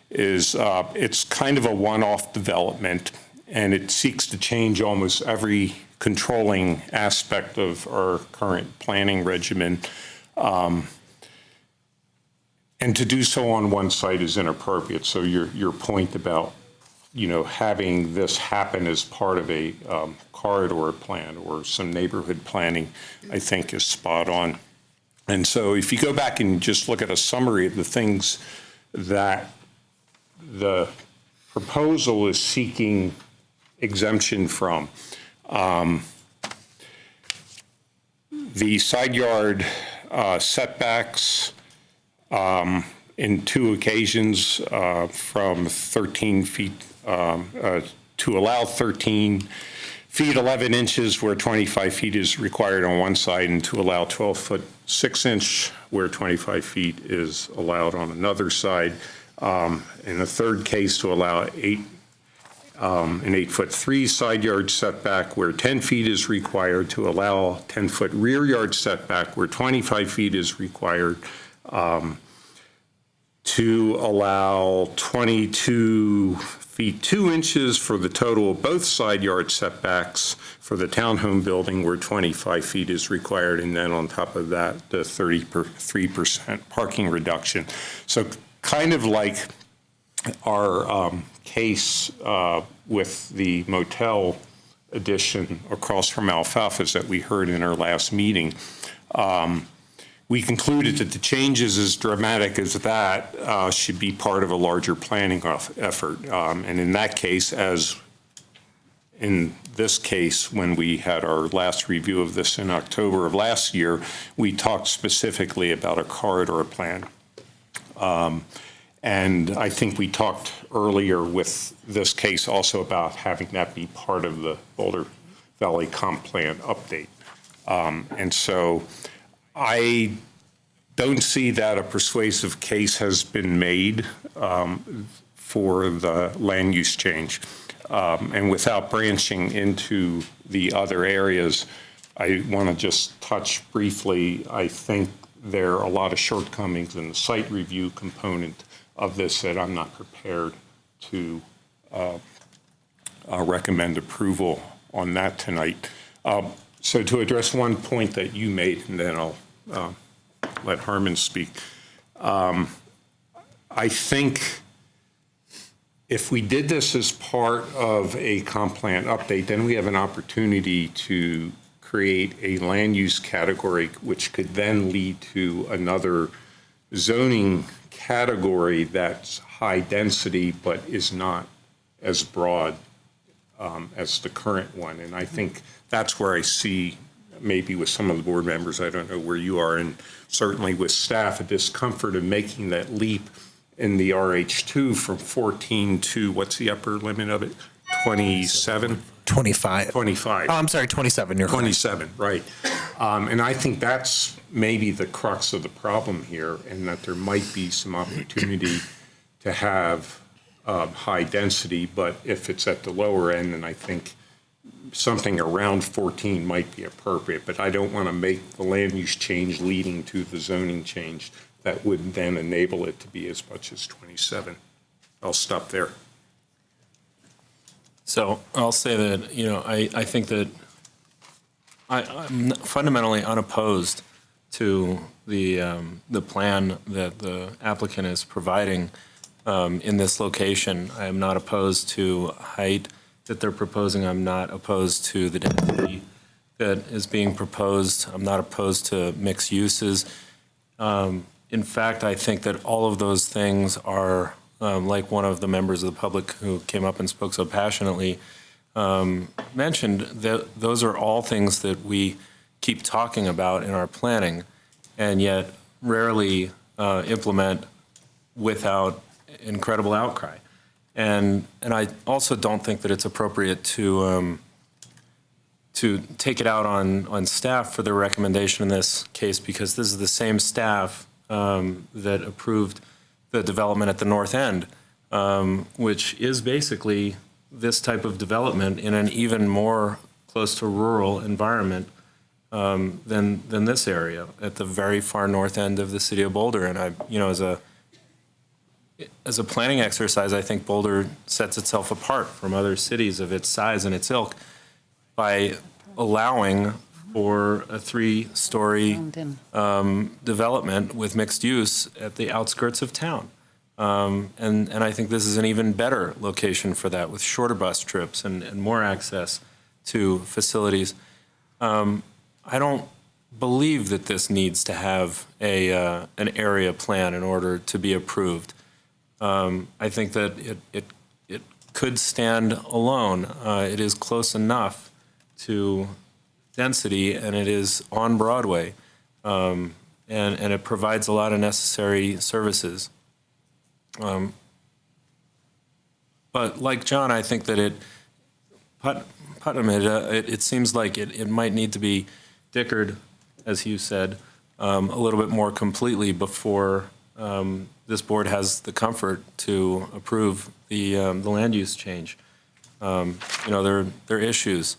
is it's kind of a one-off development, and it seeks to change almost every controlling aspect of our current planning regimen. And to do so on one site is inappropriate. So your point about, having this happen as part of a corridor plan or some neighborhood planning, I think is spot on. And so if you go back and just look at a summary of the things that the proposal is seeking exemption from, the side yard setbacks in two occasions from 13 feet to allow 13 feet 11 inches where 25 feet is required on one side, and to allow 12 foot 6 inch where 25 feet is allowed on another side. In the third case, to allow an 8 foot 3 side yard setback where 10 feet is required, to allow 10 foot rear yard setback where 25 feet is required, to allow 22 feet 2 inches for the total of both side yard setbacks for the townhome building where 25 feet is required, and then on top of that, the 33% parking reduction. So kind of like our case with the motel addition across from Alfalfa's that we heard in our last meeting, we concluded that the changes as dramatic as that should be part of a larger planning effort. And in that case, as in this case, when we had our last review of this in October of last year, we talked specifically about a corridor plan. And I think we talked earlier with this case also about having that be part of the Boulder Valley Comp Plan update. And so I don't see that a persuasive case has been made for the land use change. And without branching into the other areas, I want to just touch briefly. I think there are a lot of shortcomings in the site review component of this that I'm not prepared to recommend approval on that tonight. So to address one point that you made, and then I'll let Harmon speak. I think if we did this as part of a comp plan update, then we have an opportunity to create a land use category, which could then lead to another zoning category that's high density, but is not as broad as the current one. And I think that's where I see, maybe with some of the board members, I don't know where you are, and certainly with staff, a discomfort of making that leap in the RH2 from 14 to, what's the upper limit of it? 27? 25. 25. Oh, I'm sorry, 27. You're 27, right. And I think that's maybe the crux of the problem here, and that there might be some opportunity to have high density, but if it's at the lower end, then I think something around 14 might be appropriate, but I don't want to make the land use change leading to the zoning change that would then enable it to be as much as 27. I'll stop there. So I'll say that, I think that I'm fundamentally unopposed to the plan that the applicant is providing in this location. I am not opposed to height that they're proposing. I'm not opposed to the density that is being proposed. I'm not opposed to mixed uses. In fact, I think that all of those things are, like one of the members of the public who came up and spoke so passionately mentioned, that those are all things that we keep talking about in our planning and yet rarely implement without incredible outcry. And I also don't think that it's appropriate to take it out on staff for their recommendation in this case, because this is the same staff that approved the development at the north end, which is basically this type of development in an even more close to rural environment than this area at the very far north end of the city of Boulder. And as a planning exercise, I think Boulder sets itself apart from other cities of its size and its ilk by allowing for a 3-story development with mixed use at the outskirts of town. And I think this is an even better location for that, with shorter bus trips and more access to facilities. I don't believe that this needs to have an area plan in order to be approved. I think that it could stand alone. It is close enough to density, and it is on Broadway, and it provides a lot of necessary services. But like John, I think that Putnam, it seems like it might need to be dickered, as you said, a little bit more completely before this board has the comfort to approve the land use change. There are issues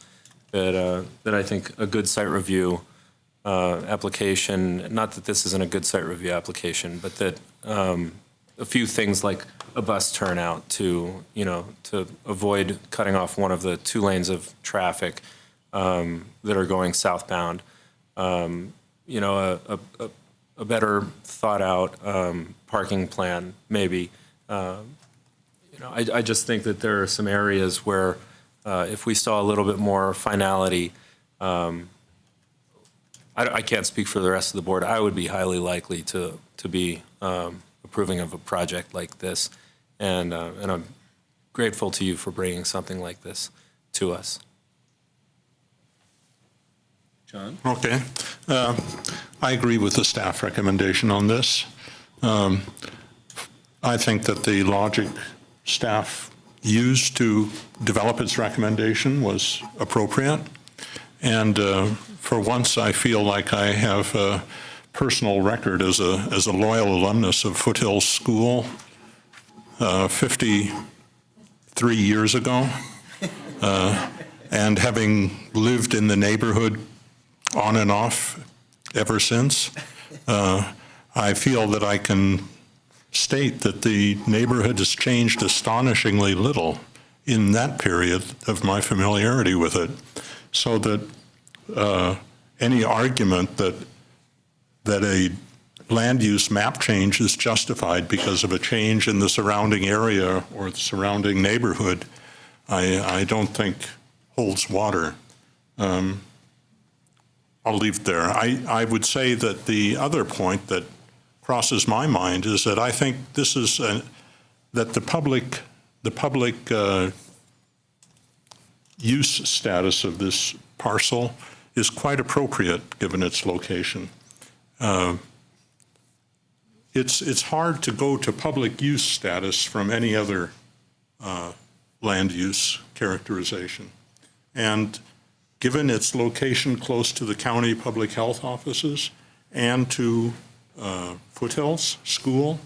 that I think a good site review application, not that this isn't a good site review application, but that a few things like a bus turnout to avoid cutting off one of the 2 lanes of traffic that are going southbound. A better thought out parking plan, maybe. I just think that there are some areas where if we saw a little bit more finality, I can't speak for the rest of the board. I would be highly likely to be approving of a project like this, and I'm grateful to you for bringing something like this to us. John? Okay. I agree with the staff recommendation on this. I think that the logic staff used to develop its recommendation was appropriate. And for once, I feel like I have a personal record as a loyal alumnus of Foothills School 53 years ago. And having lived in the neighborhood on and off ever since, I feel that I can state that the neighborhood has changed astonishingly little in that period of my familiarity with it, so that any argument that a land use map change is justified because of a change in the surrounding area or the surrounding neighborhood, I don't think holds water. I'll leave it there. I would say that the other point that crosses my mind is that I think this is that the public use status of this parcel is quite appropriate given its location. It's hard to go to public use status from any other land use characterization. And given its location close to the county public health offices and to Foothills School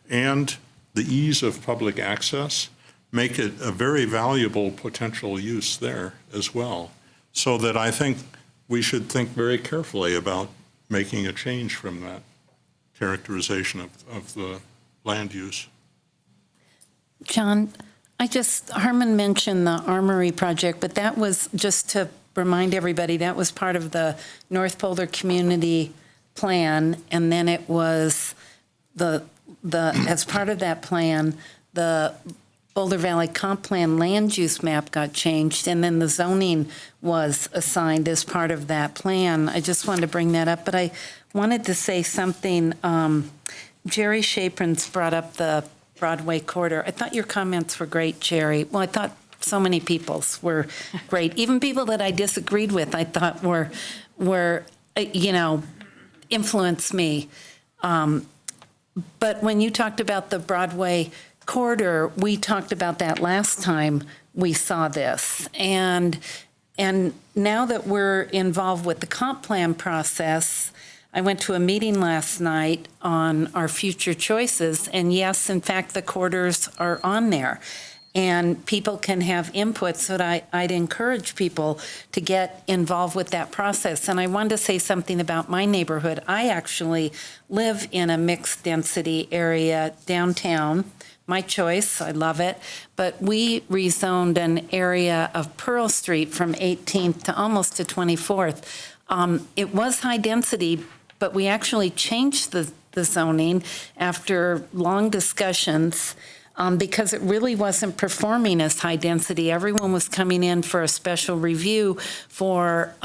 and the ease of public access, make it a very valuable potential use there as well. So that I think we should think very carefully about making a change from that characterization of the land use. John, Herman mentioned the Armory project, but that was, just to remind everybody, that was part of the North Boulder Community Plan, and then it was as part of that plan, the Boulder Valley Comp Plan land use map got changed, and then the zoning was assigned as part of that plan. I just wanted to bring that up, but I wanted to say something. Jerry Shaprins brought up the Broadway corridor. I thought your comments were great, Jerry. Well, I thought so many people's were great. Even people that I disagreed with, I thought were influenced me. But when you talked about the Broadway corridor, we talked about that last time we saw this. And now that we're involved with the comp plan process, I went to a meeting last night on our future choices, and yes, in fact, the corridors are on there. And people can have input, so that I'd encourage people to get involved with that process. And I wanted to say something about my neighborhood. I actually live in a mixed density area downtown. My choice, I love it. But we rezoned an area of Pearl Street from 18th to almost to 24th. It was high density, but we actually changed the zoning after long discussions because it really wasn't performing as high density. Everyone was coming in for a special review for,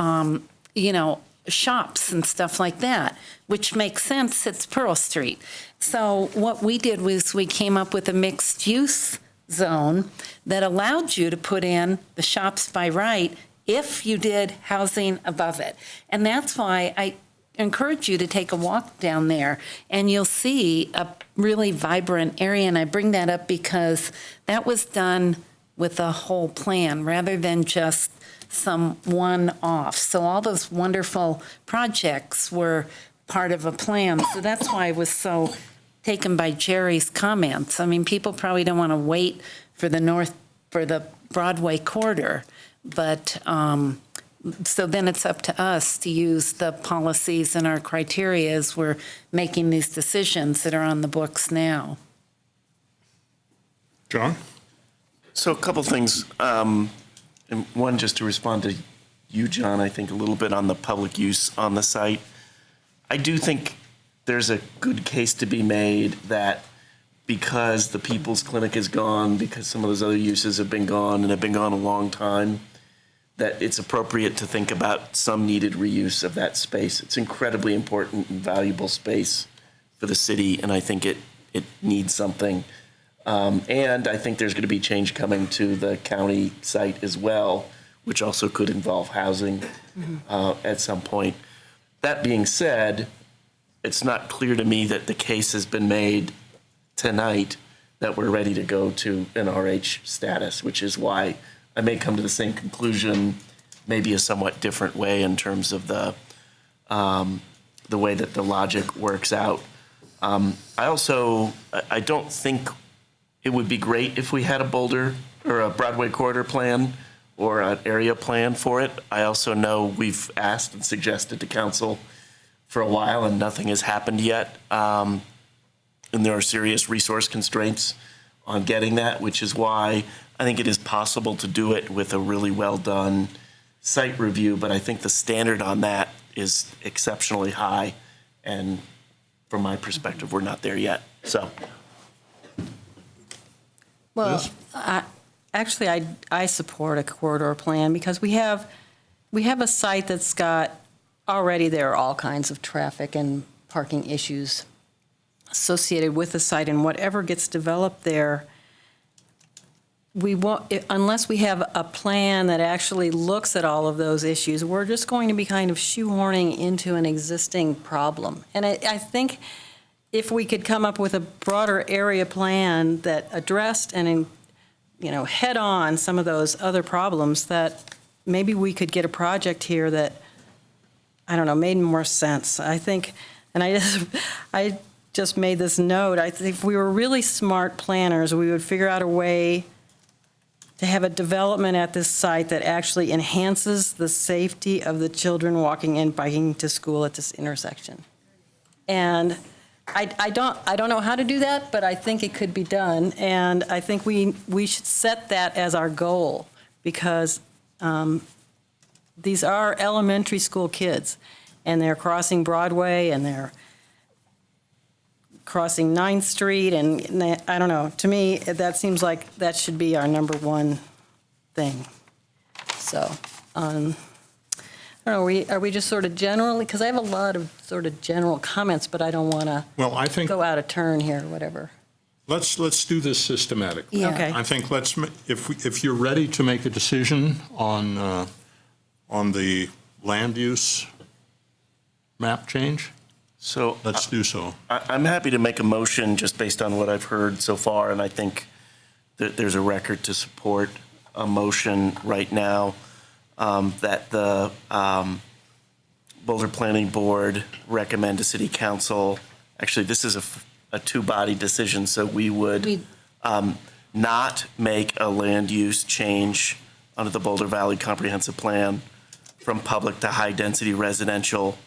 shops and stuff like that, which makes sense. It's Pearl Street. So what we did was we came up with a mixed use zone that allowed you to put in the shops by right if you did housing above it. And that's why I encourage you to take a walk down there, and you'll see a really vibrant area. And I bring that up because that was done with a whole plan rather than just some one-off. So all those wonderful projects were part of a plan. So that's why I was so taken by Jerry's comments. I mean, people probably don't want to wait for the Broadway corridor, but so then it's up to us to use the policies and our criteria as we're making these decisions that are on the books now. John? So a couple things. And one, just to respond to you, John, I think a little bit on the public use on the site. I do think there's a good case to be made that because the People's Clinic is gone, because some of those other uses have been gone and have been gone a long time, that it's appropriate to think about some needed reuse of that space. It's incredibly important and valuable space for the city, and I think it needs something. And I think there's going to be change coming to the county site as well, which also could involve housing at some point. That being said, it's not clear to me that the case has been made tonight that we're ready to go to an RH status, which is why I may come to the same conclusion, maybe a somewhat different way in terms of the way that the logic works out. I don't think it would be great if we had a Boulder or a Broadway corridor plan or an area plan for it. I also know we've asked and suggested to council for a while and nothing has happened yet. And there are serious resource constraints on getting that, which is why I think it is possible to do it with a really well done site review, but I think the standard on that is exceptionally high. And from my perspective, we're not there yet. So. Well, I support a corridor plan because we have a site that's got, already there are all kinds of traffic and parking issues associated with the site, and whatever gets developed there, we won't, unless we have a plan that actually looks at all of those issues, we're just going to be kind of shoehorning into an existing problem. And I think if we could come up with a broader area plan that addressed and, head on some of those other problems, that maybe we could get a project here that, I don't know, made more sense. I think, and I just made this note, I think if we were really smart planners, we would figure out a way to have a development at this site that actually enhances the safety of the children walking and biking to school at this intersection. And I don't know how to do that, but I think it could be done, and I think we should set that as our goal, because these are elementary school kids, and they're crossing Broadway, and they're crossing 9th Street, and I don't know. To me, that seems like that should be our number one thing. So, I don't know, are we just sort of generally, because I have a lot of sort of general comments, but I don't want to go out of turn here or whatever. Let's do this systematically. Yeah. Okay. I think if you're ready to make a decision on the land use map change, so let's do so. I'm happy to make a motion just based on what I've heard so far, and I think that there's a record to support a motion right now that the Boulder Planning Board recommend to City Council. Actually, this is a two-body decision, so we would not make a land use change under the Boulder Valley Comprehensive Plan from public to high-density residential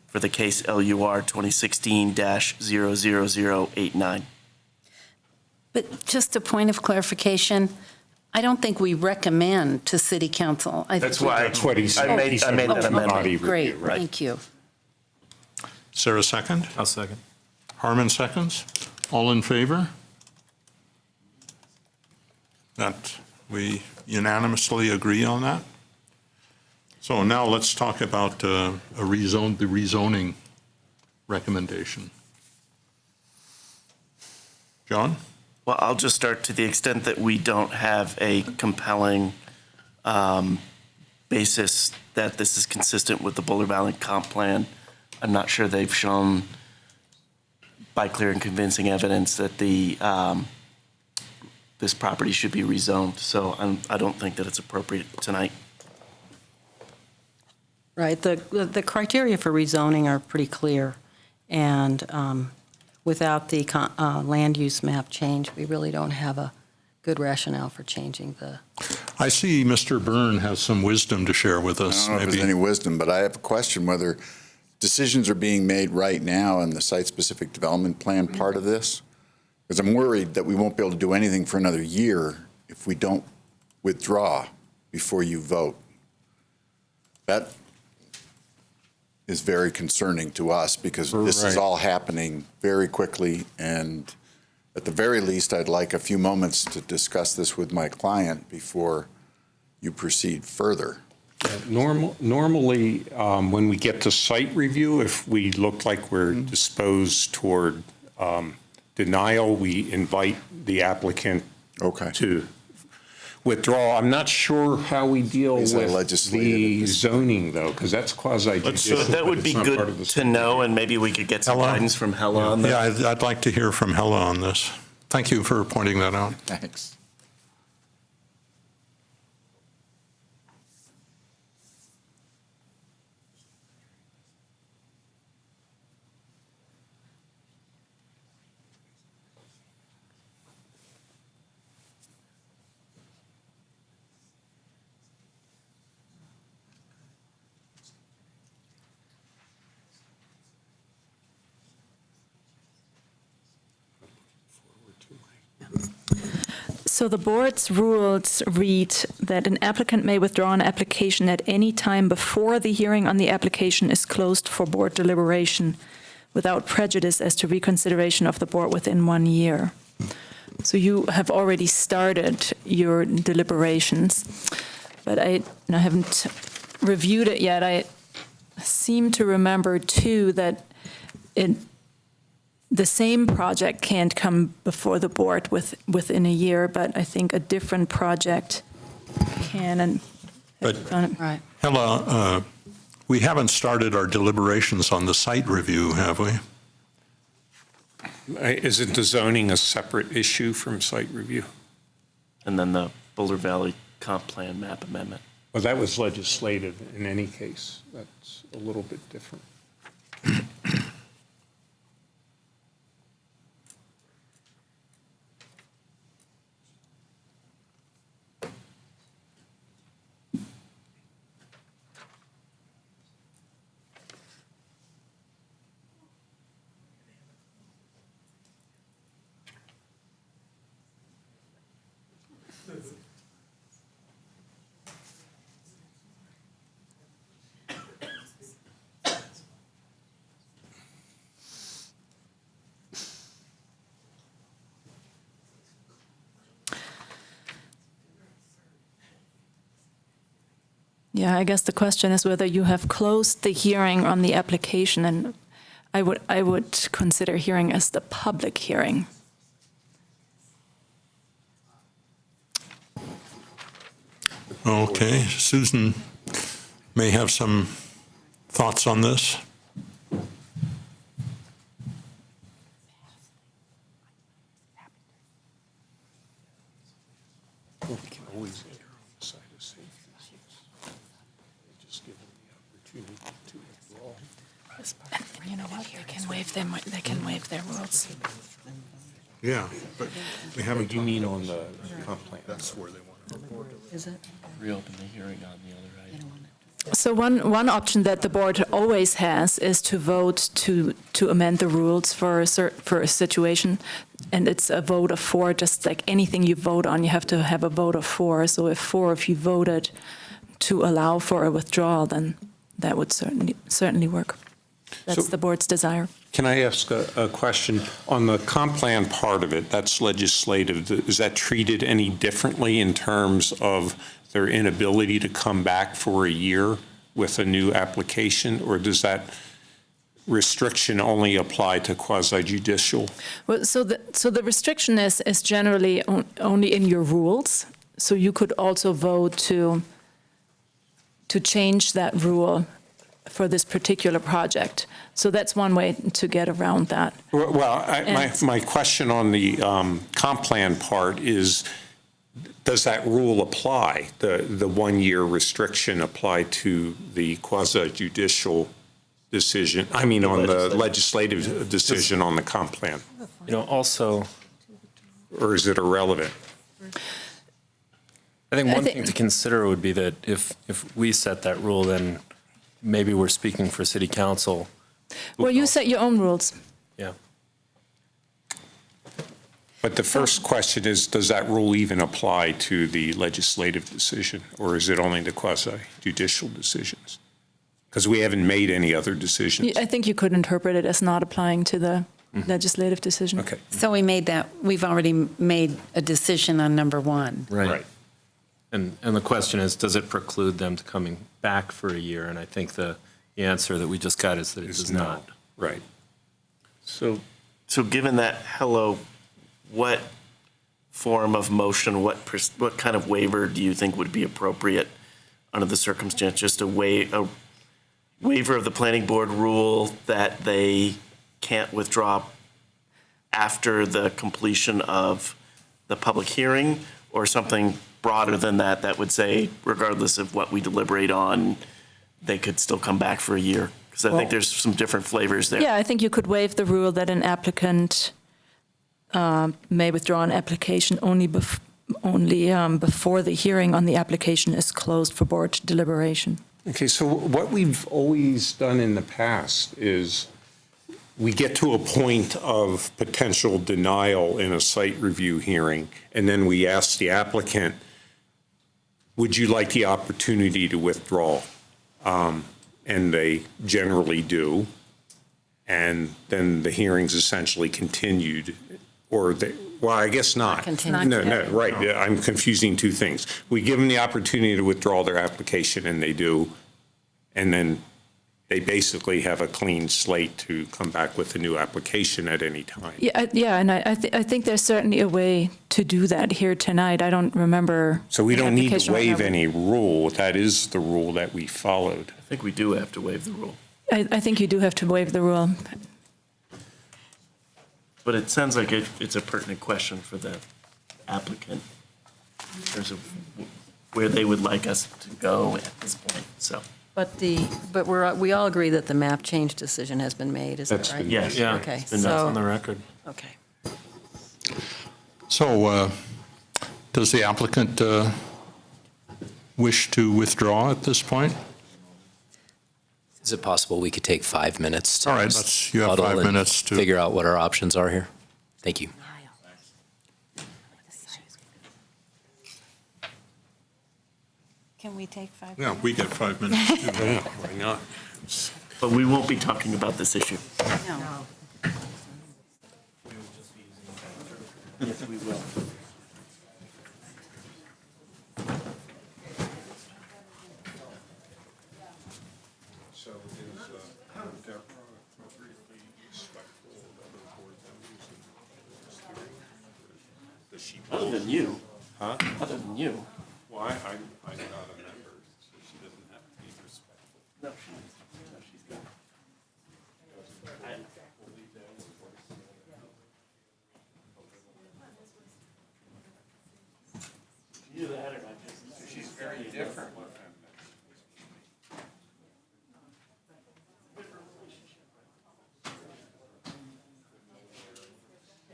for the case LUR 2016-00089. But just a point of clarification, I don't think we recommend to City Council. That's what he said. I made that amendment. Great, thank you. Is there a second? I'll second. Harmon seconds. All in favor? That we unanimously agree on that? So now let's talk about the rezoning recommendation. John? Well, I'll just start to the extent that we don't have a compelling basis that this is consistent with the Boulder Valley Comp Plan. I'm not sure they've shown by clear and convincing evidence that this property should be rezoned. So I don't think that it's appropriate tonight. Right. The criteria for rezoning are pretty clear, and without the land use map change, we really don't have a good rationale for changing the. I see Mr. Byrne has some wisdom to share with us. I don't know if there's any wisdom, but I have a question whether decisions are being made right now in the site-specific development plan part of this, because I'm worried that we won't be able to do anything for another year if we don't withdraw before you vote. That is very concerning to us because this is all happening very quickly, and at the very least, I'd like a few moments to discuss this with my client before you proceed further. Normally, when we get to site review, if we look like we're disposed toward denial, we invite the applicant to withdraw. I'm not sure how we deal with the zoning, though, because that's quasi-judicial. That would be good to know, and maybe we could get some guidance from Hella on that. Yeah, I'd like to hear from Hella on this. Thank you for pointing that out. Thanks. So the board's rules read that an applicant may withdraw an application at any time before the hearing on the application is closed for board deliberation without prejudice as to reconsideration of the board within 1 year. So you have already started your deliberations, but I haven't reviewed it yet. I seem to remember, too, that the same project can't come before the board within a year, but I think a different project can. And But, Hella, we haven't started our deliberations on the site review, have we? Isn't the zoning a separate issue from site review? And then the Bouler Valley Comp Plan Map Amendment. Well, that was legislative in any case. That's a little bit different. yeah, I guess the question is whether you have closed the hearing on the application, and I would consider hearing as the public hearing. Okay, Susan may have some thoughts on this. We can always err on the side of safety. Just give them the opportunity to withdraw. And you know what? They can waive their rules. Yeah, but we haven't. You mean on the comp plan? That's where they want to report it. Is it? Reopen the hearing on the other item. So one option that the board always has is to vote to amend the rules for a situation, and it's a vote of 4. Just like anything you vote on, you have to have a vote of 4. So if you voted to allow for a withdrawal, then that would certainly work. That's the board's desire. Can I ask a question? On the comp plan part of it, that's legislative. Is that treated any differently in terms of their inability to come back for a year with a new application, or does that restriction only apply to quasi-judicial? Well, so the restriction is generally only in your rules. So you could also vote to change that rule for this particular project. So that's one way to get around that. Well, my question on the comp plan part is, does that rule apply, the 1-year restriction apply to the quasi-judicial decision, on the legislative decision on the comp plan? Also. Or is it irrelevant? I think one thing to consider would be that if we set that rule, then maybe we're speaking for city council. Well, you set your own rules. Yeah. But the first question is, does that rule even apply to the legislative decision, or is it only the quasi-judicial decisions? Because we haven't made any other decisions. I think you could interpret it as not applying to the legislative decision. Okay. So we've already made a decision on number one. Right. And the question is, does it preclude them to coming back for a year? And I think the answer that we just got is that it does not. Right. So given that, hello, what form of motion, what kind of waiver do you think would be appropriate under the circumstance? Just a waiver of the planning board rule that they can't withdraw after the completion of the public hearing, or something broader than that that would say, regardless of what we deliberate on, they could still come back for a year? Because I think there's some different flavors there. Yeah, I think you could waive the rule that an applicant may withdraw an application only before the hearing on the application is closed for board deliberation. Okay, so what we've always done in the past is we get to a point of potential denial in a site review hearing, and then we ask the applicant, would you like the opportunity to withdraw? And they generally do. And then the hearing's essentially continued, I guess not. continued. No, right, I'm confusing two things. We give them the opportunity to withdraw their application, and they do, and then they basically have a clean slate to come back with a new application at any time. Yeah, and I think there's certainly a way to do that here tonight. I don't remember. So we the don't need to application right waive now. any rule. That is the rule that we followed. I think we do have to waive the rule. I think you do have to waive the rule. But it sounds like it's a pertinent question for the applicant in terms of where they would like us to go at this point, so. But we all agree that the map change decision has been made, is that That's right? been Yes. Yeah, Okay, it's been that's so- on the record. Okay. So does the applicant wish to withdraw at this point? Is it possible we could take 5 minutes? To All right, just you have huddle 5 and minutes to figure out what our options are here. Thank you. Can we take 5 Yeah, we get 5 minutes. Yeah, why not? But we won't be talking about this issue. No. Yes, we will. So is Deborah appropriately respectful of other board members in this hearing? Does she? Other than you. Huh? Other than you. Why? I'm not a member, so she doesn't have to be respectful. No, she's good. Either that or not, She's very different with him.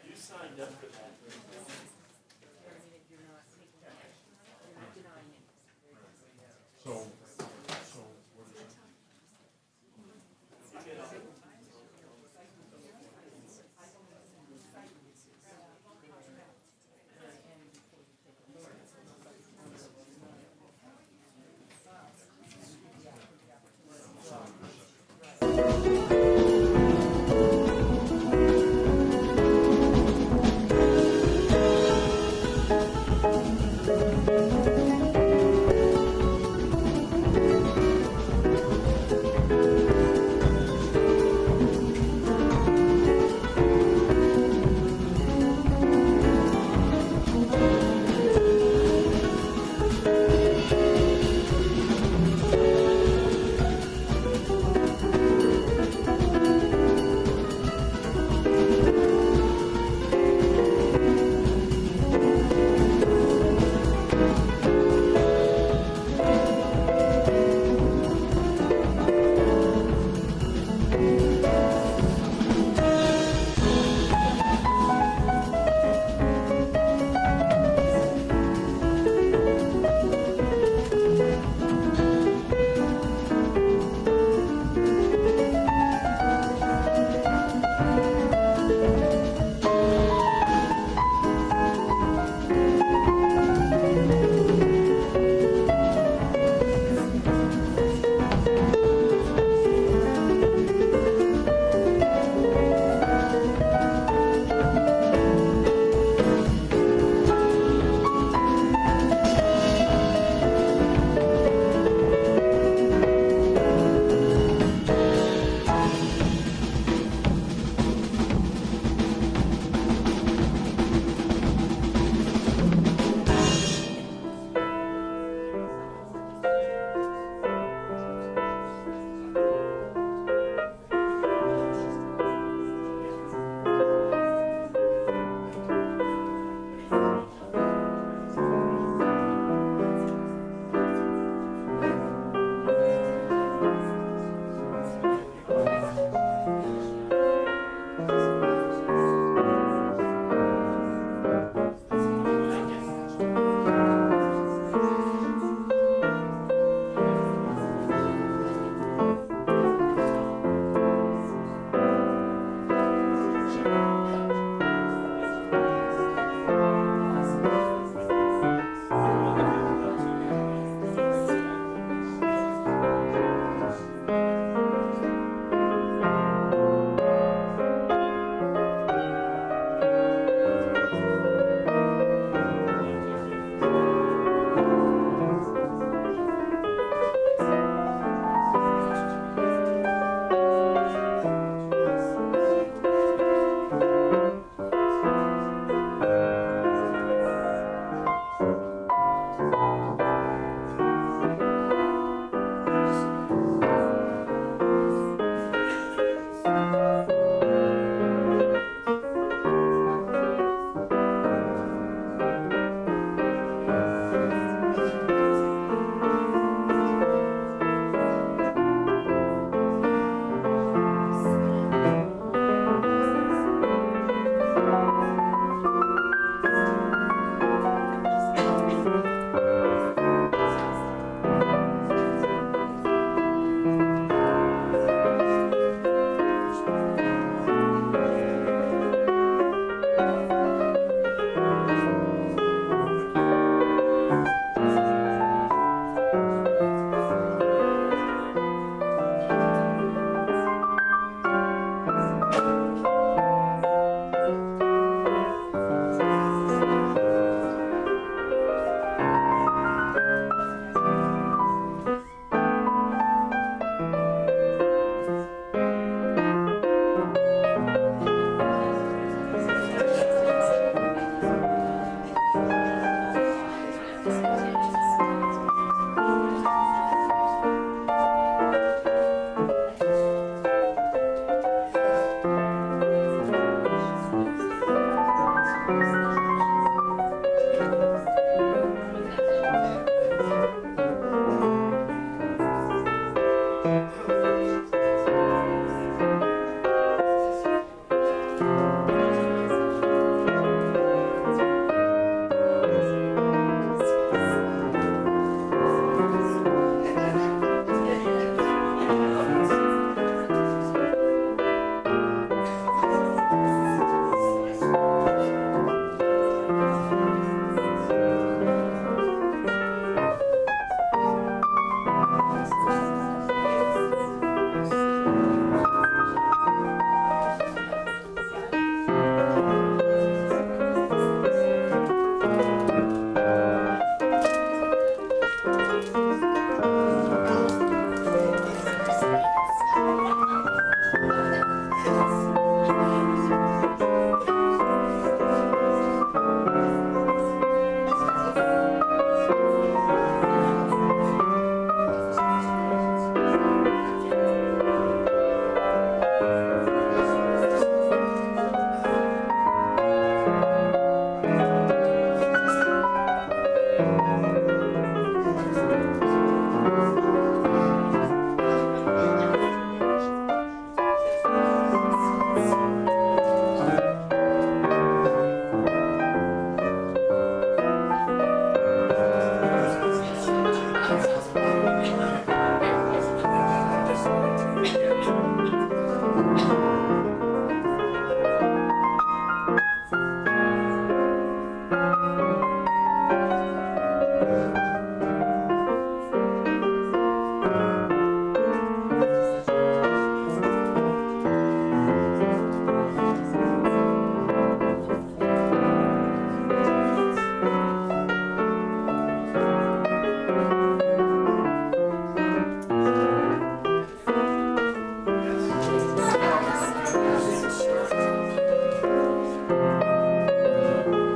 You signed up for that.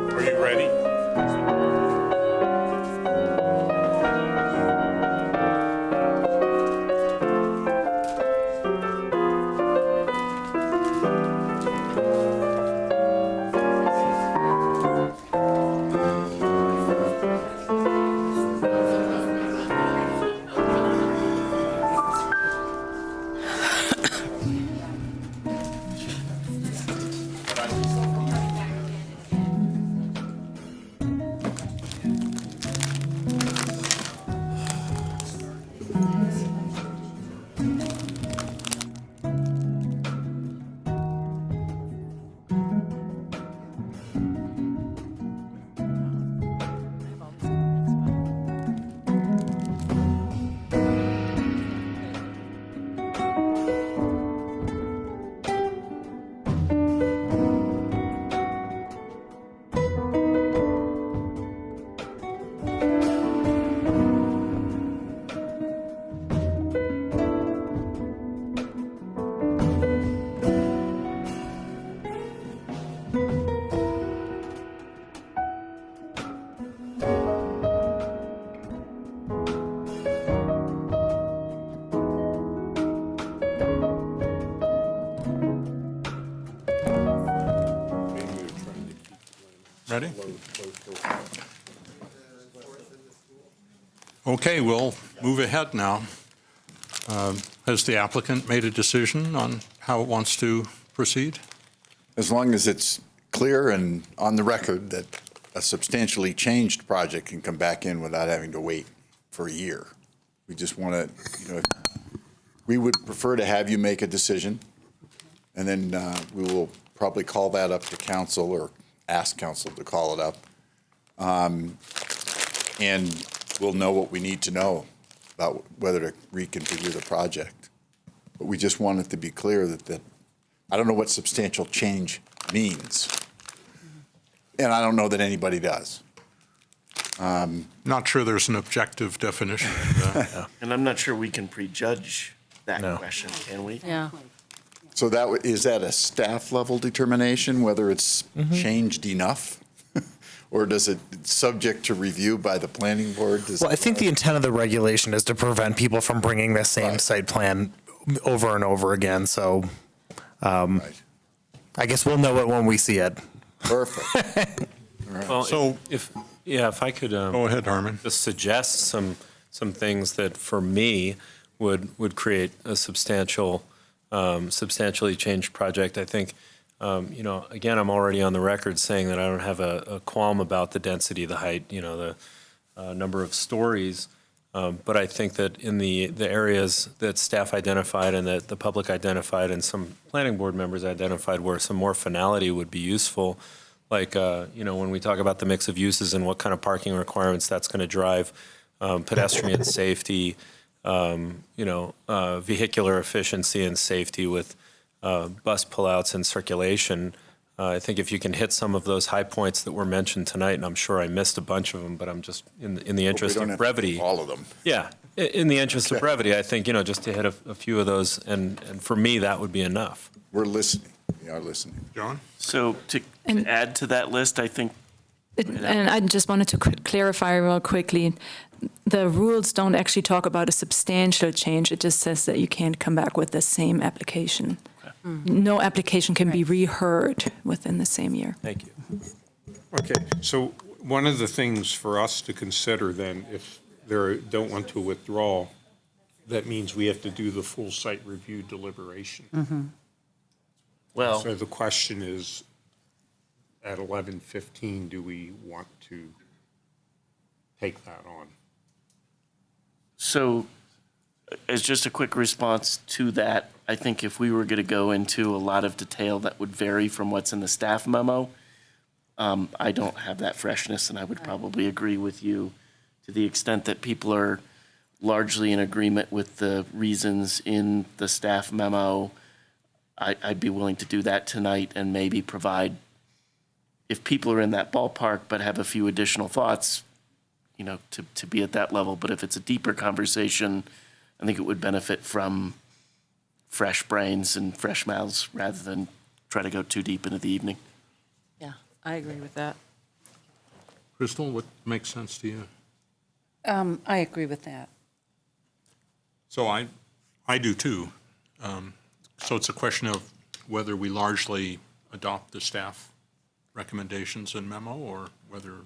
Are you ready? Ready? Okay, we'll move ahead now. Has the applicant made a decision on how it wants to proceed? As long as it's clear and on the record that a substantially changed project can come back in without having to wait for a year. We just want to, we would prefer to have you make a decision, and then we will probably call that up to council or ask council to call it up. And we'll know what we need to know about whether to reconfigure the project. But we just want it to be clear that I don't know what substantial change means. And I don't know that anybody does. Not sure there's an objective definition of that. And I'm not sure we can prejudge that question, can we? Yeah. So is that a staff level determination, whether it's changed enough? Or does it subject to review by the planning board? Well, I think the intent of the regulation is to prevent people from bringing the same site plan over and over again. So I guess we'll know it when we see it. Perfect. Well, So- if I could Go ahead, Harmon. just suggest some things that for me would create a substantially changed project. I think, again, I'm already on the record saying that I don't have a qualm about the density, the height, the number of stories. But I think that in the areas that staff identified and that the public identified and some planning board members identified where some more finality would be useful, like, when we talk about the mix of uses and what kind of parking requirements that's going to drive, pedestrian safety, vehicular efficiency and safety with bus pullouts and circulation. I think if you can hit some of those high points that were mentioned tonight, and I'm sure I missed a bunch of them, but I'm just in the interest of brevity. All of them. Yeah, in the interest of brevity, I think, just to hit a few of those, and for me, that would be enough. We're listening. We are listening. John? So to add to that list, I think. And I just wanted to clarify real quickly, the rules don't actually talk about a substantial change. It just says that you can't come back with the same application. No application can be reheard within the same year. Thank you. Okay, so one of the things for us to consider then, if they don't want to withdraw, that means we have to do the full site review deliberation. Well, so the question is, at 11:15, do we want to take that on? So as just a quick response to that, I think if we were going to go into a lot of detail that would vary from what's in the staff memo, I don't have that freshness, and I would probably agree with you to the extent that people are largely in agreement with the reasons in the staff memo. I'd be willing to do that tonight and maybe provide, if people are in that ballpark but have a few additional thoughts, to be at that level. But if it's a deeper conversation, I think it would benefit from fresh brains and fresh mouths rather than try to go too deep into the evening. Yeah, I agree with that. Crystal, what makes sense to you? I agree with that. So I do too. So it's a question of whether we largely adopt the staff recommendations and memo, or whether.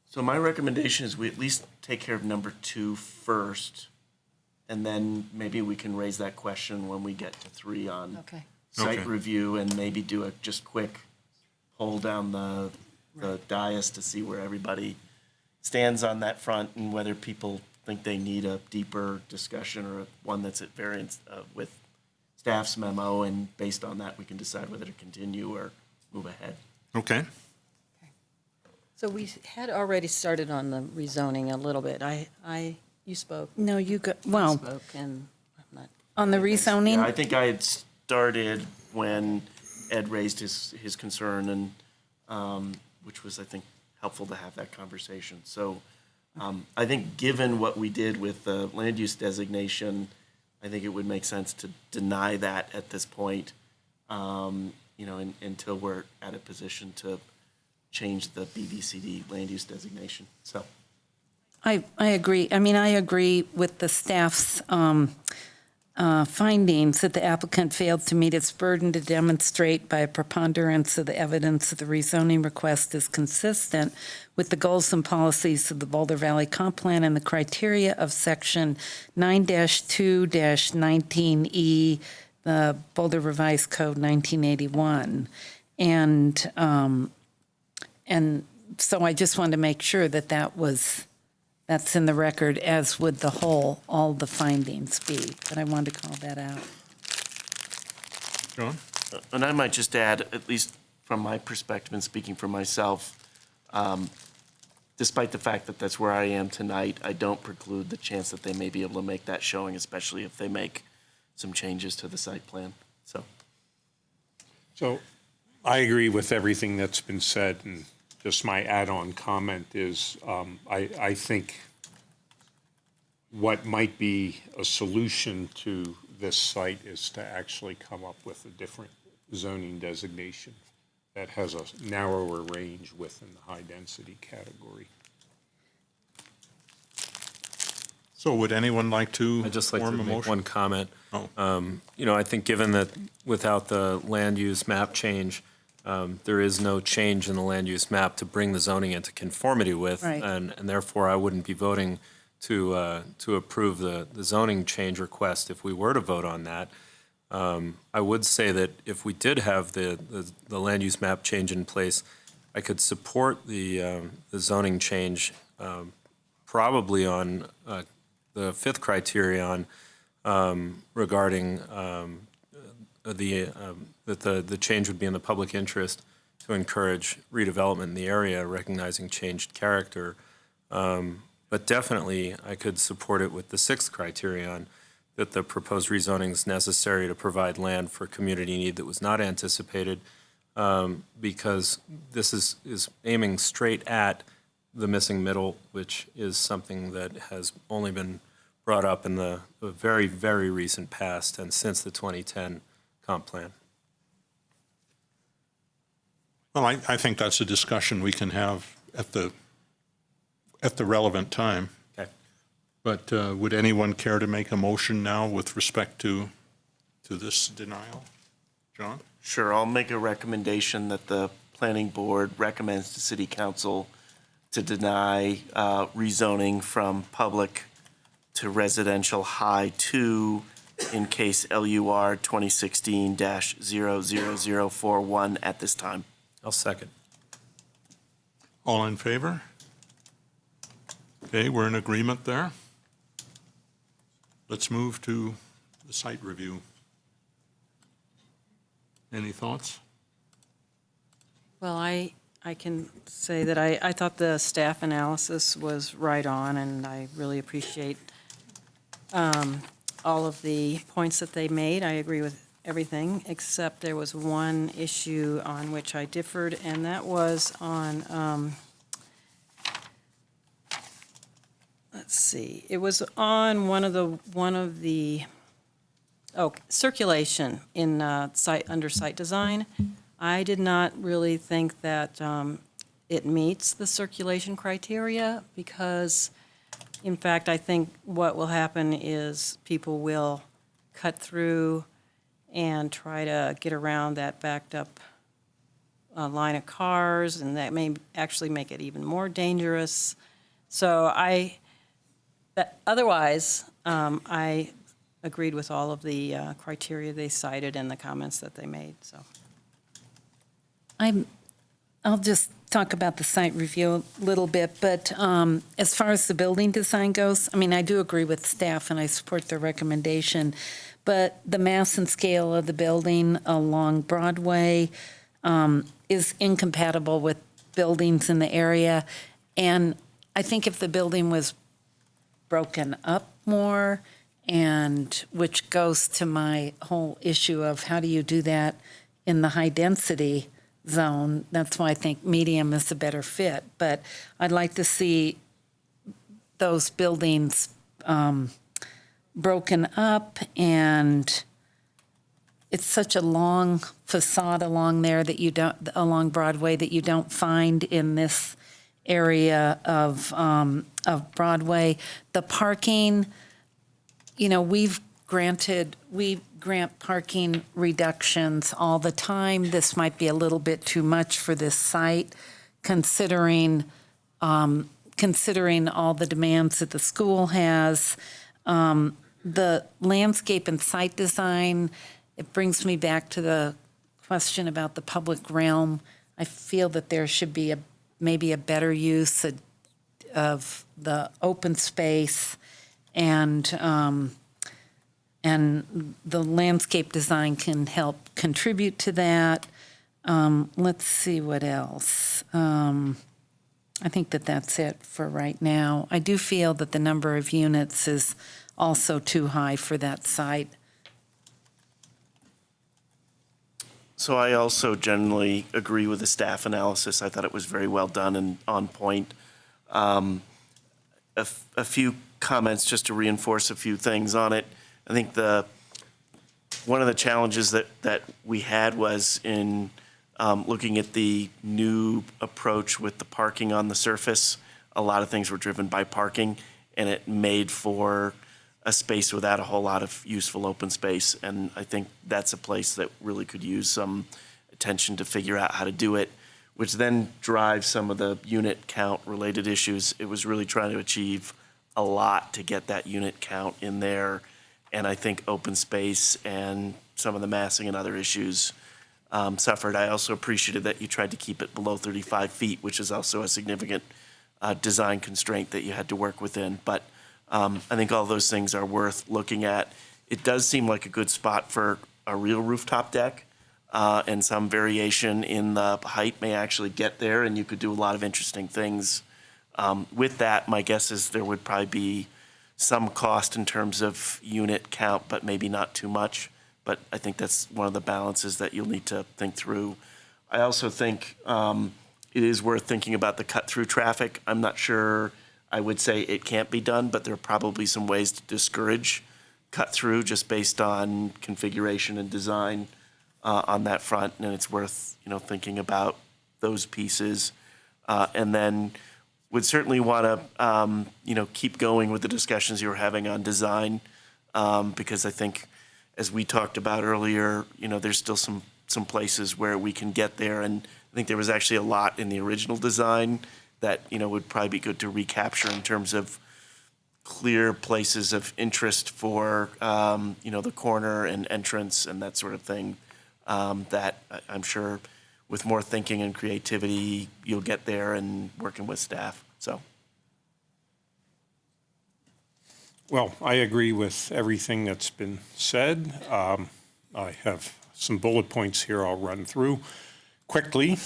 So my recommendation is we at least take care of number 2 first, and then maybe we can raise that question when we get to 3 on site review, and maybe do a just quick poll down the dais to see where everybody stands on that front and whether people think they need a deeper discussion or one that's at variance with staff's memo, and based on that, we can decide whether to continue or move ahead. Okay. So we had already started on the rezoning a little bit. You spoke. No, you go, You well, spoke, and I'm not. on the rezoning? Yeah, I think I had started when Ed raised his concern, and which was, I think, helpful to have that conversation. So I think given what we did with the land use designation, I think it would make sense to deny that at this point, until we're at a position to change the BVCD land use designation. So I agree. I mean, I agree with the staff's findings that the applicant failed to meet its burden to demonstrate by a preponderance of the evidence that the rezoning request is consistent with the goals and policies of the Boulder Valley Comp Plan and the criteria of Section 9-2-19E, the Boulder Revised Code 1981. And so I just wanted to make sure that that's in the record, as would all the findings be. But I wanted to call that out. John? And I might just add, at least from my perspective and speaking for myself, despite the fact that that's where I am tonight, I don't preclude the chance that they may be able to make that showing, especially if they make some changes to the site plan. So I agree with everything that's been said, and just my add-on comment is I think what might be a solution to this site is to actually come up with a different zoning designation that has a narrower range within the high-density category. So would anyone like to I'd just like to form a make motion? one comment. Oh. I think given that without the land use map change, there is no change in the land use map to bring the zoning into conformity with, Right. and therefore I wouldn't be voting to approve the zoning change request if we were to vote on that. I would say that if we did have the land use map change in place, I could support the zoning change, probably on the 5th criterion regarding that the change would be in the public interest to encourage redevelopment in the area, recognizing changed character. But definitely, I could support it with the sixth criterion, that the proposed rezoning is necessary to provide land for community need that was not anticipated, because this is aiming straight at the missing middle, which is something that has only been brought up in the very, very recent past and since the 2010 comp plan. Well, I think that's a discussion we can have at the relevant time. Okay. But would anyone care to make a motion now with respect to this denial? John? Sure, I'll make a recommendation that the planning board recommends to city council to deny rezoning from public to residential high 2 in case LUR 2016-00041 at this time. I'll second. All in favor? Okay, we're in agreement there. Let's move to the site review. Any thoughts? Well, I can say that I thought the staff analysis was right on, and I really appreciate all of the points that they made. I agree with everything, except there was one issue on which I differed, and that was on, let's see, it was on one of the circulation in under site design. I did not really think that it meets the circulation criteria because, in fact, I think what will happen is people will cut through and try to get around that backed up line of cars, and that may actually make it even more dangerous. So otherwise, I agreed with all of the criteria they cited and the comments that they made, so. I'll just talk about the site review a little bit, but as far as the building design goes, I mean, I do agree with staff and I support their recommendation, but the mass and scale of the building along Broadway is incompatible with buildings in the area. And I think if the building was broken up more, and which goes to my whole issue of how do you do that in the high density zone, that's why I think medium is a better fit. But I'd like to see those buildings broken up, and it's such a long facade along there that you don't, along Broadway, that you don't find in this area of Broadway. The parking, you know, we grant parking reductions all the time. This might be a little bit too much for this site, considering all the demands that the school has. The landscape and site design, it brings me back to the question about the public realm. I feel that there should be maybe a better use of the open space, and the landscape design can help contribute to that. Let's see what else. I think that's it for right now. I do feel that the number of units is also too high for that site. So I also generally agree with the staff analysis. I thought it was very well done and on point. A few comments just to reinforce a few things on it. I think one of the challenges that we had was in looking at the new approach with the parking on the surface. A lot of things were driven by parking, and it made for a space without a whole lot of useful open space. And I think that's a place that really could use some attention to figure out how to do it, which then drives some of the unit count related issues. It was really trying to achieve a lot to get that unit count in there. And I think open space and some of the massing and other issues suffered. I also appreciated that you tried to keep it below 35 feet, which is also a significant design constraint that you had to work within. But I think all those things are worth looking at. It does seem like a good spot for a real rooftop deck, and some variation in the height may actually get there, and you could do a lot of interesting things With that, my guess is there would probably be some cost in terms of unit count, but maybe not too much. But I think that's one of the balances that you'll need to think through. I also think it is worth thinking about the cut-through traffic. I'm not sure I would say it can't be done, but there are probably some ways to discourage cut-through just based on configuration and design on that front, and it's worth thinking about those pieces. And then would certainly want to keep going with the discussions you were having on design, because I think, as we talked about earlier, there's still some places where we can get there, and I think there was actually a lot in the original design that would probably be good to recapture in terms of clear places of interest for the corner and entrance and that sort of thing. That I'm sure with more thinking and creativity you'll get there, and working with staff. So. Well, I agree with everything that's been said. I have some bullet points here I'll run through quickly.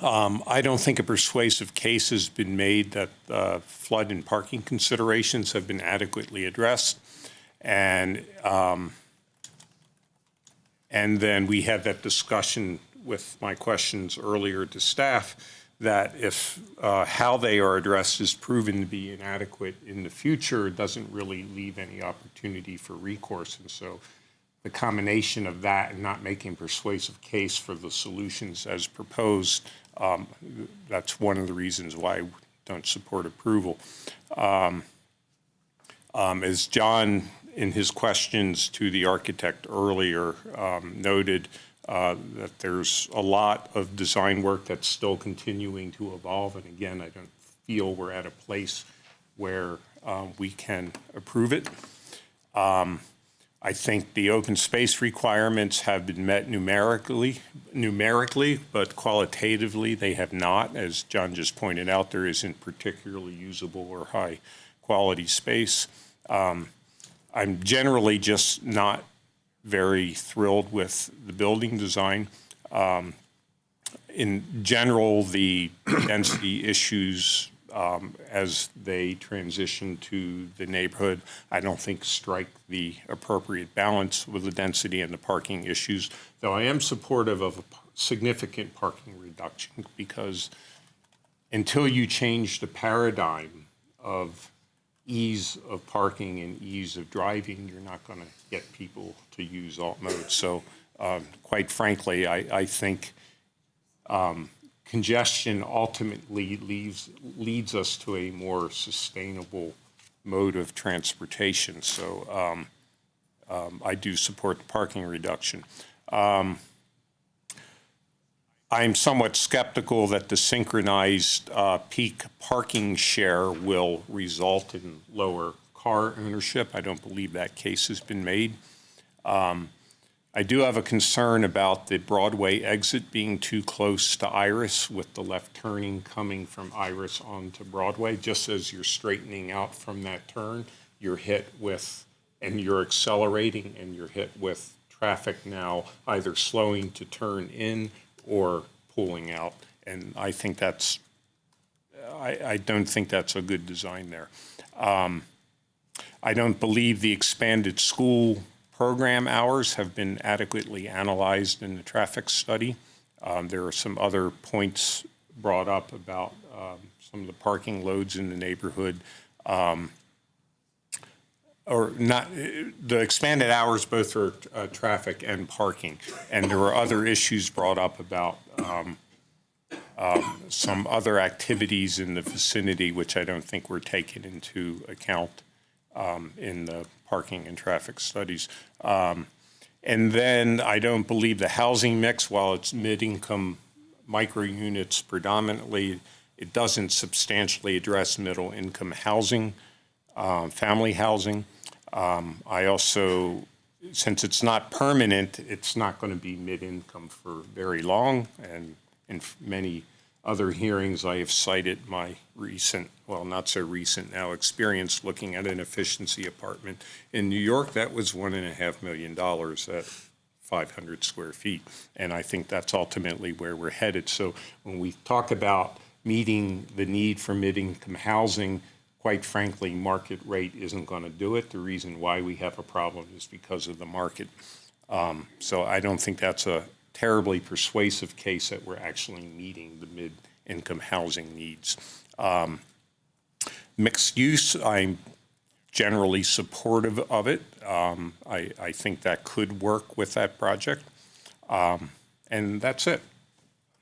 I don't think a persuasive case has been made that flood and parking considerations have been adequately addressed. And then we had that discussion with my questions earlier to staff, that if how they are addressed is proven to be inadequate in the future, it doesn't really leave any opportunity for recourse. And so the combination of that and not making a persuasive case for the solutions as proposed, that's one of the reasons why I don't support approval. As John, in his questions to the architect earlier, noted, that there's a lot of design work that's still continuing to evolve. And again, I don't feel we're at a place where we can approve it. I think the open space requirements have been met numerically, but qualitatively they have not. As John just pointed out, there isn't particularly usable or high quality space. I'm generally just not very thrilled with the building design. In general, the density issues as they transition to the neighborhood, I don't think strike the appropriate balance with the density and the parking issues, though I am supportive of a significant parking reduction, because until you change the paradigm of ease of parking and ease of driving, you're not going to get people to use alt modes. So quite frankly, I think congestion ultimately leads us to a more sustainable mode of transportation. So I do support the parking reduction. I'm somewhat skeptical that the synchronized peak parking share will result in lower car ownership. I don't believe that case has been made. I do have a concern about the Broadway exit being too close to Iris, with the left turning coming from Iris onto Broadway. Just as you're straightening out from that turn, you're hit with, and you're accelerating, and you're hit with traffic now either slowing to turn in or pulling out. And I think that's, I don't think that's a good design there. I don't believe the expanded school program hours have been adequately analyzed in the traffic study. There are some other points brought up about some of the parking loads in the neighborhood. Or not, the expanded hours both for traffic and parking. And there were other issues brought up about some other activities in the vicinity, which I don't think were taken into account in the parking and traffic studies. And then I don't believe the housing mix, while it's mid-income micro units predominantly, it doesn't substantially address middle-income housing, family housing. I also, since it's not permanent, it's not going to be mid-income for very long. And in many other hearings, I have cited my recent, well, not so recent now, experience looking at an efficiency apartment in New York. That was $1.5 million at 500 square feet. And I think that's ultimately where we're headed. So when we talk about meeting the need for mid-income housing. Quite frankly, market rate isn't going to do it. The reason why we have a problem is because of the market. So I don't think that's a terribly persuasive case that we're actually meeting the mid-income housing needs. Mixed use, I'm generally supportive of it. I think that could work with that project. And that's it.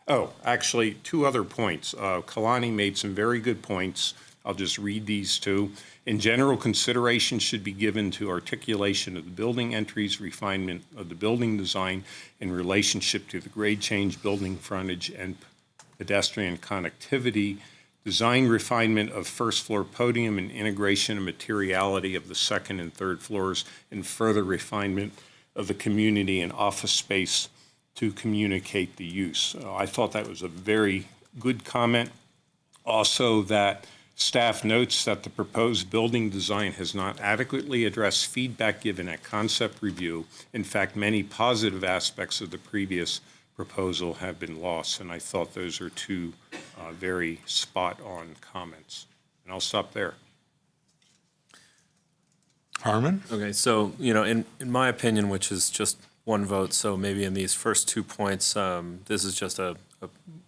Oh, actually, two other points. Kalani made some very good points. I'll just read these two. In general, consideration should be given to articulation of the building entries, refinement of the building design in relationship to the grade change, building frontage, and pedestrian connectivity, design refinement of first floor podium and integration of materiality of the second and third floors, and further refinement of the community and office space to communicate the use. I thought that was a very good comment. Also, that staff notes that the proposed building design has not adequately addressed feedback given at concept review. In fact, many positive aspects of the previous proposal have been lost, and I thought those are two very spot-on comments. And I'll stop there. Harmon? Okay, so, in my opinion, which is just one vote, so maybe in these first 2 points, this is just a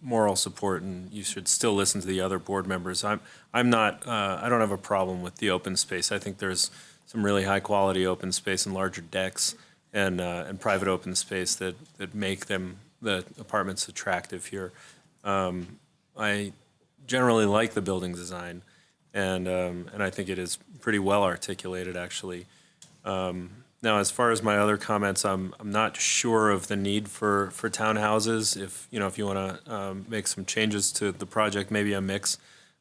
moral support, and you should still listen to the other board members. I'm not, I don't have a problem with the open space. I think there's some really high-quality open space and larger decks and private open space that make the apartments attractive here. I generally like the building design, and I think it is pretty well articulated, actually. Now, as far as my other comments, I'm not sure of the need for townhouses. If you want to make some changes to the project, maybe a mix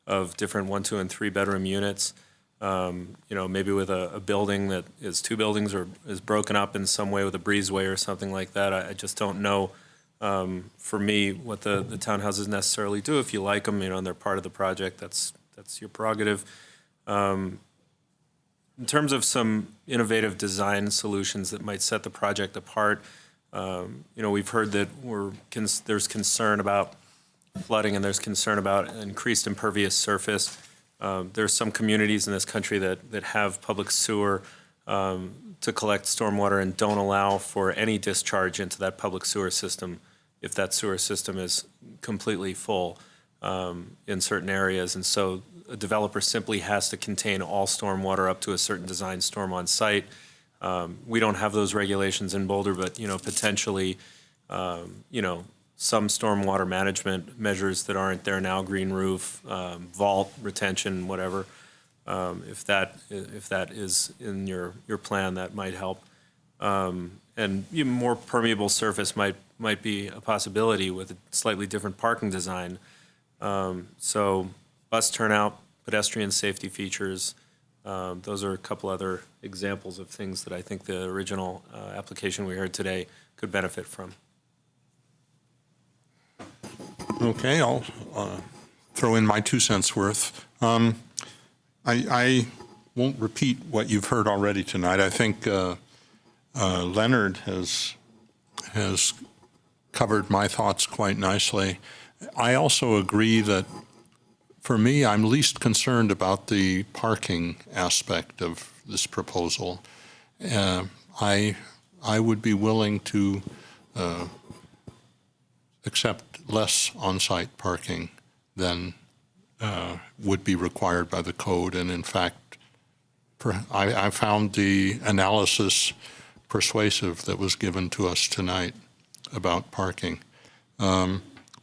of different 1, 2, and 3 bedroom units. Maybe with a building that is 2 buildings or is broken up in some way with a breezeway or something like that. I just don't know. For me, what the townhouses necessarily do. If you like them, and they're part of the project, that's your prerogative. In terms of some innovative design solutions that might set the project apart, we've heard that there's concern about flooding and there's concern about increased impervious surface. There's some communities in this country that have public sewer to collect stormwater and don't allow for any discharge into that public sewer system if that sewer system is completely full in certain areas. And so a developer simply has to contain all stormwater up to a certain design storm on site. We don't have those regulations in Boulder, but potentially, some stormwater management measures that aren't there now, green roof, vault, retention, whatever. If that is in your plan, that might help. And even more permeable surface might be a possibility with a slightly different parking design. So bus turnout, pedestrian safety features, those are a couple other examples of things that I think the original application we heard today could benefit from. Okay, I'll throw in my 2 cents worth. I won't repeat what you've heard already tonight. I think Leonard has covered my thoughts quite nicely. I also agree that, for me, I'm least concerned about the parking aspect of this proposal. I would be willing to accept less on-site parking than would be required by the code. And in fact, I found the analysis persuasive that was given to us tonight about parking.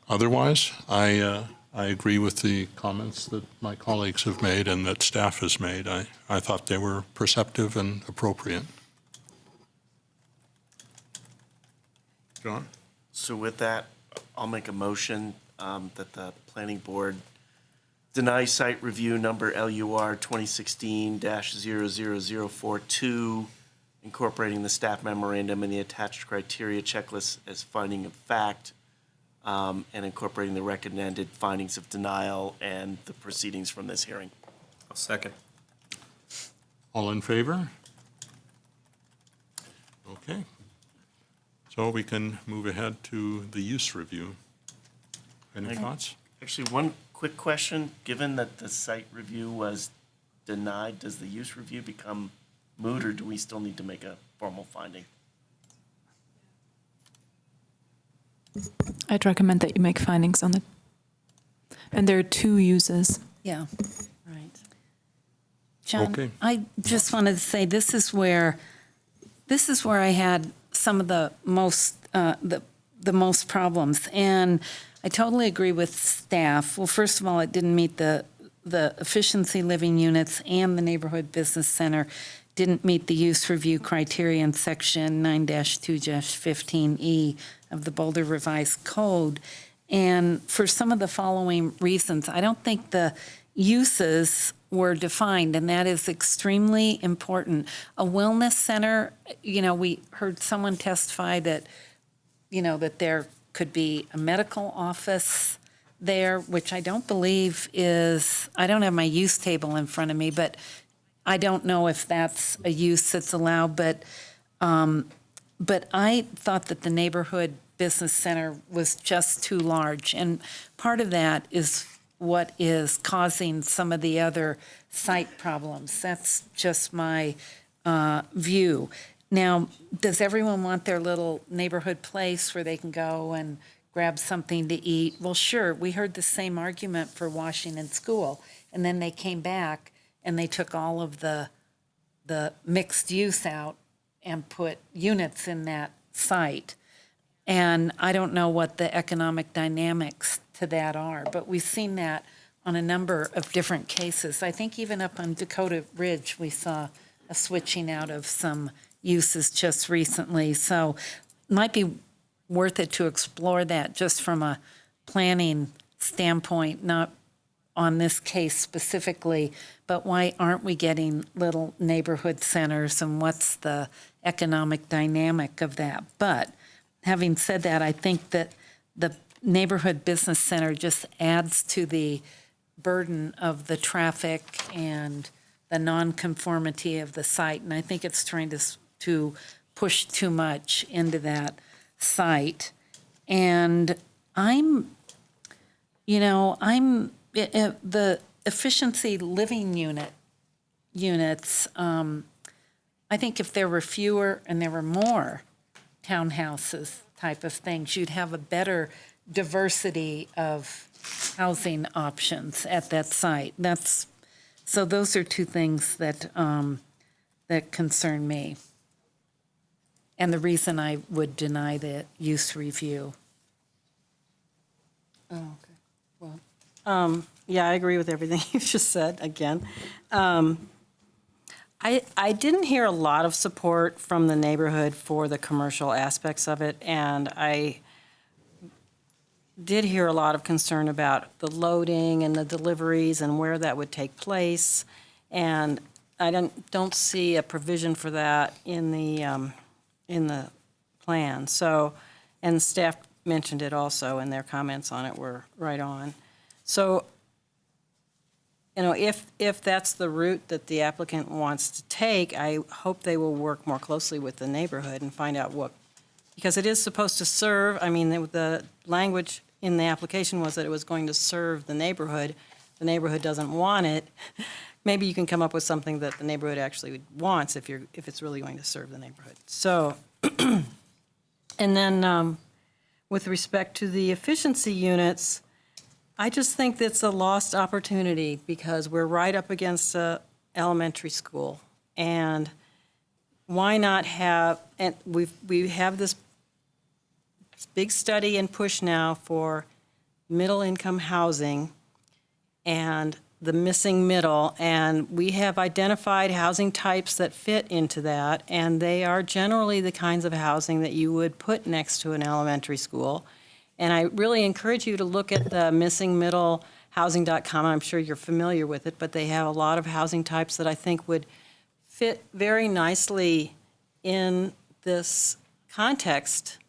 Otherwise, I agree with the comments that my colleagues have made and that staff has made. I thought they were perceptive and appropriate. John? So with that, I'll make a motion that the planning board deny site review number LUR 2016-00042, incorporating the staff memorandum and the attached criteria checklist as finding of fact, and incorporating the recommended findings of denial and the proceedings from this hearing. I'll second. All in favor? Okay. So we can move ahead to the use review. Any thoughts? Actually, one quick question. Given that the site review was denied, does the use review become moot, or do we still need to make a formal finding? I'd recommend that you make findings on it. And there are 2 uses. Yeah, right. John, Okay. I just wanted to say this is where I had some of the most most problems, and I totally agree with staff. Well, first of all, it didn't meet the efficiency living units, and the neighborhood business center didn't meet the use review criteria in section 9-2-15E of the Boulder Revised Code. And for some of the following reasons, I don't think the uses were defined, and that is extremely important. A wellness center, we heard someone testify that, that there could be a medical office there, which I don't believe is, I don't have my use table in front of me, but I don't know if that's a use that's allowed, but I thought that the neighborhood business center was just too large. And part of that is what is causing some of the other site problems. That's just my view. Now, does everyone want their little neighborhood place where they can go and grab something to eat? Well, sure. We heard the same argument for Washington School. And then they came back and they took all of the mixed use out and put units in that site. And I don't know what the economic dynamics to that are, but we've seen that on a number of different cases. I think even up on Dakota Ridge, we saw a switching out of some uses just recently. So it might be worth it to explore that just from a planning standpoint, not on this case specifically, but why aren't we getting little neighborhood centers, and what's the economic dynamic of that? But having said that, I think that the neighborhood business center just adds to the burden of the traffic and the nonconformity of the site, and I think it's trying to push too much into that site. And the efficiency living units, I think if there were fewer and there were more townhouses type of things, you'd have a better diversity of housing options at that site. So those are 2 things that concern me, and the reason I would deny the use review. Oh, okay. Well, yeah, I agree with everything you've just said, again. I didn't hear a lot of support from the neighborhood for the commercial aspects of it, and I did hear a lot of concern about the loading and the deliveries and where that would take place, and I don't see a provision for that in the plan. So, and staff mentioned it also, and their comments on it were right on. So, if that's the route that the applicant wants to take, I hope they will work more closely with the neighborhood and find out because it is supposed to serve, the language in the application was that it was going to serve the neighborhood. The neighborhood doesn't want it. Maybe you can come up with something that the neighborhood actually wants if it's really going to serve the neighborhood. So, and then with respect to the efficiency units, I just think that's a lost opportunity because we're right up against a elementary school. And why not and we have this big study and push now for middle-income housing and the missing middle, and we have identified housing types that fit into that, and they are generally the kinds of housing that you would put next to an elementary school. And I really encourage you to look at the missingmiddlehousing.com. I'm sure you're familiar with it, but they have a lot of housing types that I think would fit very nicely in this context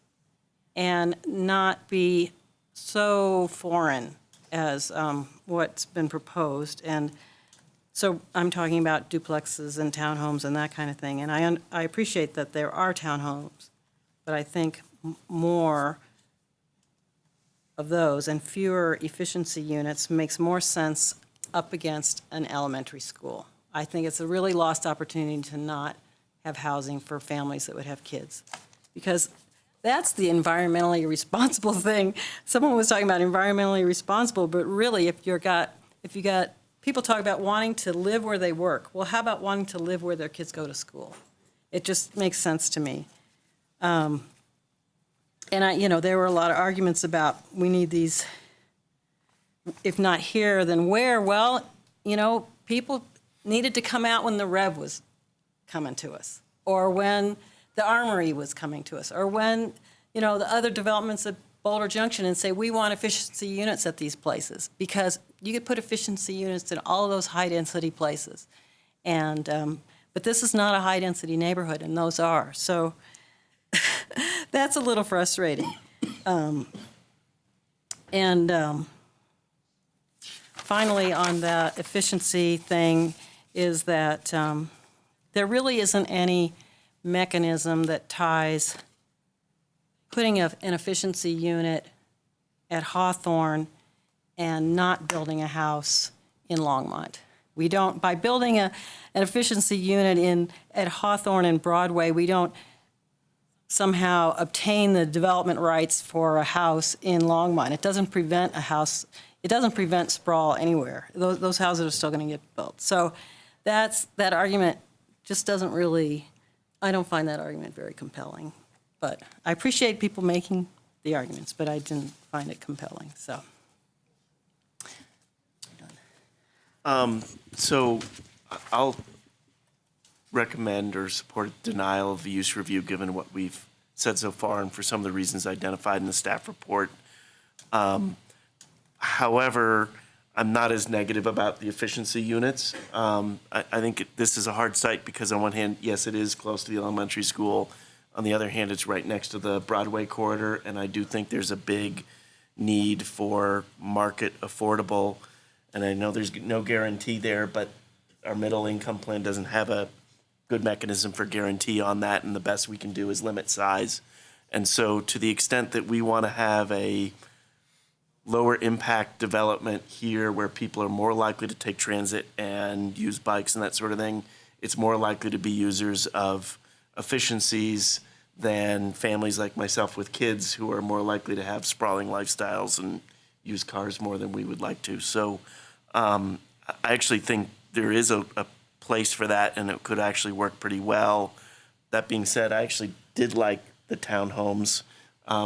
and not be so foreign as what's been proposed. And so I'm talking about duplexes and townhomes and that kind of thing. And I appreciate that there are townhomes, but I think more of those and fewer efficiency units makes more sense up against an elementary school. I think it's a really lost opportunity to not have housing for families that would have kids, because that's the environmentally responsible thing. Someone was talking about environmentally responsible, but really, if you got people talk about wanting to live where they work. Well, how about wanting to live where their kids go to school? It just makes sense to me. And there were a lot of arguments about we need these, if not here, then where? Well, people needed to come out when the Rev was coming to us, or when the Armory was coming to us, or when, the other developments at Boulder Junction, and say, we want efficiency units at these places, because you could put efficiency units in all of those high-density places. And, but this is not a high-density neighborhood, and those are. So that's a little frustrating. Finally, on that efficiency thing, is that there really isn't any mechanism that ties putting an efficiency unit at Hawthorne and not building a house in Longmont. We don't, by building an efficiency unit at Hawthorne and Broadway, we don't somehow obtain the development rights for a house in Longmont. It doesn't prevent it doesn't prevent sprawl anywhere. Those houses are still going to get built. So that argument just doesn't really, I don't find that argument very compelling. But I appreciate people making the arguments, but I didn't find it compelling, so. So I'll recommend or support denial of the use review, given what we've said so far and for some of the reasons identified in the staff report. However, I'm not as negative about the efficiency units. I think this is a hard site because on one hand, yes, it is close to the elementary school. On the other hand, it's right next to the Broadway corridor, and I do think there's a big need for market affordable. And I know there's no guarantee there, but our middle income plan doesn't have a good mechanism for guarantee on that, and the best we can do is limit size. And so to the extent that we want to have a lower impact development here where people are more likely to take transit and use bikes and that sort of thing, it's more likely to be users of efficiencies than families like myself with kids who are more likely to have sprawling lifestyles and use cars more than we would like to. So I actually think there is a place for that, and it could actually work pretty well. That being said, I actually did like the townhomes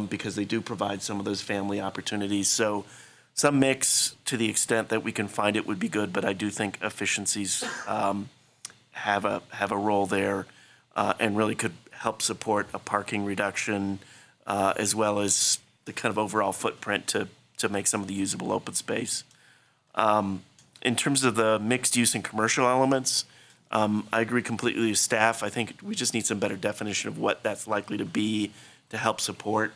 because they do provide some of those family opportunities. So some mix to the extent that we can find it would be good, but I do think efficiencies have a role there and really could help support a parking reduction as well as the kind of overall footprint to make some of the usable open space. In terms of the mixed use and commercial elements, I agree completely with staff. I think we just need some better definition of what that's likely to be to help support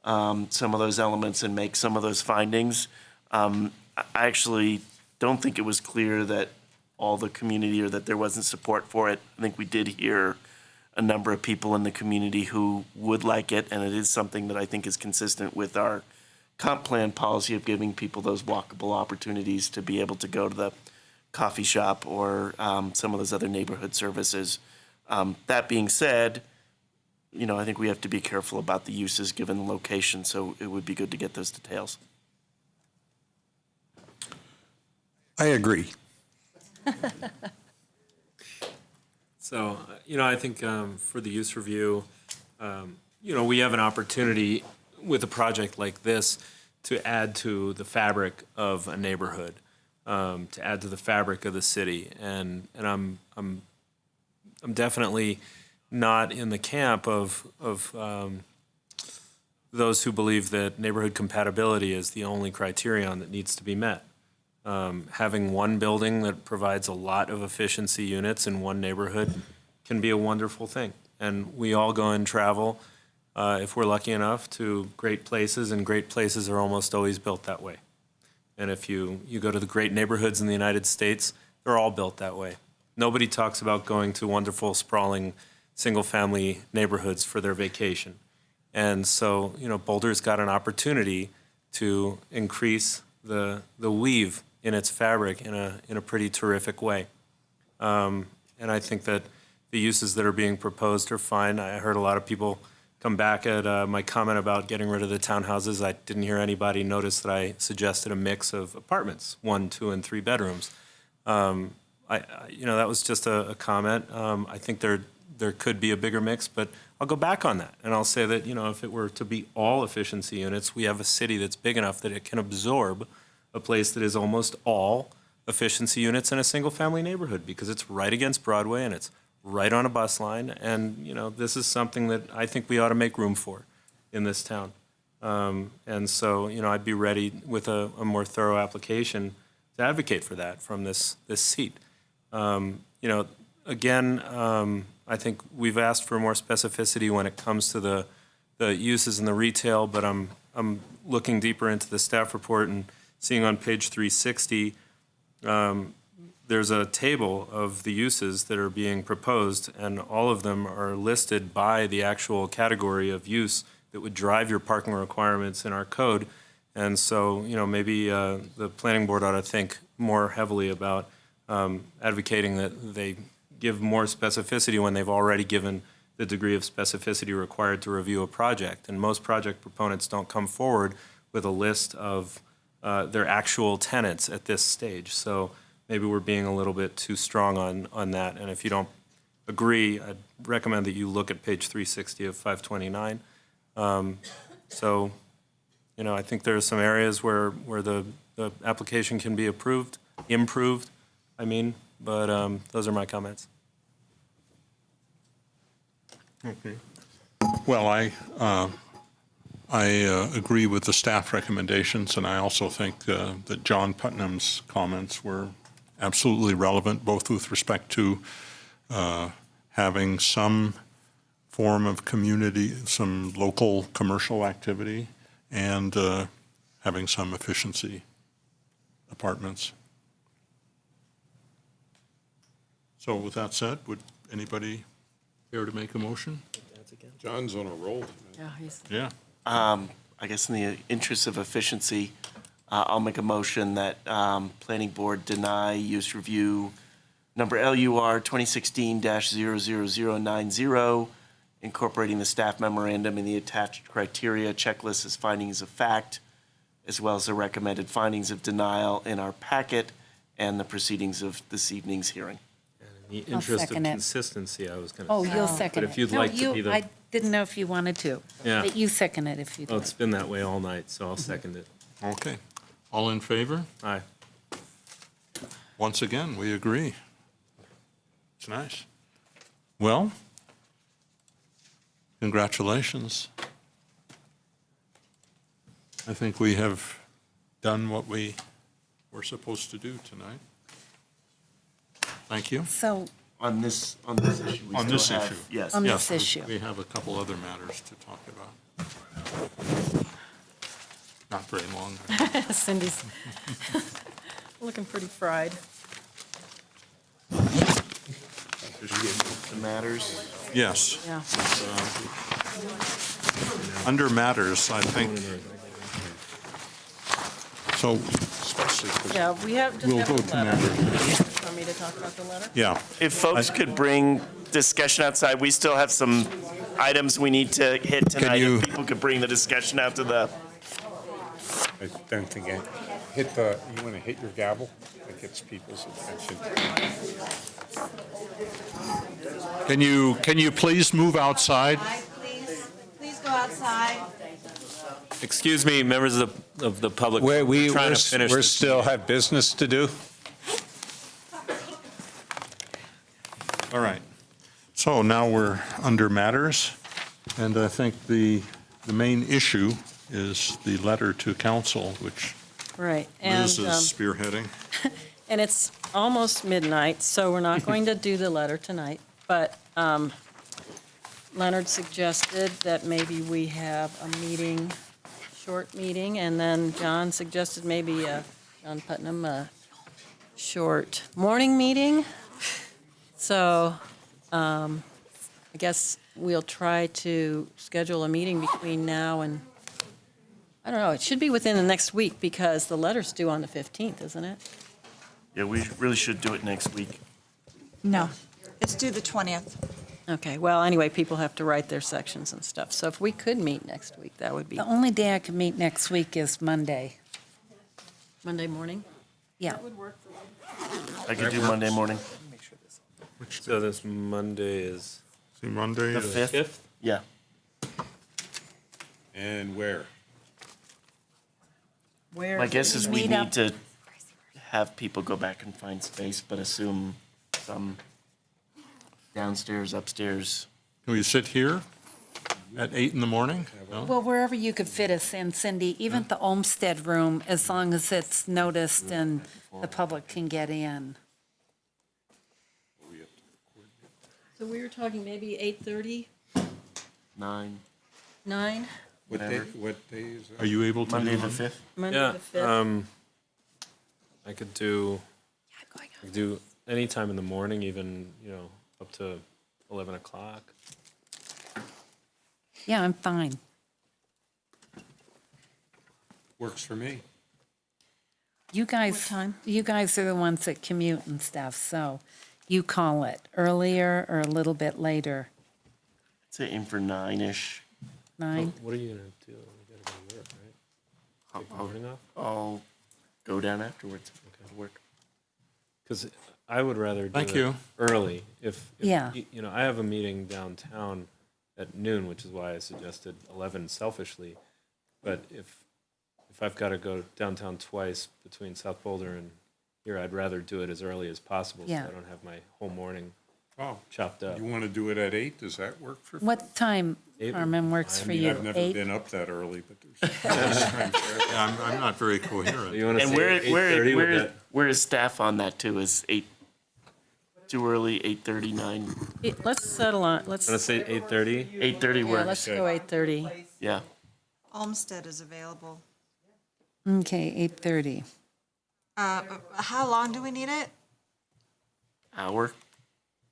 some of those elements and make some of those findings. I actually don't think it was clear that all the community or that there wasn't support for it. I think we did hear a number of people in the community who would like it, and it is something that I think is consistent with our comp plan policy of giving people those walkable opportunities to be able to go to the coffee shop or some of those other neighborhood services. That being said, I think we have to be careful about the uses given the location, so it would be good to get those details. I agree. So, I think for the use review, we have an opportunity with a project like this to add to the fabric of a neighborhood, to add to the fabric of the city, and I'm definitely not in the camp of those who believe that neighborhood compatibility is the only criterion that needs to be met. Having one building that provides a lot of efficiency units in one neighborhood can be a wonderful thing. And we all go and travel, if we're lucky enough, to great places, and great places are almost always built that way. And if you go to the great neighborhoods in the United States, they're all built that way. Nobody talks about going to wonderful, sprawling, single-family neighborhoods for their vacation. And so, Boulder's got an opportunity to increase the weave in its fabric in a pretty terrific way. And I think that the uses that are being proposed are fine. I heard a lot of people come back at my comment about getting rid of the townhouses. I didn't hear anybody notice that I suggested a mix of apartments, 1, 2, and 3 bedrooms. That was just a comment. I think there could be a bigger mix, but I'll go back on that. And I'll say that, if it were to be all efficiency units, we have a city that's big enough that it can absorb a place that is almost all efficiency units in a single-family neighborhood, because it's right against Broadway and it's right on a bus line. And, this is something that I think we ought to make room for in this town. And so, I'd be ready with a more thorough application to advocate for that from this seat. Again, I think we've asked for more specificity when it comes to the uses in the retail, but I'm looking deeper into the staff report and seeing on page 360, there's a table of the uses that are being proposed, and all of them are listed by the actual category of use that would drive your parking requirements in our code. And so, maybe the planning board ought to think more heavily about advocating that they give more specificity when they've already given the degree of specificity required to review a project. And most project proponents don't come forward with a list of their actual tenants at this stage. So maybe we're being a little bit too strong on that. And if you don't agree, I'd recommend that you look at page 360 of 529. I think there are some areas where the application can be improved, but those are my comments. Okay. Well, I agree with the staff recommendations, and I also think that John Putnam's comments were absolutely relevant, both with respect to having some form of community, some local commercial activity, and having some efficiency apartments. So with that said, would anybody care to make a motion? John's on a roll. Yeah. I guess in the interest of efficiency, I'll make a motion that Planning Board deny use review number LUR 2016-00090, incorporating the staff memorandum and the attached criteria checklist as findings of fact, as well as the recommended findings of denial in our packet and the proceedings of this evening's hearing. In the interest of second it. consistency, I was going to Oh, say. you'll second it. But if you'd No, like to be the... I didn't know if you wanted to. Yeah. But you second it if you'd Well, like. it's been that way all night, so I'll second it. Okay. All in favor? Aye. Once again, we agree. It's nice. Well, congratulations. I think we have done what we were supposed to do tonight. Thank you. So, On this issue, we On still this have- issue. Yes. On Yes, this issue. we have a couple other matters to talk about. Not very long. Cindy's looking pretty fried. The matters. Yes. Yeah. Under matters, I think. So, Yeah, we have, just we'll have go the to letter. matters. Want me to talk about the letter? Yeah. If folks could bring discussion outside, we still have some items we need to hit tonight. you- If people could bring the discussion out to the, I don't think you want to hit your gavel? That gets people's attention. Can you please move outside? Please go outside. Excuse me, members of the public. We're trying to finish We this still meeting. have business to do. All right. So now we're under matters, and I think the main issue is the letter to council, which Right. Liz And, is spearheading. and it's almost midnight, so we're not going to do the letter tonight. But Leonard suggested that maybe we have a meeting, short meeting, and then John suggested maybe, John Putnam, a short morning meeting. So I guess we'll try to schedule a meeting between now and I don't know, it should be within the next week because the letter's due on the 15th, isn't it? Yeah, we really should do it next week. No. It's due the 20th. Okay, well, anyway, people have to write their sections and stuff. So if we could meet next week, that would be The only day I can meet next week is Monday. Monday morning? Yeah. I could do Monday morning. So this Monday is See, Monday The is- 5th? Yeah. And where? Where? My guess is we Meet up. need to have people go back and find space, but assume some downstairs, upstairs. Can we sit here at 8 in the morning? No? Well, wherever you could fit us in, Cindy, even the Olmsted room, as long as it's noticed and the public can get in. So we were talking maybe 8:30, 9. 9? What day, Whatever. what day is it? Are you able to do Monday the Monday? 5th? Monday Yeah, the 5th? I could do any time in the morning, even, up to 11 o'clock. Yeah, I'm fine. Works for me. You guys are the ones that commute and stuff, so you call it earlier or a little bit later. I'd say aim for 9-ish. 9? What are you gonna do? You gotta go to work, right? Take the morning off? I'll go down afterwards. Okay. Work. Because I would rather do Thank it you. early. If Yeah. I have a meeting downtown at noon, which is why I suggested 11 selfishly. But if I've got to go downtown twice between South Boulder and here, I'd rather do it as early as possible Yeah. so I don't have my whole morning Oh, chopped up. you want to do it at 8? Does that work for? What time, 8 Carmen, works for you? I've never 8? been up that early, but there's. Yeah, I'm not very coherent. You want to And say 8:30? where is staff on that too? Is 8 too early? 8:30, 9? Let's settle on, let's, Want to say 8:30? 8:30 yeah, works. let's go 8:30. Yeah. Olmsted is available. Okay, 8:30. How long do we need it? Hour.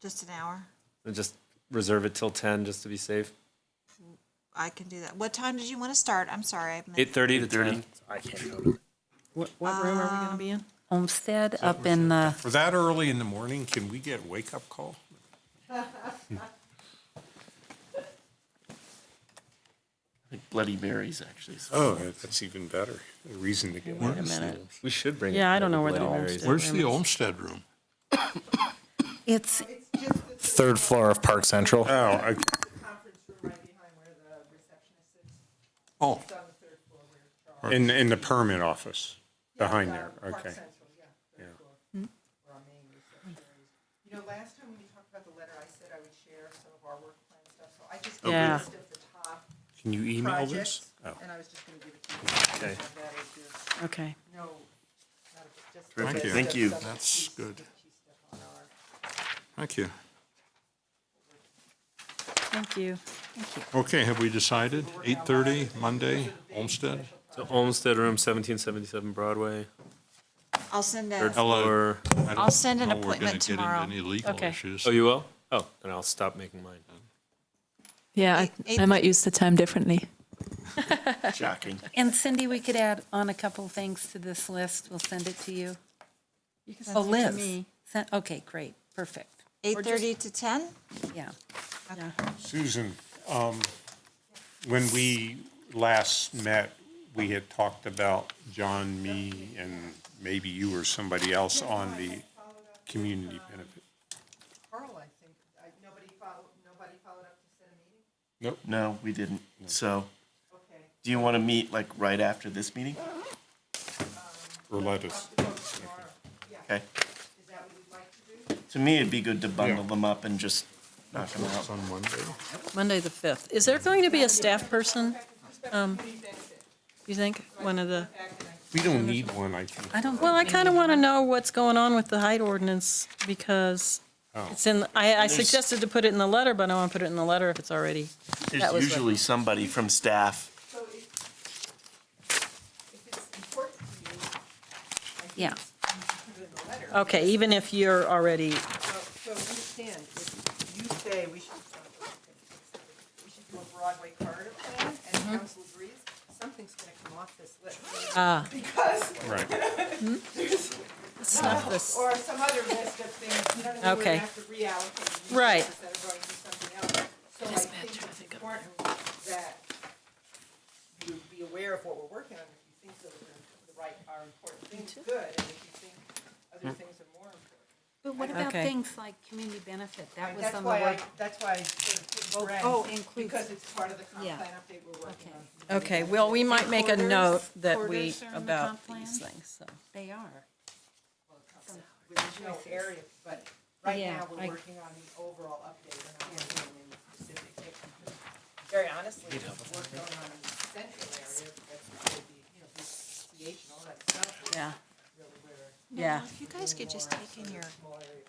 Just an hour? And just reserve it till 10 just to be safe. I can do that. What time did you want to start? I'm sorry. I missed- 8:30 to 8:30. 10. What room are we going to be in? Olmsted up in the, For that early in the morning, can we get a wake-up call? I think Bloody Mary's actually. Oh, that's even better. A reason to get. Wait a minute. We should bring it. Yeah, I to don't know where the Bloody Mary's. Olmsted Where's room the is. Olmsted room? it's, Third floor of Park Central. Oh, Oh, in the permit office, behind there, okay. Yeah. You know, last time when you talked about the letter, I said I would share some of our work plan stuff, so I just gave Yeah. a list of the top Can you email this? projects, Oh, and I was just going to give it to you. okay. That is just Okay. no, not just a Terrific. list Thank of you. some of the That's key- good. key stuff on our- Thank you. Thank you. Okay, have we decided? 8:30, Monday, Olmsted? So Olmsted Room, 1777 Broadway, I'll send third a, floor. I'll send an know we're gonna appointment get into tomorrow. any legal Okay. issues. Oh, you will? Oh, then I'll stop making mine. Yeah, I might use the time differently. Shocking. and Cindy, we could add on a couple of things to this list. We'll send it to you. You can Oh, send it to Liz. me. Okay, great, perfect. 8:30 to 10? Yeah. Susan, when we last met, we had talked about John, me, and maybe you or somebody else on the community benefit. Carl, I think, nobody followed up to set a meeting? Nope. No, we didn't. So, Okay. do you want to meet like right after this meeting? Or let us. Okay. Is that what you'd like to do? To me, it'd be good to bundle them up and just knock them out. It's on Monday. Monday, the 5th. Is there going to be a staff person? You think, one of the, We don't need one, I think. I don't. well, I think kind of we want to know what's going on with the height ordinance because Oh. it's in, I There's- suggested to put it in the letter, but I don't want to put it in the letter if it's already. There's that was what- usually somebody from staff. So if it's important to you, I think Yeah. you can put it in the letter. Okay, even if you're already, So understand, if you say we should do a Broadway corridor plan and council agrees, something's going to come off this list. Ah. Because Right. there's Snuff this. or some other list of things. None of them we're Okay. going to have to reallocate. Right. Instead of going to something else. So I think it's important that you be aware of what we're working on. If you think those are important things, good. And if you think other things are more important. But what about Okay. things like community benefit? That was That's on the why work. that's why I sort of put Brent, Oh, includes- because it's part of the comp Yeah. plan update we're working on. Okay, well, we might make a Quarters- note that we, quarters are in the about comp plan? these things, so. They are. There's no area, but right Yeah, now, we're I- working on the overall update, and I'm working on any specific. Very honestly, there's work going on in the central area, that's would be, CH and all that stuff. Yeah. Really where. Yeah. If you guys could just take in your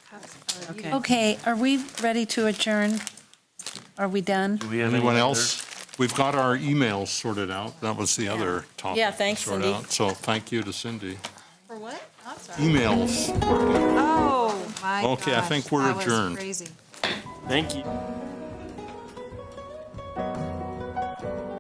cups. Okay. Okay, are we ready to adjourn? Are we done? Do we have Anyone any else? We've got our emails sorted out. That was the other topic. Yeah, thanks, to sort Cindy. out. So thank you to Cindy. For what? I'm sorry. Emails. Oh, my Okay, I gosh, think we're that was adjourned. crazy. Thank you.